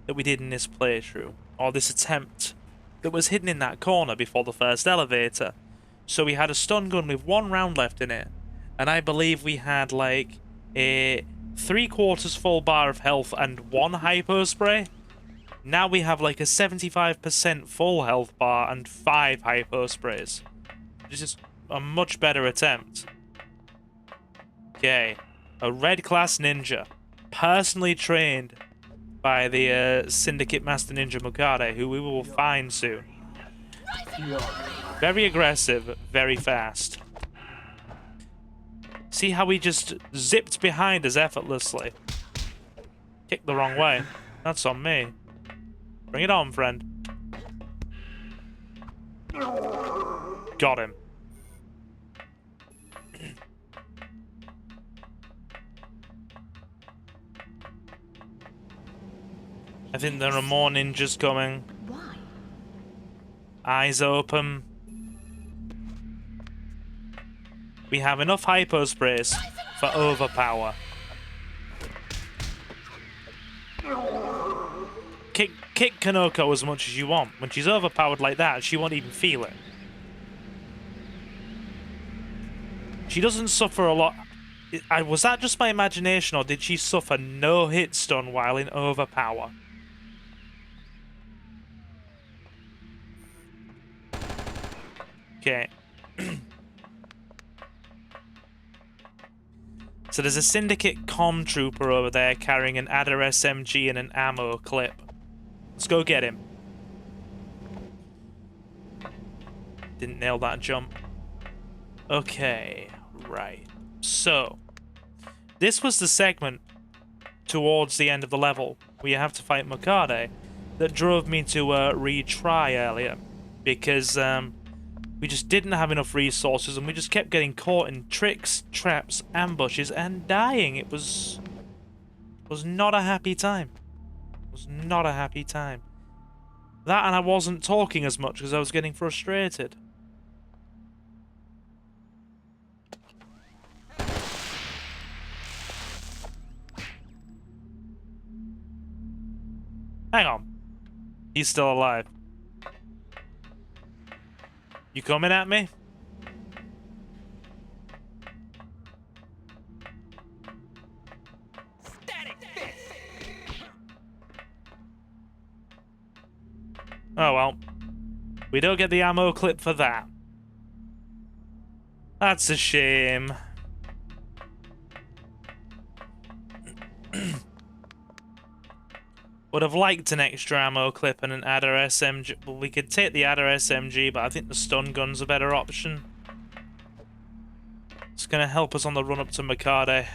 that we did in this playthrough, or this attempt, that was hidden in that corner before the first elevator. So we had a stun gun with 1 round left in it, and I believe we had like a 3/4 full bar of health and 1 hypo spray. Now we have like a 75% full health bar and 5 hypo sprays. This is a much better attempt. Okay, a red class ninja, personally trained by the Syndicate Master Ninja Makade, who we will find soon. Very aggressive, very fast. See how he just zipped behind us effortlessly? Kicked the wrong way. That's on me. Bring it on, friend. Got him. I think there are more ninjas coming. Why? Eyes open. We have enough hypo sprays for overpower. Kick Konoko as much as you want. When she's overpowered like that, she won't even feel it. She doesn't suffer a lot. Was that just my imagination, or did she suffer no hit stun while in overpower? Okay. So there's a Syndicate comm trooper over there carrying an Adder SMG and an ammo clip. Let's go get him. Didn't nail that jump. Okay, right. So, this was the segment towards the end of the level where you have to fight Mokade that drove me to retry earlier. Because, we just didn't have enough resources and we just kept getting caught in tricks, traps, ambushes, and dying. It was not a happy time. It was not a happy time. That, and I wasn't talking as much because I was getting frustrated. Hang on. He's still alive. You coming at me? Oh well. We don't get the ammo clip for that. That's a shame. Would have liked an extra ammo clip and an Adder SMG. Well, we could take the Adder SMG, but I think the stun gun's a better option. It's gonna help us on the run up to Mokade.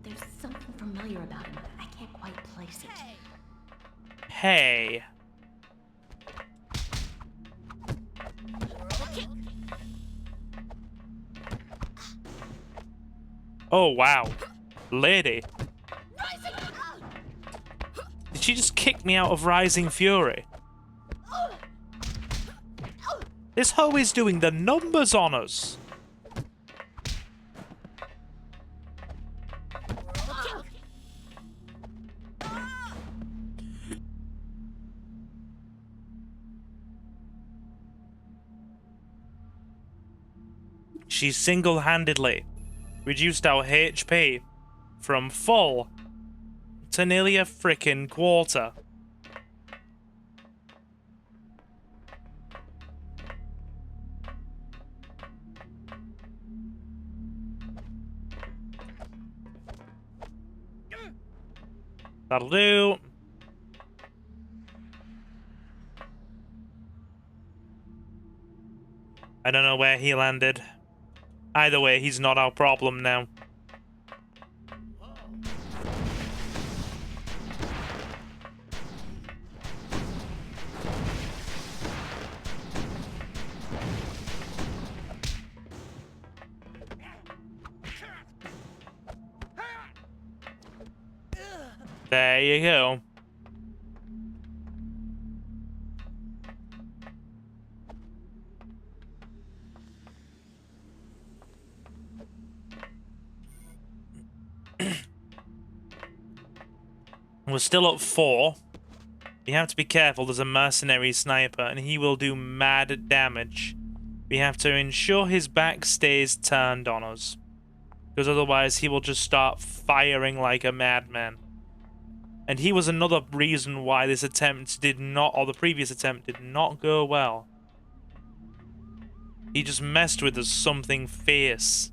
There's something familiar about him. I can't quite place it. Hey. Oh, wow. Lady. Did she just kick me out of Rising Fury? This hoe is doing the numbers on us. She single-handedly reduced our HP from full to nearly a frickin' quarter. That'll do. I don't know where he landed. Either way, he's not our problem now. There you go. We're still at 4. You have to be careful, there's a mercenary sniper and he will do mad damage. We have to ensure his back stays turned on us, because otherwise he will just start firing like a madman. And he was another reason why this attempt did not, or the previous attempt did not go well. He just messed with us something fierce.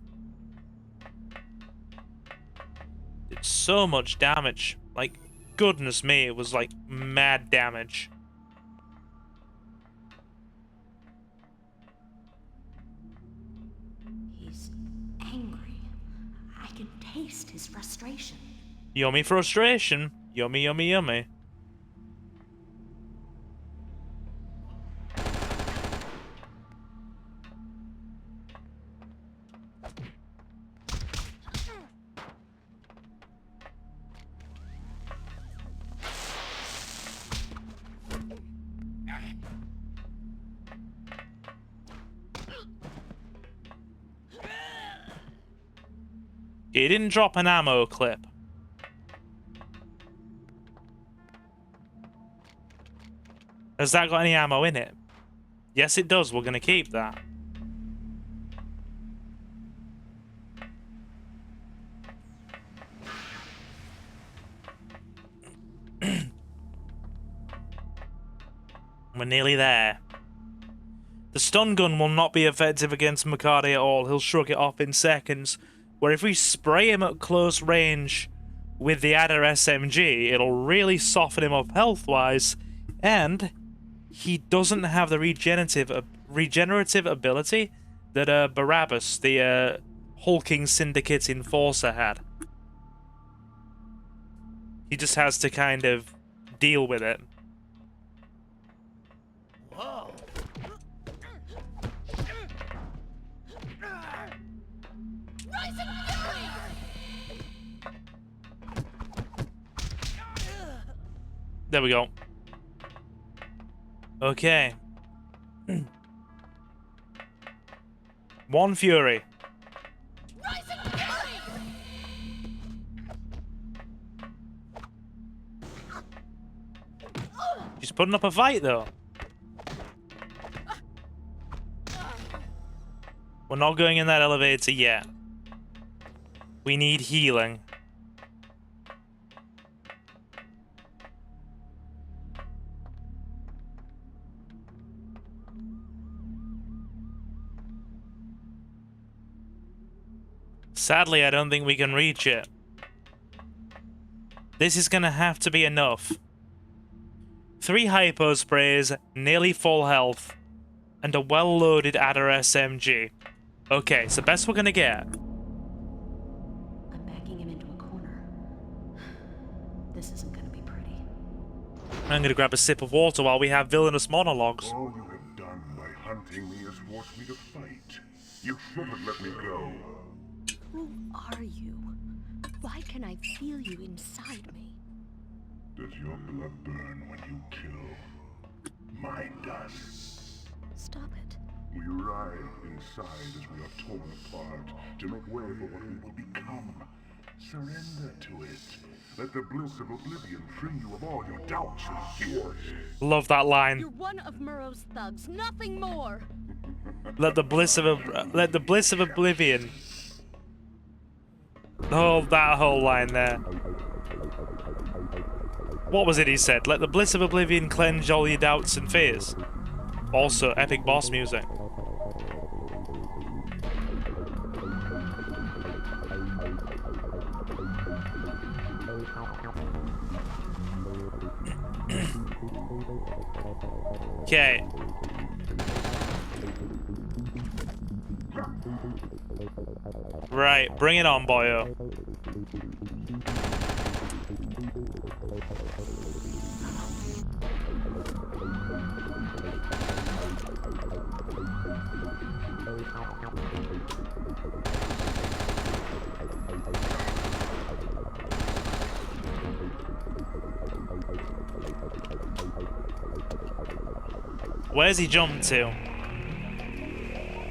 Did so much damage. Like, goodness me, it was like mad damage. He's can taste his frustration. Yummy frustration. Yummy, yummy, yummy. He didn't drop an ammo clip. Has that got any ammo in it? Yes, it does. We're going to keep that. We're nearly there. The stun gun will not be effective against McCarty at all. He'll shrug it off in seconds. Where if we spray him at close range with the Adder SMG, it'll really soften him up health-wise, and he doesn't have the regenerative ability that Barabbas, the hulking syndicate enforcer, had. He just has to kind of deal with it. Whoa. There we go. Okay. One Fury. She's putting up a fight, though. We're not going in that elevator yet. We need healing. Sadly, I don't think we can reach it. This is gonna have to be enough. 3 hypo sprays, nearly full health, and a well-loaded Adder SMG. Okay, so best we're gonna get. I'm backing him into a corner. This isn't gonna be pretty. I'm gonna grab a sip of water while we have villainous monologues. All you have done by hunting me has forced me to fight. You should have let me go. Who are you? Why can I feel you inside me? Does your blood burn when you kill? Mine does. Stop it. We ride inside as we are torn apart to make way for what we will become. Surrender to it. Let the bliss of oblivion free you of all your doubts and fears. Love that line. You're one of Muro's thugs, nothing more. Let the bliss of oblivion. Oh, that whole line there. What was it he said? Let the bliss of oblivion cleanse all your doubts and fears. Also, epic boss music. Okay. Right, bring it on, boyo. Where's he jumped to?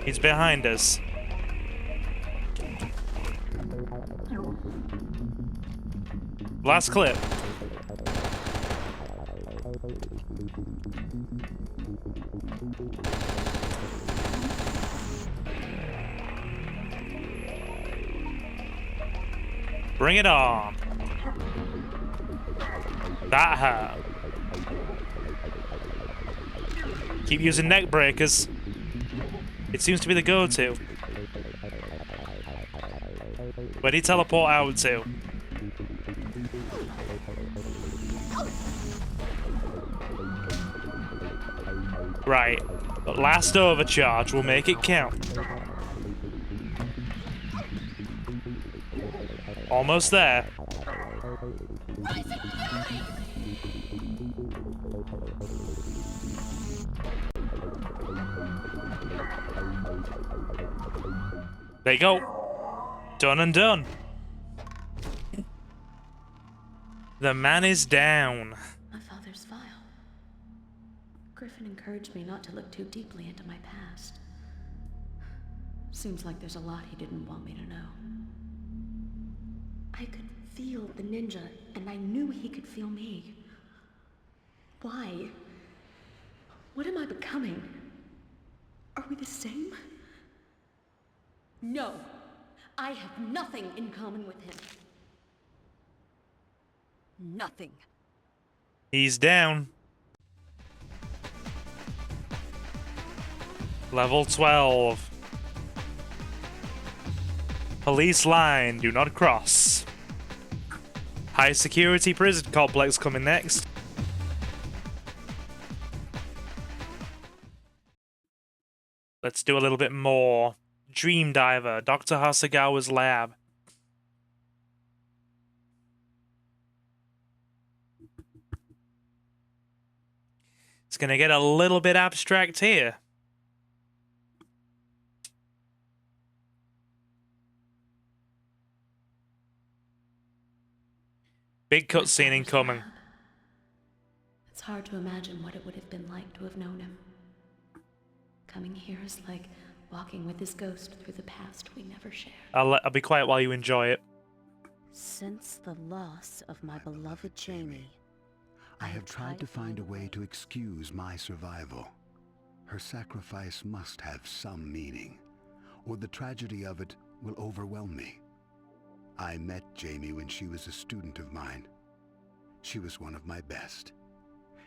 He's behind us. Last clip. Bring it on. That hurt. Keep using neck breakers. It seems to be the go-to. Where'd he teleport out to? Right. The last overcharge will make it count. Almost there. There you go. Done and done. The man is down. My father's file. Griffin encouraged me not to look too deeply into my past. Seems like there's a lot he didn't want me to know. I could feel the ninja, and I knew he could feel me. Why? What am I becoming? Are we the same? No. I have nothing in common with him. Nothing. He's down. Level 12. Police line, do not cross. High security prison complex coming next. Let's do a little bit more. Dream Diver, Dr. Hasagawa's lab. It's gonna get a little bit abstract here. Big cutscene incoming. It's hard to imagine what it would have been like to have known him. Coming here is like walking with his ghost through the past we never shared. I'll be quiet while you enjoy it. Since the loss of my beloved Jamie, I have tried to find a way to excuse my survival. Her sacrifice must have some meaning, or the tragedy of it will overwhelm me. I met Jamie when she was a student of mine. She was one of my best.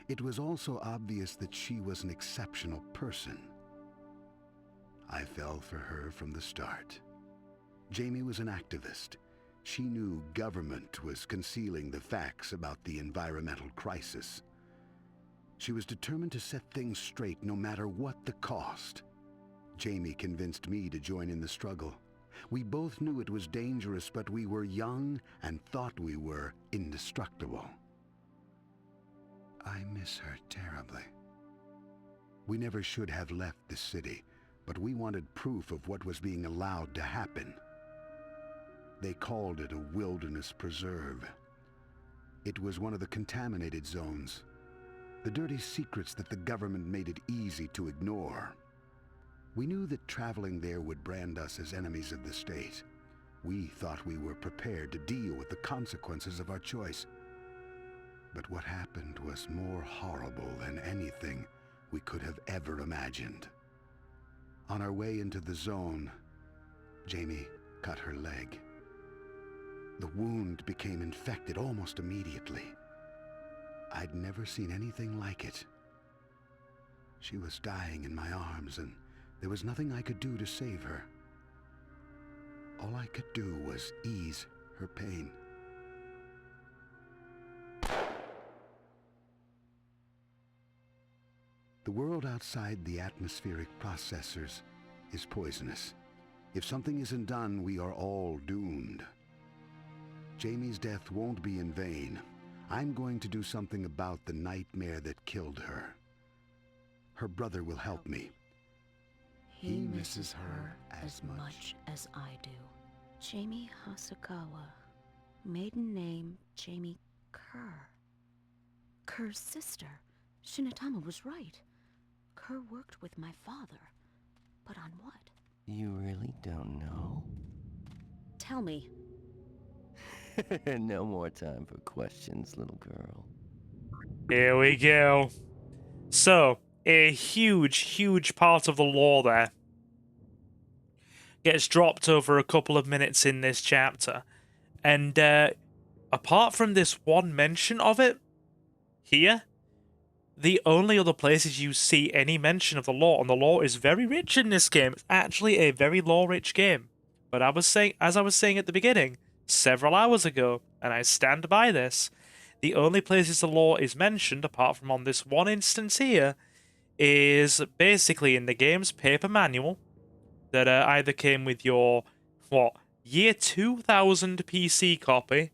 It was also obvious that she was an exceptional person. I fell for her from the start. Jamie was an activist. She knew government was concealing the facts about the environmental crisis. She was determined to set things straight no matter what the cost. Jamie convinced me to join in the struggle. We both knew it was dangerous, but we were young and thought we were indestructible. I miss her terribly. We never should have left the city, but we wanted proof of what was being allowed to happen. They called it a wilderness preserve. It was one of the contaminated zones, the dirty secrets that the government made it easy to ignore. We knew that traveling there would brand us as enemies of the state. We thought we were prepared to deal with the consequences of our choice. But what happened was more horrible than anything we could have ever imagined. On our way into the zone, Jamie cut her leg. The wound became infected almost immediately. I'd never seen anything like it. She was dying in my arms, and there was nothing I could do to save her. All I could do was ease her pain. The world outside the atmospheric processors is poisonous. If something isn't done, we are all doomed. Jamie's death won't be in vain. I'm going to do something about the nightmare that killed her. Her brother will help me. he misses her as much as I do. Jamie Hasagawa. Maiden name, Jamie Kerr. Kerr's sister. Shinatama was right. Kerr worked with my father. But on what? You really don't know? Tell me. No more time for questions, little girl. Here we go. So, a huge part of the lore there gets dropped over a couple of minutes in this chapter. And apart from this one mention of it here, the only other places you see any mention of the lore, and the lore is very rich in this game. It's actually a very lore-rich game. But as I was saying at the beginning, several hours ago, and I stand by this, the only places the lore is mentioned, apart from on this one instance here, is basically in the game's paper manual that either came with your, year 2000 PC copy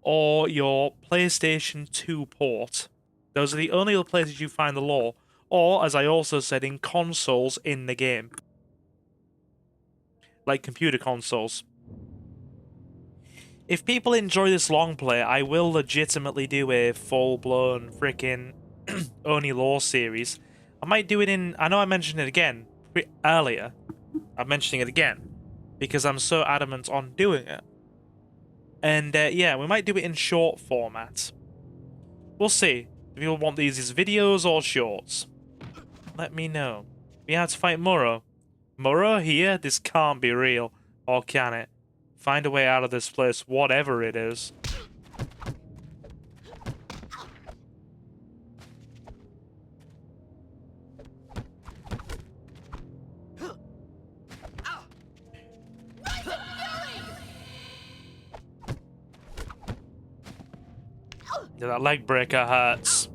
or your PlayStation 2 port. Those are the only other places you find the lore. Or, as I also said, in consoles in the game. Like computer consoles. If people enjoy this long play, I will legitimately do a full-blown freaking Oni lore series. I might do it in... I know I mentioned it again earlier. I'm mentioning it again. Because I'm so adamant on doing it. And, yeah, we might do it in short format. We'll see. Do people want these as videos or shorts? Let me know. We have to fight Muro. Muro here? This can't be real. Or can it? Find a way out of this place, whatever it is. Yeah, that leg breaker hurts.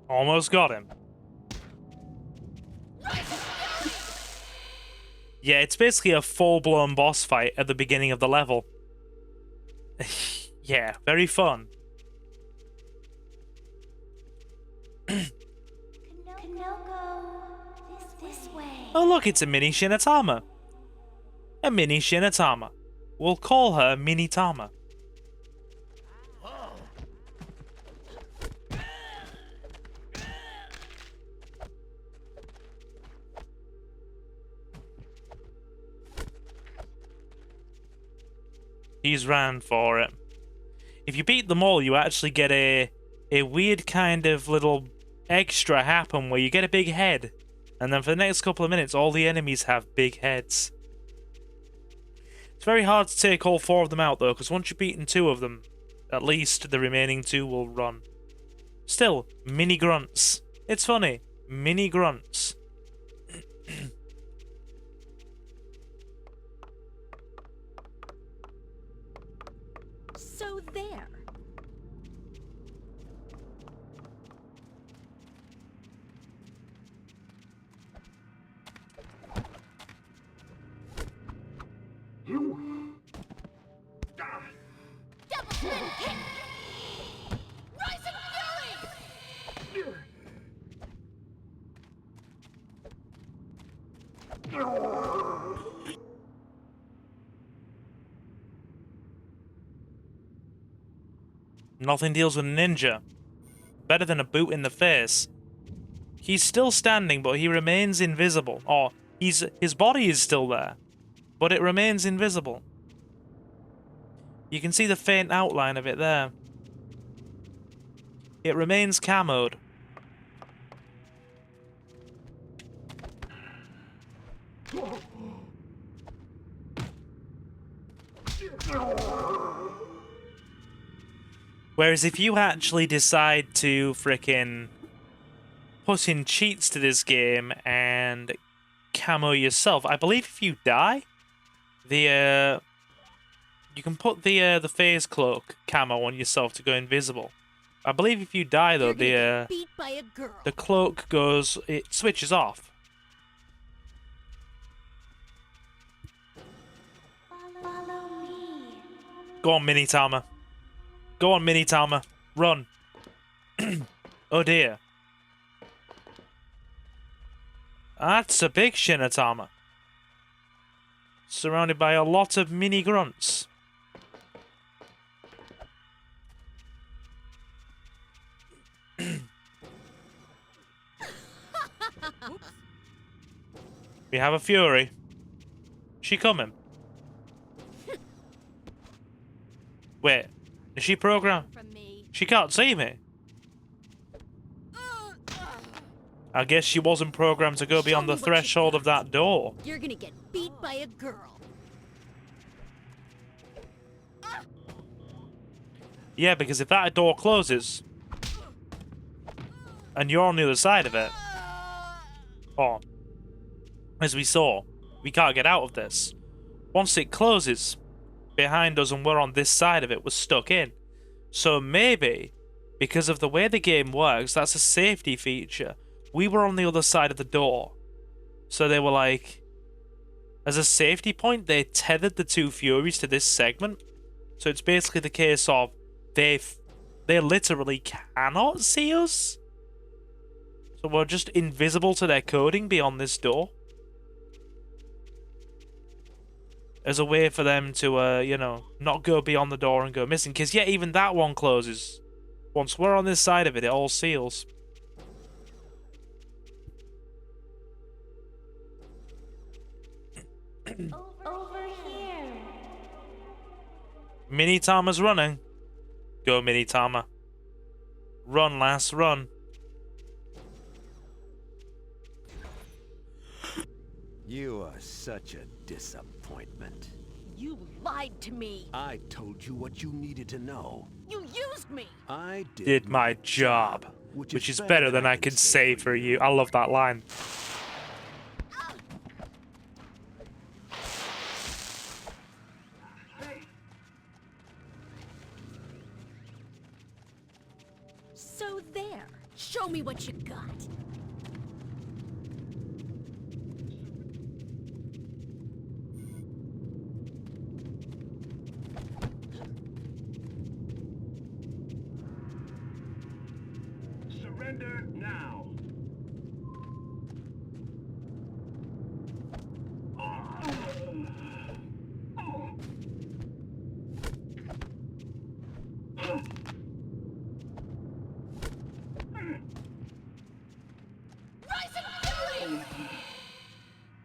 Almost got him. Yeah, it's basically a full-blown boss fight at the beginning of the level. Yeah, very fun. This way. Oh look, it's a mini Shinatama. A mini Shinatama. We'll call her Minitama. He's ran for it. If you beat them all, you actually get a weird kind of little extra happen where you get a big head. And then for the next couple of minutes, all the enemies have big heads. It's very hard to take all 4 of them out, though, because once you've beaten 2 of them, at least the remaining 2 will run. Still, mini grunts. It's funny. Mini grunts. So there. Double spin kick! Rise of fury! Nothing deals with a ninja. Better than a boot in the face. He's still standing, but he remains invisible. Or, his body is still there, but it remains invisible. You can see the faint outline of it there. It remains camoed. Whereas if you actually decide to frickin' put in cheats to this game and camo yourself, I believe if you die, you can put the phase cloak camo on yourself to go invisible. I believe if you die though, the cloak it switches off. Follow me. Go on, Minitama. Go on, Minitama. Run. Oh dear. That's a big Shinatama. Surrounded by a lot of mini grunts. We have a Fury. She coming? Wait, is she programmed? She can't see me. I guess she wasn't programmed to go beyond the threshold of that door. You're gonna get beat by a girl. Yeah, because if that door closes, and you're on the other side of it, or, as we saw, we can't get out of this. Once it closes behind us and we're on this side of it, we're stuck in. So maybe, because of the way the game works, that's a safety feature. We were on the other side of the door. So they were like, as a safety point, they tethered the two Furies to this segment. So it's basically the case of they literally cannot see us. So we're just invisible to their coding beyond this door. As a way for them to, you know, not go beyond the door and go missing. Because, yeah, even that one closes. Once we're on this side of it, it all seals. Over here. Mini Tama's running. Go, Mini Tama. Run, lass, run. You are such a disappointment. You lied to me. I told you what you needed to know. You used me. I Did my job. Which is better than I can say for you. I love that line. So there. Show me what you got. Surrender now.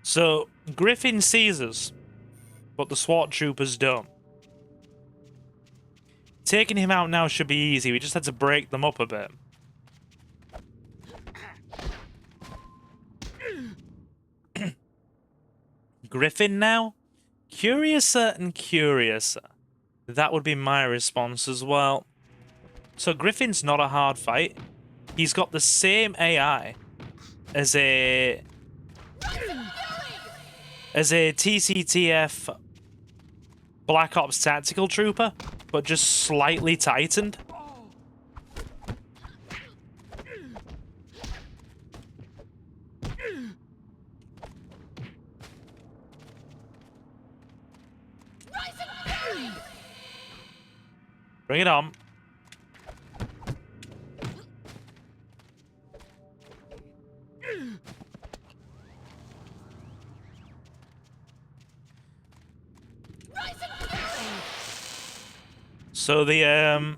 So, Griffin sees us, but the SWAT troopers don't. Taking him out now should be easy, we just had to break them up a bit. Griffin now? Curiouser and curiouser. That would be my response as well. So Griffin's not a hard fight. He's got the same AI as a TCTF Black Ops Tactical Trooper, but just slightly tightened. Bring it on. So the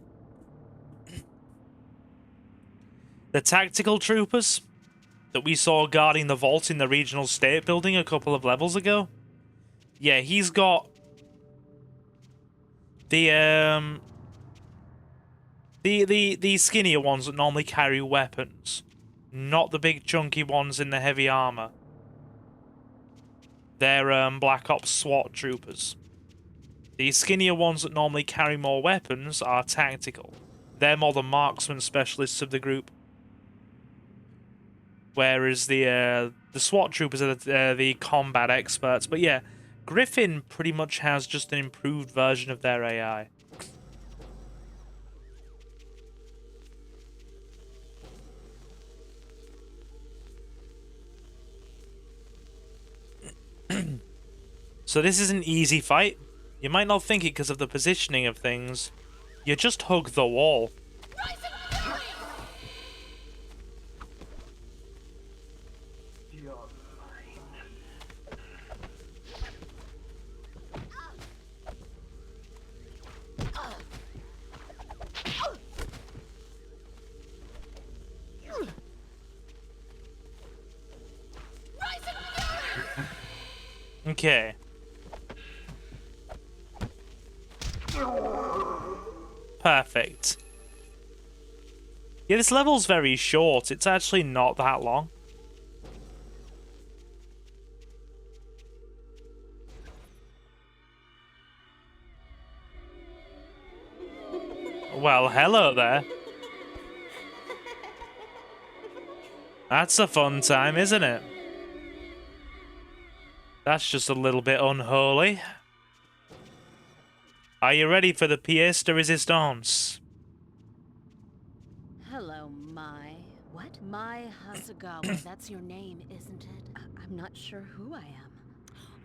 tactical troopers that we saw guarding the vault in the regional state building a couple of levels ago. Yeah, he's got the skinnier ones that normally carry weapons, not the big chunky ones in the heavy armor. They're Black Ops SWAT troopers. The skinnier ones that normally carry more weapons are tactical. They're more the marksman specialists of the group. Whereas the SWAT troopers are the combat experts. But yeah, Griffin pretty much has just an improved version of their AI. So this is an easy fight. You might not think it because of the positioning of things. You just hug the wall. Okay. Perfect. Yeah, this level's very short. It's actually not that long. Well, hello there. That's a fun time, isn't it? That's just a little bit unholy. Are you ready for the pièce de résistance? Hello, Mai. What? Mai Hasegawa. That's your name, isn't it? I'm not sure who I am.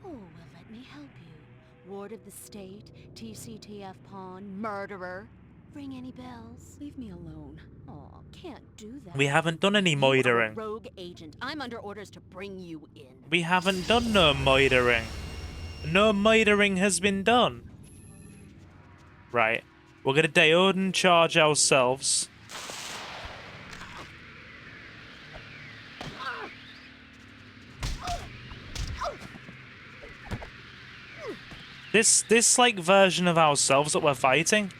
Oh, well, let me help you. Ward of the State, TCTF pawn, murderer. Ring any bells? Leave me alone. Oh, can't do that. We haven't done any moidering. You are a rogue agent. I'm under orders to bring you in. We haven't done no moidering. No moidering has been done. Right. We're gonna Deoden charge ourselves. This like version of ourselves that we're fighting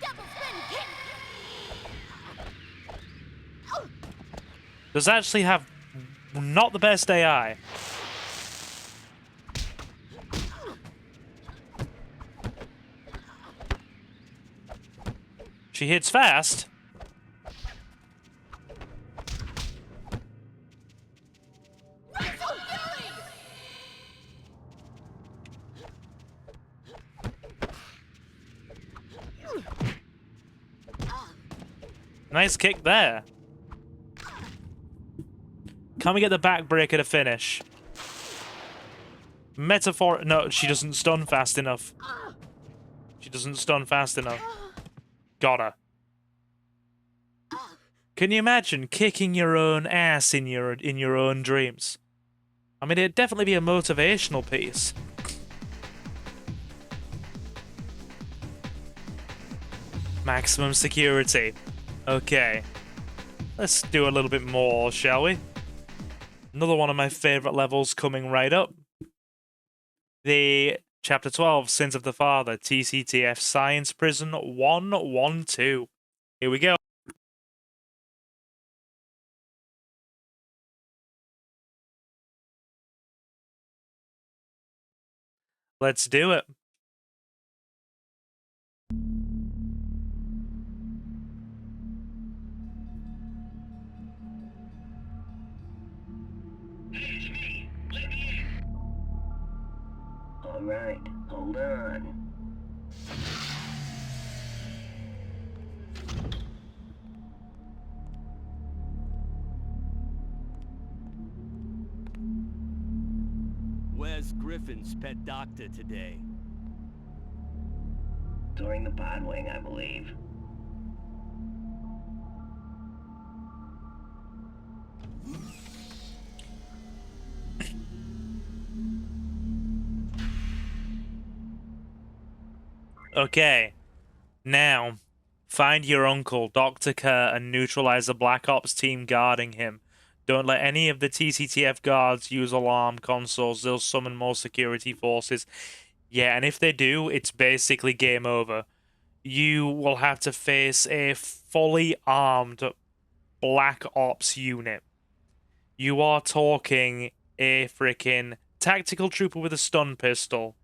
does actually have not the best AI. She hits fast. Nice kick there. Can we get the backbreaker to finish? Metaphor... No, she doesn't stun fast enough. She doesn't stun fast enough. Got her. Can you imagine kicking your own ass in your own dreams? I mean, it'd definitely be a motivational piece. Maximum security. Okay. Let's do a little bit more, shall we? Another one of my favourite levels coming right up. The Chapter 12, Sins of the Father, TCTF Science Prison 112. Here we go. Let's do it. All right, hold on. Where's Griffin's pet doctor today? During the pod wing, I believe. Okay. Now, find your uncle, Dr. Kerr, and neutralize the Black Ops team guarding him. Don't let any of the TCTF guards use alarm consoles. They'll summon more security forces. Yeah, and if they do, it's basically game over. You will have to face a fully armed Black Ops unit. You are talking a freaking tactical trooper with a stun pistol,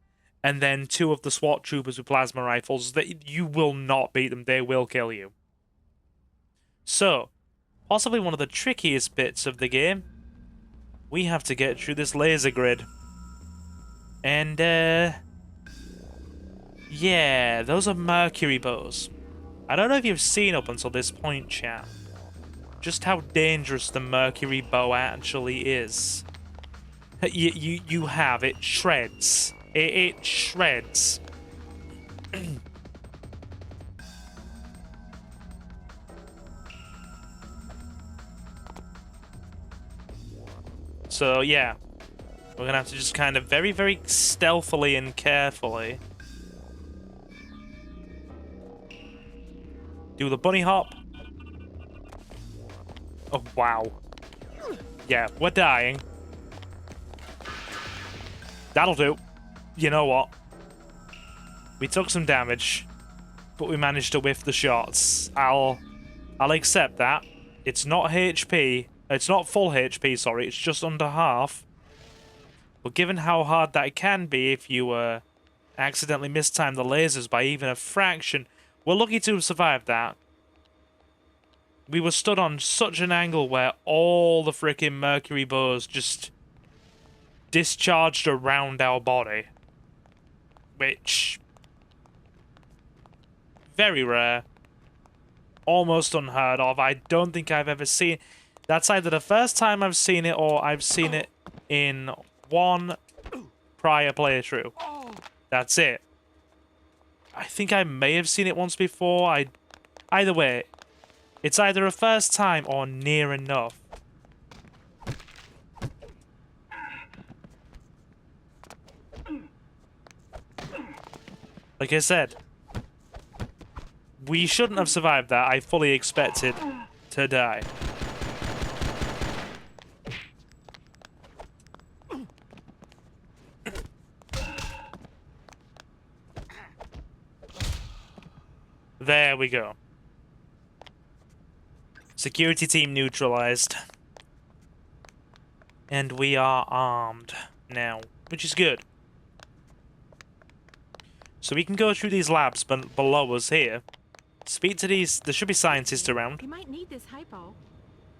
and then 2 of the SWAT troopers with plasma rifles. That you will not beat them. They will kill you. So, possibly one of the trickiest bits of the game. We have to get through this laser grid. And, yeah, those are mercury bows. I don't know if you've seen up until this point, chat, just how dangerous the mercury bow actually is. You have. It shreds. It shreds. So, yeah. We're gonna have to just kind of very, very stealthily and carefully do the bunny hop. Oh, wow. Yeah, we're dying. That'll do. You know what? We took some damage, but we managed to whiff the shots. I'll accept that. It's not HP. It's not full HP, sorry. It's just under half. But given how hard that can be if you accidentally mistime the lasers by even a fraction, we're lucky to have survived that. we were stood on such an angle where all the freaking mercury bows just discharged around our body. Which... very rare. Almost unheard of. I don't think I've ever seen... That's either the first time I've seen it or I've seen it in one prior playthrough. That's it. I think I may have seen it once before. Either way, it's either a first time or near enough. Like I said, we shouldn't have survived that. I fully expected to die. There we go. Security team neutralized. And we are armed now, which is good. So we can go through these labs below us here. Speak to these... There should be scientists around. You might need this hypo.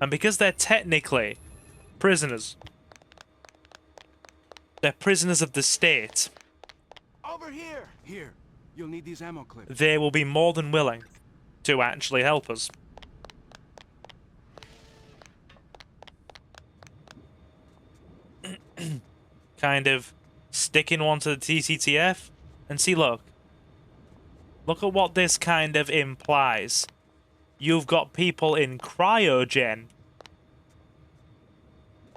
And because they're technically prisoners, they're prisoners of the state. Over here! Here. You'll need these ammo clips. They will be more than willing to actually help us. Kind of sticking one to the TCTF and see, look at what this kind of implies. You've got people in cryogen.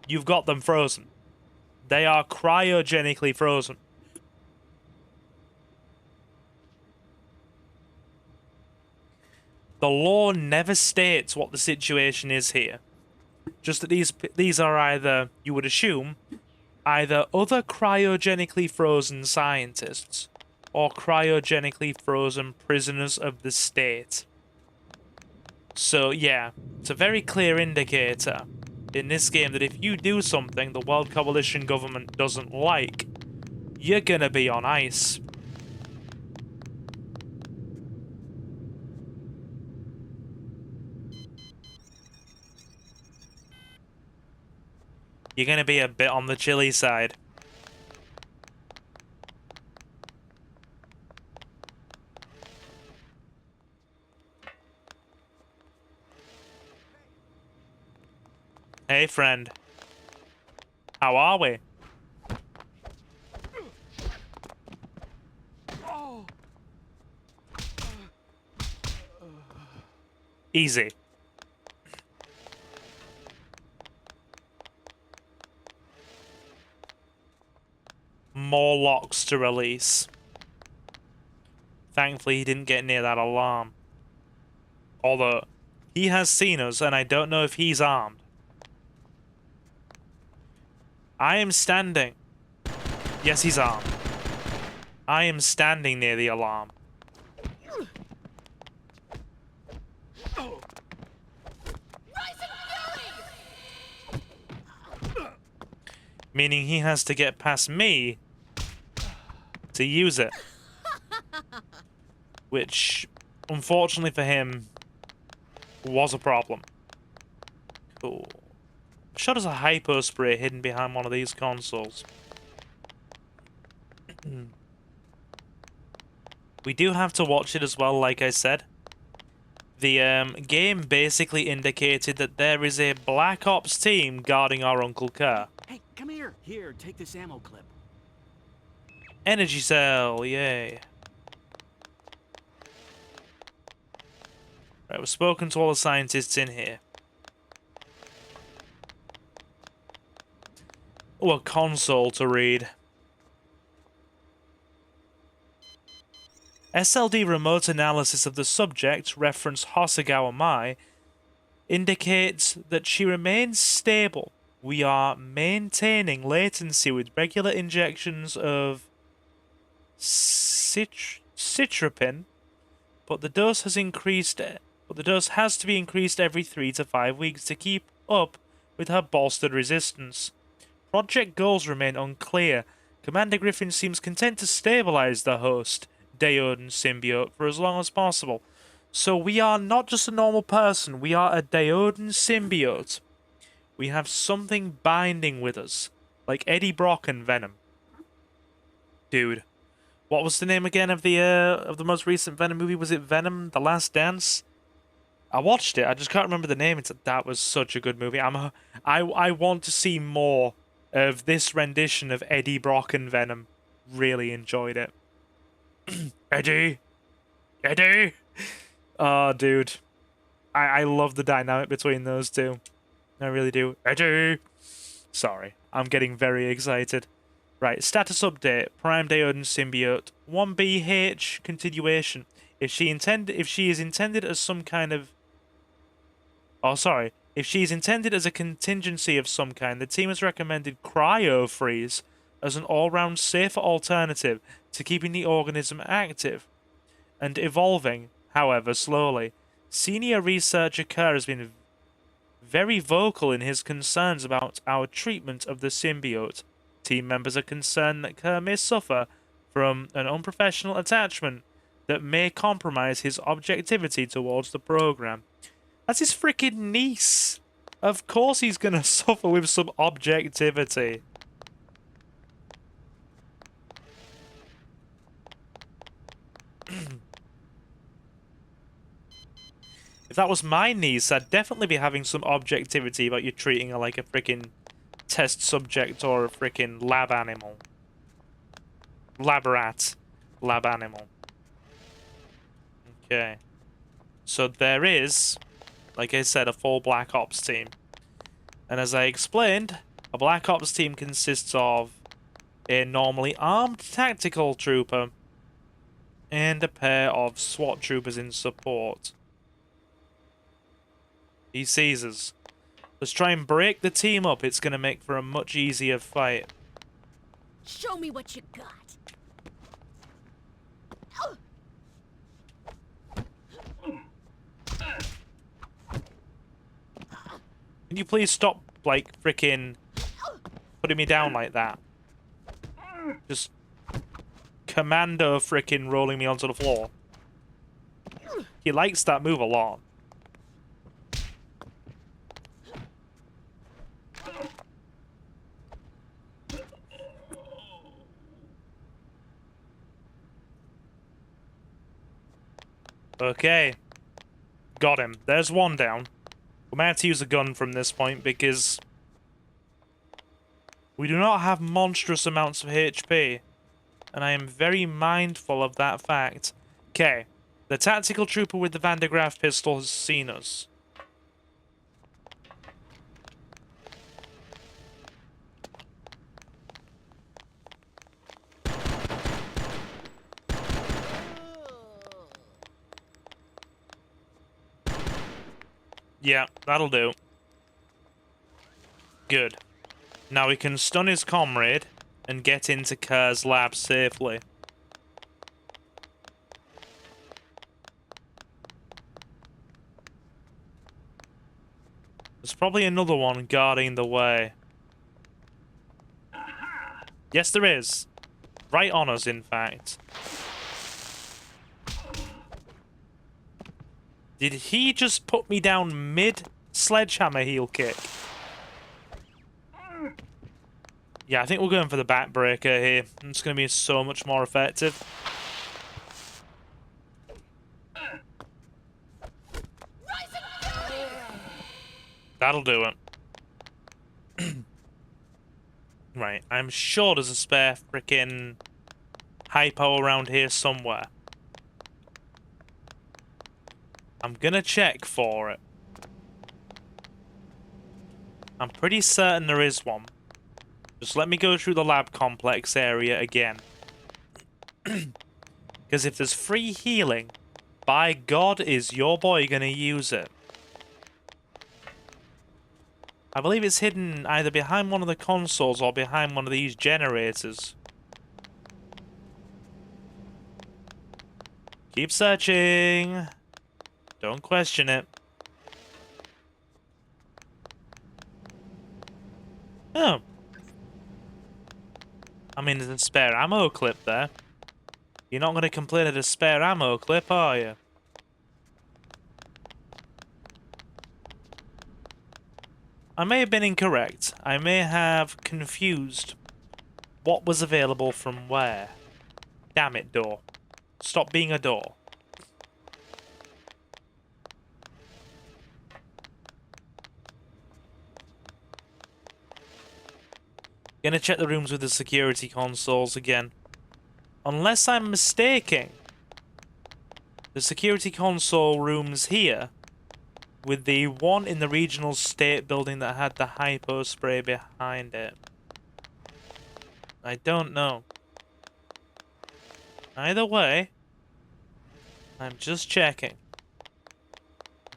You've got them frozen. They are cryogenically frozen. The law never states what the situation is here. Just that these are either, you would assume, either other cryogenically frozen scientists or cryogenically frozen prisoners of the state. So yeah, it's a very clear indicator in this game that if you do something the World Coalition government doesn't like, you're gonna be on ice. You're gonna be a bit on the chilly side. Hey, friend. How are we? Easy. More locks to release. Thankfully, he didn't get near that alarm. Although, he has seen us, and I don't know if he's armed. I am standing. Yes, he's armed. I am standing near the alarm. Meaning he has to get past me to use it. Which, unfortunately for him, was a problem. Cool. Shot us a hypo spray hidden behind one of these consoles. We do have to watch it as well, like I said. The game basically indicated that there is a Black Ops team guarding our Uncle Kerr. Hey, come here. Here, take this ammo clip. Energy cell, yay. Right, we've spoken to all the scientists in here. Oh, a console to read. SLD remote analysis of the subject, reference Hosogawa Mai, indicates that she remains stable. We are maintaining latency with regular injections of citropin, but the dose has increased. But the dose has to be increased every 3 to 5 weeks to keep up with her bolstered resistance. Project goals remain unclear. Commander Griffin seems content to stabilize the host, Daoden symbiote, for as long as possible. So we are not just a normal person, we are a Deodan symbiote. We have something binding with us, like Eddie Brock and Venom. Dude, what was the name again of the most recent Venom movie? Was it Venom: The Last Dance? I watched it. I just can't remember the name. That was such a good movie. I want to see more of this rendition of Eddie Brock and Venom. Really enjoyed it. Eddie. Oh, dude. I love the dynamic between those two. I really do. Eddie! Sorry, I'm getting very excited. Right, status update. Prime Deodan symbiote 1BH continuation. If she is intended as some kind of... Oh, sorry. If she is intended as a contingency of some kind, the team has recommended cryo freeze as an all-round safer alternative to keeping the organism active and evolving, however, slowly. Senior researcher Kerr has been very vocal in his concerns about our treatment of the symbiote. Team members are concerned that Kerr may suffer from an unprofessional attachment that may compromise his objectivity towards the program. That's his freaking niece. Of course he's gonna suffer with some objectivity. If that was my niece, I'd definitely be having some objectivity about you treating her like a freaking test subject or a freaking lab animal. Lab rat. Lab animal. Okay. So there is, like I said, a full Black Ops team. And as I explained, a Black Ops team consists of a normally armed tactical trooper and a pair of SWAT troopers in support. He sees us. Let's try and break the team up. It's going to make for a much easier fight. Show me what you got. Can you please stop, like, freaking putting me down like that? Just commando freaking rolling me onto the floor. He likes that move a lot. Okay. Got him. There's one down. We might have to use a gun from this point because we do not have monstrous amounts of HP. And I am very mindful of that fact. Okay. The tactical trooper with the Van de Graaff pistol has seen us. Yeah, that'll do. Good. Now we can stun his comrade and get into Kerr's lab safely. There's probably another one guarding the way. Yes, there is. Right on us, in fact. Did he just put me down mid-sledgehammer heel kick? Yeah, I think we're going for the backbreaker here. It's going to be so much more effective. That'll do it. Right, I'm sure there's a spare frickin' hypo around here somewhere. I'm gonna check for it. I'm pretty certain there is one. Just let me go through the lab complex area again. Because if there's free healing, by God is your boy gonna use it. I believe it's hidden either behind one of the consoles or behind one of these generators. Keep searching. Don't question it. Oh. I mean, there's a spare ammo clip there. You're not going to complain at a spare ammo clip, are you? I may have been incorrect. I may have confused what was available from where. Damn it, door. Stop being a door. Gonna check the rooms with the security consoles again. Unless I'm mistaken, the security console rooms here, with the one in the regional state building that had the hypo spray behind it. I don't know. Either way, I'm just checking.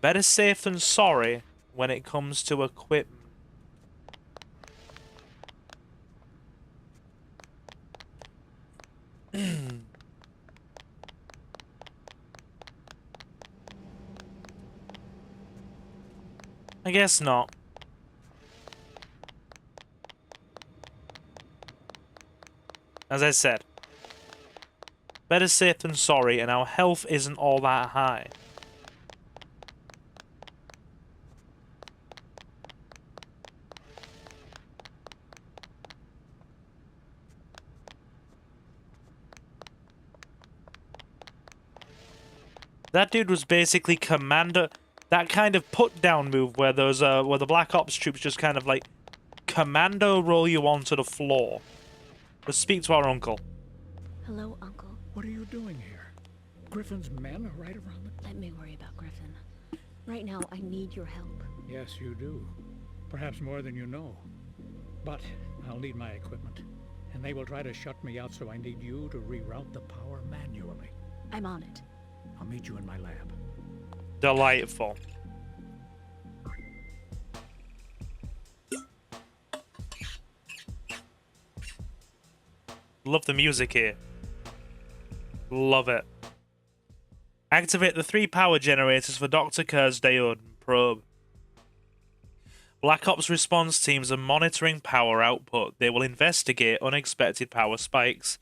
Better safe than sorry when it comes to equipment. I guess not. As I said, better safe than sorry, and our health isn't all that high. That dude was basically commander. That kind of put-down move where those where the Black Ops troops just kind of like commando roll you onto the floor. Let's speak to our uncle. Hello, Uncle. What are you doing here? Griffin's men are right around the... Let me worry about Griffin. Right now, I need your help. Yes, you do. Perhaps more than you know. But I'll need my equipment. And they will try to shut me out, so I need you to reroute the power manually. I'm on it. I'll meet you in my lab. Delightful. Love the music here. Love it. Activate the 3 power generators for Dr. Kerr's diode probe. Black Ops response teams are monitoring power output. They will investigate unexpected power spikes.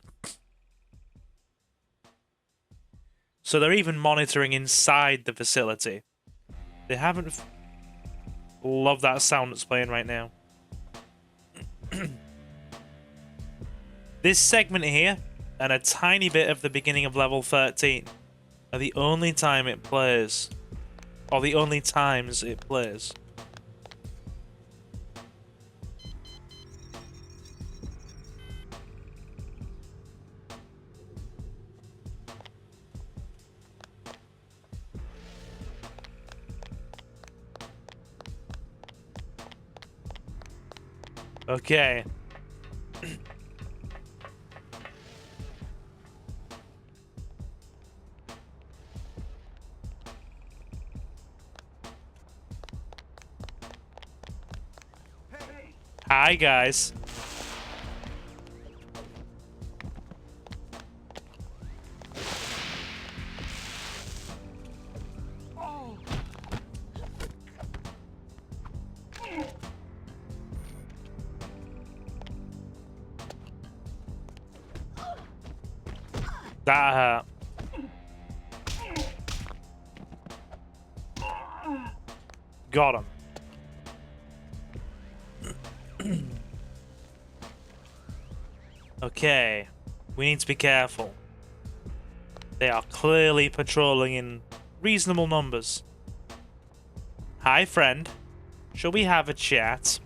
So they're even monitoring inside the facility. They haven't... Love that sound that's playing right now. This segment here, and a tiny bit of the beginning of level 13, are the only time it plays. Or the only times it plays. Okay. Hi, guys. That hurt. Got him. Okay. We need to be careful. They are clearly patrolling in reasonable numbers. Hi, friend. Shall we have a chat?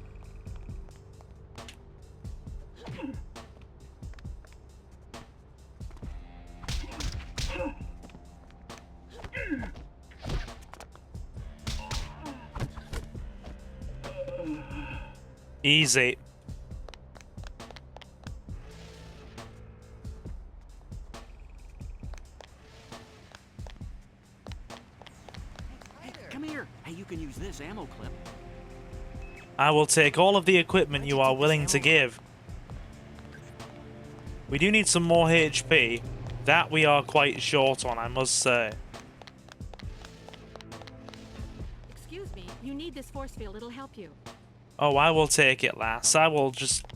Easy. Hey, come here. Hey, you can use this ammo clip. I will take all of the equipment you are willing to give. We do need some more HP. That we are quite short on, I must say. Excuse me, you need this force field, it'll help you. Oh, I will take it, lass. I will just...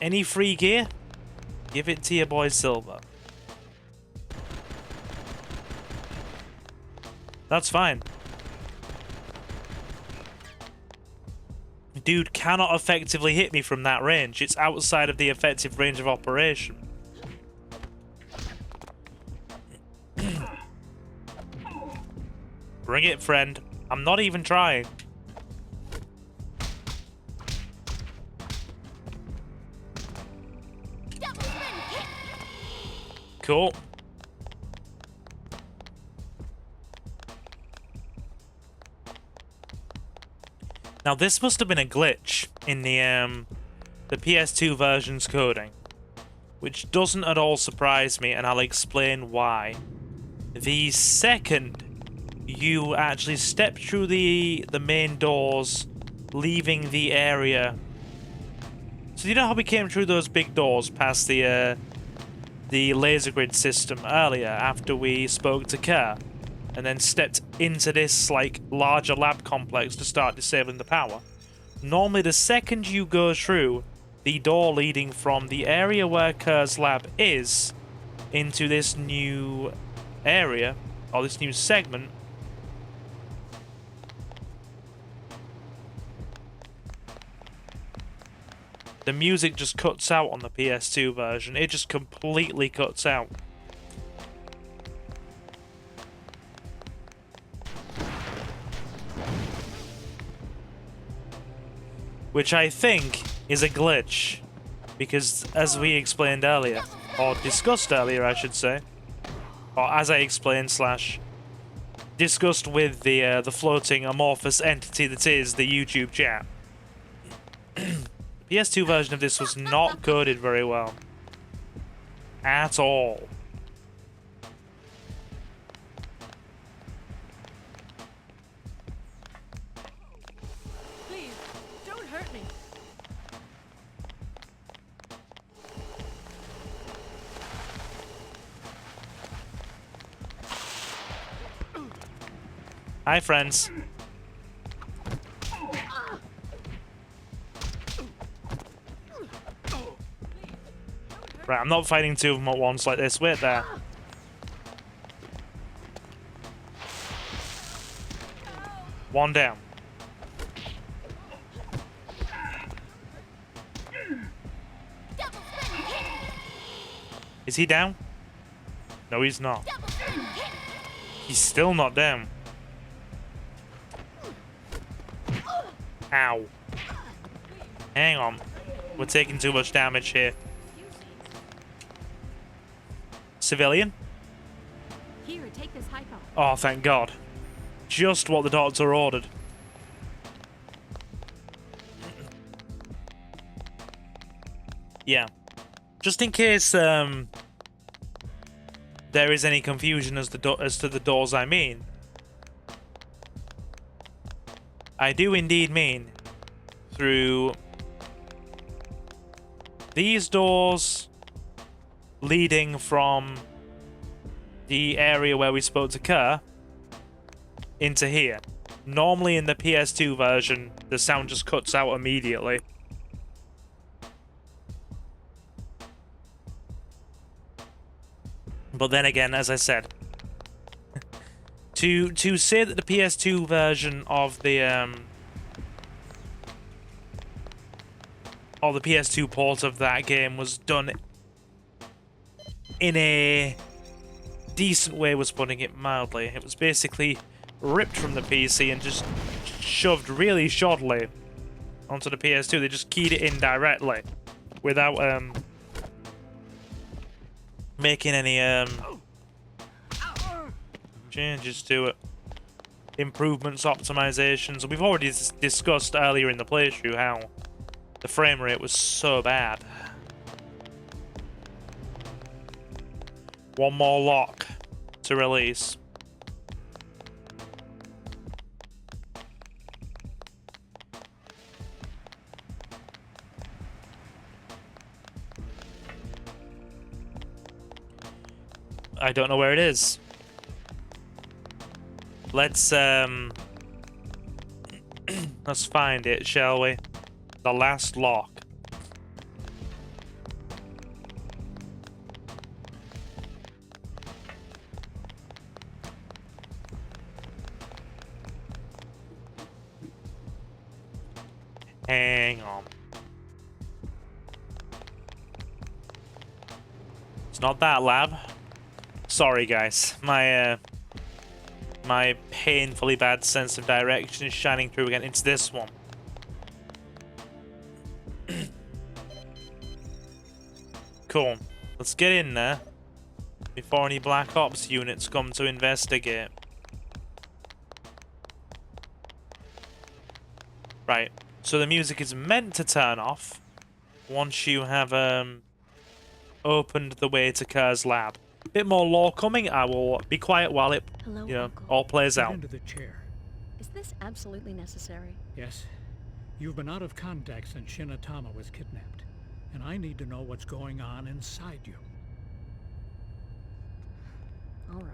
Any free gear? Give it to your boy Silver. That's fine. Dude cannot effectively hit me from that range. It's outside of the effective range of operation. Bring it, friend. I'm not even trying. Cool. Now this must have been a glitch in the PS2 version's coding, which doesn't at all surprise me, and I'll explain why. The second you actually step through the main doors, leaving the area. So you know how we came through those big doors past the laser grid system earlier after we spoke to Kerr, and then stepped into this like larger lab complex to start disabling the power. Normally the second you go through the door leading from the area where Kerr's lab is into this new area, or this new segment, the music just cuts out on the PS2 version. It just completely cuts out. Which I think is a glitch, because as we explained earlier, or discussed earlier I should say, or as I explained slash discussed with the floating amorphous entity that is the YouTube chat, the PS2 version of this was not coded very well. At all. Please, don't hurt me. Hi, friends. Right, I'm not fighting two of them at once like this. Wait there. One down. Is he down? No, he's not. He's still not down. Ow. Hang on. We're taking too much damage here. Civilian? Here, take this hypo. Oh, thank God. Just what the doctor ordered. Yeah. Just in case there is any confusion as to the doors I mean. I do indeed mean through these doors leading from the area where we spoke to Kerr into here. Normally in the PS2 version, the sound just cuts out immediately. But then again, as I said, to say that the PS2 version of the PS2 port of that game was done in a decent way, was putting it mildly. It was basically ripped from the PC and just shoved really shoddily onto the PS2. They just keyed it in directly without making any changes to it. Improvements, optimizations. We've already discussed earlier in the playthrough how the frame rate was so bad. One more lock to release. I don't know where it is. Let's let's find it, shall we? The last lock. Hang on. It's not that lab. Sorry, guys. My painfully bad sense of direction is shining through again. It's this one. Cool. Let's get in there before any Black Ops units come to investigate. Right. So the music is meant to turn off once you have opened the way to Kerr's lab. Bit more lore coming. I will be quiet while it, all plays Get out. into the chair. Is this absolutely necessary? Yes. You've been out of contact since Shinatama was kidnapped, and I need to know what's going on inside you. All right.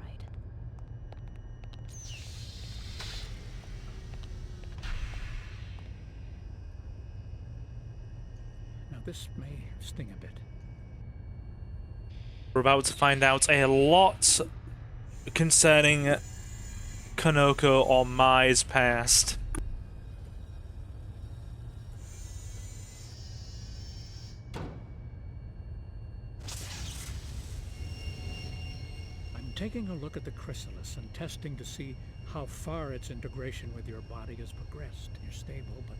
Now this may sting a bit. We're about to find out a lot concerning Konoko or Mai's past. I'm taking a look at the chrysalis and testing to see how far its integration with your body has progressed. You're stable, but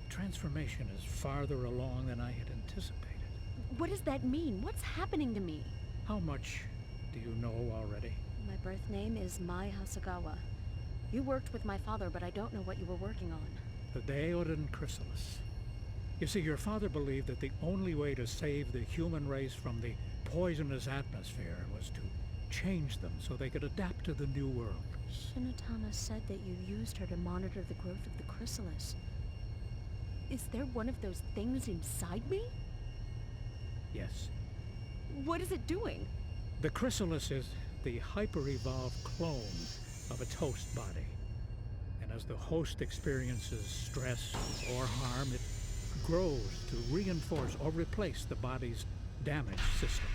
transformation is farther along than I had anticipated. What does that mean? What's happening to me? How much do you know already? My birth name is Mai Hasagawa. You worked with my father, but I don't know what you were working on. The Deodan chrysalis. You see, your father believed that the only way to save the human race from the poisonous atmosphere was to change them so they could adapt to the new world. Shinatama said that you used her to monitor the growth of the chrysalis. Is there one of those things inside me? Yes. What is it doing? The chrysalis is the hyper-evolved clone of its host body. And as the host experiences stress or harm, it grows to reinforce or replace the body's damaged system.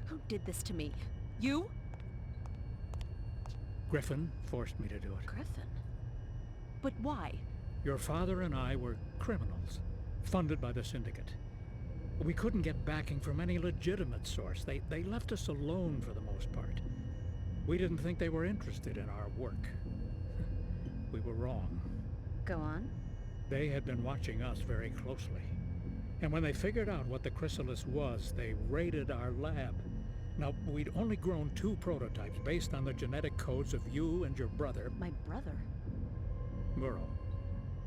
Who did this to me? You? Griffin forced me to do it. Griffin? But why? Your father and I were criminals, funded by the Syndicate. We couldn't get backing from any legitimate source. They left us alone for the most part. We didn't think they were interested in our work. We were wrong. Go on. They had been watching us very closely. And when they figured out what the chrysalis was, they raided our lab. Now, we'd only grown 2 prototypes based on the genetic codes of you and your brother. My brother? Muro.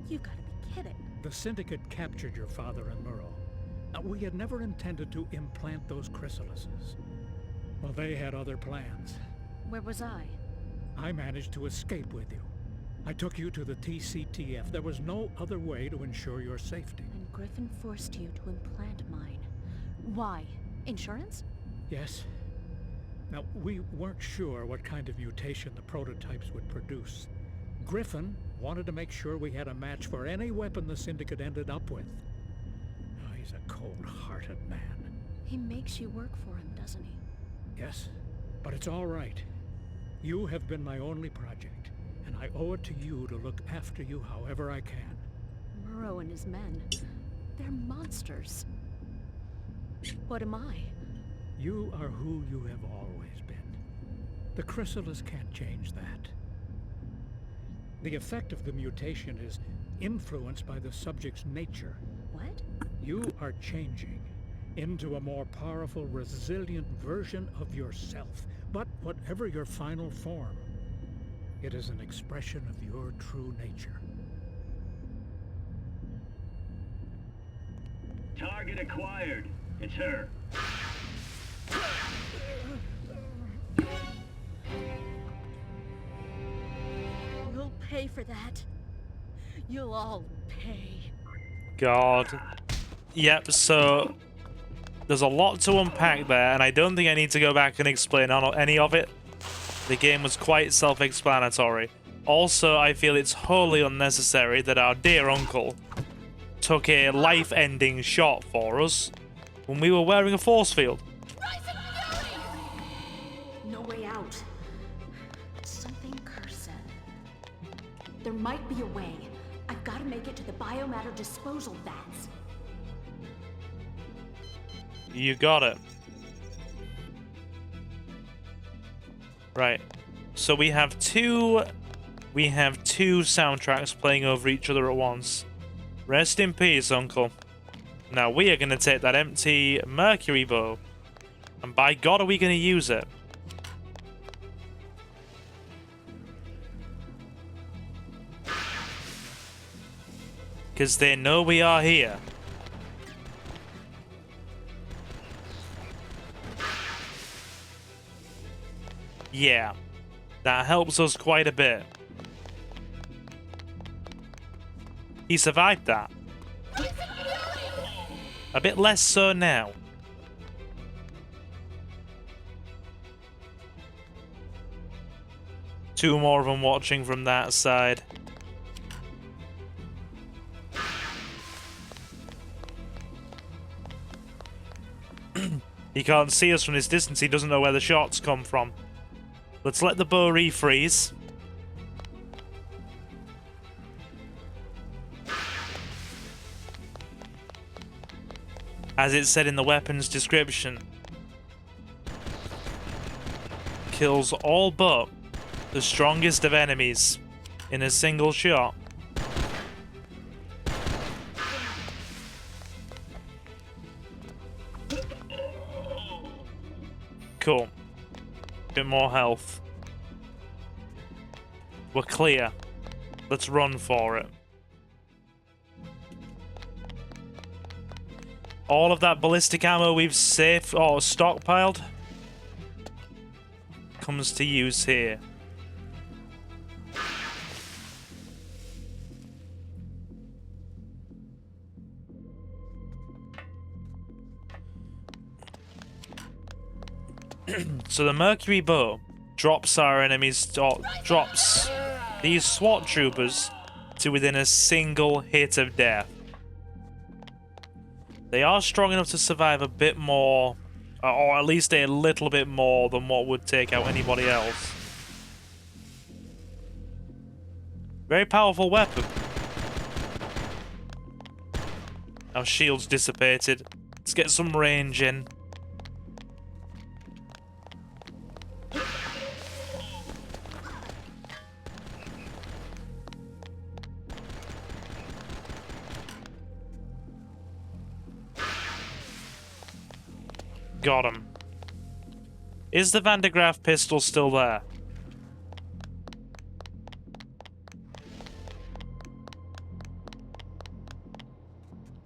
You've got to be kidding. The Syndicate captured your father and Muro. Now, we had never intended to implant those chrysalises. Well, they had other plans. Where was I? I managed to escape with you. I took you to the TCTF. There was no other way to ensure your safety. And Griffin forced you to implant mine. Why? Insurance? Yes. Now, we weren't sure what kind of mutation the prototypes would produce. Griffin wanted to make sure we had a match for any weapon the Syndicate ended up with. Oh, he's a cold-hearted man. He makes you work for him, doesn't he? Yes, but it's all right. You have been my only project, and I owe it to you to look after you however I can. Muro and his men, they're monsters. What am I? You are who you have always been. The chrysalis can't change that. The effect of the mutation is influenced by the subject's nature. What? You are changing into a more powerful, resilient version of yourself. But whatever your final form, it is an expression of your true nature. Target acquired. It's her. You'll pay for that. You'll all pay. God. Yep, so there's a lot to unpack there, and I don't think I need to go back and explain any of it. The game was quite self-explanatory. Also, I feel it's wholly unnecessary that our dear uncle took a life-ending shot for us when we were wearing a force field. No way out. There might be a way. I've got to make it to the biomatter disposal vats. You got it. Right. So we have two soundtracks playing over each other at once. Rest in peace, Uncle. Now we are going to take that empty mercury bow, and by God are we going to use it. Because they know we are here. Yeah, that helps us quite a bit. He survived that. A bit less so now. Two more of them watching from that side. He can't see us from this distance. He doesn't know where the shots come from. Let's let the bow refreeze. As it said in the weapon's description, kills all but the strongest of enemies in a single shot. Cool. Bit more health. We're clear. Let's run for it. All of that ballistic ammo we've saved or stockpiled comes to use here. So the mercury bow drops our enemies, drops these SWAT troopers to within a single hit of death. They are strong enough to survive a bit more, or at least a little bit more than what would take out anybody else. Very powerful weapon. Our shield's dissipated. Let's get some range in. Got him. Is the Van de Graaff pistol still there?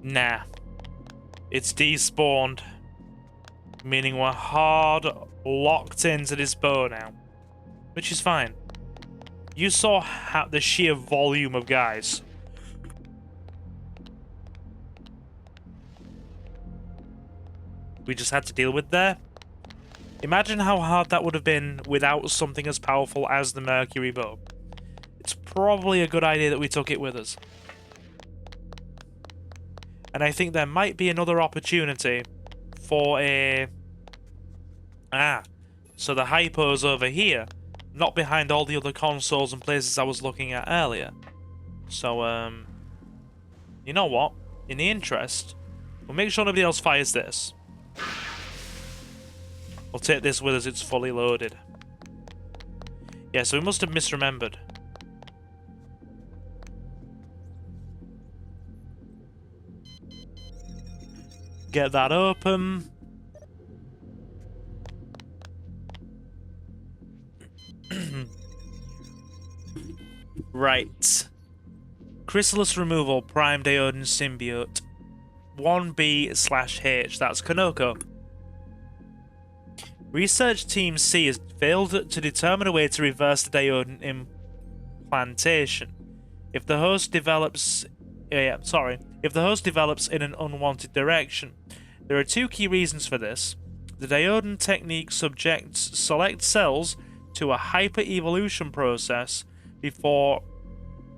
Nah. It's despawned. Meaning we're hard locked into this bow now. Which is fine. You saw the sheer volume of guys. We just had to deal with there. Imagine how hard that would have been without something as powerful as the mercury bow. It's probably a good idea that we took it with us. And I think there might be another opportunity for a... so the hypo's over here, not behind all the other consoles and places I was looking at earlier. So, you know what? In the interest, we'll make sure nobody else fires this. We'll take this with us, it's fully loaded. Yeah, so we must have misremembered. Get that open. Right. Chrysalis removal, prime Diodin symbiote. 1B/H, that's Konoko. Research Team C has failed to determine a way to reverse the Diodin implantation. If the host develops in an unwanted direction. There are two key reasons for this. The Diodin technique subjects select cells to a hyper-evolution process before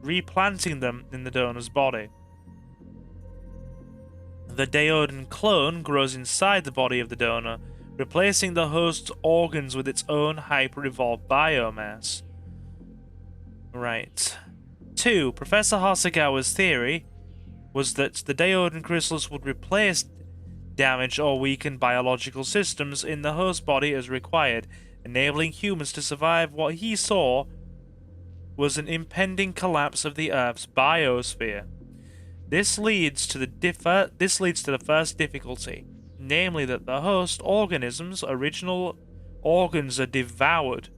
replanting them in the donor's body. The Diodin clone grows inside the body of the donor, replacing the host's organs with its own hyper-evolved biomass. Right. 2. Professor Hasegawa's theory was that the Daodan chrysalis would replace damaged or weakened biological systems in the host body as required, enabling humans to survive what he saw was an impending collapse of the Earth's biosphere. This leads to the first difficulty, namely that the host organism's original organs are devoured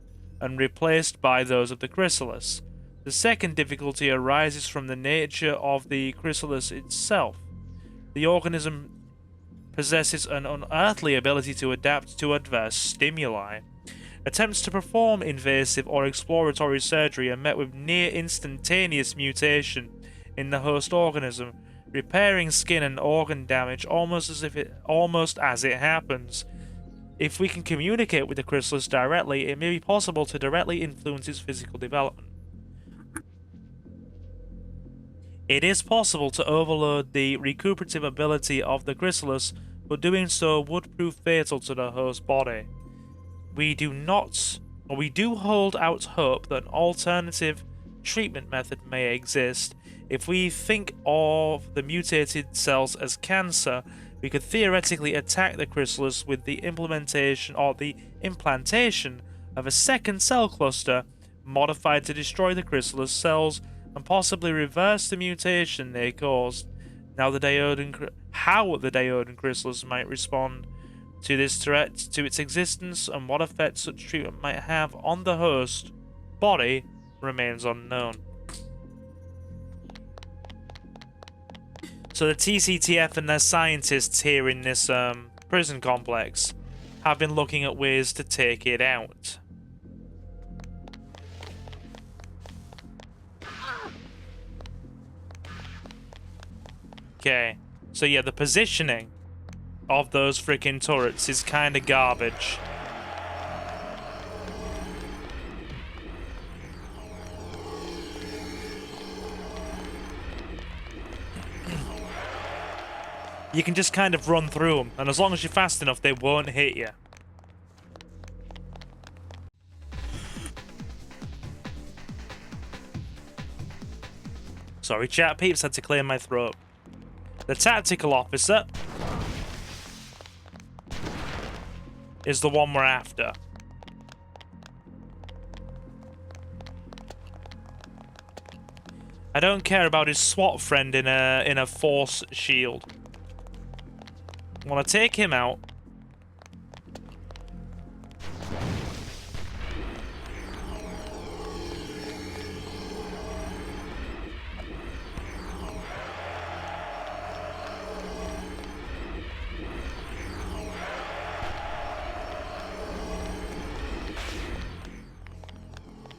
and replaced by those of the chrysalis. The second difficulty arises from the nature of the chrysalis itself. The organism possesses an unearthly ability to adapt to adverse stimuli. Attempts to perform invasive or exploratory surgery are met with near instantaneous mutation in the host organism, repairing skin and organ damage almost as it happens. If we can communicate with the chrysalis directly, it may be possible to directly influence its physical development. It is possible to overload the recuperative ability of the chrysalis, but doing so would prove fatal to the host body. We do hold out hope that an alternative treatment method may exist. If we think of the mutated cells as cancer, we could theoretically attack the chrysalis with the implantation of a second cell cluster modified to destroy the chrysalis cells and possibly reverse the mutation they caused. Now, how the Daodan chrysalis might respond to this threat to its existence and what effect such treatment might have on the host body remains unknown. So the TCTF and their scientists here in this prison complex have been looking at ways to take it out. Okay, so yeah, the positioning of those freaking turrets is kind of garbage. You can just kind of run through them, and as long as you're fast enough, they won't hit you. Sorry, chat peeps, had to clear my throat. The tactical officer is the one we're after. I don't care about his SWAT friend in a force shield. I want to take him out.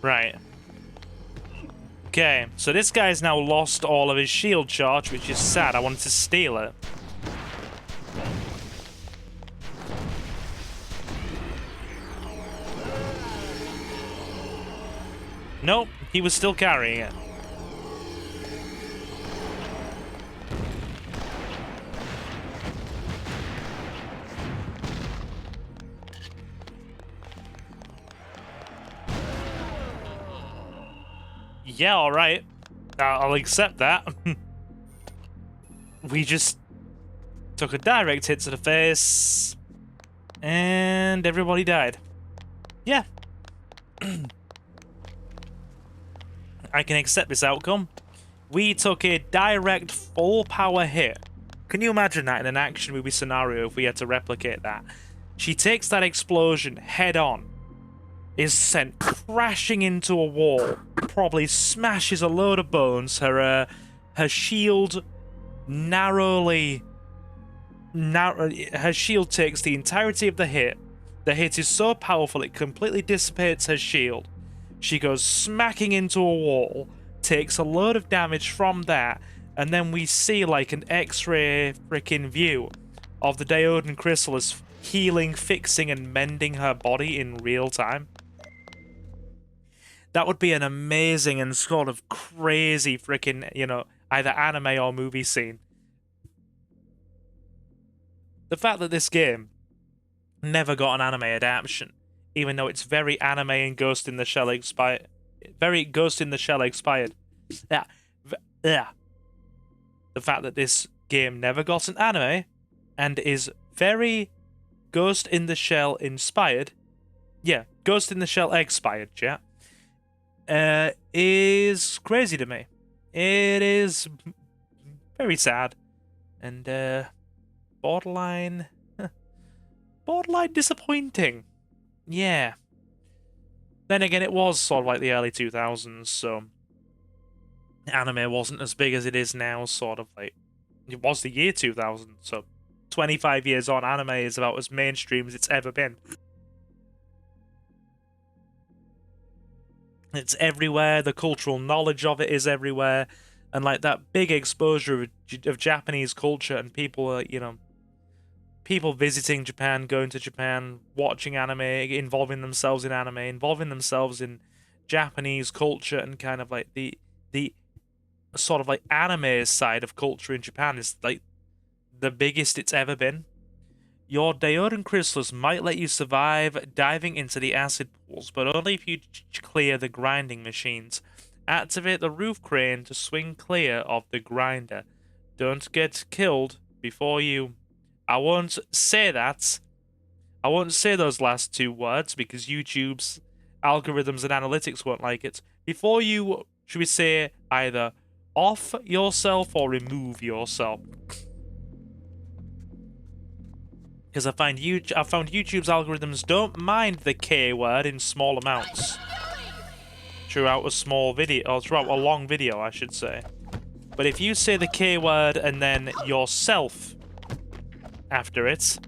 Right. Okay, so this guy's now lost all of his shield charge, which is sad. I wanted to steal it. Nope, he was still carrying it. Yeah, alright. I'll accept that. We just took a direct hit to the face, and everybody died. Yeah. I can accept this outcome. We took a direct full power hit. Can you imagine that in an action movie scenario if we had to replicate that? She takes that explosion head on, is sent crashing into a wall, probably smashes a load of bones, her shield her shield takes the entirety of the hit. The hit is so powerful it completely dissipates her shield. She goes smacking into a wall, takes a load of damage from that, and then we see like an X-ray freaking view of the Daodan chrysalis healing, fixing, and mending her body in real time. That would be an amazing and sort of crazy freaking, you know, either anime or movie scene. The fact that this game never got an anime adaptation, even though it's very anime and Ghost in the Shell inspired, The fact that this game never got an anime and is very Ghost in the Shell inspired. Yeah, Ghost in the Shell expired, chat. Is crazy to me. It is very sad and borderline disappointing. Yeah. Then again, it was sort of like the early 2000s, so anime wasn't as big as it is now, sort of like it was the year 2000, so 25 years on, anime is about as mainstream as it's ever been. It's everywhere, the cultural knowledge of it is everywhere, and like that big exposure of Japanese culture and people, people visiting Japan, going to Japan, watching anime, involving themselves in anime, involving themselves in Japanese culture, and kind of like the sort of like anime side of culture in Japan is like the biggest it's ever been. Your Diodin Chrysalis might let you survive diving into the acid pools, but only if you clear the grinding machines. Activate the roof crane to swing clear of the grinder. Don't get killed before you... I won't say that. I won't say those last two words because YouTube's algorithms and analytics won't like it. Before you, should we say, either off yourself or remove yourself. Because I found YouTube's algorithms don't mind the K word in small amounts. Throughout a small video, or throughout a long video, I should say. But if you say the K word and then yourself after it,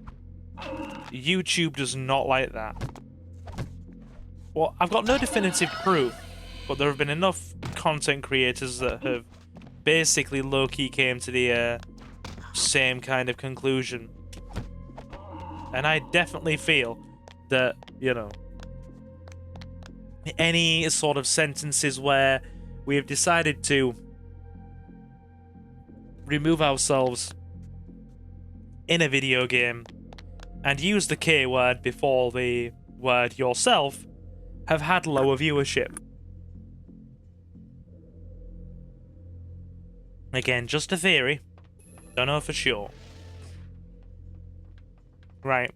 YouTube does not like that. Well, I've got no definitive proof, but there have been enough content creators that have basically low-key came to the same kind of conclusion. And I definitely feel that, any sort of sentences where we have decided to remove ourselves in a video game and use the K word before the word yourself have had lower viewership. Again, just a theory. Don't know for sure. Right.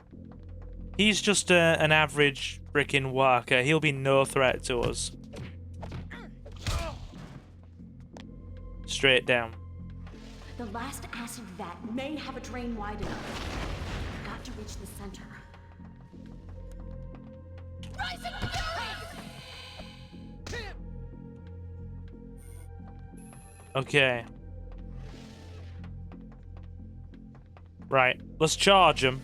He's just an average frickin' worker. He'll be no threat to us. Straight down. The last acid vat may have a drain wide enough. I've got to reach the center. Okay. Right, let's charge him.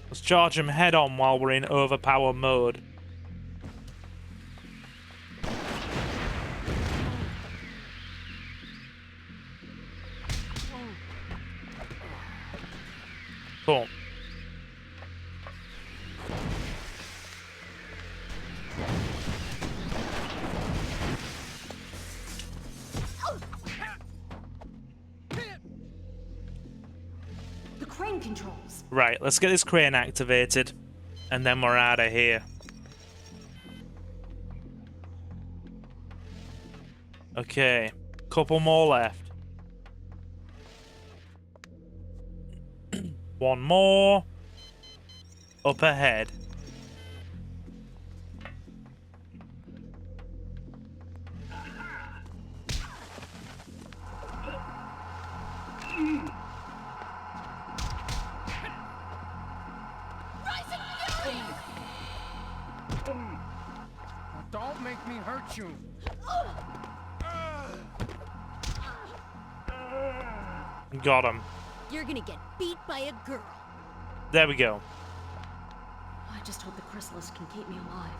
Let's charge him head on while we're in overpower mode. Cool. The crane controls. Right, let's get this crane activated, and then we're out of here. Okay, couple more left. One more. Up ahead. Don't make me hurt you. Got him. You're gonna get beat by a girl. There we go. I just hope the chrysalis can keep me alive.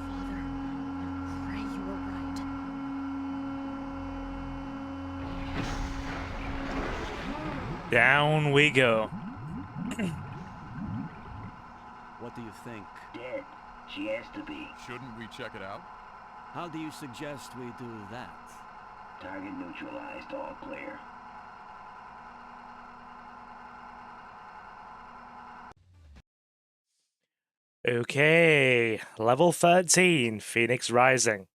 Father, I pray you were right. Down we go. What do you think? Dead. She has to be. Shouldn't we check it out? How do you suggest we do that? Target neutralized, all clear. Okay, level 13, Phoenix Rising,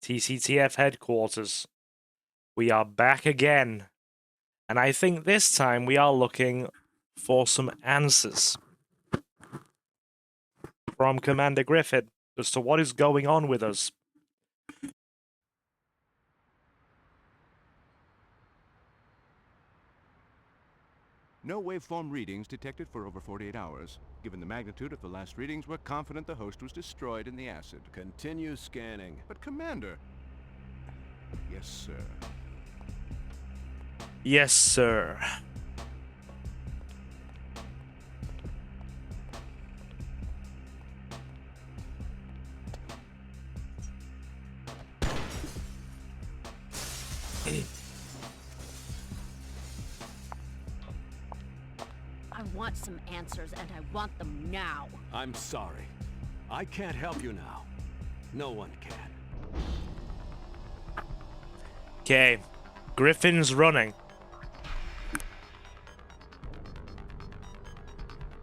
TCTF headquarters. We are back again, and I think this time we are looking for some answers from Commander Griffin as to what is going on with us. No waveform readings detected for over 48 hours. Given the magnitude of the last readings, we're confident the host was destroyed in the acid. Continue scanning. But Commander... Yes, sir. Yes, sir. I want some answers, and I want them now. I'm sorry. I can't help you now. No one can. Okay, Griffin's running.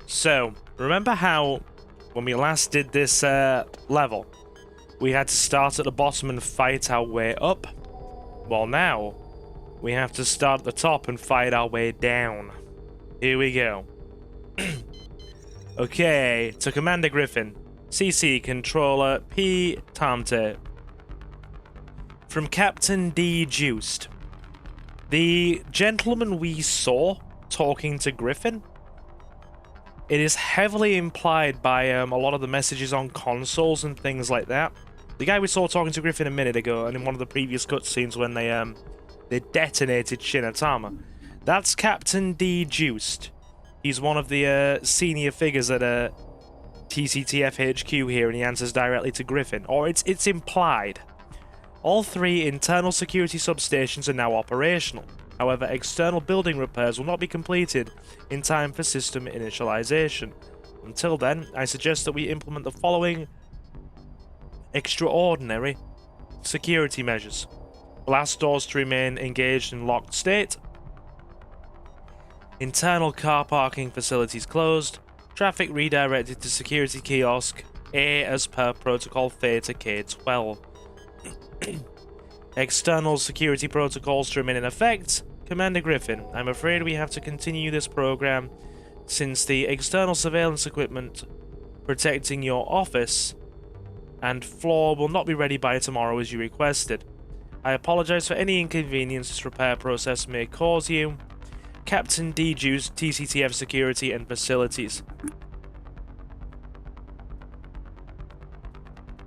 So, remember how when we last did this level, we had to start at the bottom and fight our way up? Well, now, we have to start at the top and fight our way down. Here we go. Okay, to Commander Griffin. CC Controller P. Tamte. From Captain D. Juiced. The gentleman we saw talking to Griffin, it is heavily implied by a lot of the messages on consoles and things like that. The guy we saw talking to Griffin a minute ago, and in one of the previous cutscenes when they detonated Shinatama. That's Captain D. Juiced. He's one of the senior figures at TCTF HQ here, and he answers directly to Griffin. Or it's implied. All 3 internal security substations are now operational. However, external building repairs will not be completed in time for system initialization. Until then, I suggest that we implement the following extraordinary security measures. Blast doors to remain engaged in locked state. Internal car parking facilities closed. Traffic redirected to security kiosk A as per protocol Theta K-12. External security protocols to remain in effect. Commander Griffin, I'm afraid we have to continue this program since the external surveillance equipment protecting your office and floor will not be ready by tomorrow as you requested. I apologize for any inconvenience this repair process may cause you. Captain D. Juice, TCTF Security and Facilities.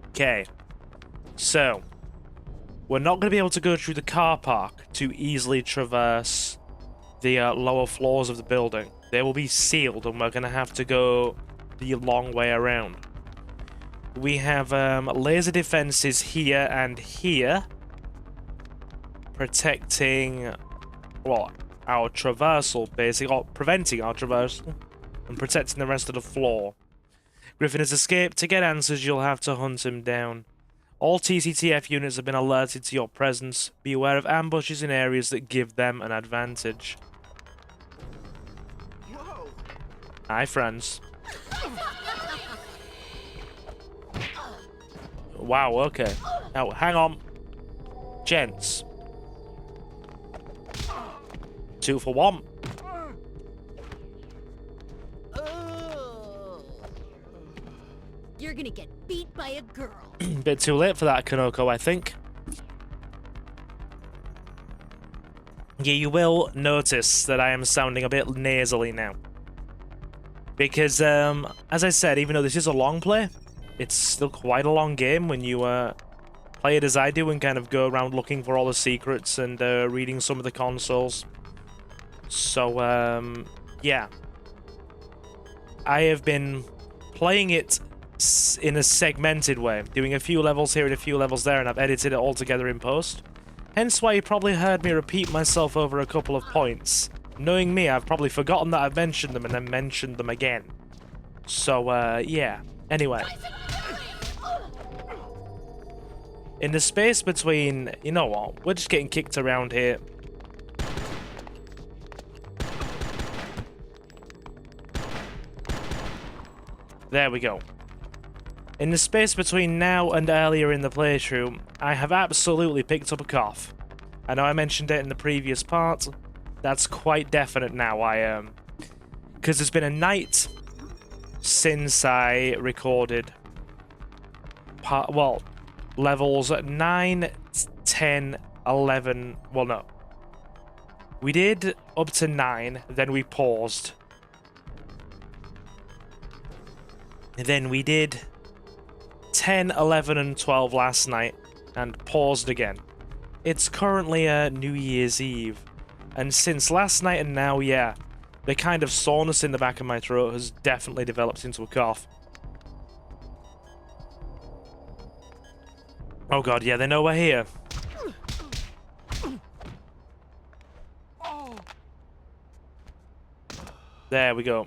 Okay. So, we're not going to be able to go through the car park to easily traverse the lower floors of the building. They will be sealed and we're going to have to go the long way around. We have laser defenses here and here, protecting, well, our traversal, basically, or preventing our traversal, and protecting the rest of the floor. Griffin has escaped. To get answers, you'll have to hunt him down. All TCTF units have been alerted to your presence. Be aware of ambushes in areas that give them an advantage. Whoa. Hi, friends. Wow, okay. Now, hang on. Gents. 2 for 1. You're gonna get beat by a girl. Bit too late for that, Konoko, I think. Yeah, you will notice that I am sounding a bit nasally now. Because, as I said, even though this is a long play, it's still quite a long game when you play it as I do and kind of go around looking for all the secrets and reading some of the consoles. So, yeah. I have been playing it in a segmented way, doing a few levels here and a few levels there, and I've edited it all together in post. Hence why you probably heard me repeat myself over a couple of points. Knowing me, I've probably forgotten that I've mentioned them and then mentioned them again. So, yeah. Anyway. In the space between... You know what? We're just getting kicked around here. There we go. In the space between now and earlier in the playthrough, I have absolutely picked up a cough. I know I mentioned it in the previous part. That's quite definite now. Because there's been a night since I recorded levels 9, 10, 11, well no. We did up to 9, then we paused. And then we did 10, 11, and 12 last night, and paused again. It's currently New Year's Eve, and since last night and now, yeah, the kind of soreness in the back of my throat has definitely developed into a cough. Oh god, yeah, they know we're here. There we go.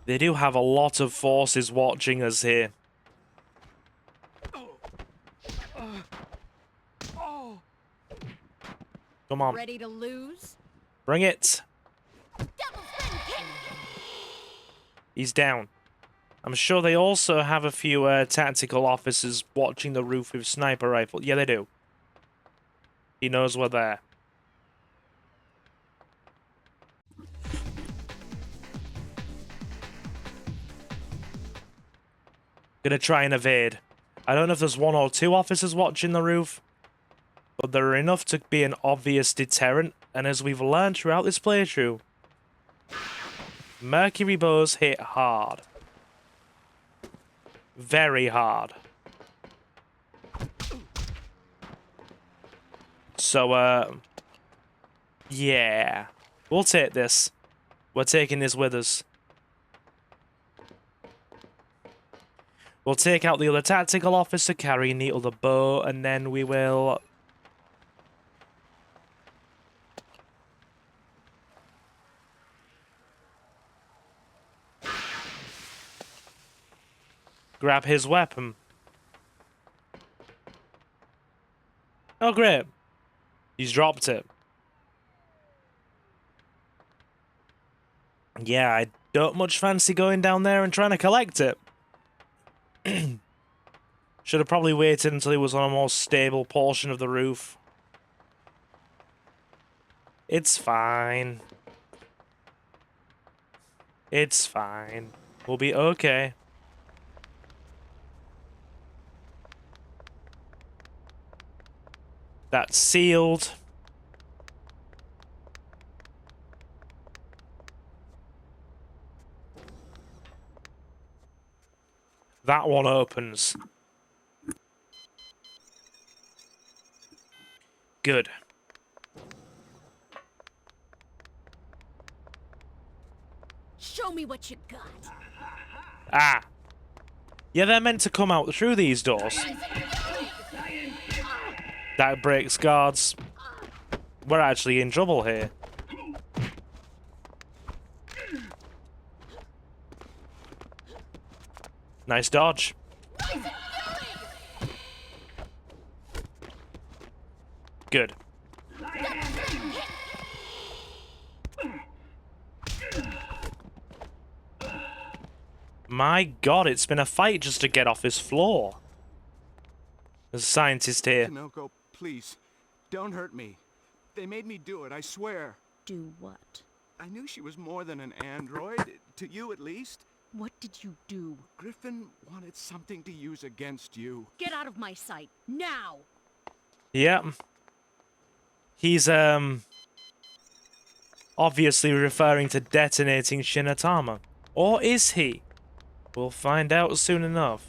They do have a lot of forces watching us here. Come on. Ready to lose? Bring it. He's down. I'm sure they also have a few tactical officers watching the roof with sniper rifle. Yeah, they do. He knows we're there. Gonna try and evade. I don't know if there's 1 or 2 officers watching the roof, but there are enough to be an obvious deterrent, and as we've learned throughout this playthrough, mercury bows hit hard. Very hard. So, yeah. We'll take this. We're taking this with us. We'll take out the other tactical officer carrying the other bow, and then we will... grab his weapon. Oh, great. He's dropped it. Yeah, I don't much fancy going down there and trying to collect it. Should have probably waited until he was on a more stable portion of the roof. It's fine. It's fine. We'll be okay. That's sealed. That one opens. Good. Show me what you got. Ah. Yeah, they're meant to come out through these doors. That breaks guards. We're actually in trouble here. Nice dodge. Good. My god, it's been a fight just to get off this floor. There's a scientist here. Konoko, please, don't hurt me. They made me do it, I swear. Do what? I knew she was more than an android, to you at least. What did you do? Griffin wanted something to use against you. Get out of my sight, now! Yep. He's, obviously referring to detonating Shinatama. Or is he? We'll find out soon enough.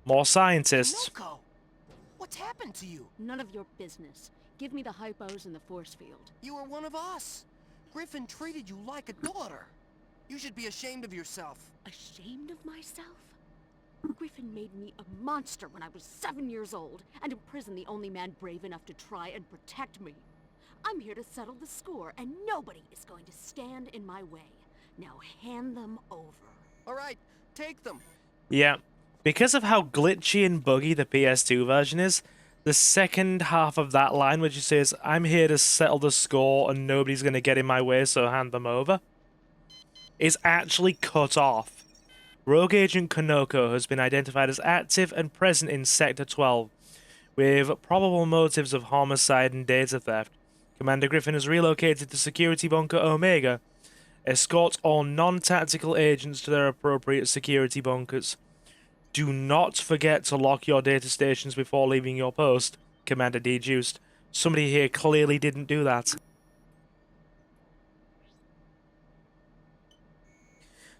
More scientists. Konoko, what's happened to you? None of your business. Give me the hypos and the force field. You were one of us. Griffin treated you like a daughter. You should be ashamed of yourself. Ashamed of myself? Griffin made me a monster when I was 7 years old, and imprisoned the only man brave enough to try and protect me. I'm here to settle the score, and nobody is going to stand in my way. Now hand them over. All right, take them. Yeah. Because of how glitchy and buggy the PS2 version is, The second half of that line, which he says, "I'm here to settle the score and nobody's going to get in my way, so hand them over," is actually cut off. Rogue Agent Konoko has been identified as active and present in Sector 12, with probable motives of homicide and data theft. Commander Griffin has relocated to Security Bunker Omega. Escort all non-tactical agents to their appropriate security bunkers. Do not forget to lock your data stations before leaving your post, Commander deduced. Somebody here clearly didn't do that.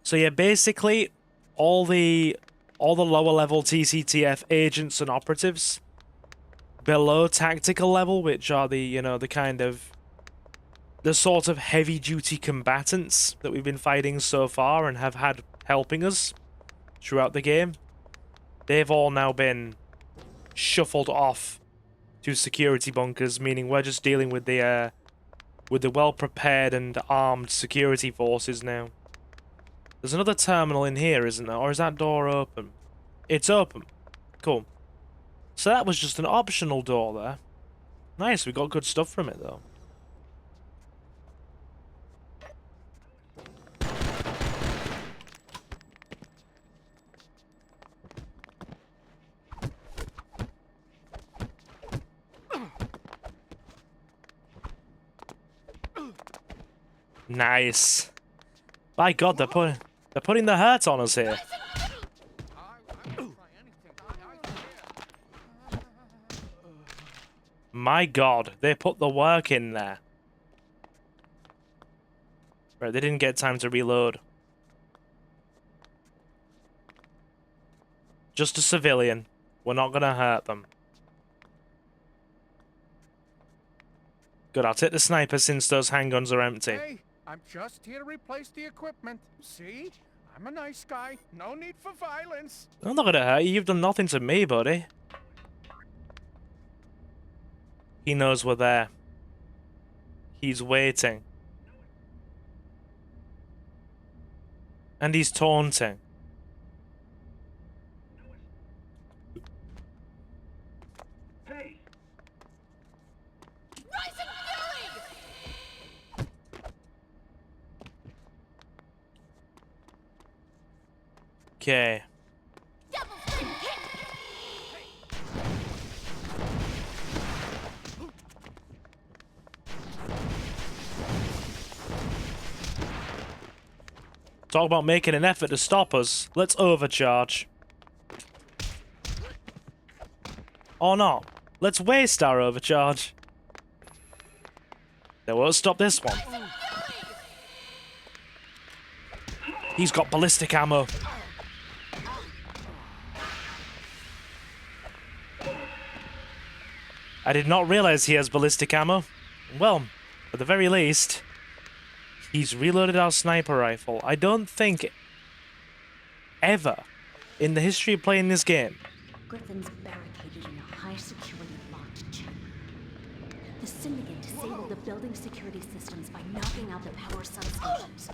So yeah, basically, all the lower level TCTF agents and operatives below tactical level, which are the the sort of heavy duty combatants that we've been fighting so far and have had helping us throughout the game, they've all now been shuffled off to security bunkers, meaning we're just dealing with the well prepared and armed security forces now. There's another terminal in here, isn't there? Or is that door open? It's open. Cool. So that was just an optional door there. Nice, we got good stuff from it though. Nice. My God, they're putting the hurt on us here. My God, they put the work in there. Right, they didn't get time to reload. Just a civilian. We're not gonna hurt them. Good, I'll take the sniper since those handguns are empty. Hey, I'm just here to replace the equipment. See? I'm a nice guy. No need for violence. I'm not gonna hurt you. You've done nothing to me, buddy. He knows we're there. He's waiting. And he's taunting. Hey! Okay. Talk about making an effort to stop us. Let's overcharge. Or not. Let's waste our overcharge. They won't stop this one. He's got ballistic ammo. I did not realize he has ballistic ammo. Well, at the very least, he's reloaded our sniper rifle. I don't think ever in the history of playing this game. Griffin's barricaded in a high-security locked chamber. The Syndicate disabled the building security systems by knocking out the power substations.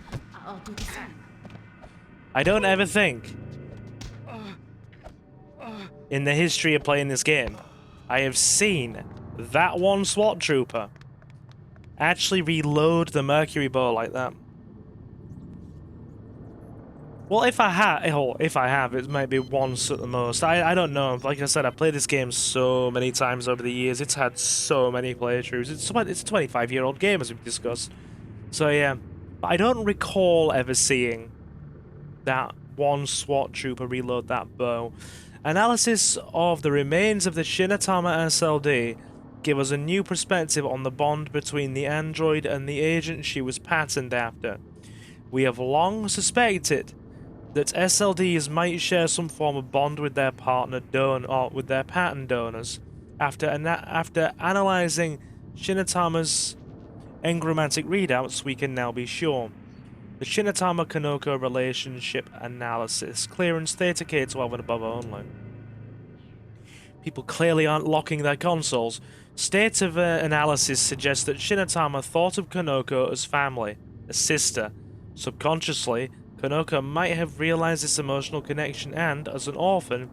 I'll do the same. I don't ever think in the history of playing this game I have seen that one SWAT trooper actually reload the Mercury bow like that. Well, if I have, it might be once at the most. I don't know. Like I said, I've played this game so many times over the years. It's had so many playthroughs. It's a 25-year-old game, as we've discussed. So yeah, but I don't recall ever seeing that one SWAT trooper reload that bow. Analysis of the remains of the Shinatama SLD give us a new perspective on the bond between the android and the agent she was patterned after. We have long suspected that SLDs might share some form of bond with their pattern donors. After analysing Shinatama's engrammatic readouts, we can now be sure. The Shinatama-Konoko relationship analysis. Clearance Theta K-12 and above only. People clearly aren't locking their consoles. State of analysis suggests that Shinatama thought of Konoko as family, a sister. Subconsciously, Konoko might have realized this emotional connection and, as an orphan,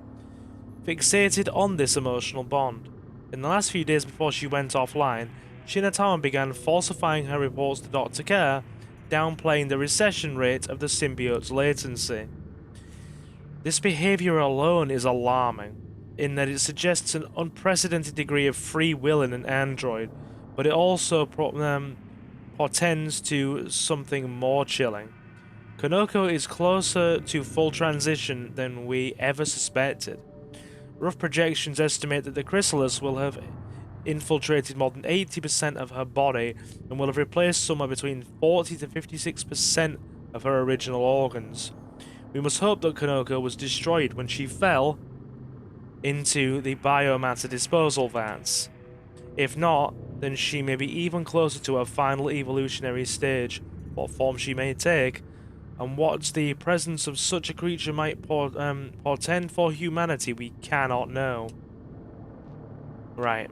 fixated on this emotional bond. In the last few days before she went offline, Shinatama began falsifying her reports to Dr. Care, downplaying the recession rate of the symbiote's latency. This behavior alone is alarming, in that it suggests an unprecedented degree of free will in an android, but it also portends to something more chilling. Konoko is closer to full transition than we ever suspected. Rough projections estimate that the chrysalis will have infiltrated more than 80% of her body and will have replaced somewhere between 40 to 56% of her original organs. We must hope that Konoko was destroyed when she fell into the biomatter disposal vats. If not, then she may be even closer to her final evolutionary stage, what form she may take, and what the presence of such a creature might portend for humanity we cannot know. Right.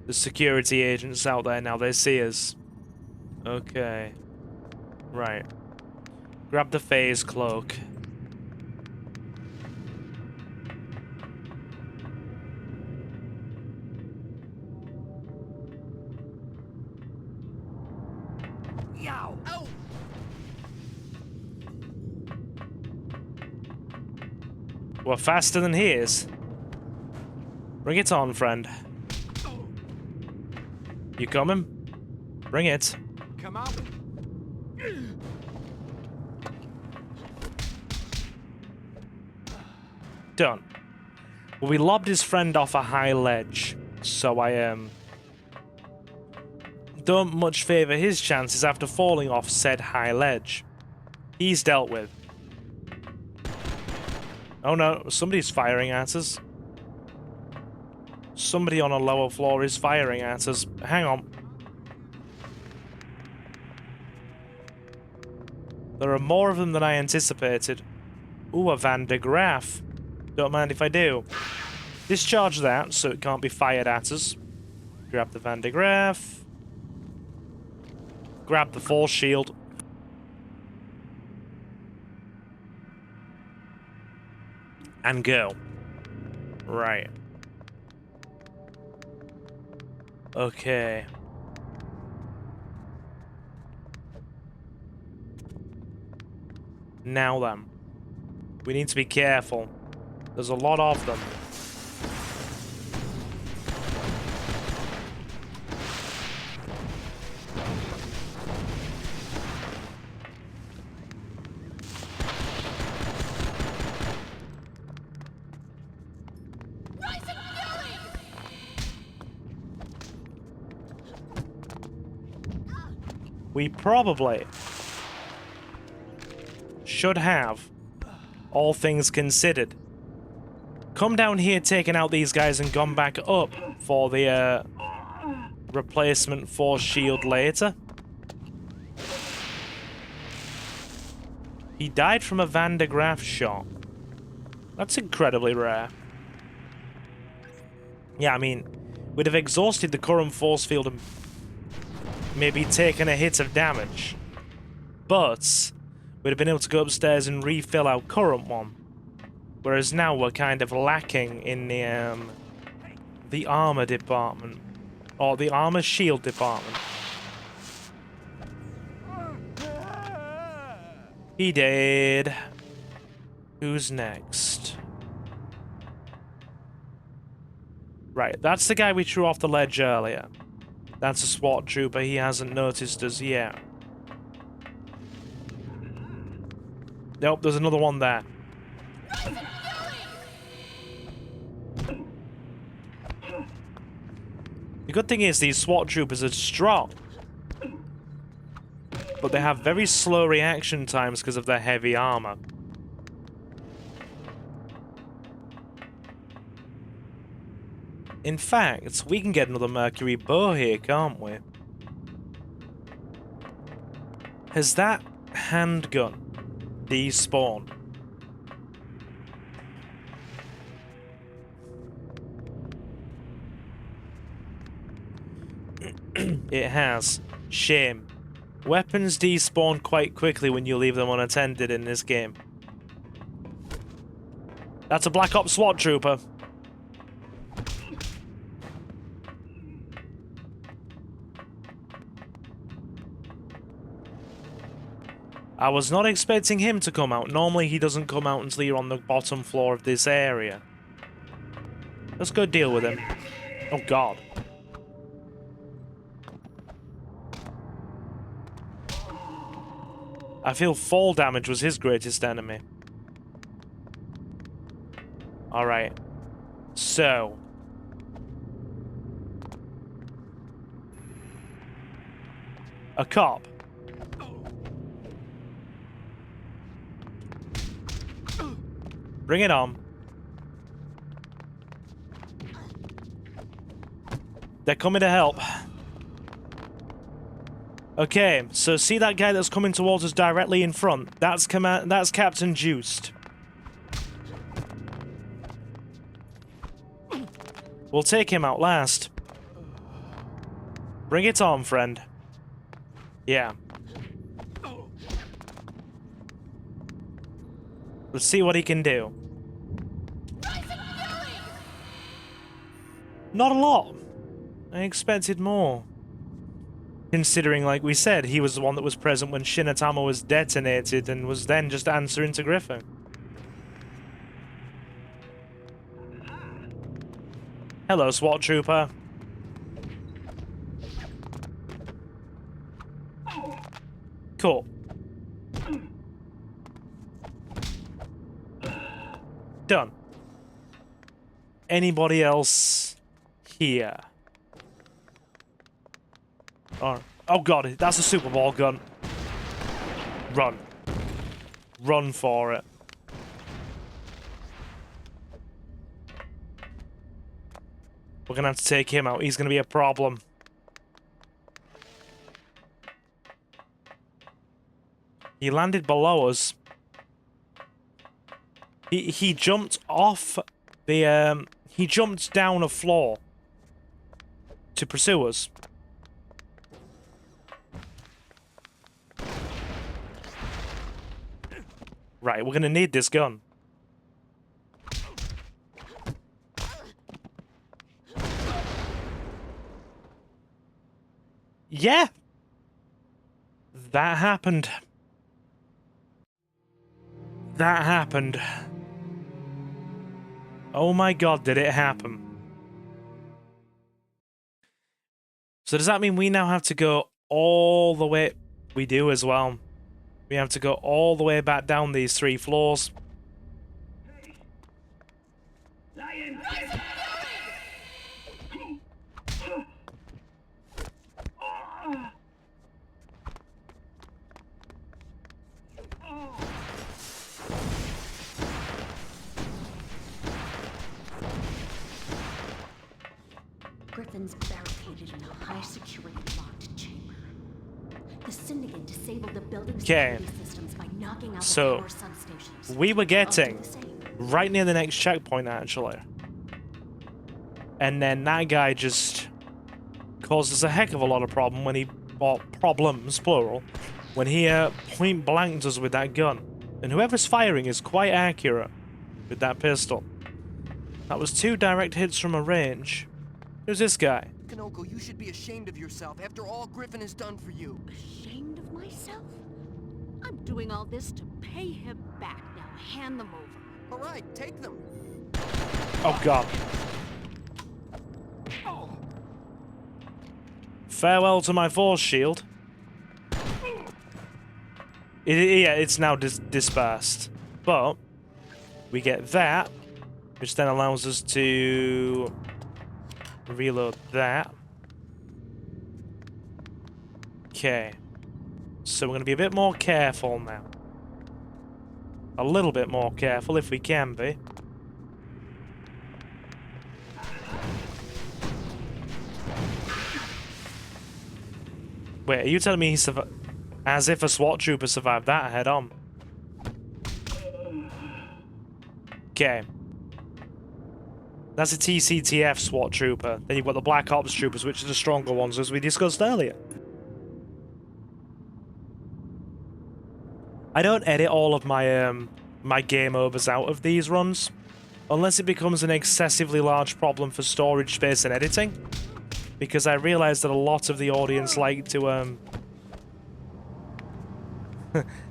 The security agents out there now, they see us. Okay. Right. Grab the phase cloak. Yow! Oh! We're faster than he is. Bring it on, friend. You coming? Bring it. Come out. Done. Well, we lobbed his friend off a high ledge, so I don't much favour his chances after falling off said high ledge. He's dealt with. Oh no, somebody's firing at us. Somebody on a lower floor is firing at us. Hang on. There are more of them than I anticipated. Ooh, a Van de Graaff. Don't mind if I do. Discharge that so it can't be fired at us. Grab the Van de Graaff. Grab the force shield. And go. Right. Okay. Now then. We need to be careful. There's a lot of them. We probably should have, all things considered, come down here, taken out these guys, and gone back up for the replacement force shield later. He died from a Van de Graaff shot. That's incredibly rare. Yeah, I mean, we'd have exhausted the current force field and maybe taken a hit of damage, but we'd have been able to go upstairs and refill our current one. Whereas now we're kind of lacking in the armor department, or the armor shield department. He did. Who's next? Right, that's the guy we threw off the ledge earlier. That's a SWAT trooper, he hasn't noticed us yet. Nope, there's another one there. The good thing is these SWAT troopers are strong, but they have very slow reaction times because of their heavy armor. In fact, we can get another Mercury bow here, can't we? Has that handgun despawned? It has. Shame. Weapons despawn quite quickly when you leave them unattended in this game. That's a Black Ops SWAT trooper. I was not expecting him to come out. Normally he doesn't come out until you're on the bottom floor of this area. Let's go deal with him. Oh god. I feel fall damage was his greatest enemy. Alright. So. A cop. Bring it on. They're coming to help. Okay, so see that guy that's coming towards us directly in front? That's Captain Juiced. We'll take him out last. Bring it on, friend. Yeah. Let's see what he can do. Not a lot. I expected more. Considering, like we said, he was the one that was present when Shinatama was detonated and was then just answering to Griffin. Hello, SWAT trooper. Cool. Done. Anybody else here? Oh god, that's a Super Ball gun. Run. Run for it. We're gonna have to take him out. He's gonna be a problem. He landed below us. He jumped off the he jumped down a floor to pursue us. Right, we're gonna need this gun. Yeah! That happened. That happened. Oh my god, did it happen. So does that mean we now have to go all the way... We do as well. We have to go all the way back down these 3 floors. Griffin's barricaded in a high-security locked chamber. The Syndicate disabled the building security systems by knocking out the power substations. We were getting right near the next checkpoint, actually. And then that guy just caused us a heck of a lot of problem when he... Well, problems, plural. When he point-blanked us with that gun. And whoever's firing is quite accurate with that pistol. That was 2 direct hits from a range. Who's this guy? Konoko, you should be ashamed of yourself after all Griffin has done for you. Ashamed of myself? I'm doing all this to pay him back. Now hand them over. All right, take them. Oh god. Farewell to my force shield. Yeah, it's now dispersed. But we get that, which then allows us to reload that. Okay. So we're going to be a bit more careful now. A little bit more careful if we can be. Wait, are you telling me he survived? As if a SWAT trooper survived that head on. Okay. That's a TCTF SWAT trooper. Then you've got the Black Ops troopers, which are the stronger ones, as we discussed earlier. I don't edit all of my my game overs out of these runs, unless it becomes an excessively large problem for storage space and editing, because I realise that a lot of the audience like to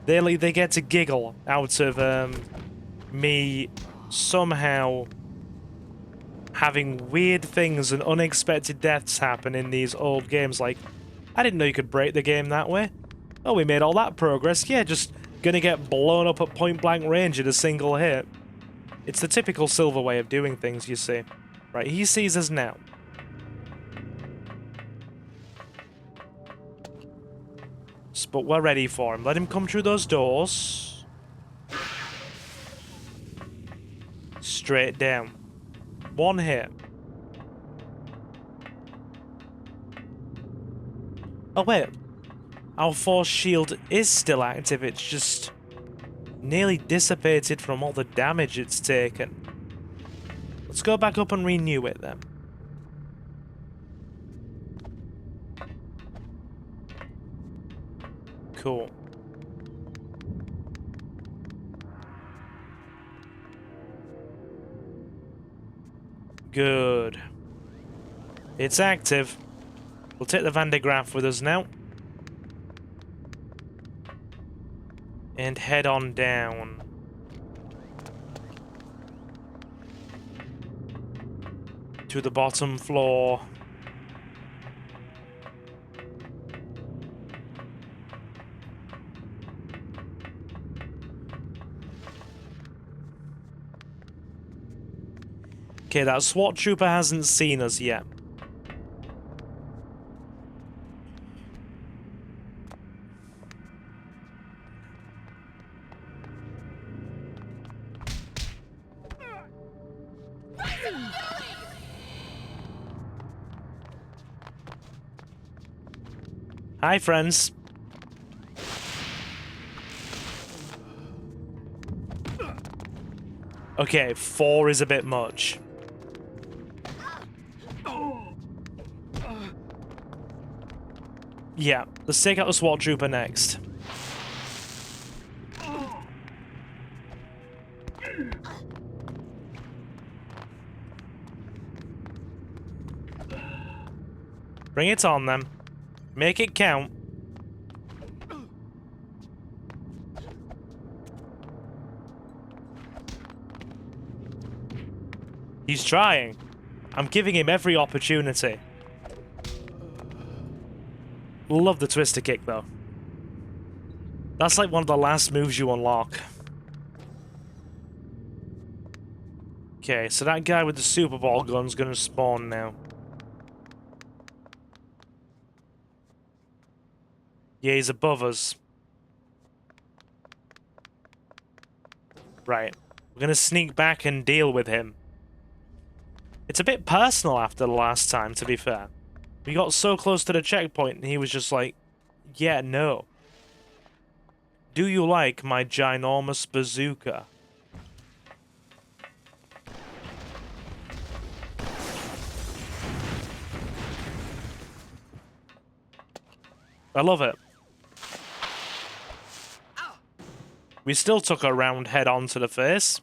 They get to giggle out of me somehow having weird things and unexpected deaths happen in these old games. Like, I didn't know you could break the game that way. Oh, we made all that progress. Yeah, just gonna get blown up at point-blank range in a single hit. It's the typical Silver way of doing things, you see. Right, he sees us now. But we're ready for him. Let him come through those doors. Straight down. One hit. Oh wait. Our force shield is still active. It's just nearly dissipated from all the damage it's taken. Let's go back up and renew it then. Cool. Good. It's active. We'll take the Van de Graaff with us now. And head on down. To the bottom floor. Okay, that SWAT trooper hasn't seen us yet. Hi, friends. Okay, 4 is a bit much. Yeah, let's take out the SWAT trooper next. Bring it on, then. Make it count. He's trying. I'm giving him every opportunity. Love the twister kick, though. That's like one of the last moves you unlock. Okay, so that guy with the Super Ball gun's gonna spawn now. Yeah, he's above us. Right. We're gonna sneak back and deal with him. It's a bit personal after the last time, to be fair. We got so close to the checkpoint and he was just like, yeah, no. Do you like my ginormous bazooka? I love it. We still took a round head on to the face.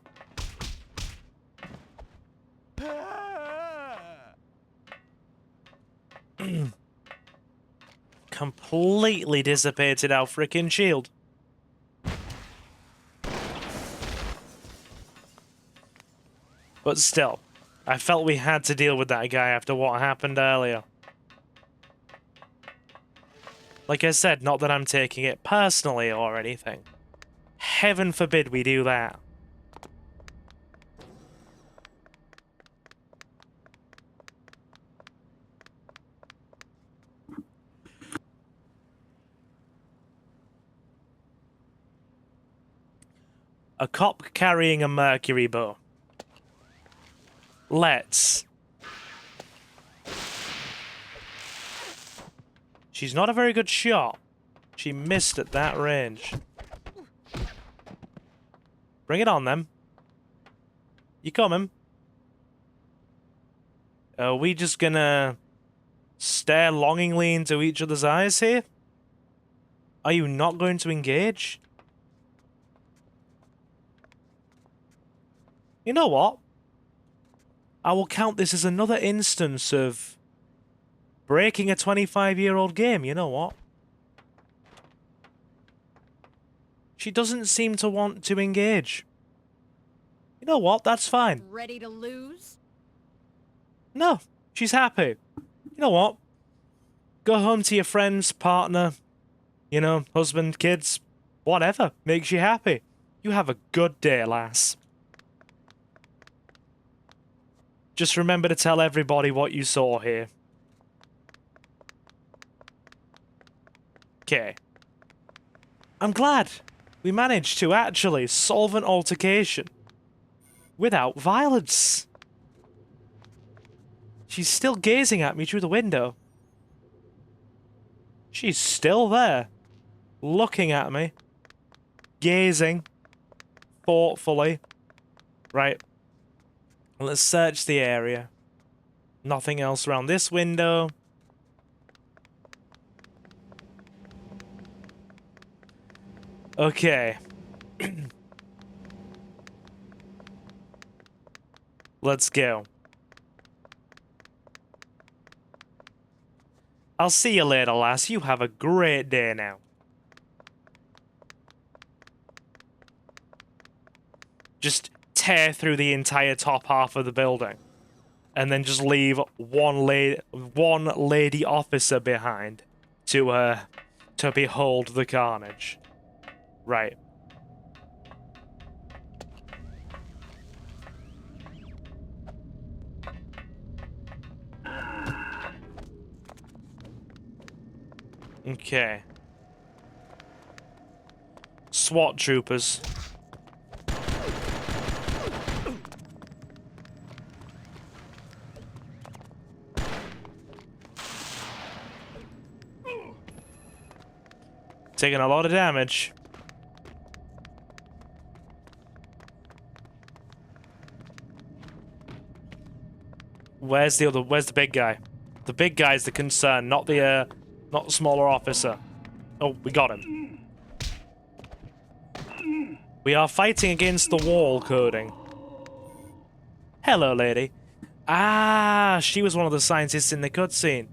Completely dissipated our freaking shield. But still, I felt we had to deal with that guy after what happened earlier. Like I said, not that I'm taking it personally or anything. Heaven forbid we do that. A cop carrying a mercury bow. Let's. She's not a very good shot. She missed at that range. Bring it on, then. You coming? Are we just gonna stare longingly into each other's eyes here? Are you not going to engage? You know what? I will count this as another instance of breaking a 25-year-old game, you know what? She doesn't seem to want to engage. You know what? That's fine. Ready to lose? No, she's happy. You know what? Go home to your friends, partner, you know, husband, kids, whatever makes you happy. You have a good day, lass. Just remember to tell everybody what you saw here. Okay. I'm glad we managed to actually solve an altercation without violence. She's still gazing at me through the window. She's still there, looking at me, gazing thoughtfully. Right. Let's search the area. Nothing else around this window. Okay. Let's go. I'll see you later, lass. You have a great day now. Just tear through the entire top half of the building. And then just leave one lady officer behind to behold the carnage. Right. Okay. SWAT troopers. Taking a lot of damage. Where's the big guy? The big guy's the concern, not the smaller officer. Oh, we got him. We are fighting against the wall coding. Hello, lady. Ah, she was one of the scientists in the cutscene.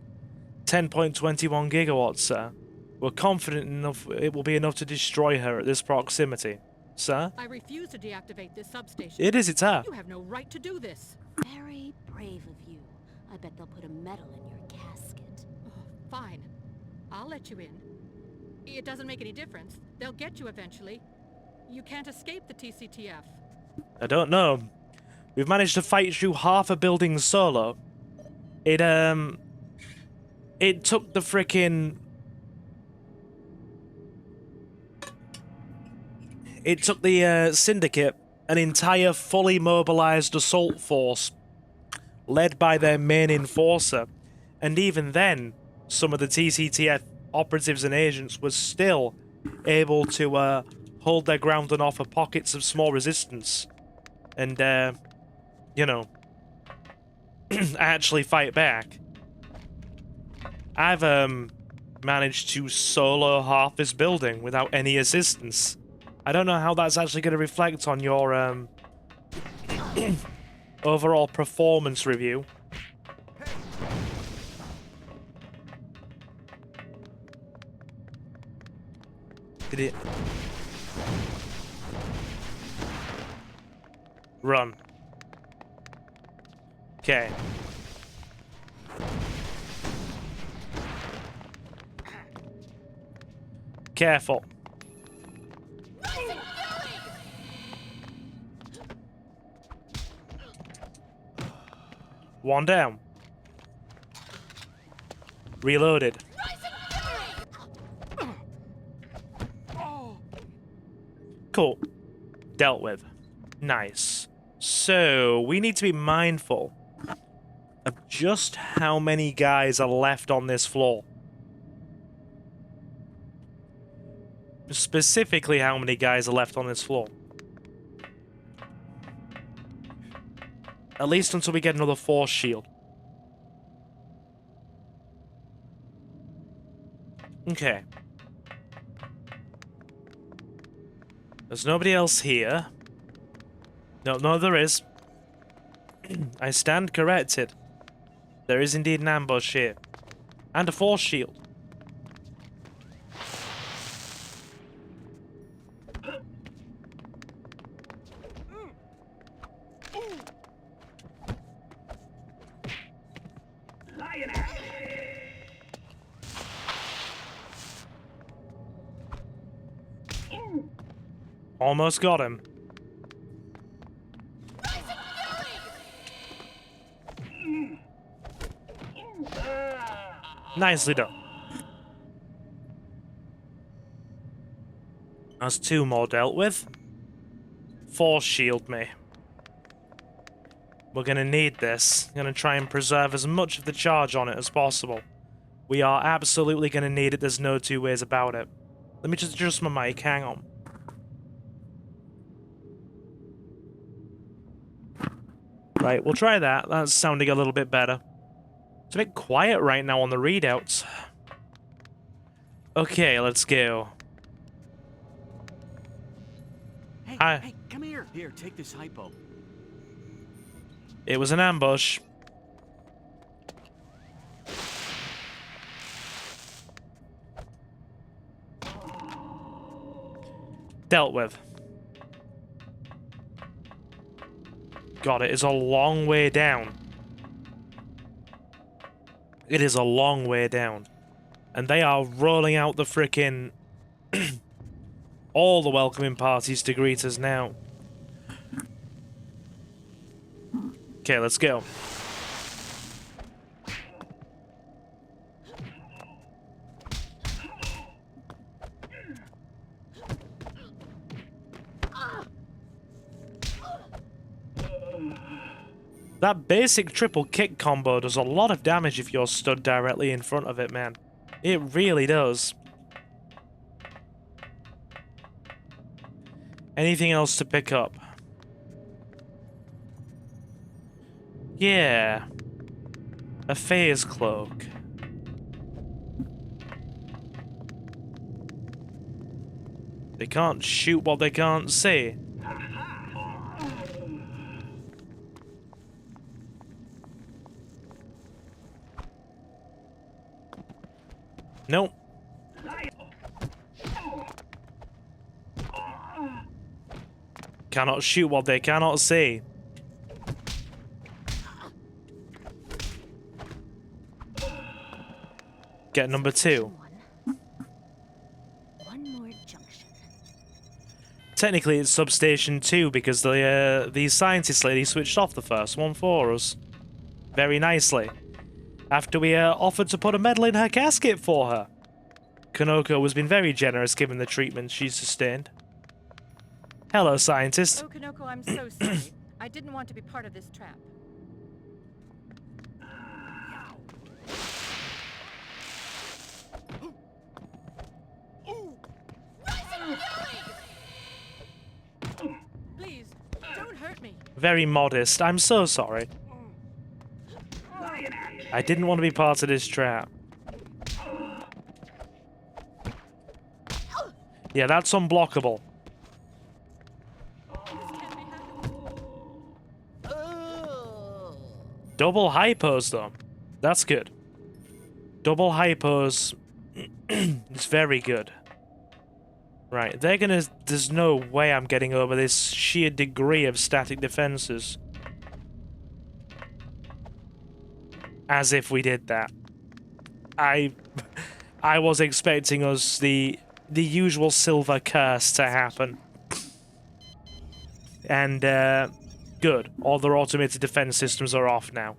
10.21 gigawatts, sir. We're confident enough it will be enough to destroy her at this proximity. Sir? I refuse to deactivate this substation. It's her. You have no right to do this. Very brave of you. I bet they'll put a medal in your casket. Oh, fine. I'll let you in. It doesn't make any difference. They'll get you eventually. You can't escape the TCTF. I don't know. We've managed to fight through half a building solo. It took the frickin'... It took the Syndicate, an entire fully mobilized assault force, led by their main enforcer, and even then, some of the TCTF operatives and agents were still able to hold their ground and offer pockets of small resistance, and, you know, actually fight back. I've managed to solo half this building without any assistance. I don't know how that's actually going to reflect on your overall performance review. Did it... Run. Okay. Careful. One down. Reloaded. Cool. Dealt with. Nice. So, we need to be mindful of just how many guys are left on this floor. Specifically, how many guys are left on this floor. At least until we get another force shield. Okay. There's nobody else here. No, there is. I stand corrected. There is indeed an ambush here. And a force shield. Almost got him. Nicely done. That's 2 more dealt with. Force shield me. We're gonna need this. Gonna try and preserve as much of the charge on it as possible. We are absolutely gonna need it, there's no two ways about it. Let me just adjust my mic, hang on. Right, we'll try that. That's sounding a little bit better. It's a bit quiet right now on the readouts. Okay, let's go. Hey, come here. Here, take this hypo. It was an ambush. Dealt with. God, it is a long way down. It is a long way down. And they are rolling out the frickin' all the welcoming parties to greet us now. Okay, let's go. That basic triple kick combo does a lot of damage if you're stood directly in front of it, man. It really does. Anything else to pick up? Yeah. A phase cloak. They can't shoot what they can't see. Nope. Cannot shoot what they cannot see. Get number 2. One more junction. Technically, it's substation 2 because the scientist lady switched off the first one for us. Very nicely. After we offered to put a medal in her casket for her. Konoko has been very generous given the treatment she's sustained. Hello, scientist. Oh, Konoko, I'm so sorry. I didn't want to be part of this trap. Please, don't hurt me. Very modest. I'm so sorry. I didn't want to be part of this trap. Yeah, that's unblockable. Double hypos, though. That's good. Double hypos is very good. Right, they're gonna... There's no way I'm getting over this sheer degree of static defenses. As if we did that. I was expecting us the usual silver curse to happen. And, good. All their automated defense systems are off now.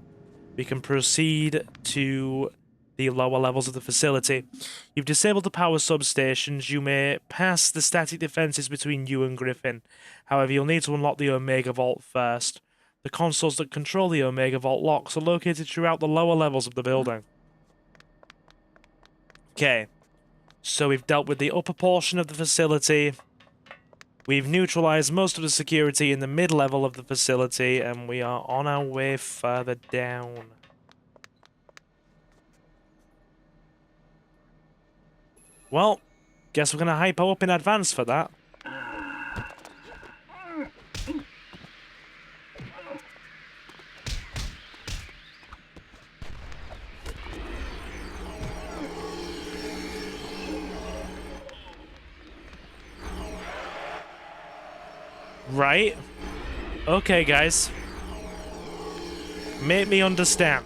We can proceed to the lower levels of the facility. You've disabled the power substations. You may pass the static defenses between you and Griffin. However, you'll need to unlock the Omega Vault first. The consoles that control the Omega Vault locks are located throughout the lower levels of the building. Okay. So we've dealt with the upper portion of the facility. We've neutralized most of the security in the mid-level of the facility, and we are on our way further down. Well, guess we're going to hypo up in advance for that. Right. Okay, guys. Make me understand.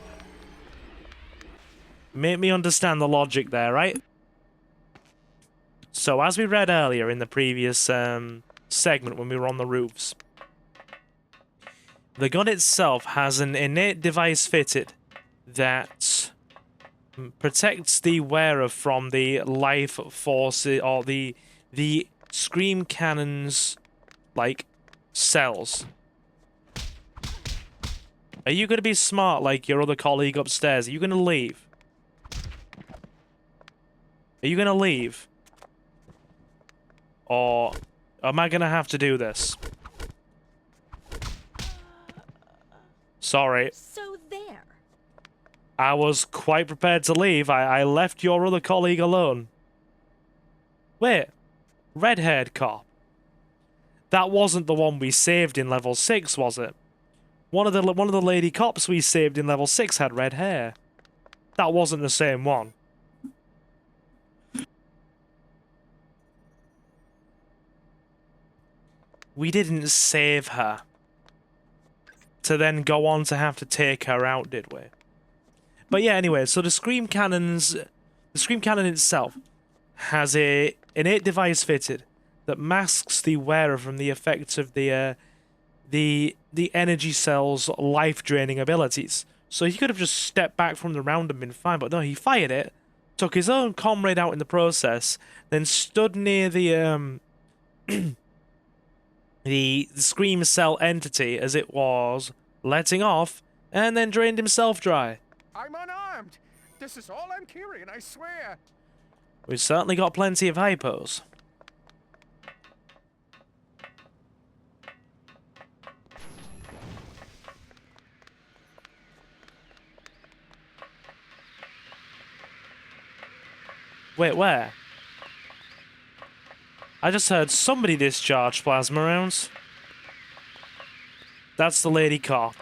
Make me understand the logic there, right? So, as we read earlier in the previous segment when we were on the roofs. The gun itself has an innate device fitted that protects the wearer from the life force or the scream cannon's like cells. Are you going to be smart like your other colleague upstairs? Are you going to leave? Are you going to leave? Or am I going to have to do this? Sorry. So there. I was quite prepared to leave. I left your other colleague alone. Wait. Red-haired cop. That wasn't the one we saved in level 6, was it? One of the lady cops we saved in level 6 had red hair. That wasn't the same one. We didn't save her to then go on to have to take her out, did we? But yeah, anyway, so the scream cannon itself has a innate device fitted that masks the wearer from the effects of the energy cell's life-draining abilities. So he could have just stepped back from the round and been fine, but no, he fired it, took his own comrade out in the process, then stood near the the scream cell entity as it was letting off, and then drained himself dry. I'm unarmed. This is all I'm carrying, I swear. We've certainly got plenty of hypos. Wait, where? I just heard somebody discharge plasma rounds. That's the lady cop.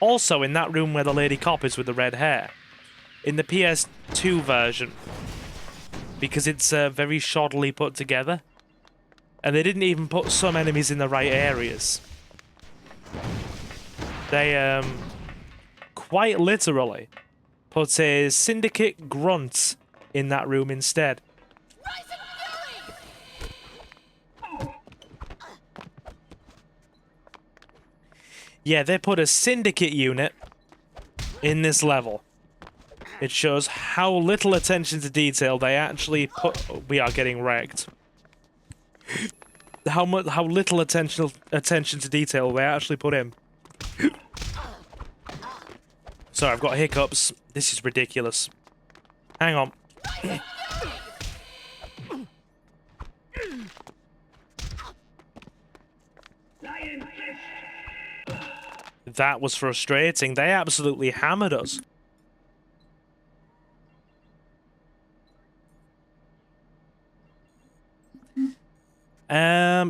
Also in that room where the lady cop is with the red hair. In the PS2 version. Because it's very shoddily put together. And they didn't even put some enemies in the right areas. They, quite literally put a syndicate grunt in that room instead. Yeah, they put a syndicate unit in this level. It shows how little attention to detail they actually put. We are getting wrecked. How little attention to detail they actually put in. Sorry, I've got hiccups. This is ridiculous. Hang on. That was frustrating. They absolutely hammered us.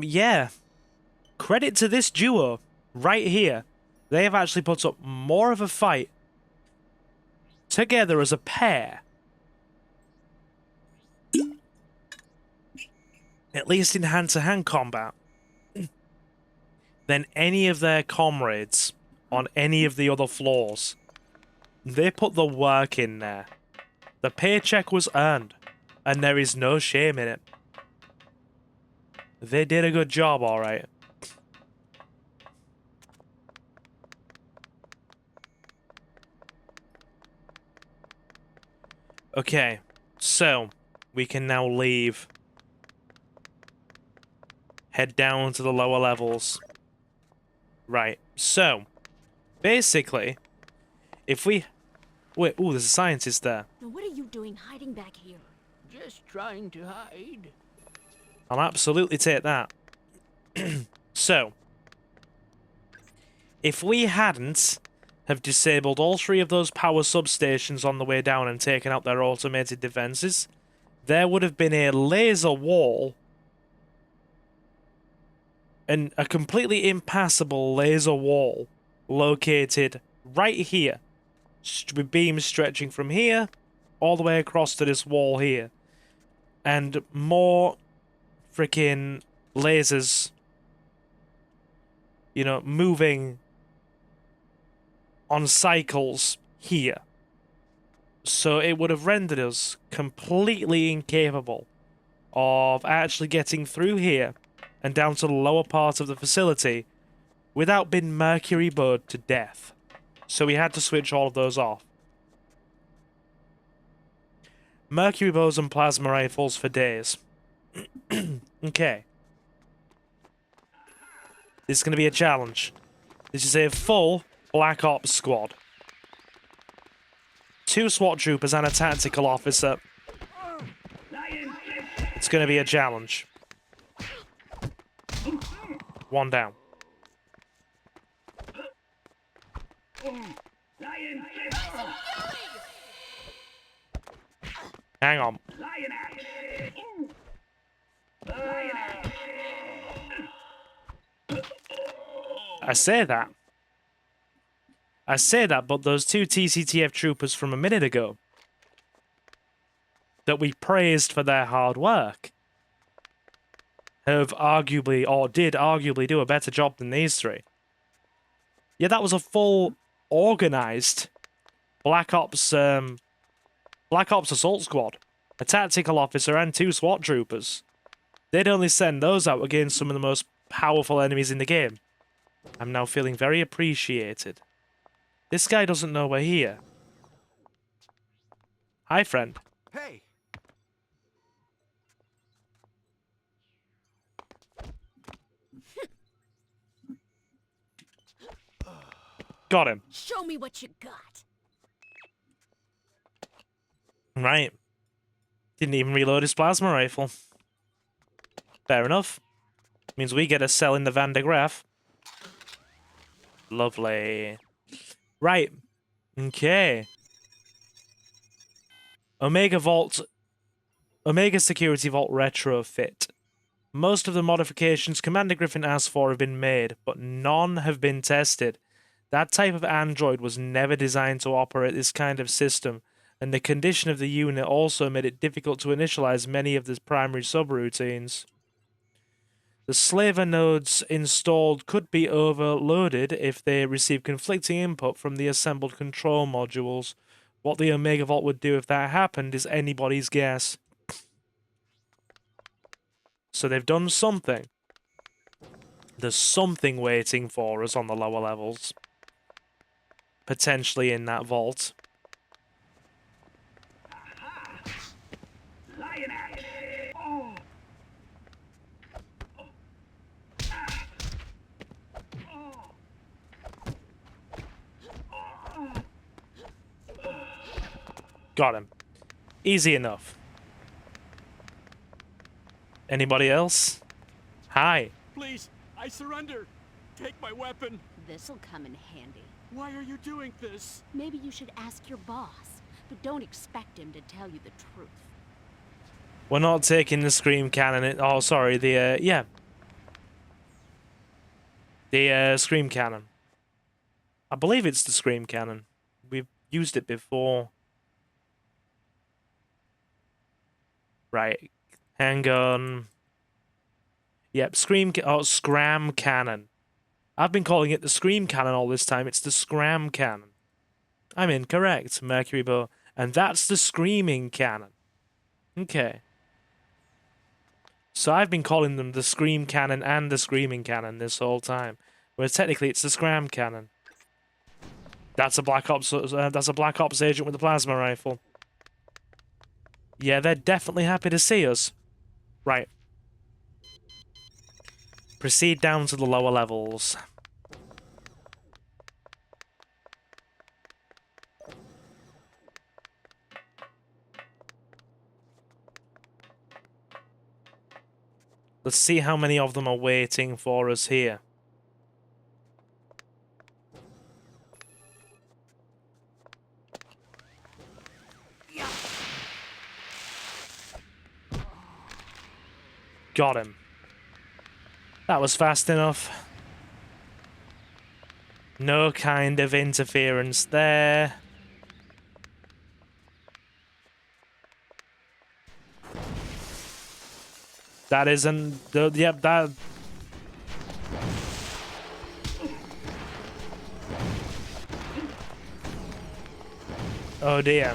Yeah. Credit to this duo right here. They have actually put up more of a fight together as a pair. At least in hand-to-hand combat. Than any of their comrades on any of the other floors. They put the work in there. The paycheck was earned, and there is no shame in it. They did a good job, alright. Okay, so we can now leave. Head down to the lower levels. Right, so basically, if we... Wait, ooh, there's a scientist there. Now what are you doing hiding back here? Just trying to hide. I'll absolutely take that. So, if we hadn't have disabled all 3 of those power substations on the way down and taken out their automated defenses, there would have been a laser wall and a completely impassable laser wall located right here, with beams stretching from here all the way across to this wall here, and more freaking lasers, you know, moving on cycles here. So it would have rendered us completely incapable of actually getting through here and down to the lower part of the facility without being mercury bowed to death. So we had to switch all of those off. Mercury bows and plasma rifles for days. Okay. This is going to be a challenge. This is a full Black Ops squad. 2 SWAT troopers and a tactical officer. It's going to be a challenge. 1 down. Hang on. I say that, but those 2 TCTF troopers from a minute ago that we praised for their hard work have arguably, or did arguably do a better job than these 3. Yeah, that was a full, organized Black Ops assault squad. A tactical officer and 2 SWAT troopers. They'd only send those out against some of the most powerful enemies in the game. I'm now feeling very appreciated. This guy doesn't know we're here. Hi, friend. Hey! Got him. Show me what you got. Right. Didn't even reload his plasma rifle. Fair enough. Means we get a cell in the Van de Graaff. Lovely. Right. Okay. Omega Security Vault retrofit. Most of the modifications Commander Griffin asked for have been made, but none have been tested. That type of android was never designed to operate this kind of system, and the condition of the unit also made it difficult to initialize many of the primary subroutines. The slaver nodes installed could be overloaded if they receive conflicting input from the assembled control modules. What the Omega Vault would do if that happened is anybody's guess. So they've done something. There's something waiting for us on the lower levels. Potentially in that vault. Got him. Easy enough. Anybody else? Hi. Please, I surrender. Take my weapon. This'll come in handy. Why are you doing this? Maybe you should ask your boss, but don't expect him to tell you the truth. We're not taking the Scream cannon. Oh, sorry. The Scream cannon. I believe it's the Scream cannon. We've used it before. Right. Hang on. Yep, Scram cannon. I've been calling it the Scream cannon all this time. It's the Scram cannon. I'm incorrect, Mercury Bow. And that's the Screaming cannon. Okay. So I've been calling them the Scream cannon and the Screaming cannon this whole time. Whereas technically it's the Scram cannon. That's a Black Ops agent with a plasma rifle. Yeah, they're definitely happy to see us. Right. Proceed down to the lower levels. Let's see how many of them are waiting for us here. Got him. That was fast enough. No kind of interference there. That isn't... Yep, that... Oh dear.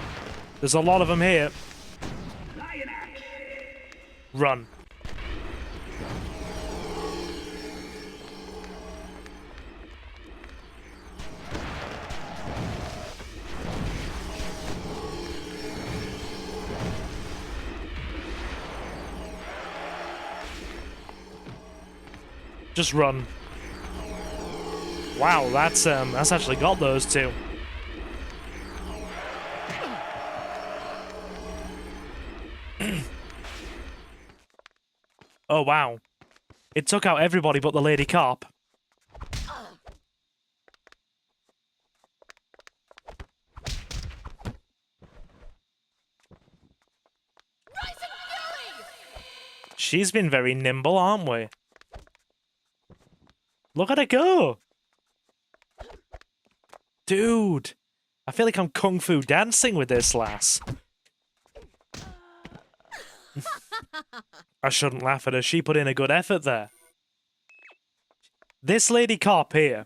There's a lot of them here. Just run. Wow, that's actually got those two. Oh wow. It took out everybody but the lady cop. She's been very nimble, aren't we? Look at her go! Dude! I feel like I'm kung fu dancing with this lass. I shouldn't laugh at her. She put in a good effort there. This lady cop here.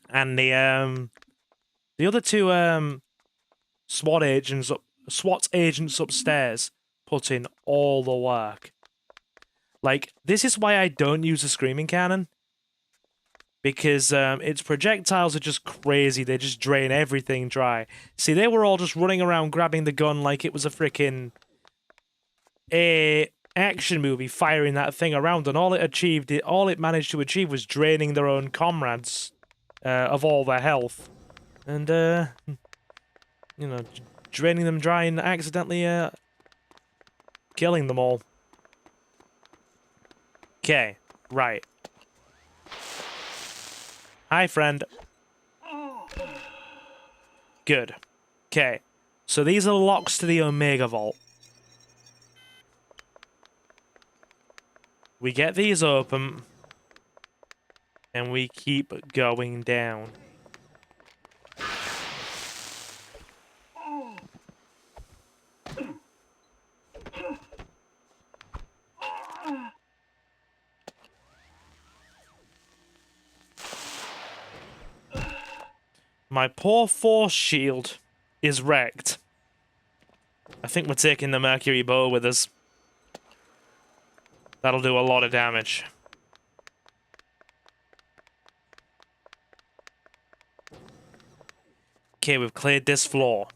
And the other two SWAT agents upstairs put in all the work. Like, this is why I don't use a screaming cannon. Because its projectiles are just crazy. They just drain everything dry. See, they were all just running around grabbing the gun like it was a freaking action movie, firing that thing around, and all it managed to achieve was draining their own comrades of all their health. And you know, draining them dry and accidentally killing them all. Okay, right. Hi, friend. Good. Okay. So these are the locks to the Omega Vault. We get these open. And we keep going down. My poor force shield is wrecked. I think we're taking the Mercury bow with us. That'll do a lot of damage. Okay, we've cleared this floor.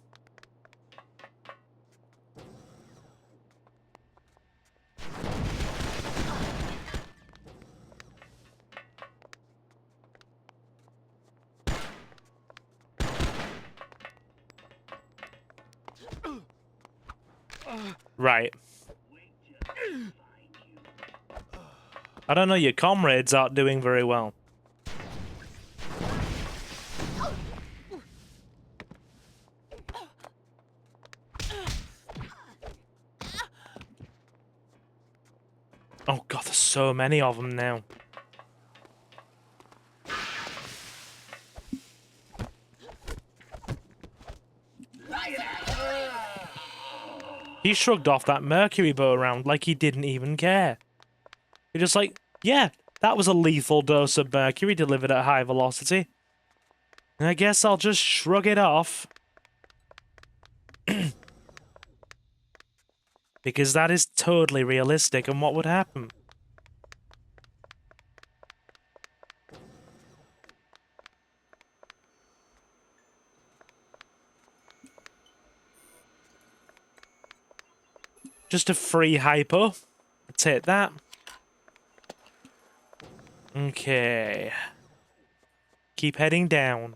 Right. I don't know, your comrades aren't doing very well. Oh god, there's so many of them now. He shrugged off that mercury bow round like he didn't even care. He's just like, yeah, that was a lethal dose of mercury delivered at high velocity. And I guess I'll just shrug it off. Because that is totally realistic and what would happen. Just a free hypo. I'll take that. Okay. Keep heading down.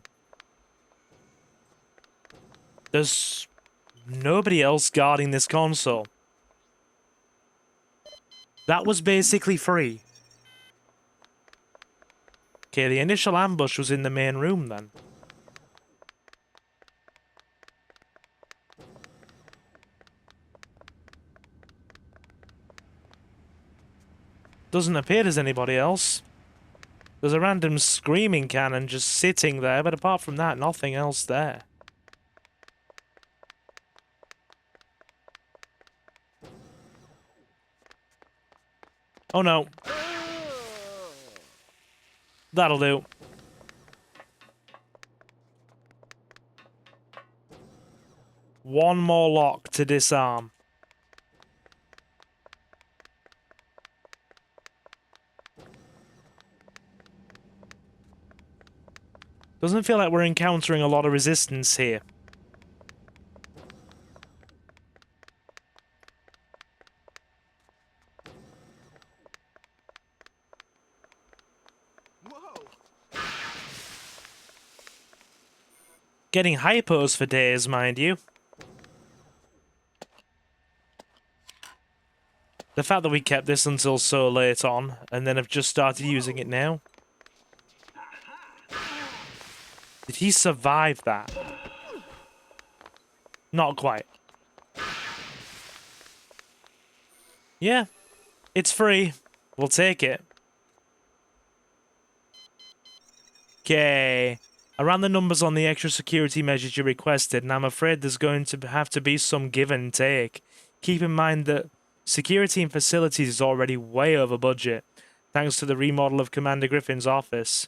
There's nobody else guarding this console. That was basically free. Okay, the initial ambush was in the main room then. Doesn't appear there's anybody else. There's a random screaming cannon just sitting there, but apart from that, nothing else there. Oh no. That'll do. One more lock to disarm. Doesn't feel like we're encountering a lot of resistance here. Getting hypos for days, mind you. The fact that we kept this until so late on, and then have just started using it now. Did he survive that? Not quite. Yeah, it's free. We'll take it. Okay. I ran the numbers on the extra security measures you requested, and I'm afraid there's going to have to be some give and take. Keep in mind that security in facilities is already way over budget, thanks to the remodel of Commander Griffin's office.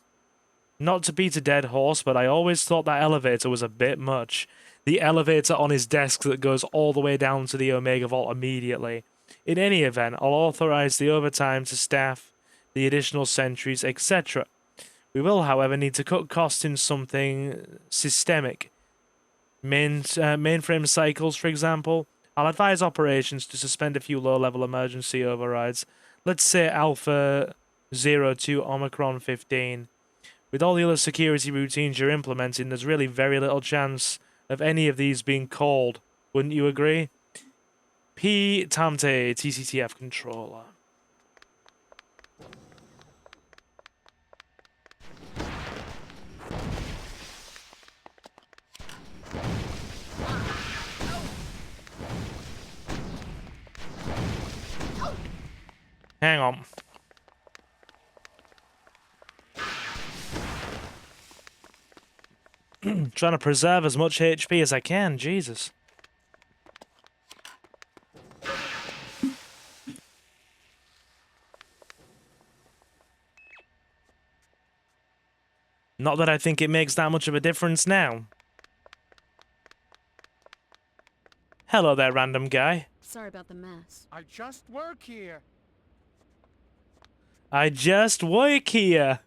Not to beat a dead horse, but I always thought that elevator was a bit much. The elevator on his desk that goes all the way down to the Omega Vault immediately. In any event, I'll authorize the overtime to staff, the additional sentries, etc. We will, however, need to cut costs in something systemic. Mainframe cycles, for example. I'll advise operations to suspend a few low-level emergency overrides. Let's say Alpha 02 Omicron 15. With all the other security routines you're implementing, there's really very little chance of any of these being called. Wouldn't you agree? P. Tamte, TCTF controller. Hang on. Trying to preserve as much HP as I can, Jesus. Not that I think it makes that much of a difference now. Hello there, random guy. Sorry about the mess. I just work here. I just work here.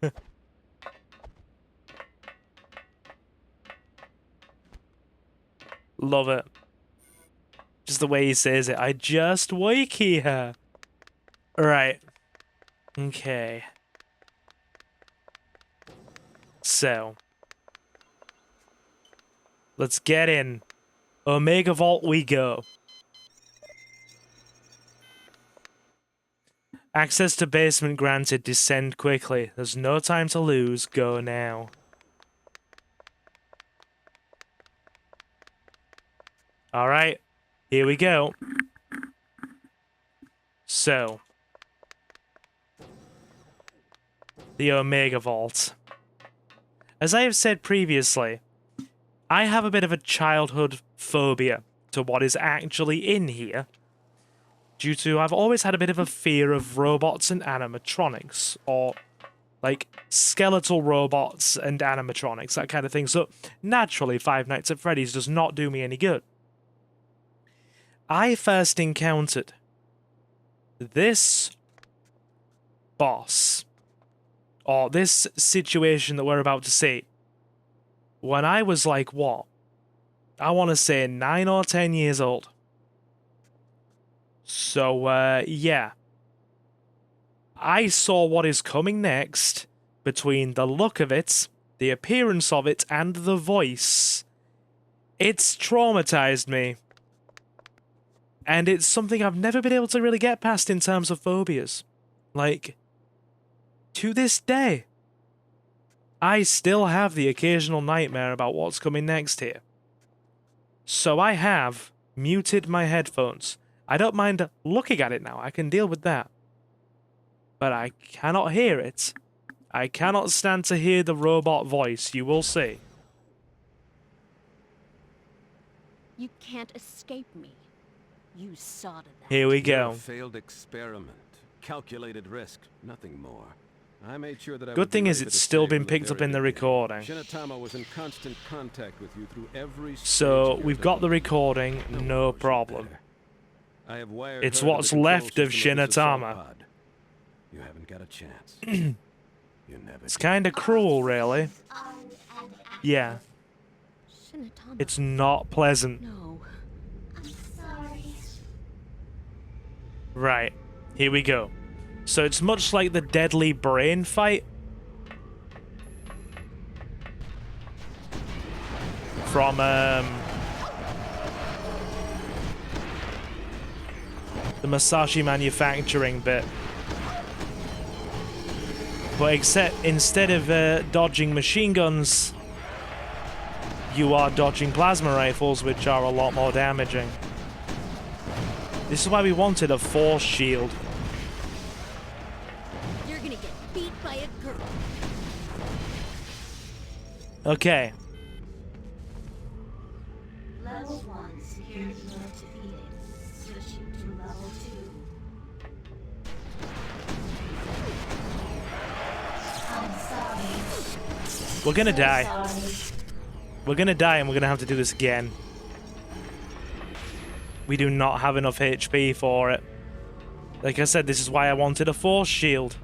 Love it. Just the way he says it. I just work here. Right. Okay. So. Let's get in. Omega Vault we go. Access to basement granted. Descend quickly. There's no time to lose. Go now. Alright. Here we go. So. The Omega Vault. As I have said previously, I have a bit of a childhood phobia to what is actually in here. Due to I've always had a bit of a fear of robots and animatronics, or like skeletal robots and animatronics, that kind of thing. So naturally, Five Nights at Freddy's does not do me any good. I first encountered this boss, or this situation that we're about to see, when I was like, what? I want to say 9 or 10 years old. So, yeah. I saw what is coming next between the look of it, the appearance of it, and the voice. It's traumatized me. And it's something I've never been able to really get past in terms of phobias. Like, to this day, I still have the occasional nightmare about what's coming next here. So I have muted my headphones. I don't mind looking at it now, I can deal with that. But I cannot hear it. I cannot stand to hear the robot voice, you will see. You can't escape me. You saw to that. Here we go. A failed experiment. Calculated risk, nothing more. I made sure that I Good thing is it's still been picked up in the recording. Shinatama was in constant contact with you through every So we've got the recording, no problem. I have wired it's her to what's the control left of system this assault Shinatama. pod. You haven't got a chance. You never It's kind of cruel, really. Yeah. Shinatama. It's not pleasant. No. I'm sorry. Right. Here we go. So it's much like the deadly brain fight. from the Masashi manufacturing bit. But instead of dodging machine guns, you are dodging plasma rifles, which are a lot more damaging. This is why we wanted a force shield. You're gonna get beat by a girl. Okay. Level 1 security mode defeated. Switching to level 2. I'm sorry. We're gonna die. Sorry. We're gonna die and we're gonna have to do this again. We do not have enough HP for it. Like I said, this is why I wanted a force shield.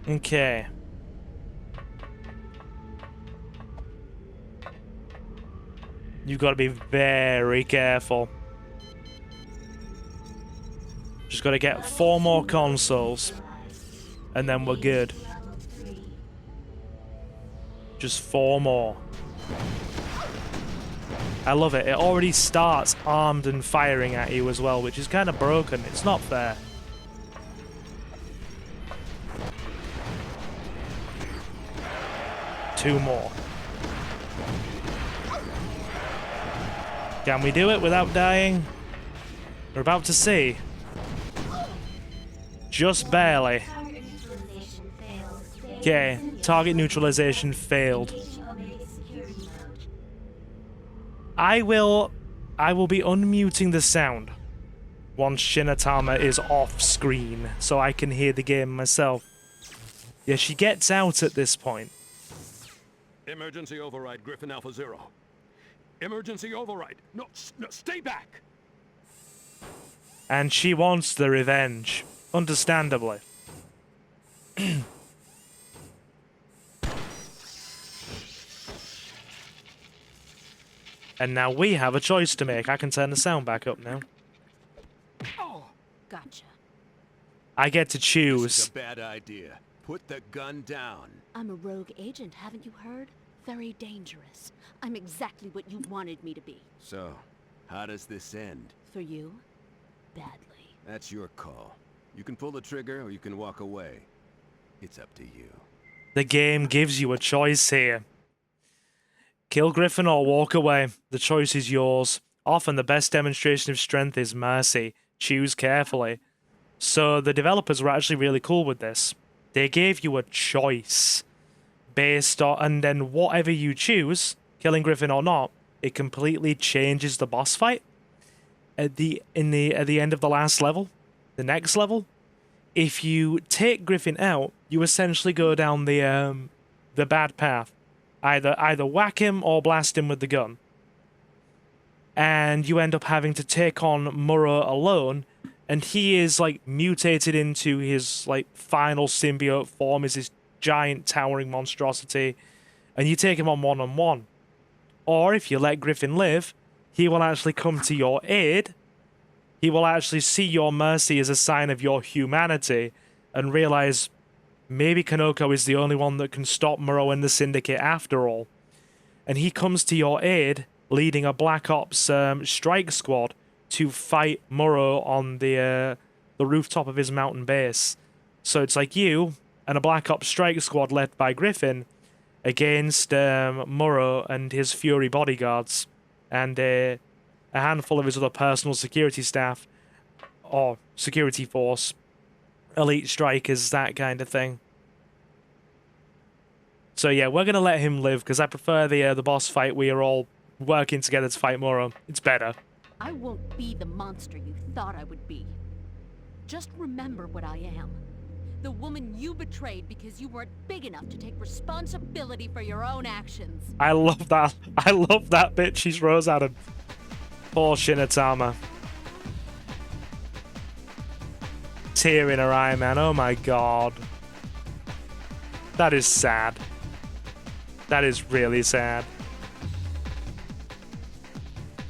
Okay. You've got to be very careful. Just got to get 4 more consoles. And then we're good. Just 4 more. I love it. It already starts armed and firing at you as well, which is kind of broken. It's not fair. Two more. Can we do it without dying? We're about to see. Just barely. Okay, target neutralization failed. I will be unmuting the sound once Shinatama is off screen so I can hear the game myself. Yeah, she gets out at this point. Emergency override, Griffin Alpha Zero. Emergency override. No, stay back. And she wants the revenge, understandably. And now we have a choice to make. I can turn the sound back up now. Oh, gotcha. I get to choose. This is a bad idea. Put the gun down. I'm a rogue agent, haven't you heard? Very dangerous. I'm exactly what you wanted me to be. So, how does this end? For you, badly. That's your call. You can pull the trigger or you can walk away. It's up to you. The game gives you a choice here. Kill Griffin or walk away. The choice is yours. Often the best demonstration of strength is mercy. Choose carefully. So the developers were actually really cool with this. They gave you a choice based on, and then whatever you choose, killing Griffin or not, it completely changes the boss fight. At the end of the last level, the next level, if you take Griffin out, you essentially go down the bad path. Either whack him or blast him with the gun. And you end up having to take on Muro alone, and he is like mutated into his like final symbiote form, is this giant towering monstrosity, and you take him on one-on-one. Or if you let Griffin live, he will actually come to your aid. He will actually see your mercy as a sign of your humanity and realize maybe Konoko is the only one that can stop Muro and the Syndicate after all. And he comes to your aid, leading a Black Ops strike squad to fight Muro on the rooftop of his mountain base. So it's like you and a Black Ops strike squad led by Griffin against Muro and his Fury bodyguards and a handful of his other personal security staff or security force, elite strikers, that kind of thing. So yeah, we're gonna let him live because I prefer the boss fight. We are all working together to fight Muro. It's better. I won't be the monster you thought I would be. Just remember what I am. The woman you betrayed because you weren't big enough to take responsibility for your own actions. I love that. I love that bit she throws at him. Poor Shinatama. Tear in her eye, man. Oh my god. That is sad. That is really sad.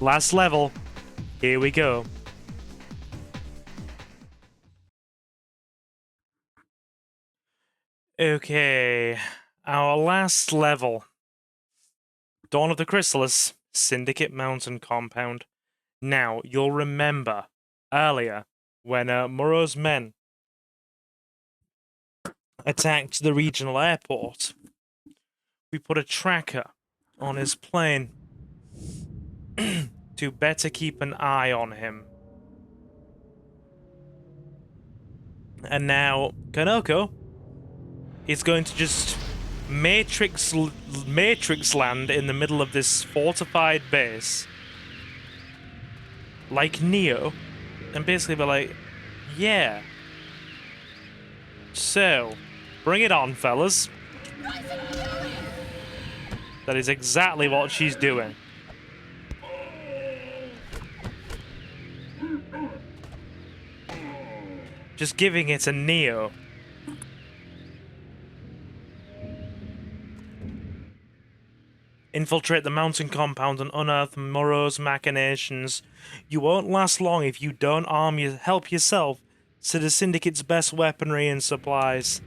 Last level. Here we go. Okay, our last level. Dawn of the Chrysalis, Syndicate Mountain Compound. Now, you'll remember earlier when Muro's men attacked the regional airport, we put a tracker on his plane to better keep an eye on him. And now, Konoko is going to just Matrix land in the middle of this fortified base, like Neo, and basically be like, yeah. So, bring it on, fellas. That is exactly what she's doing. Just giving it a Neo. Infiltrate the mountain compound and unearth Muro's machinations. You won't last long if you don't help yourself to the Syndicate's best weaponry and supplies.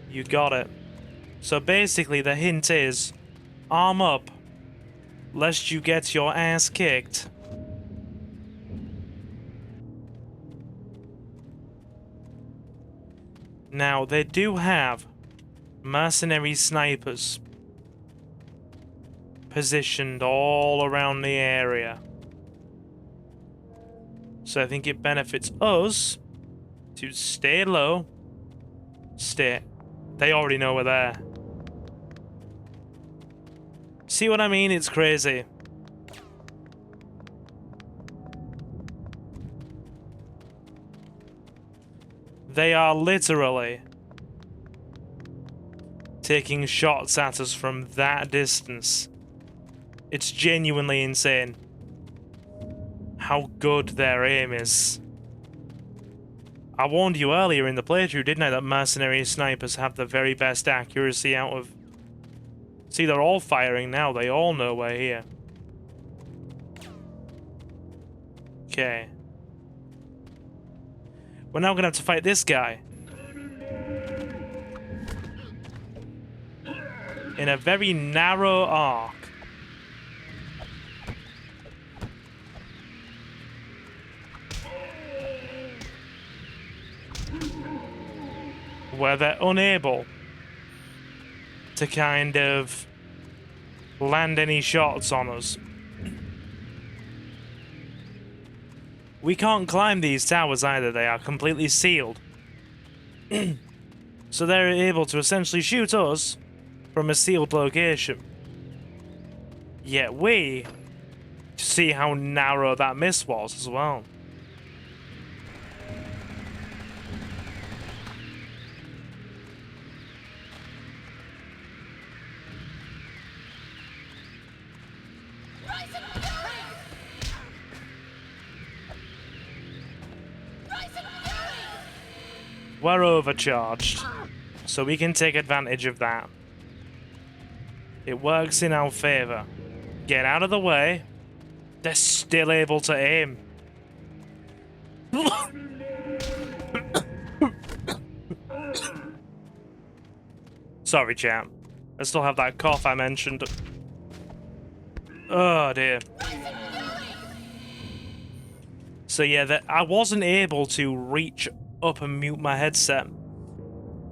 You got it. So basically the hint is, arm up, lest you get your ass kicked. Now, they do have mercenary snipers positioned all around the area. So I think it benefits us to stay low. They already know we're there. See what I mean? It's crazy. They are literally taking shots at us from that distance. It's genuinely insane how good their aim is. I warned you earlier in the playthrough, didn't I, that mercenary snipers have the very best accuracy out of... See, they're all firing now. They all know we're here. Okay. We're now gonna have to fight this guy. In a very narrow arc. Where they're unable to kind of land any shots on us. We can't climb these towers either, they are completely sealed. So they're able to essentially shoot us from a sealed location. Yet we see how narrow that miss was as well. We're overcharged, so we can take advantage of that. It works in our favor. Get out of the way. They're still able to aim. Sorry, champ. I still have that cough I mentioned. Oh, dear. So yeah, I wasn't able to reach up and mute my headset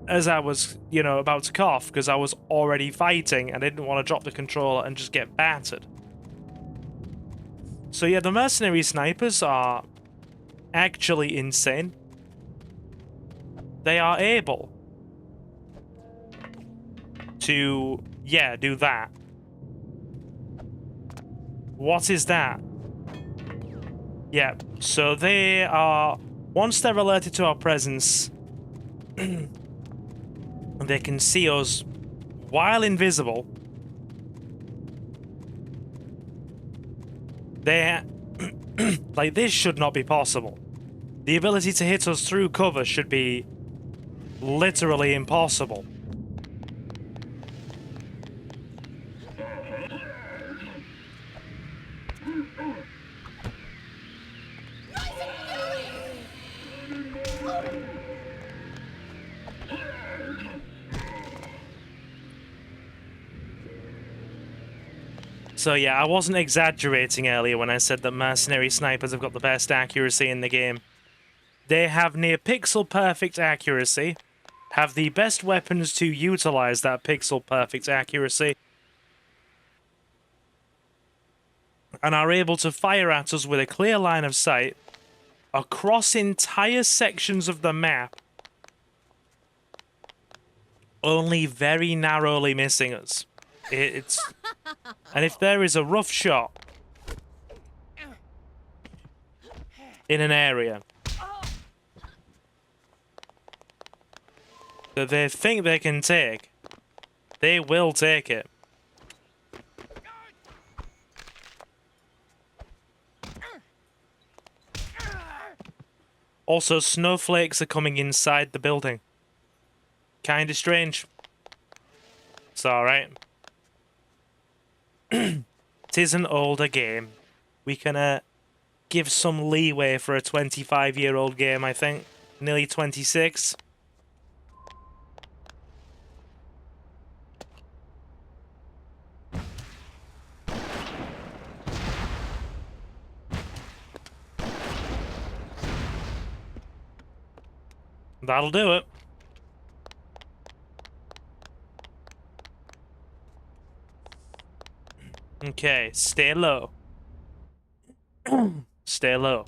as I was, you know, about to cough because I was already fighting and I didn't want to drop the controller and just get battered. So yeah, the mercenary snipers are actually insane. They are able to, yeah, do that. What is that? Yeah, so they are... Once they're alerted to our presence, they can see us while invisible. They... like, this should not be possible. The ability to hit us through cover should be literally impossible. So yeah, I wasn't exaggerating earlier when I said that mercenary snipers have got the best accuracy in the game. They have near pixel-perfect accuracy, have the best weapons to utilize that pixel-perfect accuracy, and are able to fire at us with a clear line of sight across entire sections of the map, only very narrowly missing us. And if there is a rough shot in an area that they think they can take, they will take it. Also, snowflakes are coming inside the building. Kinda strange. It's alright. Tis an older game. We can give some leeway for a 25-year-old game, I think. Nearly 26. That'll do it. Okay, stay low. Stay low.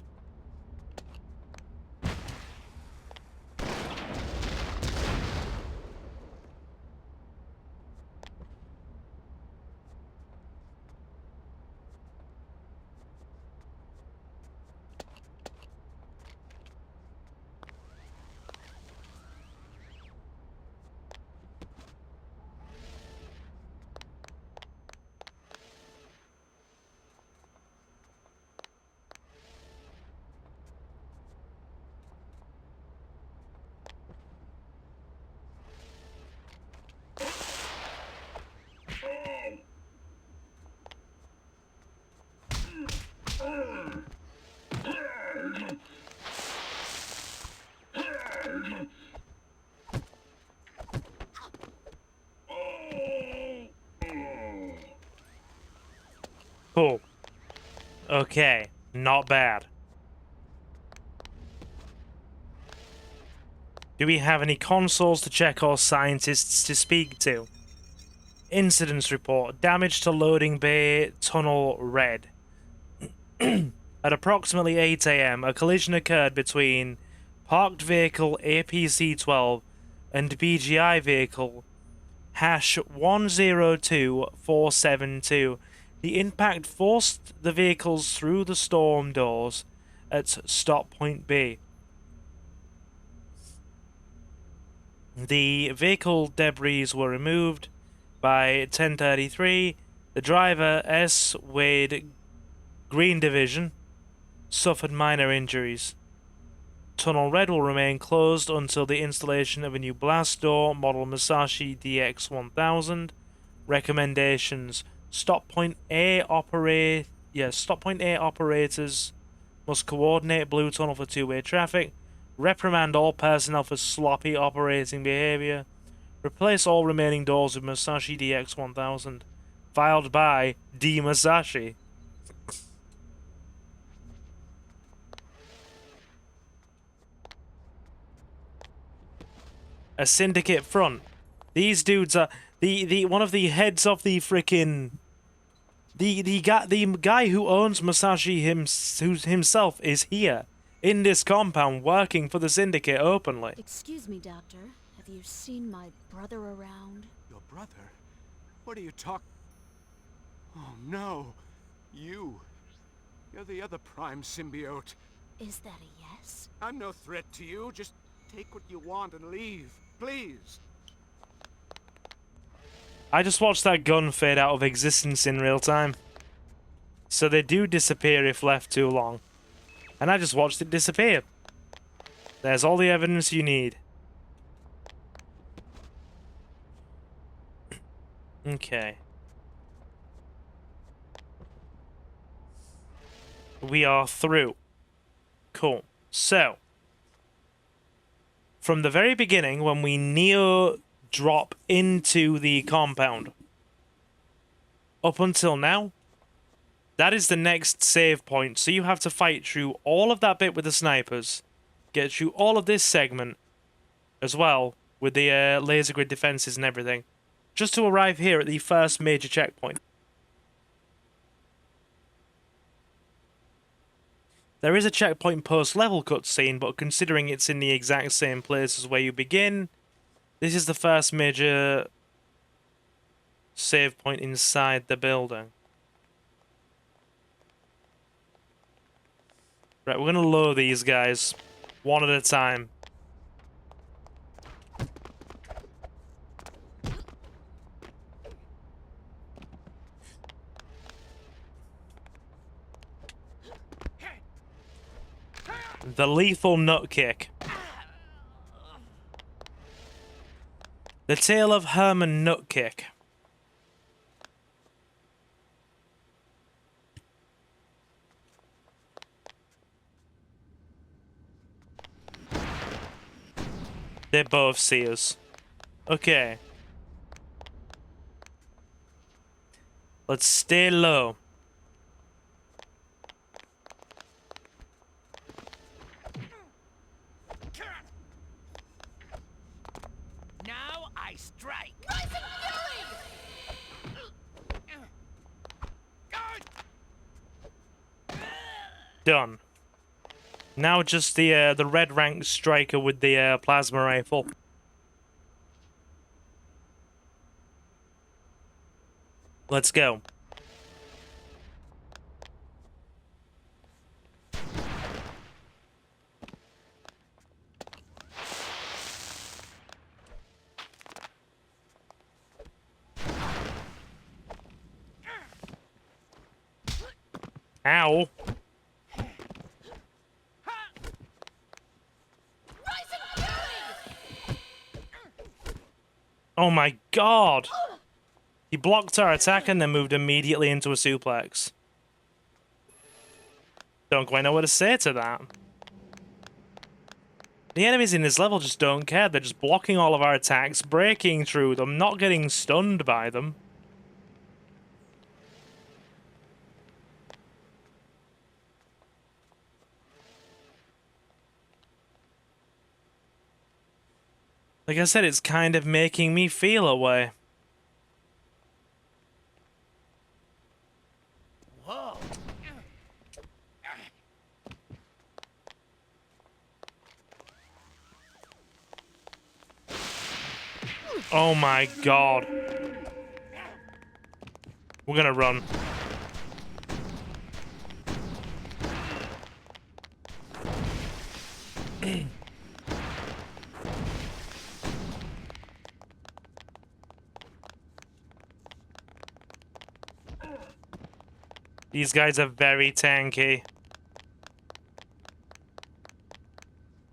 Cool. Okay, not bad. Do we have any consoles to check or scientists to speak to? Incidents report. Damage to loading bay tunnel red. At approximately 8 AM, a collision occurred between parked vehicle APC-12 and BGI vehicle hash 102472. The impact forced the vehicles through the storm doors at stop point B. The vehicle debris were removed by 10:33. The driver, S. Wade Green Division, suffered minor injuries. Tunnel Red will remain closed until the installation of a new blast door, model Musashi DX1000. Recommendations: Stop point A operators must coordinate Blue Tunnel for two-way traffic. Reprimand all personnel for sloppy operating behavior. Replace all remaining doors with Musashi DX1000. Filed by D. Musashi. A syndicate front. These dudes are the one of the heads of the frickin' the guy who owns Musashi himself is here in this compound working for the syndicate openly. Excuse me, Doctor. Have you seen my brother around? Your brother? What are you talking? Oh no, you're the other Prime symbiote. Is that a yes? I'm no threat to you. Just take what you want and leave, please. I just watched that gun fade out of existence in real time. So they do disappear if left too long. And I just watched it disappear. There's all the evidence you need. Okay. We are through. Cool. So, from the very beginning when we drop into the compound up until now, that is the next save point. So you have to fight through all of that bit with the snipers, get through all of this segment as well with the laser grid defenses and everything, just to arrive here at the first major checkpoint. There is a checkpoint post-level cutscene, but considering it's in the exact same place as where you begin, this is the first major save point inside the building. Right, we're gonna lower these guys, one at a time. The lethal nut kick. The Tale of Herman Nutkick. They both see us. Okay. Let's stay low. Now I strike. Done. Now just the red rank striker with the plasma rifle. Let's go. Ow. Oh my god! He blocked our attack and then moved immediately into a suplex. Don't quite know what to say to that. The enemies in this level just don't care. They're just blocking all of our attacks, breaking through them, not getting stunned by them. Like I said, it's kind of making me feel a way. Whoa. Oh my god. We're gonna run. These guys are very tanky.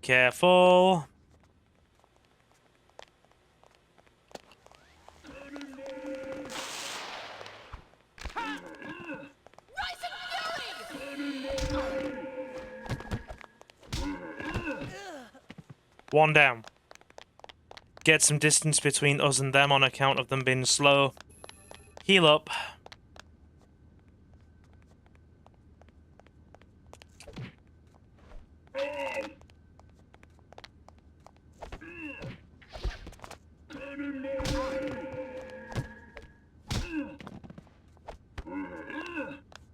Careful. One down. Get some distance between us and them on account of them being slow. Heal up.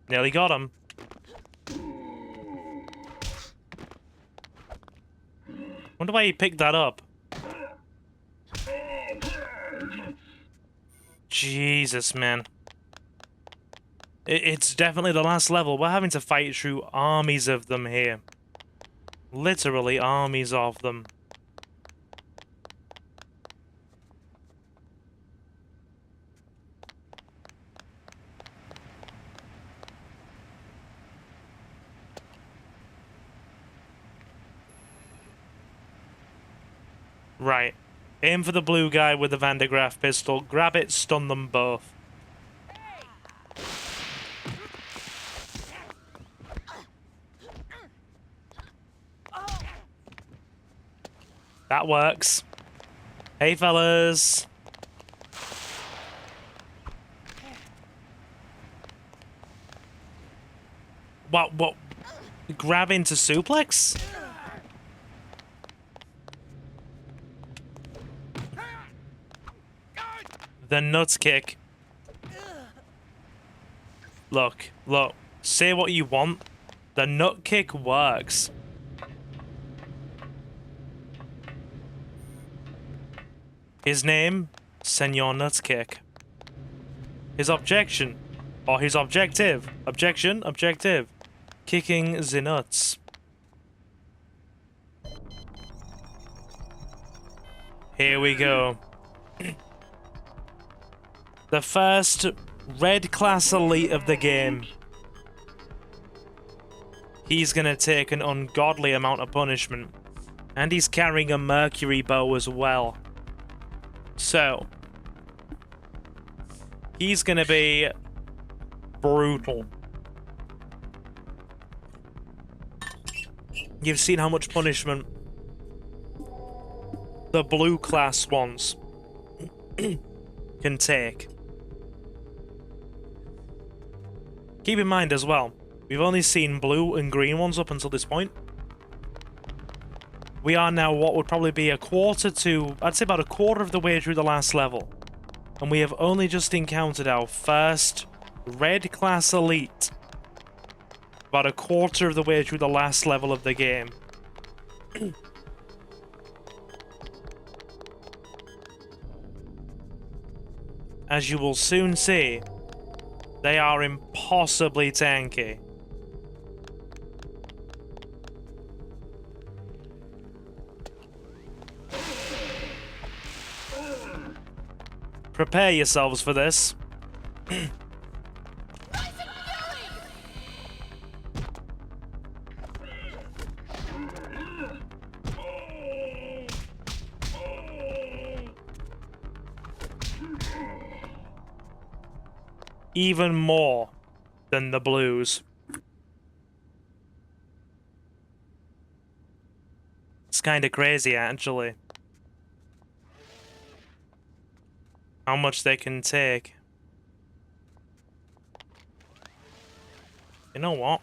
Nearly got him. Wonder why he picked that up. Jesus, man. It's definitely the last level. We're having to fight through armies of them here. Literally armies of them. Right. Aim for the blue guy with the Van de Graaff pistol. Grab it, stun them both. That works. Hey, fellas. What? Grab into suplex? The nuts kick. Look. Say what you want. The nut kick works. His name, Senor Nutskick. His objection, or his objective. Objective. Kicking the nuts. Here we go. The first red class elite of the game. He's gonna take an ungodly amount of punishment. And he's carrying a mercury bow as well. So, he's gonna be brutal. You've seen how much punishment the blue class ones can take. Keep in mind as well, we've only seen blue and green ones up until this point. We are now what would probably be I'd say about a quarter of the way through the last level. And we have only just encountered our first red class elite. About a quarter of the way through the last level of the game. As you will soon see, they are impossibly tanky. Prepare yourselves for this. Even more than the blues. It's kind of crazy, actually. How much they can take. You know what?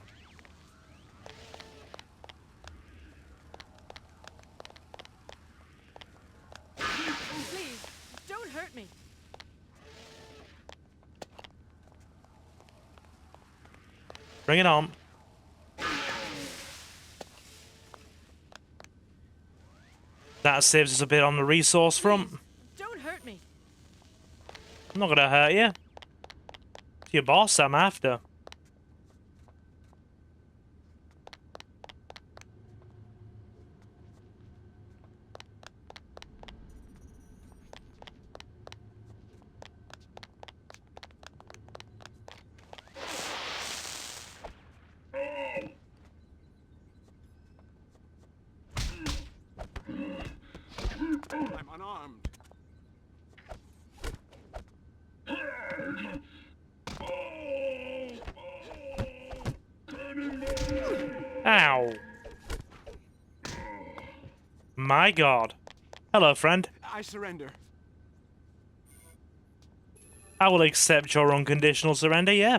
Please, don't hurt me. Bring it on. That saves us a bit on the resource front. Don't hurt me. I'm not gonna hurt you. It's your boss I'm after. I'm unarmed. Ow. My God. Hello, friend. I surrender. I will accept your unconditional surrender, yeah.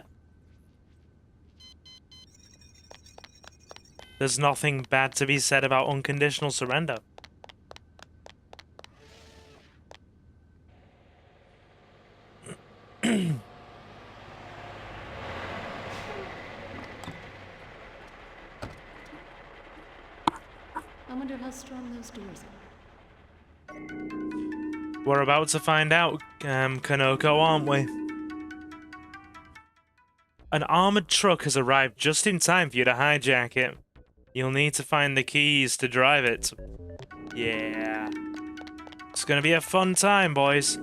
There's nothing bad to be said about unconditional surrender. I wonder how strong those doors are. We're about to find out, Konoko, aren't we? An armored truck has arrived just in time for you to hijack it. You'll need to find the keys to drive it. Yeah. It's gonna be a fun time, boys.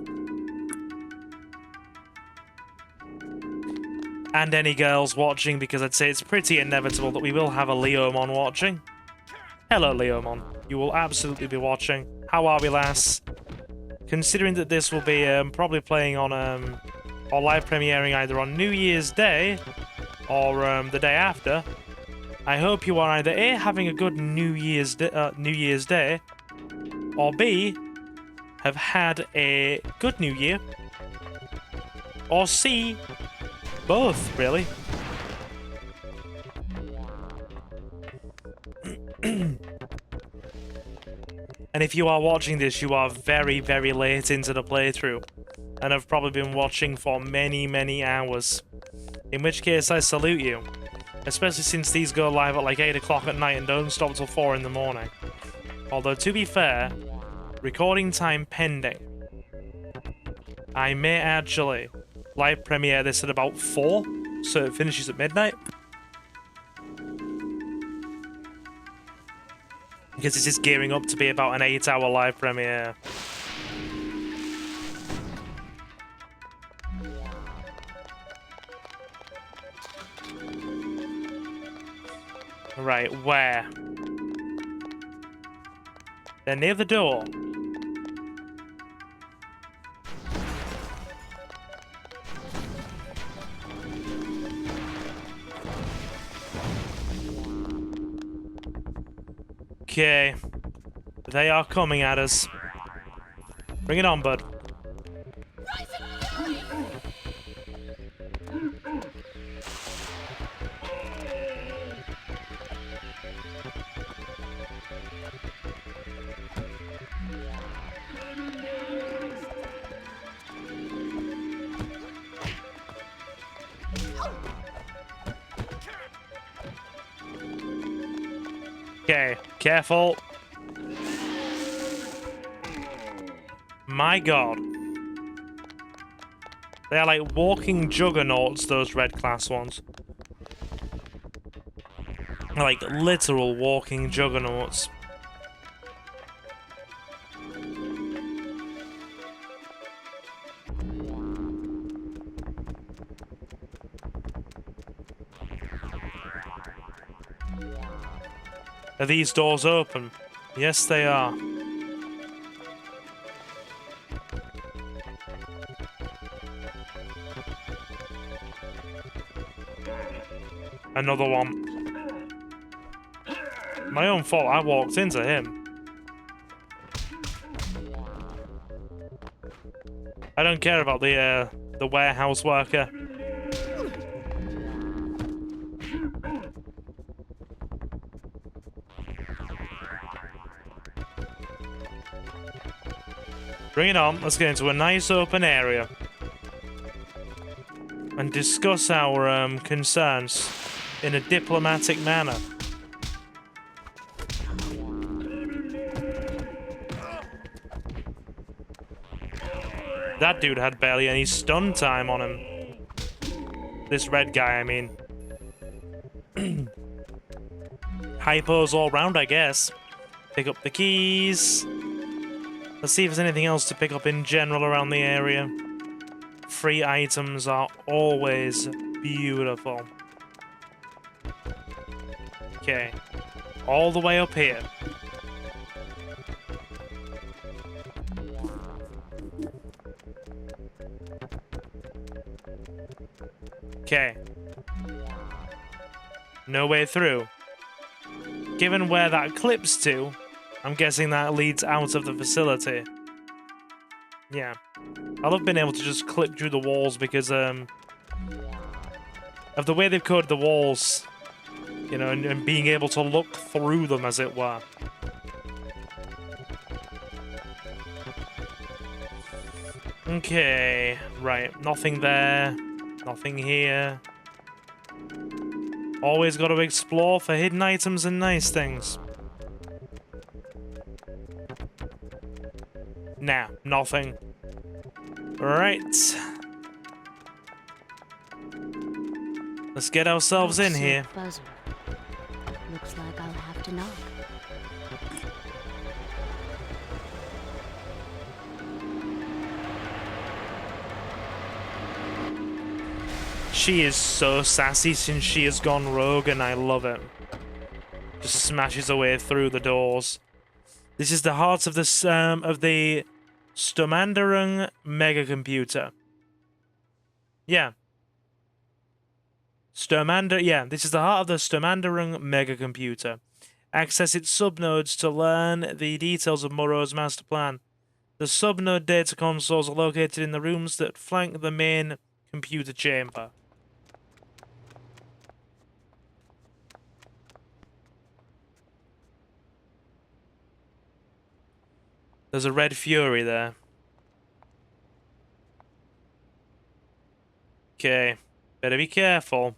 And any girls watching, because I'd say it's pretty inevitable that we will have a Leomon watching. Hello, Leomon. You will absolutely be watching. How are we, lass? Considering that this will be probably playing on, or live premiering either on New Year's Day, or the day after, I hope you are either A, having a good New Year's Day, or B, have had a good New Year, or C, both, really. And if you are watching this, you are very, very late into the playthrough, and have probably been watching for many, many hours. In which case, I salute you. Especially since these go live at like 8 o'clock at night and don't stop till 4 in the morning. Although, to be fair, recording time pending. I may actually live premiere this at about 4, so it finishes at midnight. Because this is gearing up to be about an 8-hour live premiere. Right, where? They're near the door. Okay. They are coming at us. Bring it on, bud. Okay, careful. My god. They are like walking juggernauts, those red class ones. They're like literal walking juggernauts. Are these doors open? Yes, they are. Another one. My own fault, I walked into him. I don't care about the warehouse worker. Bring it on, let's get into a nice open area. And discuss our concerns in a diplomatic manner. That dude had barely any stun time on him. This red guy, I mean. Hypos all round, I guess. Pick up the keys. Let's see if there's anything else to pick up in general around the area. Free items are always beautiful. Okay. All the way up here. Okay. No way through. Given where that clips to, I'm guessing that leads out of the facility. Yeah. I love being able to just clip through the walls because of the way they've coded the walls. You know, and being able to look through them, as it were. Okay. Right. Nothing there. Nothing here. Always got to explore for hidden items and nice things. Nah, nothing. Right. Let's get ourselves in here. Buzzer. Looks like I'll have to knock. She is so sassy since she has gone rogue, and I love it. Just smashes her way through the doors. This is the heart of the Stomanderung megacomputer. Yeah. Yeah, this is the heart of the Stomanderung megacomputer. Access its subnodes to learn the details of Moreau's master plan. The subnode data consoles are located in the rooms that flank the main computer chamber. There's a red fury there. Okay, better be careful.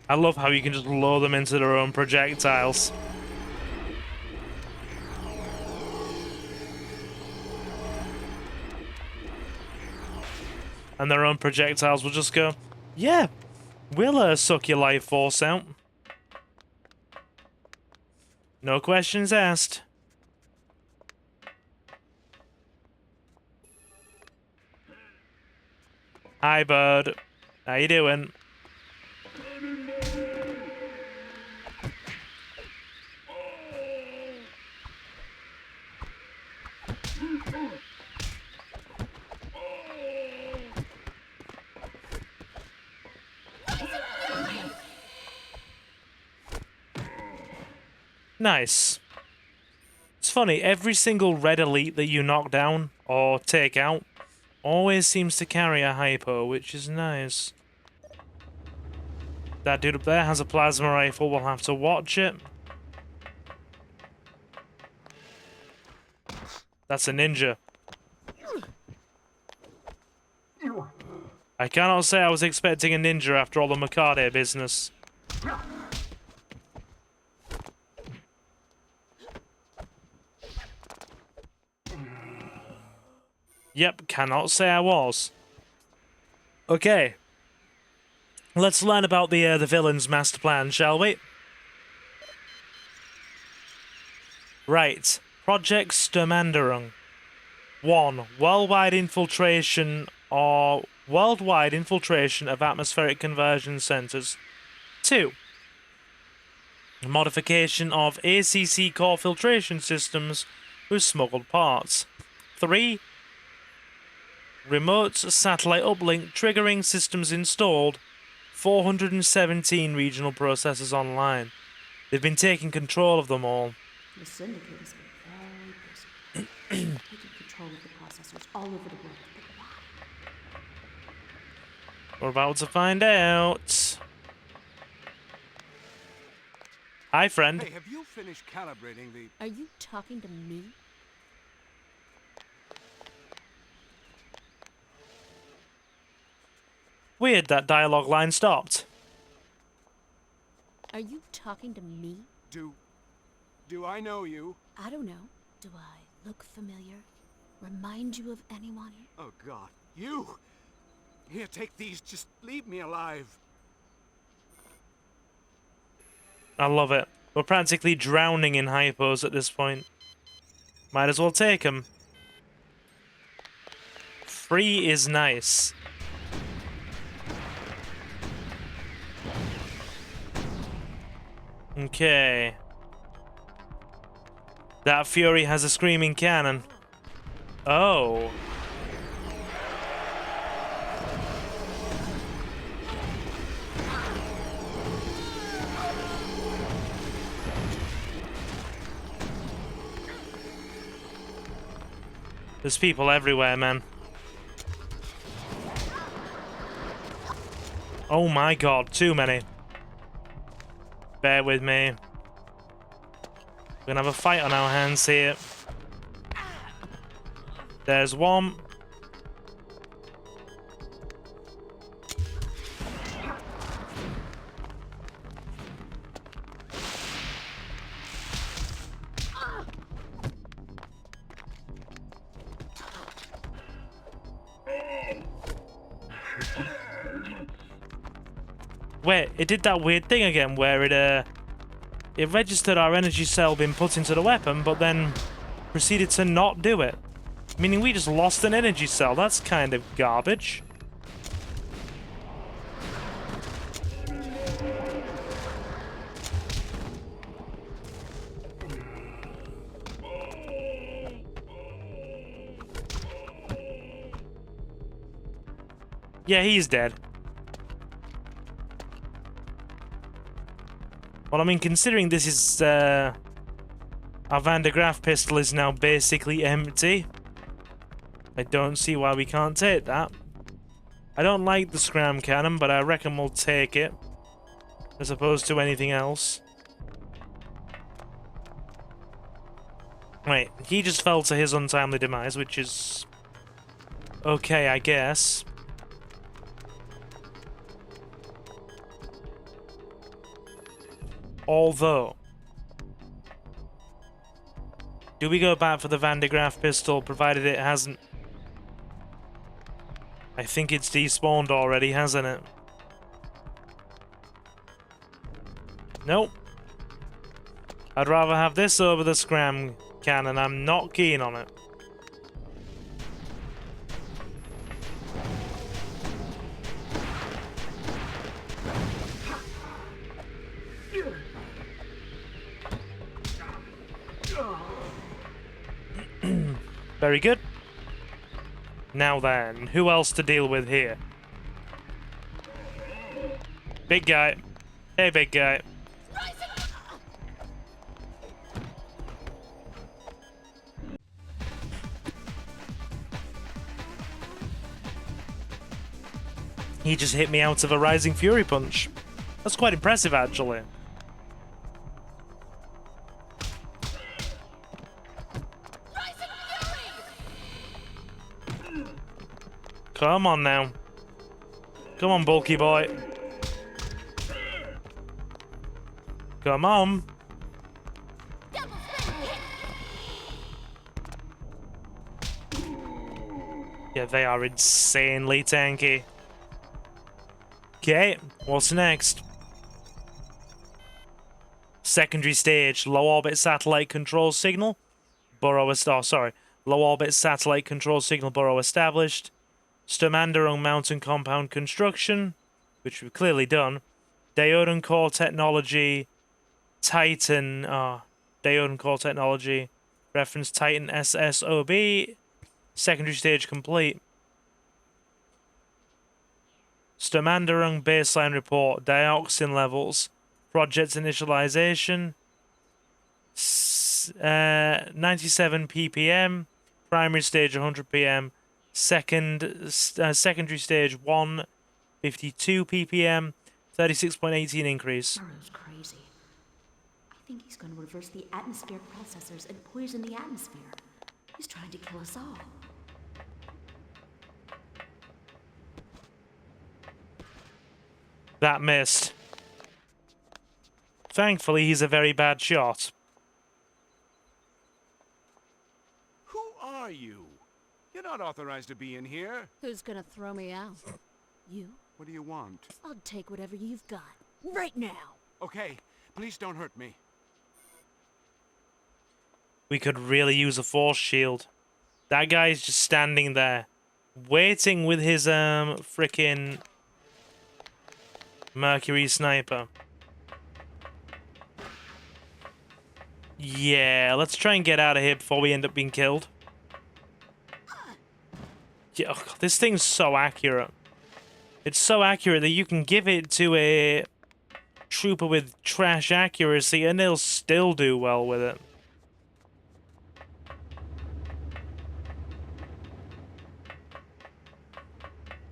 I love how you can just lure them into their own projectiles. And their own projectiles will just go, yeah, we'll suck your life force out. No questions asked. Hi, bud. How you doing? Nice. It's funny, every single red elite that you knock down or take out always seems to carry a hypo, which is nice. That dude up there has a plasma rifle, we'll have to watch it. That's a ninja. I cannot say I was expecting a ninja after all the Makade business. Yep, cannot say I was. Okay. Let's learn about the villain's master plan, shall we? Right. Project Sturmanderung. 1. Worldwide infiltration of atmospheric conversion centers. 2. Modification of ACC core filtration systems with smuggled parts. 3. Remote satellite uplink triggering systems installed. 417 regional processors online. They've been taking control of them all. The syndicate has been very busy. Taking control of the processors all over the world. But why? We're about to find out. Hi, friend. Hey, have you finished calibrating the... Are you talking to me? Weird that dialogue line stopped. Are you talking to me? Do I know you? I don't know. Do I look familiar? Remind you of anyone? Oh, God. You! Here, take these. Just leave me alive. I love it. We're practically drowning in hypos at this point. Might as well take them. Free is nice. Okay. That Fury has a screaming cannon. Oh. There's people everywhere, man. Oh my god, too many. Bear with me. We're gonna have a fight on our hands here. There's one. Wait, it did that weird thing again where it registered our energy cell being put into the weapon, but then proceeded to not do it. Meaning we just lost an energy cell. That's kind of garbage. Yeah, he's dead. Well, I mean, considering this is, our Van de Graaff pistol is now basically empty, I don't see why we can't take that. I don't like the scram cannon, but I reckon we'll take it, as opposed to anything else. Wait, he just fell to his untimely demise, which is okay, I guess. Although, do we go back for the Van de Graaff pistol, provided it hasn't... I think it's despawned already, hasn't it? Nope. I'd rather have this over the scram cannon. I'm not keen on it. Very good. Now then, who else to deal with here? Big guy. Hey, big guy. He just hit me out of a Rising Fury punch. That's quite impressive, actually. Come on now. Come on, bulky boy. Come on. Yeah, they are insanely tanky. Okay, what's next? Secondary stage, low orbit satellite control signal. Low orbit satellite control signal burrow established. Sturmanderung mountain compound construction, which we've clearly done. Diodon core technology, Titan, Diodon core technology, reference Titan SSOB, secondary stage complete. Sturmanderung baseline report, dioxin levels, project initialization, 97 ppm, primary stage 100 pm, secondary stage 152 ppm, 36.18 increase. Burrow's crazy. I think he's going to reverse the atmospheric processors and poison the atmosphere. He's trying to kill us all. That missed. Thankfully, he's a very bad shot. Who are you? You're not authorized to be in here. Who's gonna throw me out? You? What do you want? I'll take whatever you've got. Right now. Okay, please don't hurt me. We could really use a force shield. That guy's just standing there, waiting with his frickin' Mercury sniper. Yeah, let's try and get out of here before we end up being killed. Yeah, oh God, this thing's so accurate. It's so accurate that you can give it to a trooper with trash accuracy and they'll still do well with it.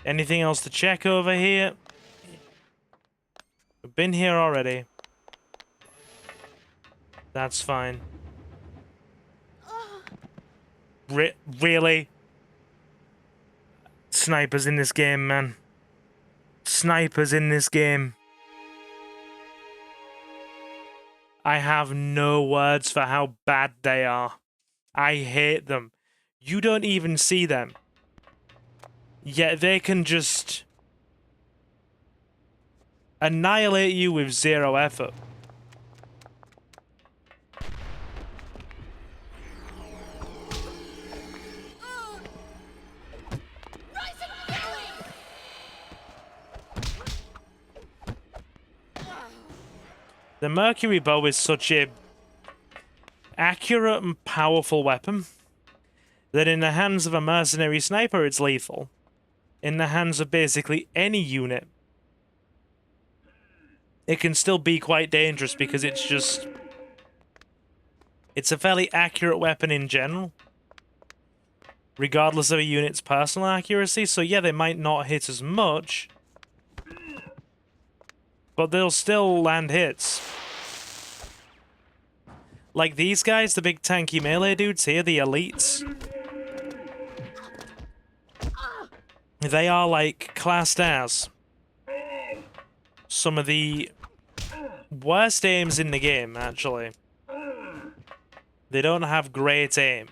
Anything else to check over here? We've been here already. That's fine. Really? Snipers in this game, man. Snipers in this game. I have no words for how bad they are. I hate them. You don't even see them. Yet they can just annihilate you with zero effort. The Mercury bow is such a accurate and powerful weapon that in the hands of a mercenary sniper it's lethal. in the hands of basically any unit, it can still be quite dangerous because it's just... It's a fairly accurate weapon in general, regardless of a unit's personal accuracy. So yeah, they might not hit as much, but they'll still land hits. Like these guys, the big tanky melee dudes here, the elites. They are like classed as some of the worst aims in the game, actually. They don't have great aim.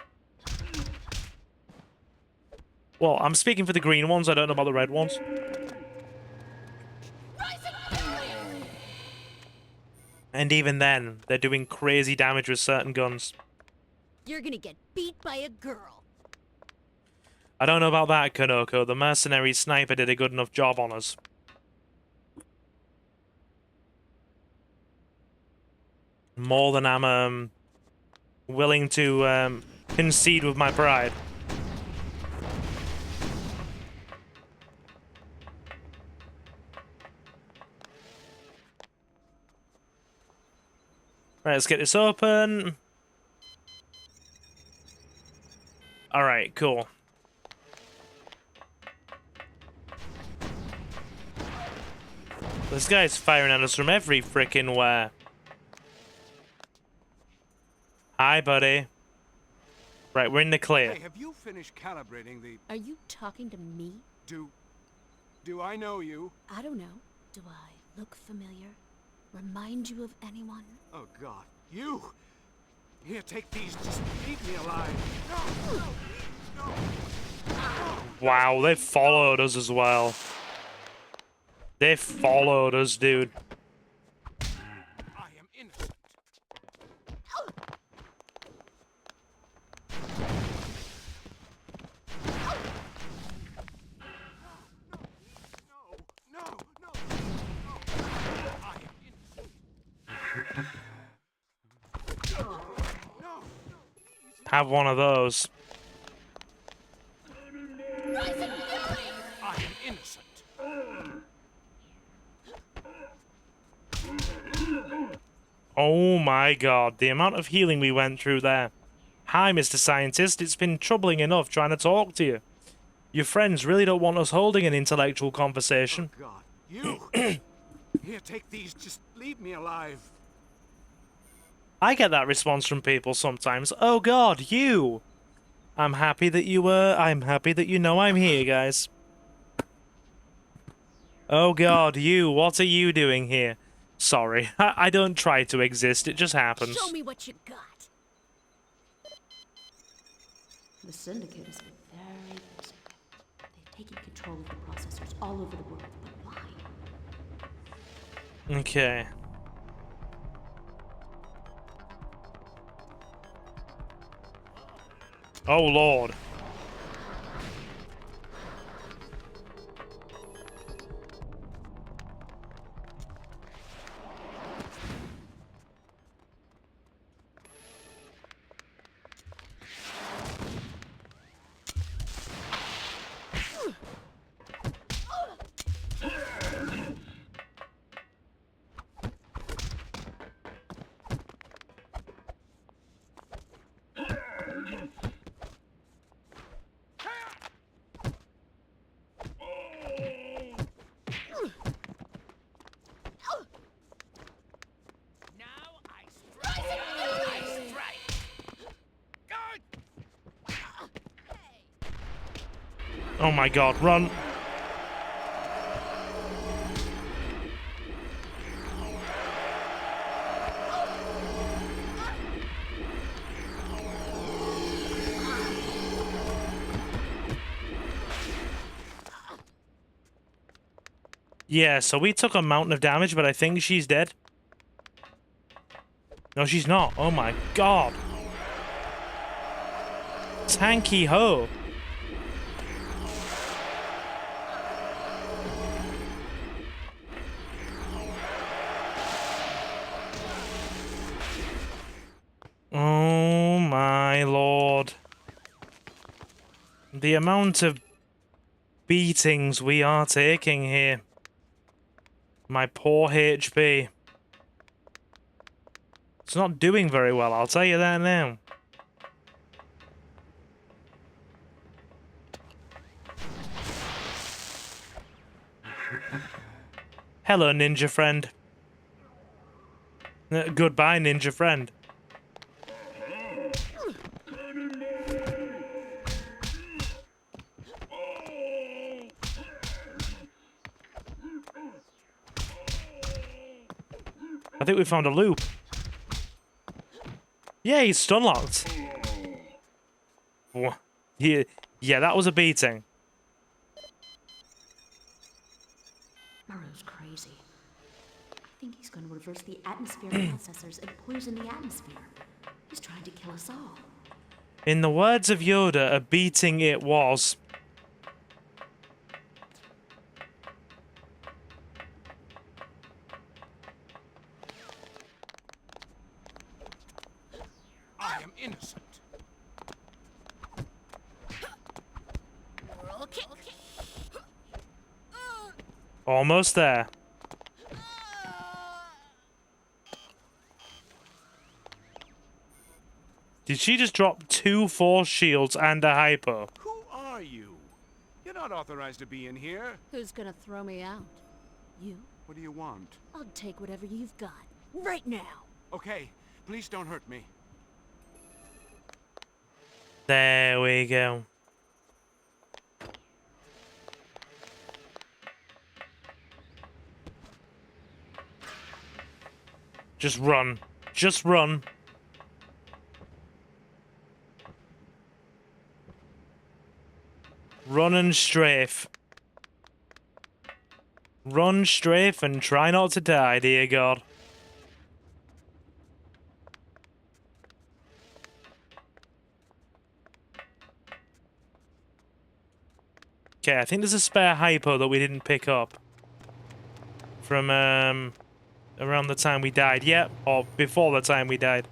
Well, I'm speaking for the green ones, I don't know about the red ones. And even then, they're doing crazy damage with certain guns. You're gonna get beat by a girl. I don't know about that, Konoko. The mercenary sniper did a good enough job on us. More than I'm willing to concede with my pride. Right, let's get this open. Alright, cool. This guy's firing at us from every frickin' where. Hi, buddy. Right, we're in the clear. Hey, have you finished calibrating the... Are you talking to me? Do I know you? I don't know. Do I look familiar? Remind you of anyone? Oh, God. You! Here, take these. Just leave me alive. No! Wow, they followed us as well. They followed us, dude. I am innocent. Have one of those. I am innocent. Oh my god, the amount of healing we went through there. Hi, Mr. Scientist, it's been troubling enough trying to talk to you. Your friends really don't want us holding an intellectual conversation. Oh, God. You! Here, take these. Just leave me alive. I get that response from people sometimes. Oh god, you! I'm happy that you know I'm here, guys. Oh god, you, what are you doing here? Sorry, I don't try to exist, it just happens. Show me what you got. The Syndicate has been very busy. They've taken control of the processors all over the world, but why? Okay. Oh lord. Oh my god, run! Yeah, so we took a mountain of damage, but I think she's dead. No, she's not. Oh my god. Tanky ho. Oh my lord. The amount of beatings we are taking here. My poor HP. It's not doing very well, I'll tell you that now. Hello, ninja friend. Goodbye, ninja friend. I think we found a loop. Yeah, he's stun locked. Yeah, that was a beating. Morrow's crazy. I think he's going to reverse the atmosphere processors and poison the atmosphere. He's trying to kill us all. In the words of Yoda, a beating it was. I am innocent. Almost there. Did she just drop 2 force shields and a hypo? Who are you? You're not authorized to be in here. Who's gonna throw me out? You? What do you want? I'll take whatever you've got. Right now. Okay, please don't hurt me. There we go. Just run. Just run. Run and strafe. Run, strafe, and try not to die, dear God. Okay, I think there's a spare hypo that we didn't pick up. From, around the time we died. Yep, or before the time we died.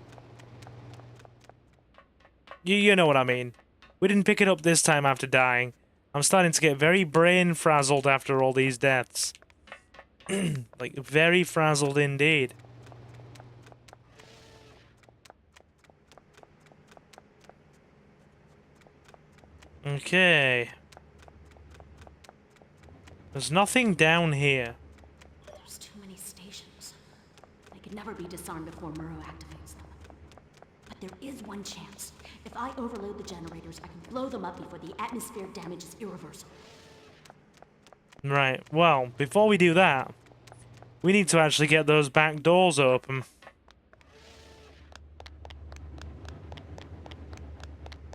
You know what I mean. We didn't pick it up this time after dying. I'm starting to get very brain frazzled after all these deaths. Like, very frazzled indeed. Okay. There's nothing down here. There's too many stations. They could never be disarmed before Murrow activates them. But there is one chance. If I overload the generators, I can blow them up before the atmosphere damage is irreversible. Right, well, before we do that, we need to actually get those back doors open.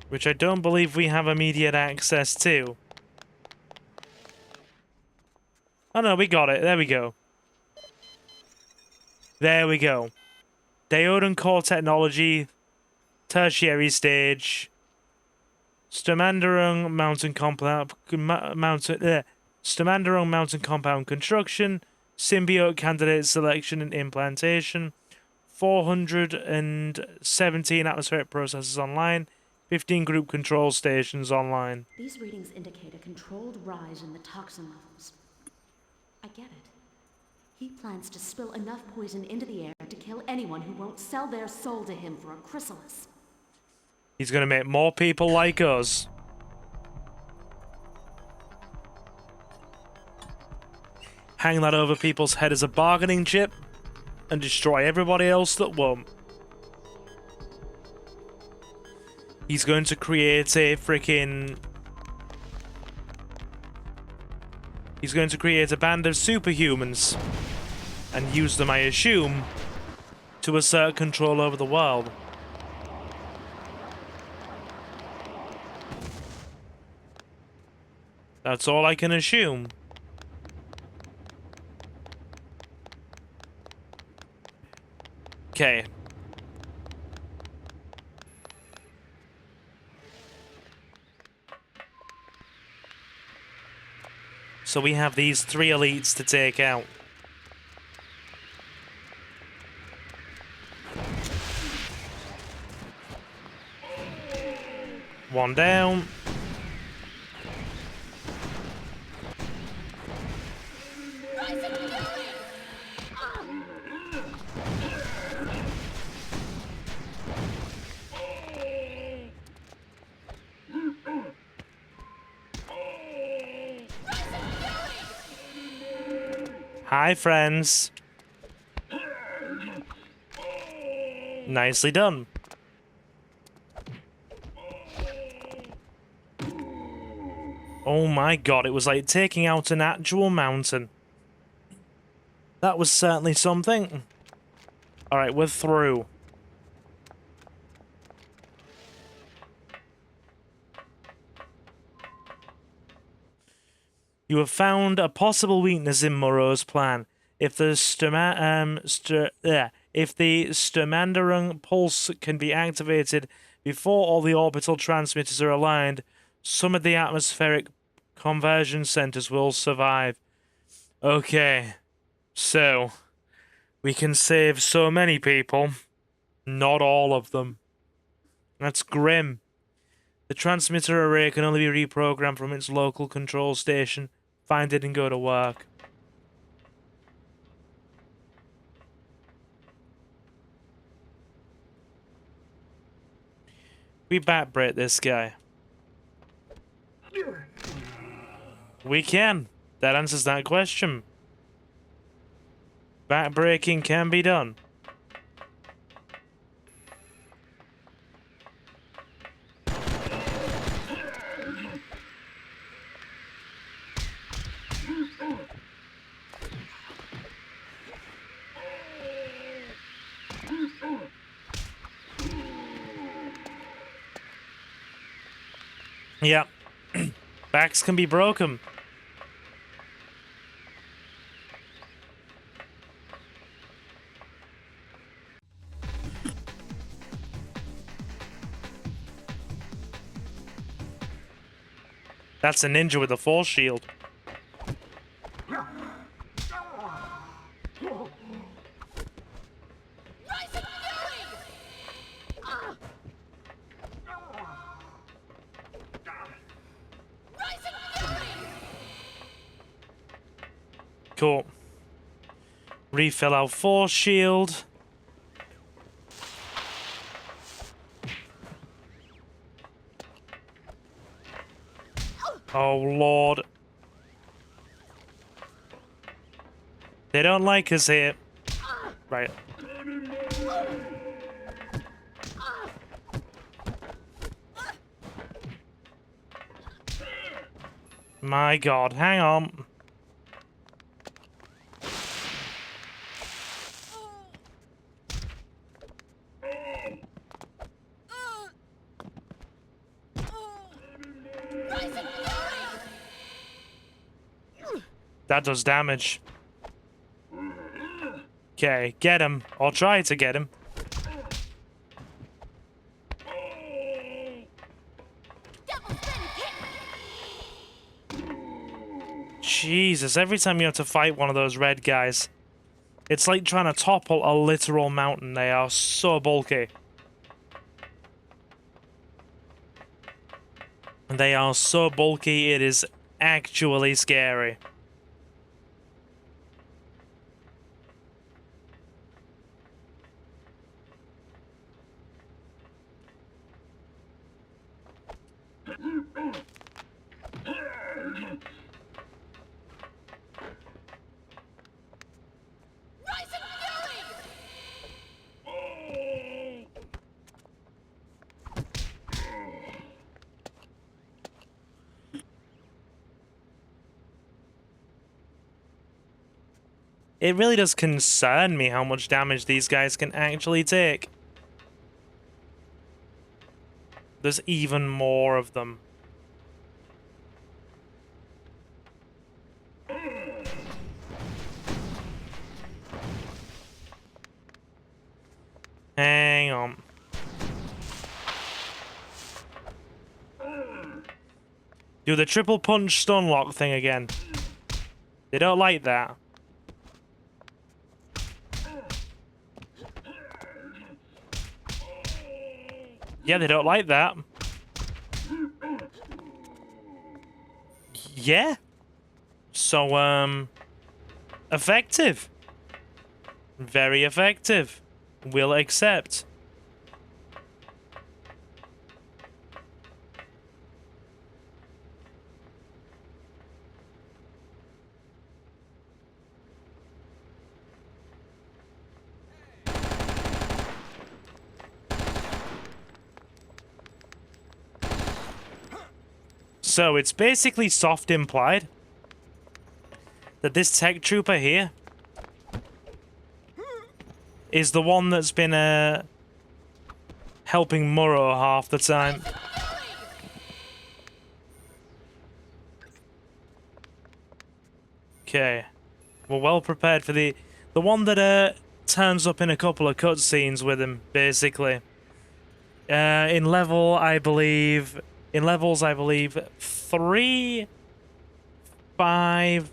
Which I don't believe we have immediate access to. Oh no, we got it. There we go. There we go. Diode core technology, tertiary stage, Stomanderung mountain compound, Stomanderung mountain compound construction, symbiote candidate selection and implantation, 417 atmospheric processors online, 15 group control stations online. These readings indicate a controlled rise in the toxin levels. I get it. He plans to spill enough poison into the air to kill anyone who won't sell their soul to him for a chrysalis. He's gonna make more people like us. Hang that over people's head as a bargaining chip and destroy everybody else that won't. He's going to create a freaking... He's going to create a band of superhumans and use them, I assume, to assert control over the world. That's all I can assume. Okay. So we have these 3 elites to take out. One down. Hi, friends. Nicely done. Oh my god, it was like taking out an actual mountain. That was certainly something. Alright, we're through. You have found a possible weakness in Moreau's plan. If the Sturmanderung pulse can be activated before all the orbital transmitters are aligned, some of the atmospheric conversion centers will survive. Okay, so we can save so many people, not all of them. That's grim. The transmitter array can only be reprogrammed from its local control station. Find it and go to work. We backbreak this guy. We can. That answers that question. Backbreaking can be done. Yeah. Backs can be broken. That's a ninja with a force shield. Cool. Refill our force shield. Oh, Lord. They don't like us here. Right. My God, hang on. That does damage. Okay, get him. Or try to get him. Jesus, every time you have to fight one of those red guys, it's like trying to topple a literal mountain. They are so bulky. They are so bulky, it is actually scary. It really does concern me how much damage these guys can actually take. There's even more of them. Hang on. Do the triple punch stun lock thing again. They don't like that. Yeah, they don't like that. Yeah. So, effective. Very effective. Will accept. So it's basically soft implied that this tech trooper here is the one that's been helping Muro half the time. Okay. We're well prepared for the one that turns up in a couple of cutscenes with him, basically. In levels, I believe 3, 5,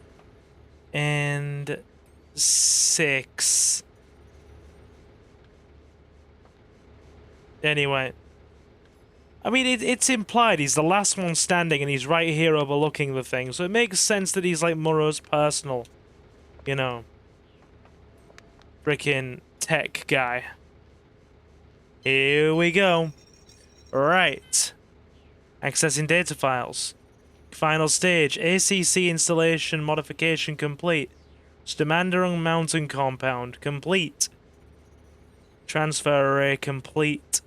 and 6. Anyway. I mean, it's implied he's the last one standing and he's right here overlooking the thing, so it makes sense that he's like Muro's personal, you know, frickin' tech guy. Here we go. Right. Accessing data files. Final stage. ACC installation modification complete. Stamandarung Mountain Compound complete. Transfer array complete.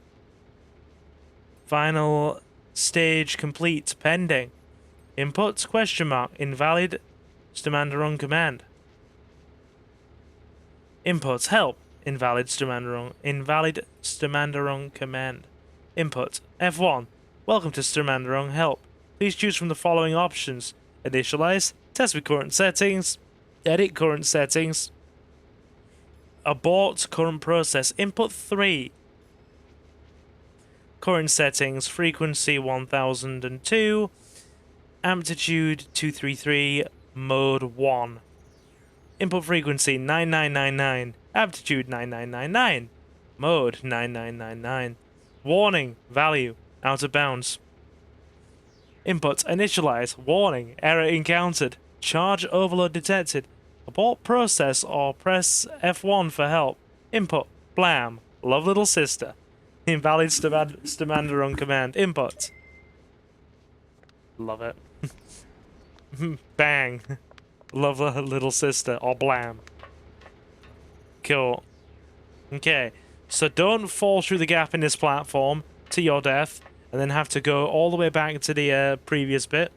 Final stage complete. Pending. Inputs question mark. Invalid Stamandarung command. Inputs help. Invalid Stamandarung. Invalid Stamandarung command. Input F1. Welcome to Stamandarung help. Please choose from the following options. Initialize. Test with current settings. Edit current settings. Abort current process. Input 3. Current settings. Frequency 1002. Amplitude 233. Mode 1. Input frequency 9999. Amplitude 9999. Mode 9999. Warning. Value. Out of bounds. Input. Initialize. Warning. Error encountered. Charge overload detected. Abort process or press F1 for help. Input. Blam. Love little sister. Invalid Stamandarung command. Input. Love it. Bang. Love little sister or blam. Cool. Okay. So don't fall through the gap in this platform to your death and then have to go all the way back to the previous bit,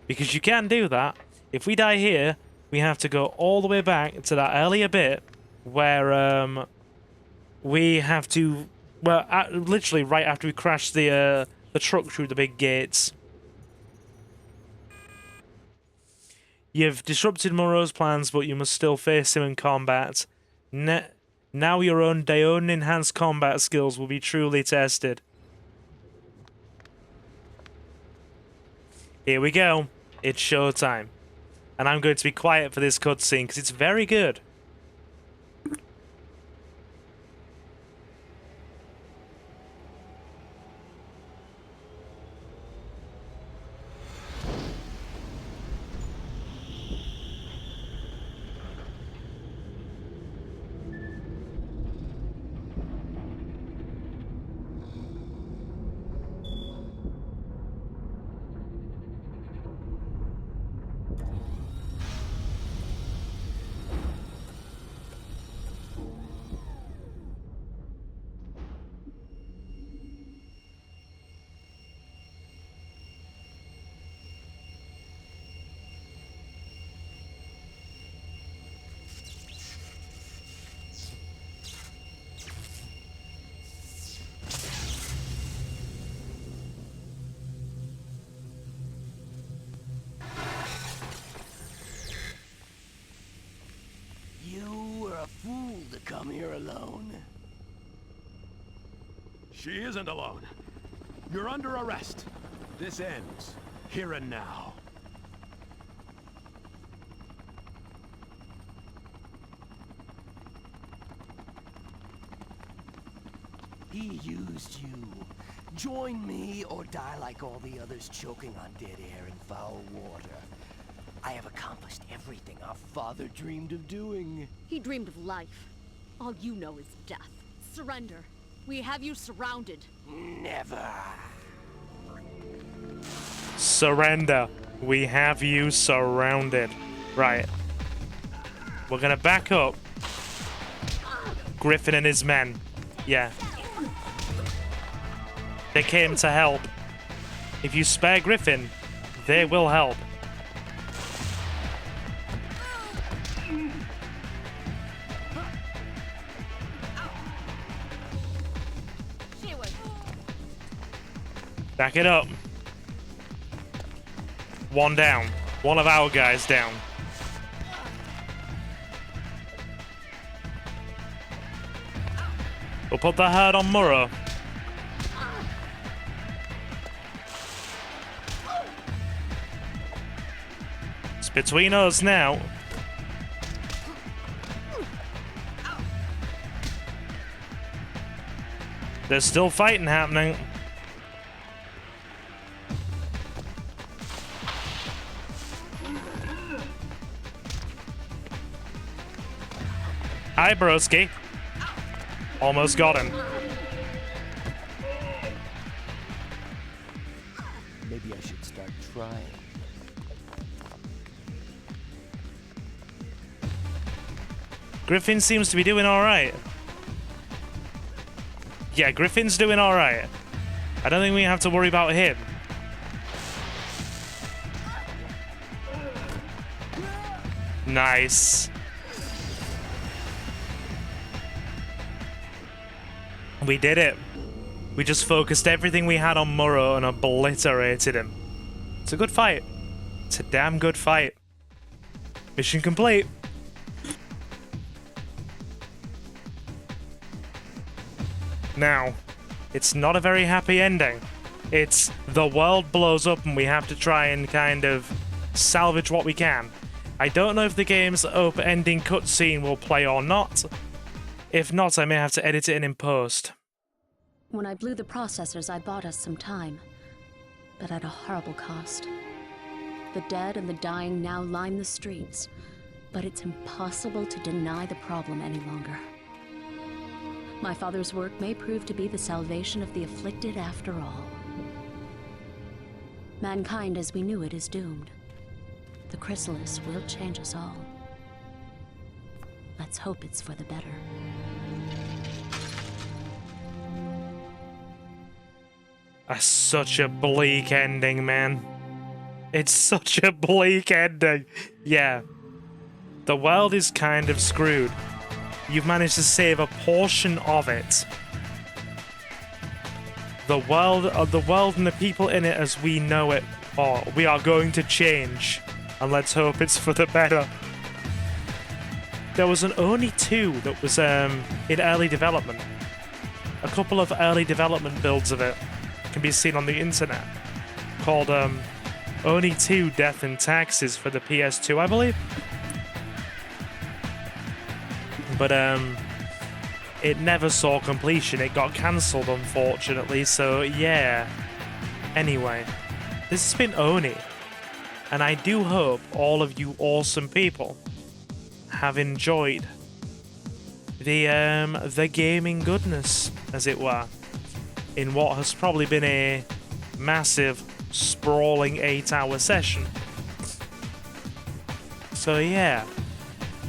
because you can do that. If we die here, we have to go all the way back to that earlier bit where we have to, well, literally right after we crash the truck through the big gates. You've disrupted Muro's plans, but you must still face him in combat. Now your own Daeon enhanced combat skills will be truly tested. Here we go. It's showtime. And I'm going to be quiet for this cutscene because it's very good. Fool to come here alone. She isn't alone. You're under arrest. This ends here and now. He used you. Join me or die like all the others, choking on dead air and foul water. I have accomplished everything our father dreamed of doing. He dreamed of life. All you know is death. Surrender. We have you surrounded. Never. Surrender. We have you surrounded. Right. We're gonna back up. Griffin and his men. Yeah. They came to help. If you spare Griffin, They will help. Back it up. One down. One of our guys down. We'll put the hurt on Murrow. It's between us now. There's still fighting happening. Hi, broski. Almost got him. Maybe I should start trying. Griffin seems to be doing alright. Yeah, Griffin's doing alright. I don't think we have to worry about him. Nice. We did it. We just focused everything we had on Murrow and obliterated him. It's a good fight. It's a damn good fight. Mission complete. Now, it's not a very happy ending. It's the world blows up and we have to try and kind of salvage what we can. I don't know if the game's open-ending cutscene will play or not. If not, I may have to edit it in post. When I blew the processors, I bought us some time, but at a horrible cost. The dead and the dying now line the streets, but it's impossible to deny the problem any longer. My father's work may prove to be the salvation of the afflicted after all. Mankind as we knew it is doomed. The chrysalis will change us all. Let's hope it's for the better. That's such a bleak ending, man. It's such a bleak ending. Yeah. The world is kind of screwed. You've managed to save a portion of it. The world and the people in it as we know it, we are going to change. And let's hope it's for the better. There was an Oni 2 that was in early development. A couple of early development builds of it can be seen on the internet. Called Oni 2 Death and Taxes for the PS2, I believe. But it never saw completion. It got cancelled, unfortunately, so yeah. Anyway, this has been Oni. And I do hope all of you awesome people have enjoyed the gaming goodness, as it were, in what has probably been a massive, sprawling 8-hour session. So yeah,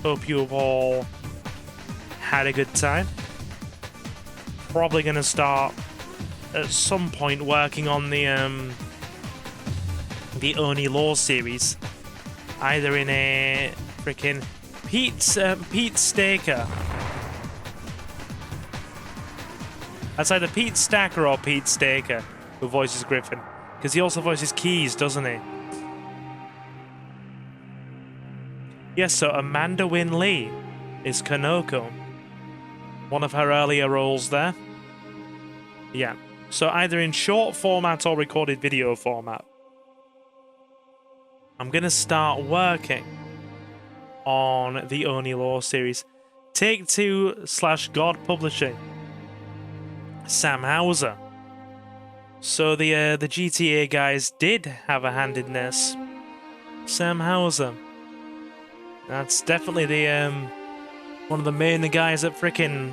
hope you have all had a good time. Probably gonna start at some point working on the Oni Law series, either in a freaking Pete Staker. That's either Pete Stacker or Pete Staker who voices Griffin, because he also voices Keys, doesn't he? Yes, so Amanda Wynn Lee is Konoko. One of her earlier roles there. Yeah, so either in short format or recorded video format. I'm going to start working on the Oni Law series. Take-Two/God Publishing. Sam Houser. So the GTA guys did have a hand in this. Sam Houser. That's definitely the one of the main guys at frickin'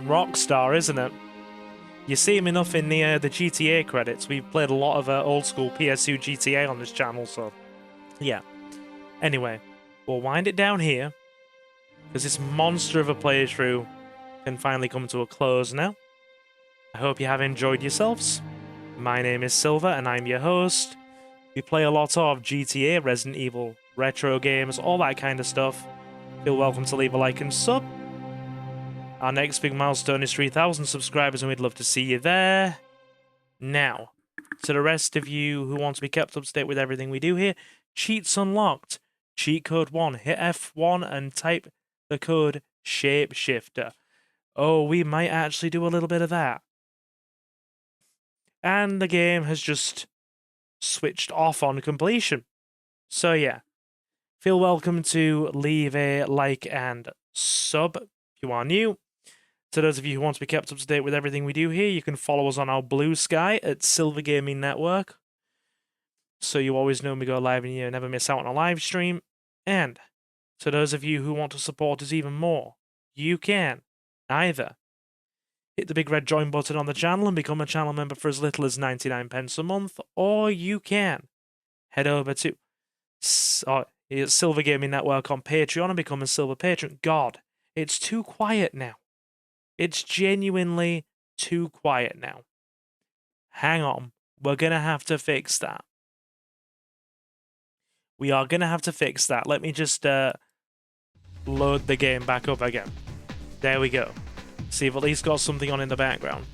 Rockstar, isn't it? You see him enough in the GTA credits. We've played a lot of old school PS2 GTA on this channel, so yeah. Anyway, we'll wind it down here, because this monster of a playthrough can finally come to a close now. I hope you have enjoyed yourselves. My name is Silver, and I'm your host. We play a lot of GTA, Resident Evil, retro games, all that kind of stuff. Feel welcome to leave a like and sub. Our next big milestone is 3,000 subscribers, and we'd love to see you there. Now, to the rest of you who want to be kept up to date with everything we do here, cheats unlocked. Cheat code 1. Hit F1 and type the code SHAPESHIFTER. Oh, we might actually do a little bit of that. And the game has just switched off on completion. So yeah, feel welcome to leave a like and sub if you are new. To those of you who want to be kept up to date with everything we do here, you can follow us on our Blue Sky at Silver Gaming Network, so you always know when we go live and you never miss out on a live stream. And to those of you who want to support us even more, you can either hit the big red join button on the channel and become a channel member for as little as 99p a month, or you can head over to Silver Gaming Network on Patreon and become a Silver Patron. God, it's too quiet now. It's genuinely too quiet now. Hang on, we're going to have to fix that. We are going to have to fix that. Let me just load the game back up again. There we go. See, I've at least got something on in the background.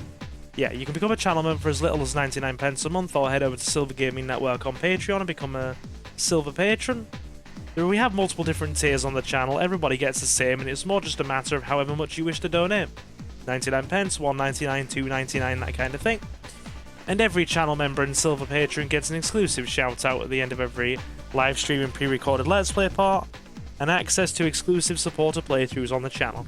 Yeah, you can become a channel member for as little as 99p a month, or head over to Silver Gaming Network on Patreon and become a Silver Patron. We have multiple different tiers on the channel. Everybody gets the same, and it's more just a matter of however much you wish to donate. 99p, 1.99, 2.99, that kind of thing. And every channel member and Silver Patron gets an exclusive shout out at the end of every live stream and pre-recorded Let's Play part, and access to exclusive supporter playthroughs on the channel.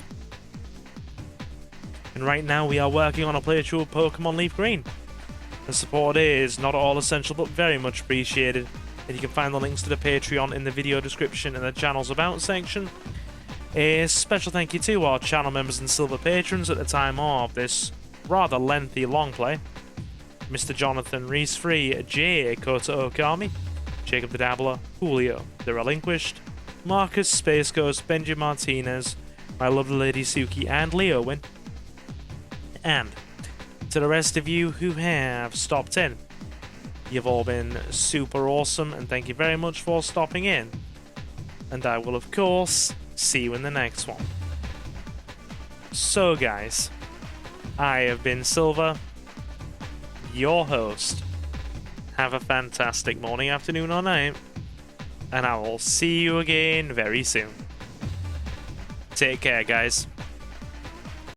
And right now we are working on a playthrough of Pokemon Leaf Green. The support is not at all essential but very much appreciated, and you can find the links to the Patreon in the video description and the channel's about section. A special thank you to our channel members and Silver Patrons at the time of this rather lengthy long play. Mr. Jonathan Reese-Free, J. Kota Okami, Jacob the Dabbler, Julio the Relinquished, Marcus Space Ghost, Benji Martinez, my lovely lady Suki, and Leo Win. And to the rest of you who have stopped in, you've all been super awesome, and thank you very much for stopping in. And I will, of course, see you in the next one. So guys, I have been Silver, your host. Have a fantastic morning, afternoon, or night, and I will see you again very soon. Take care, guys.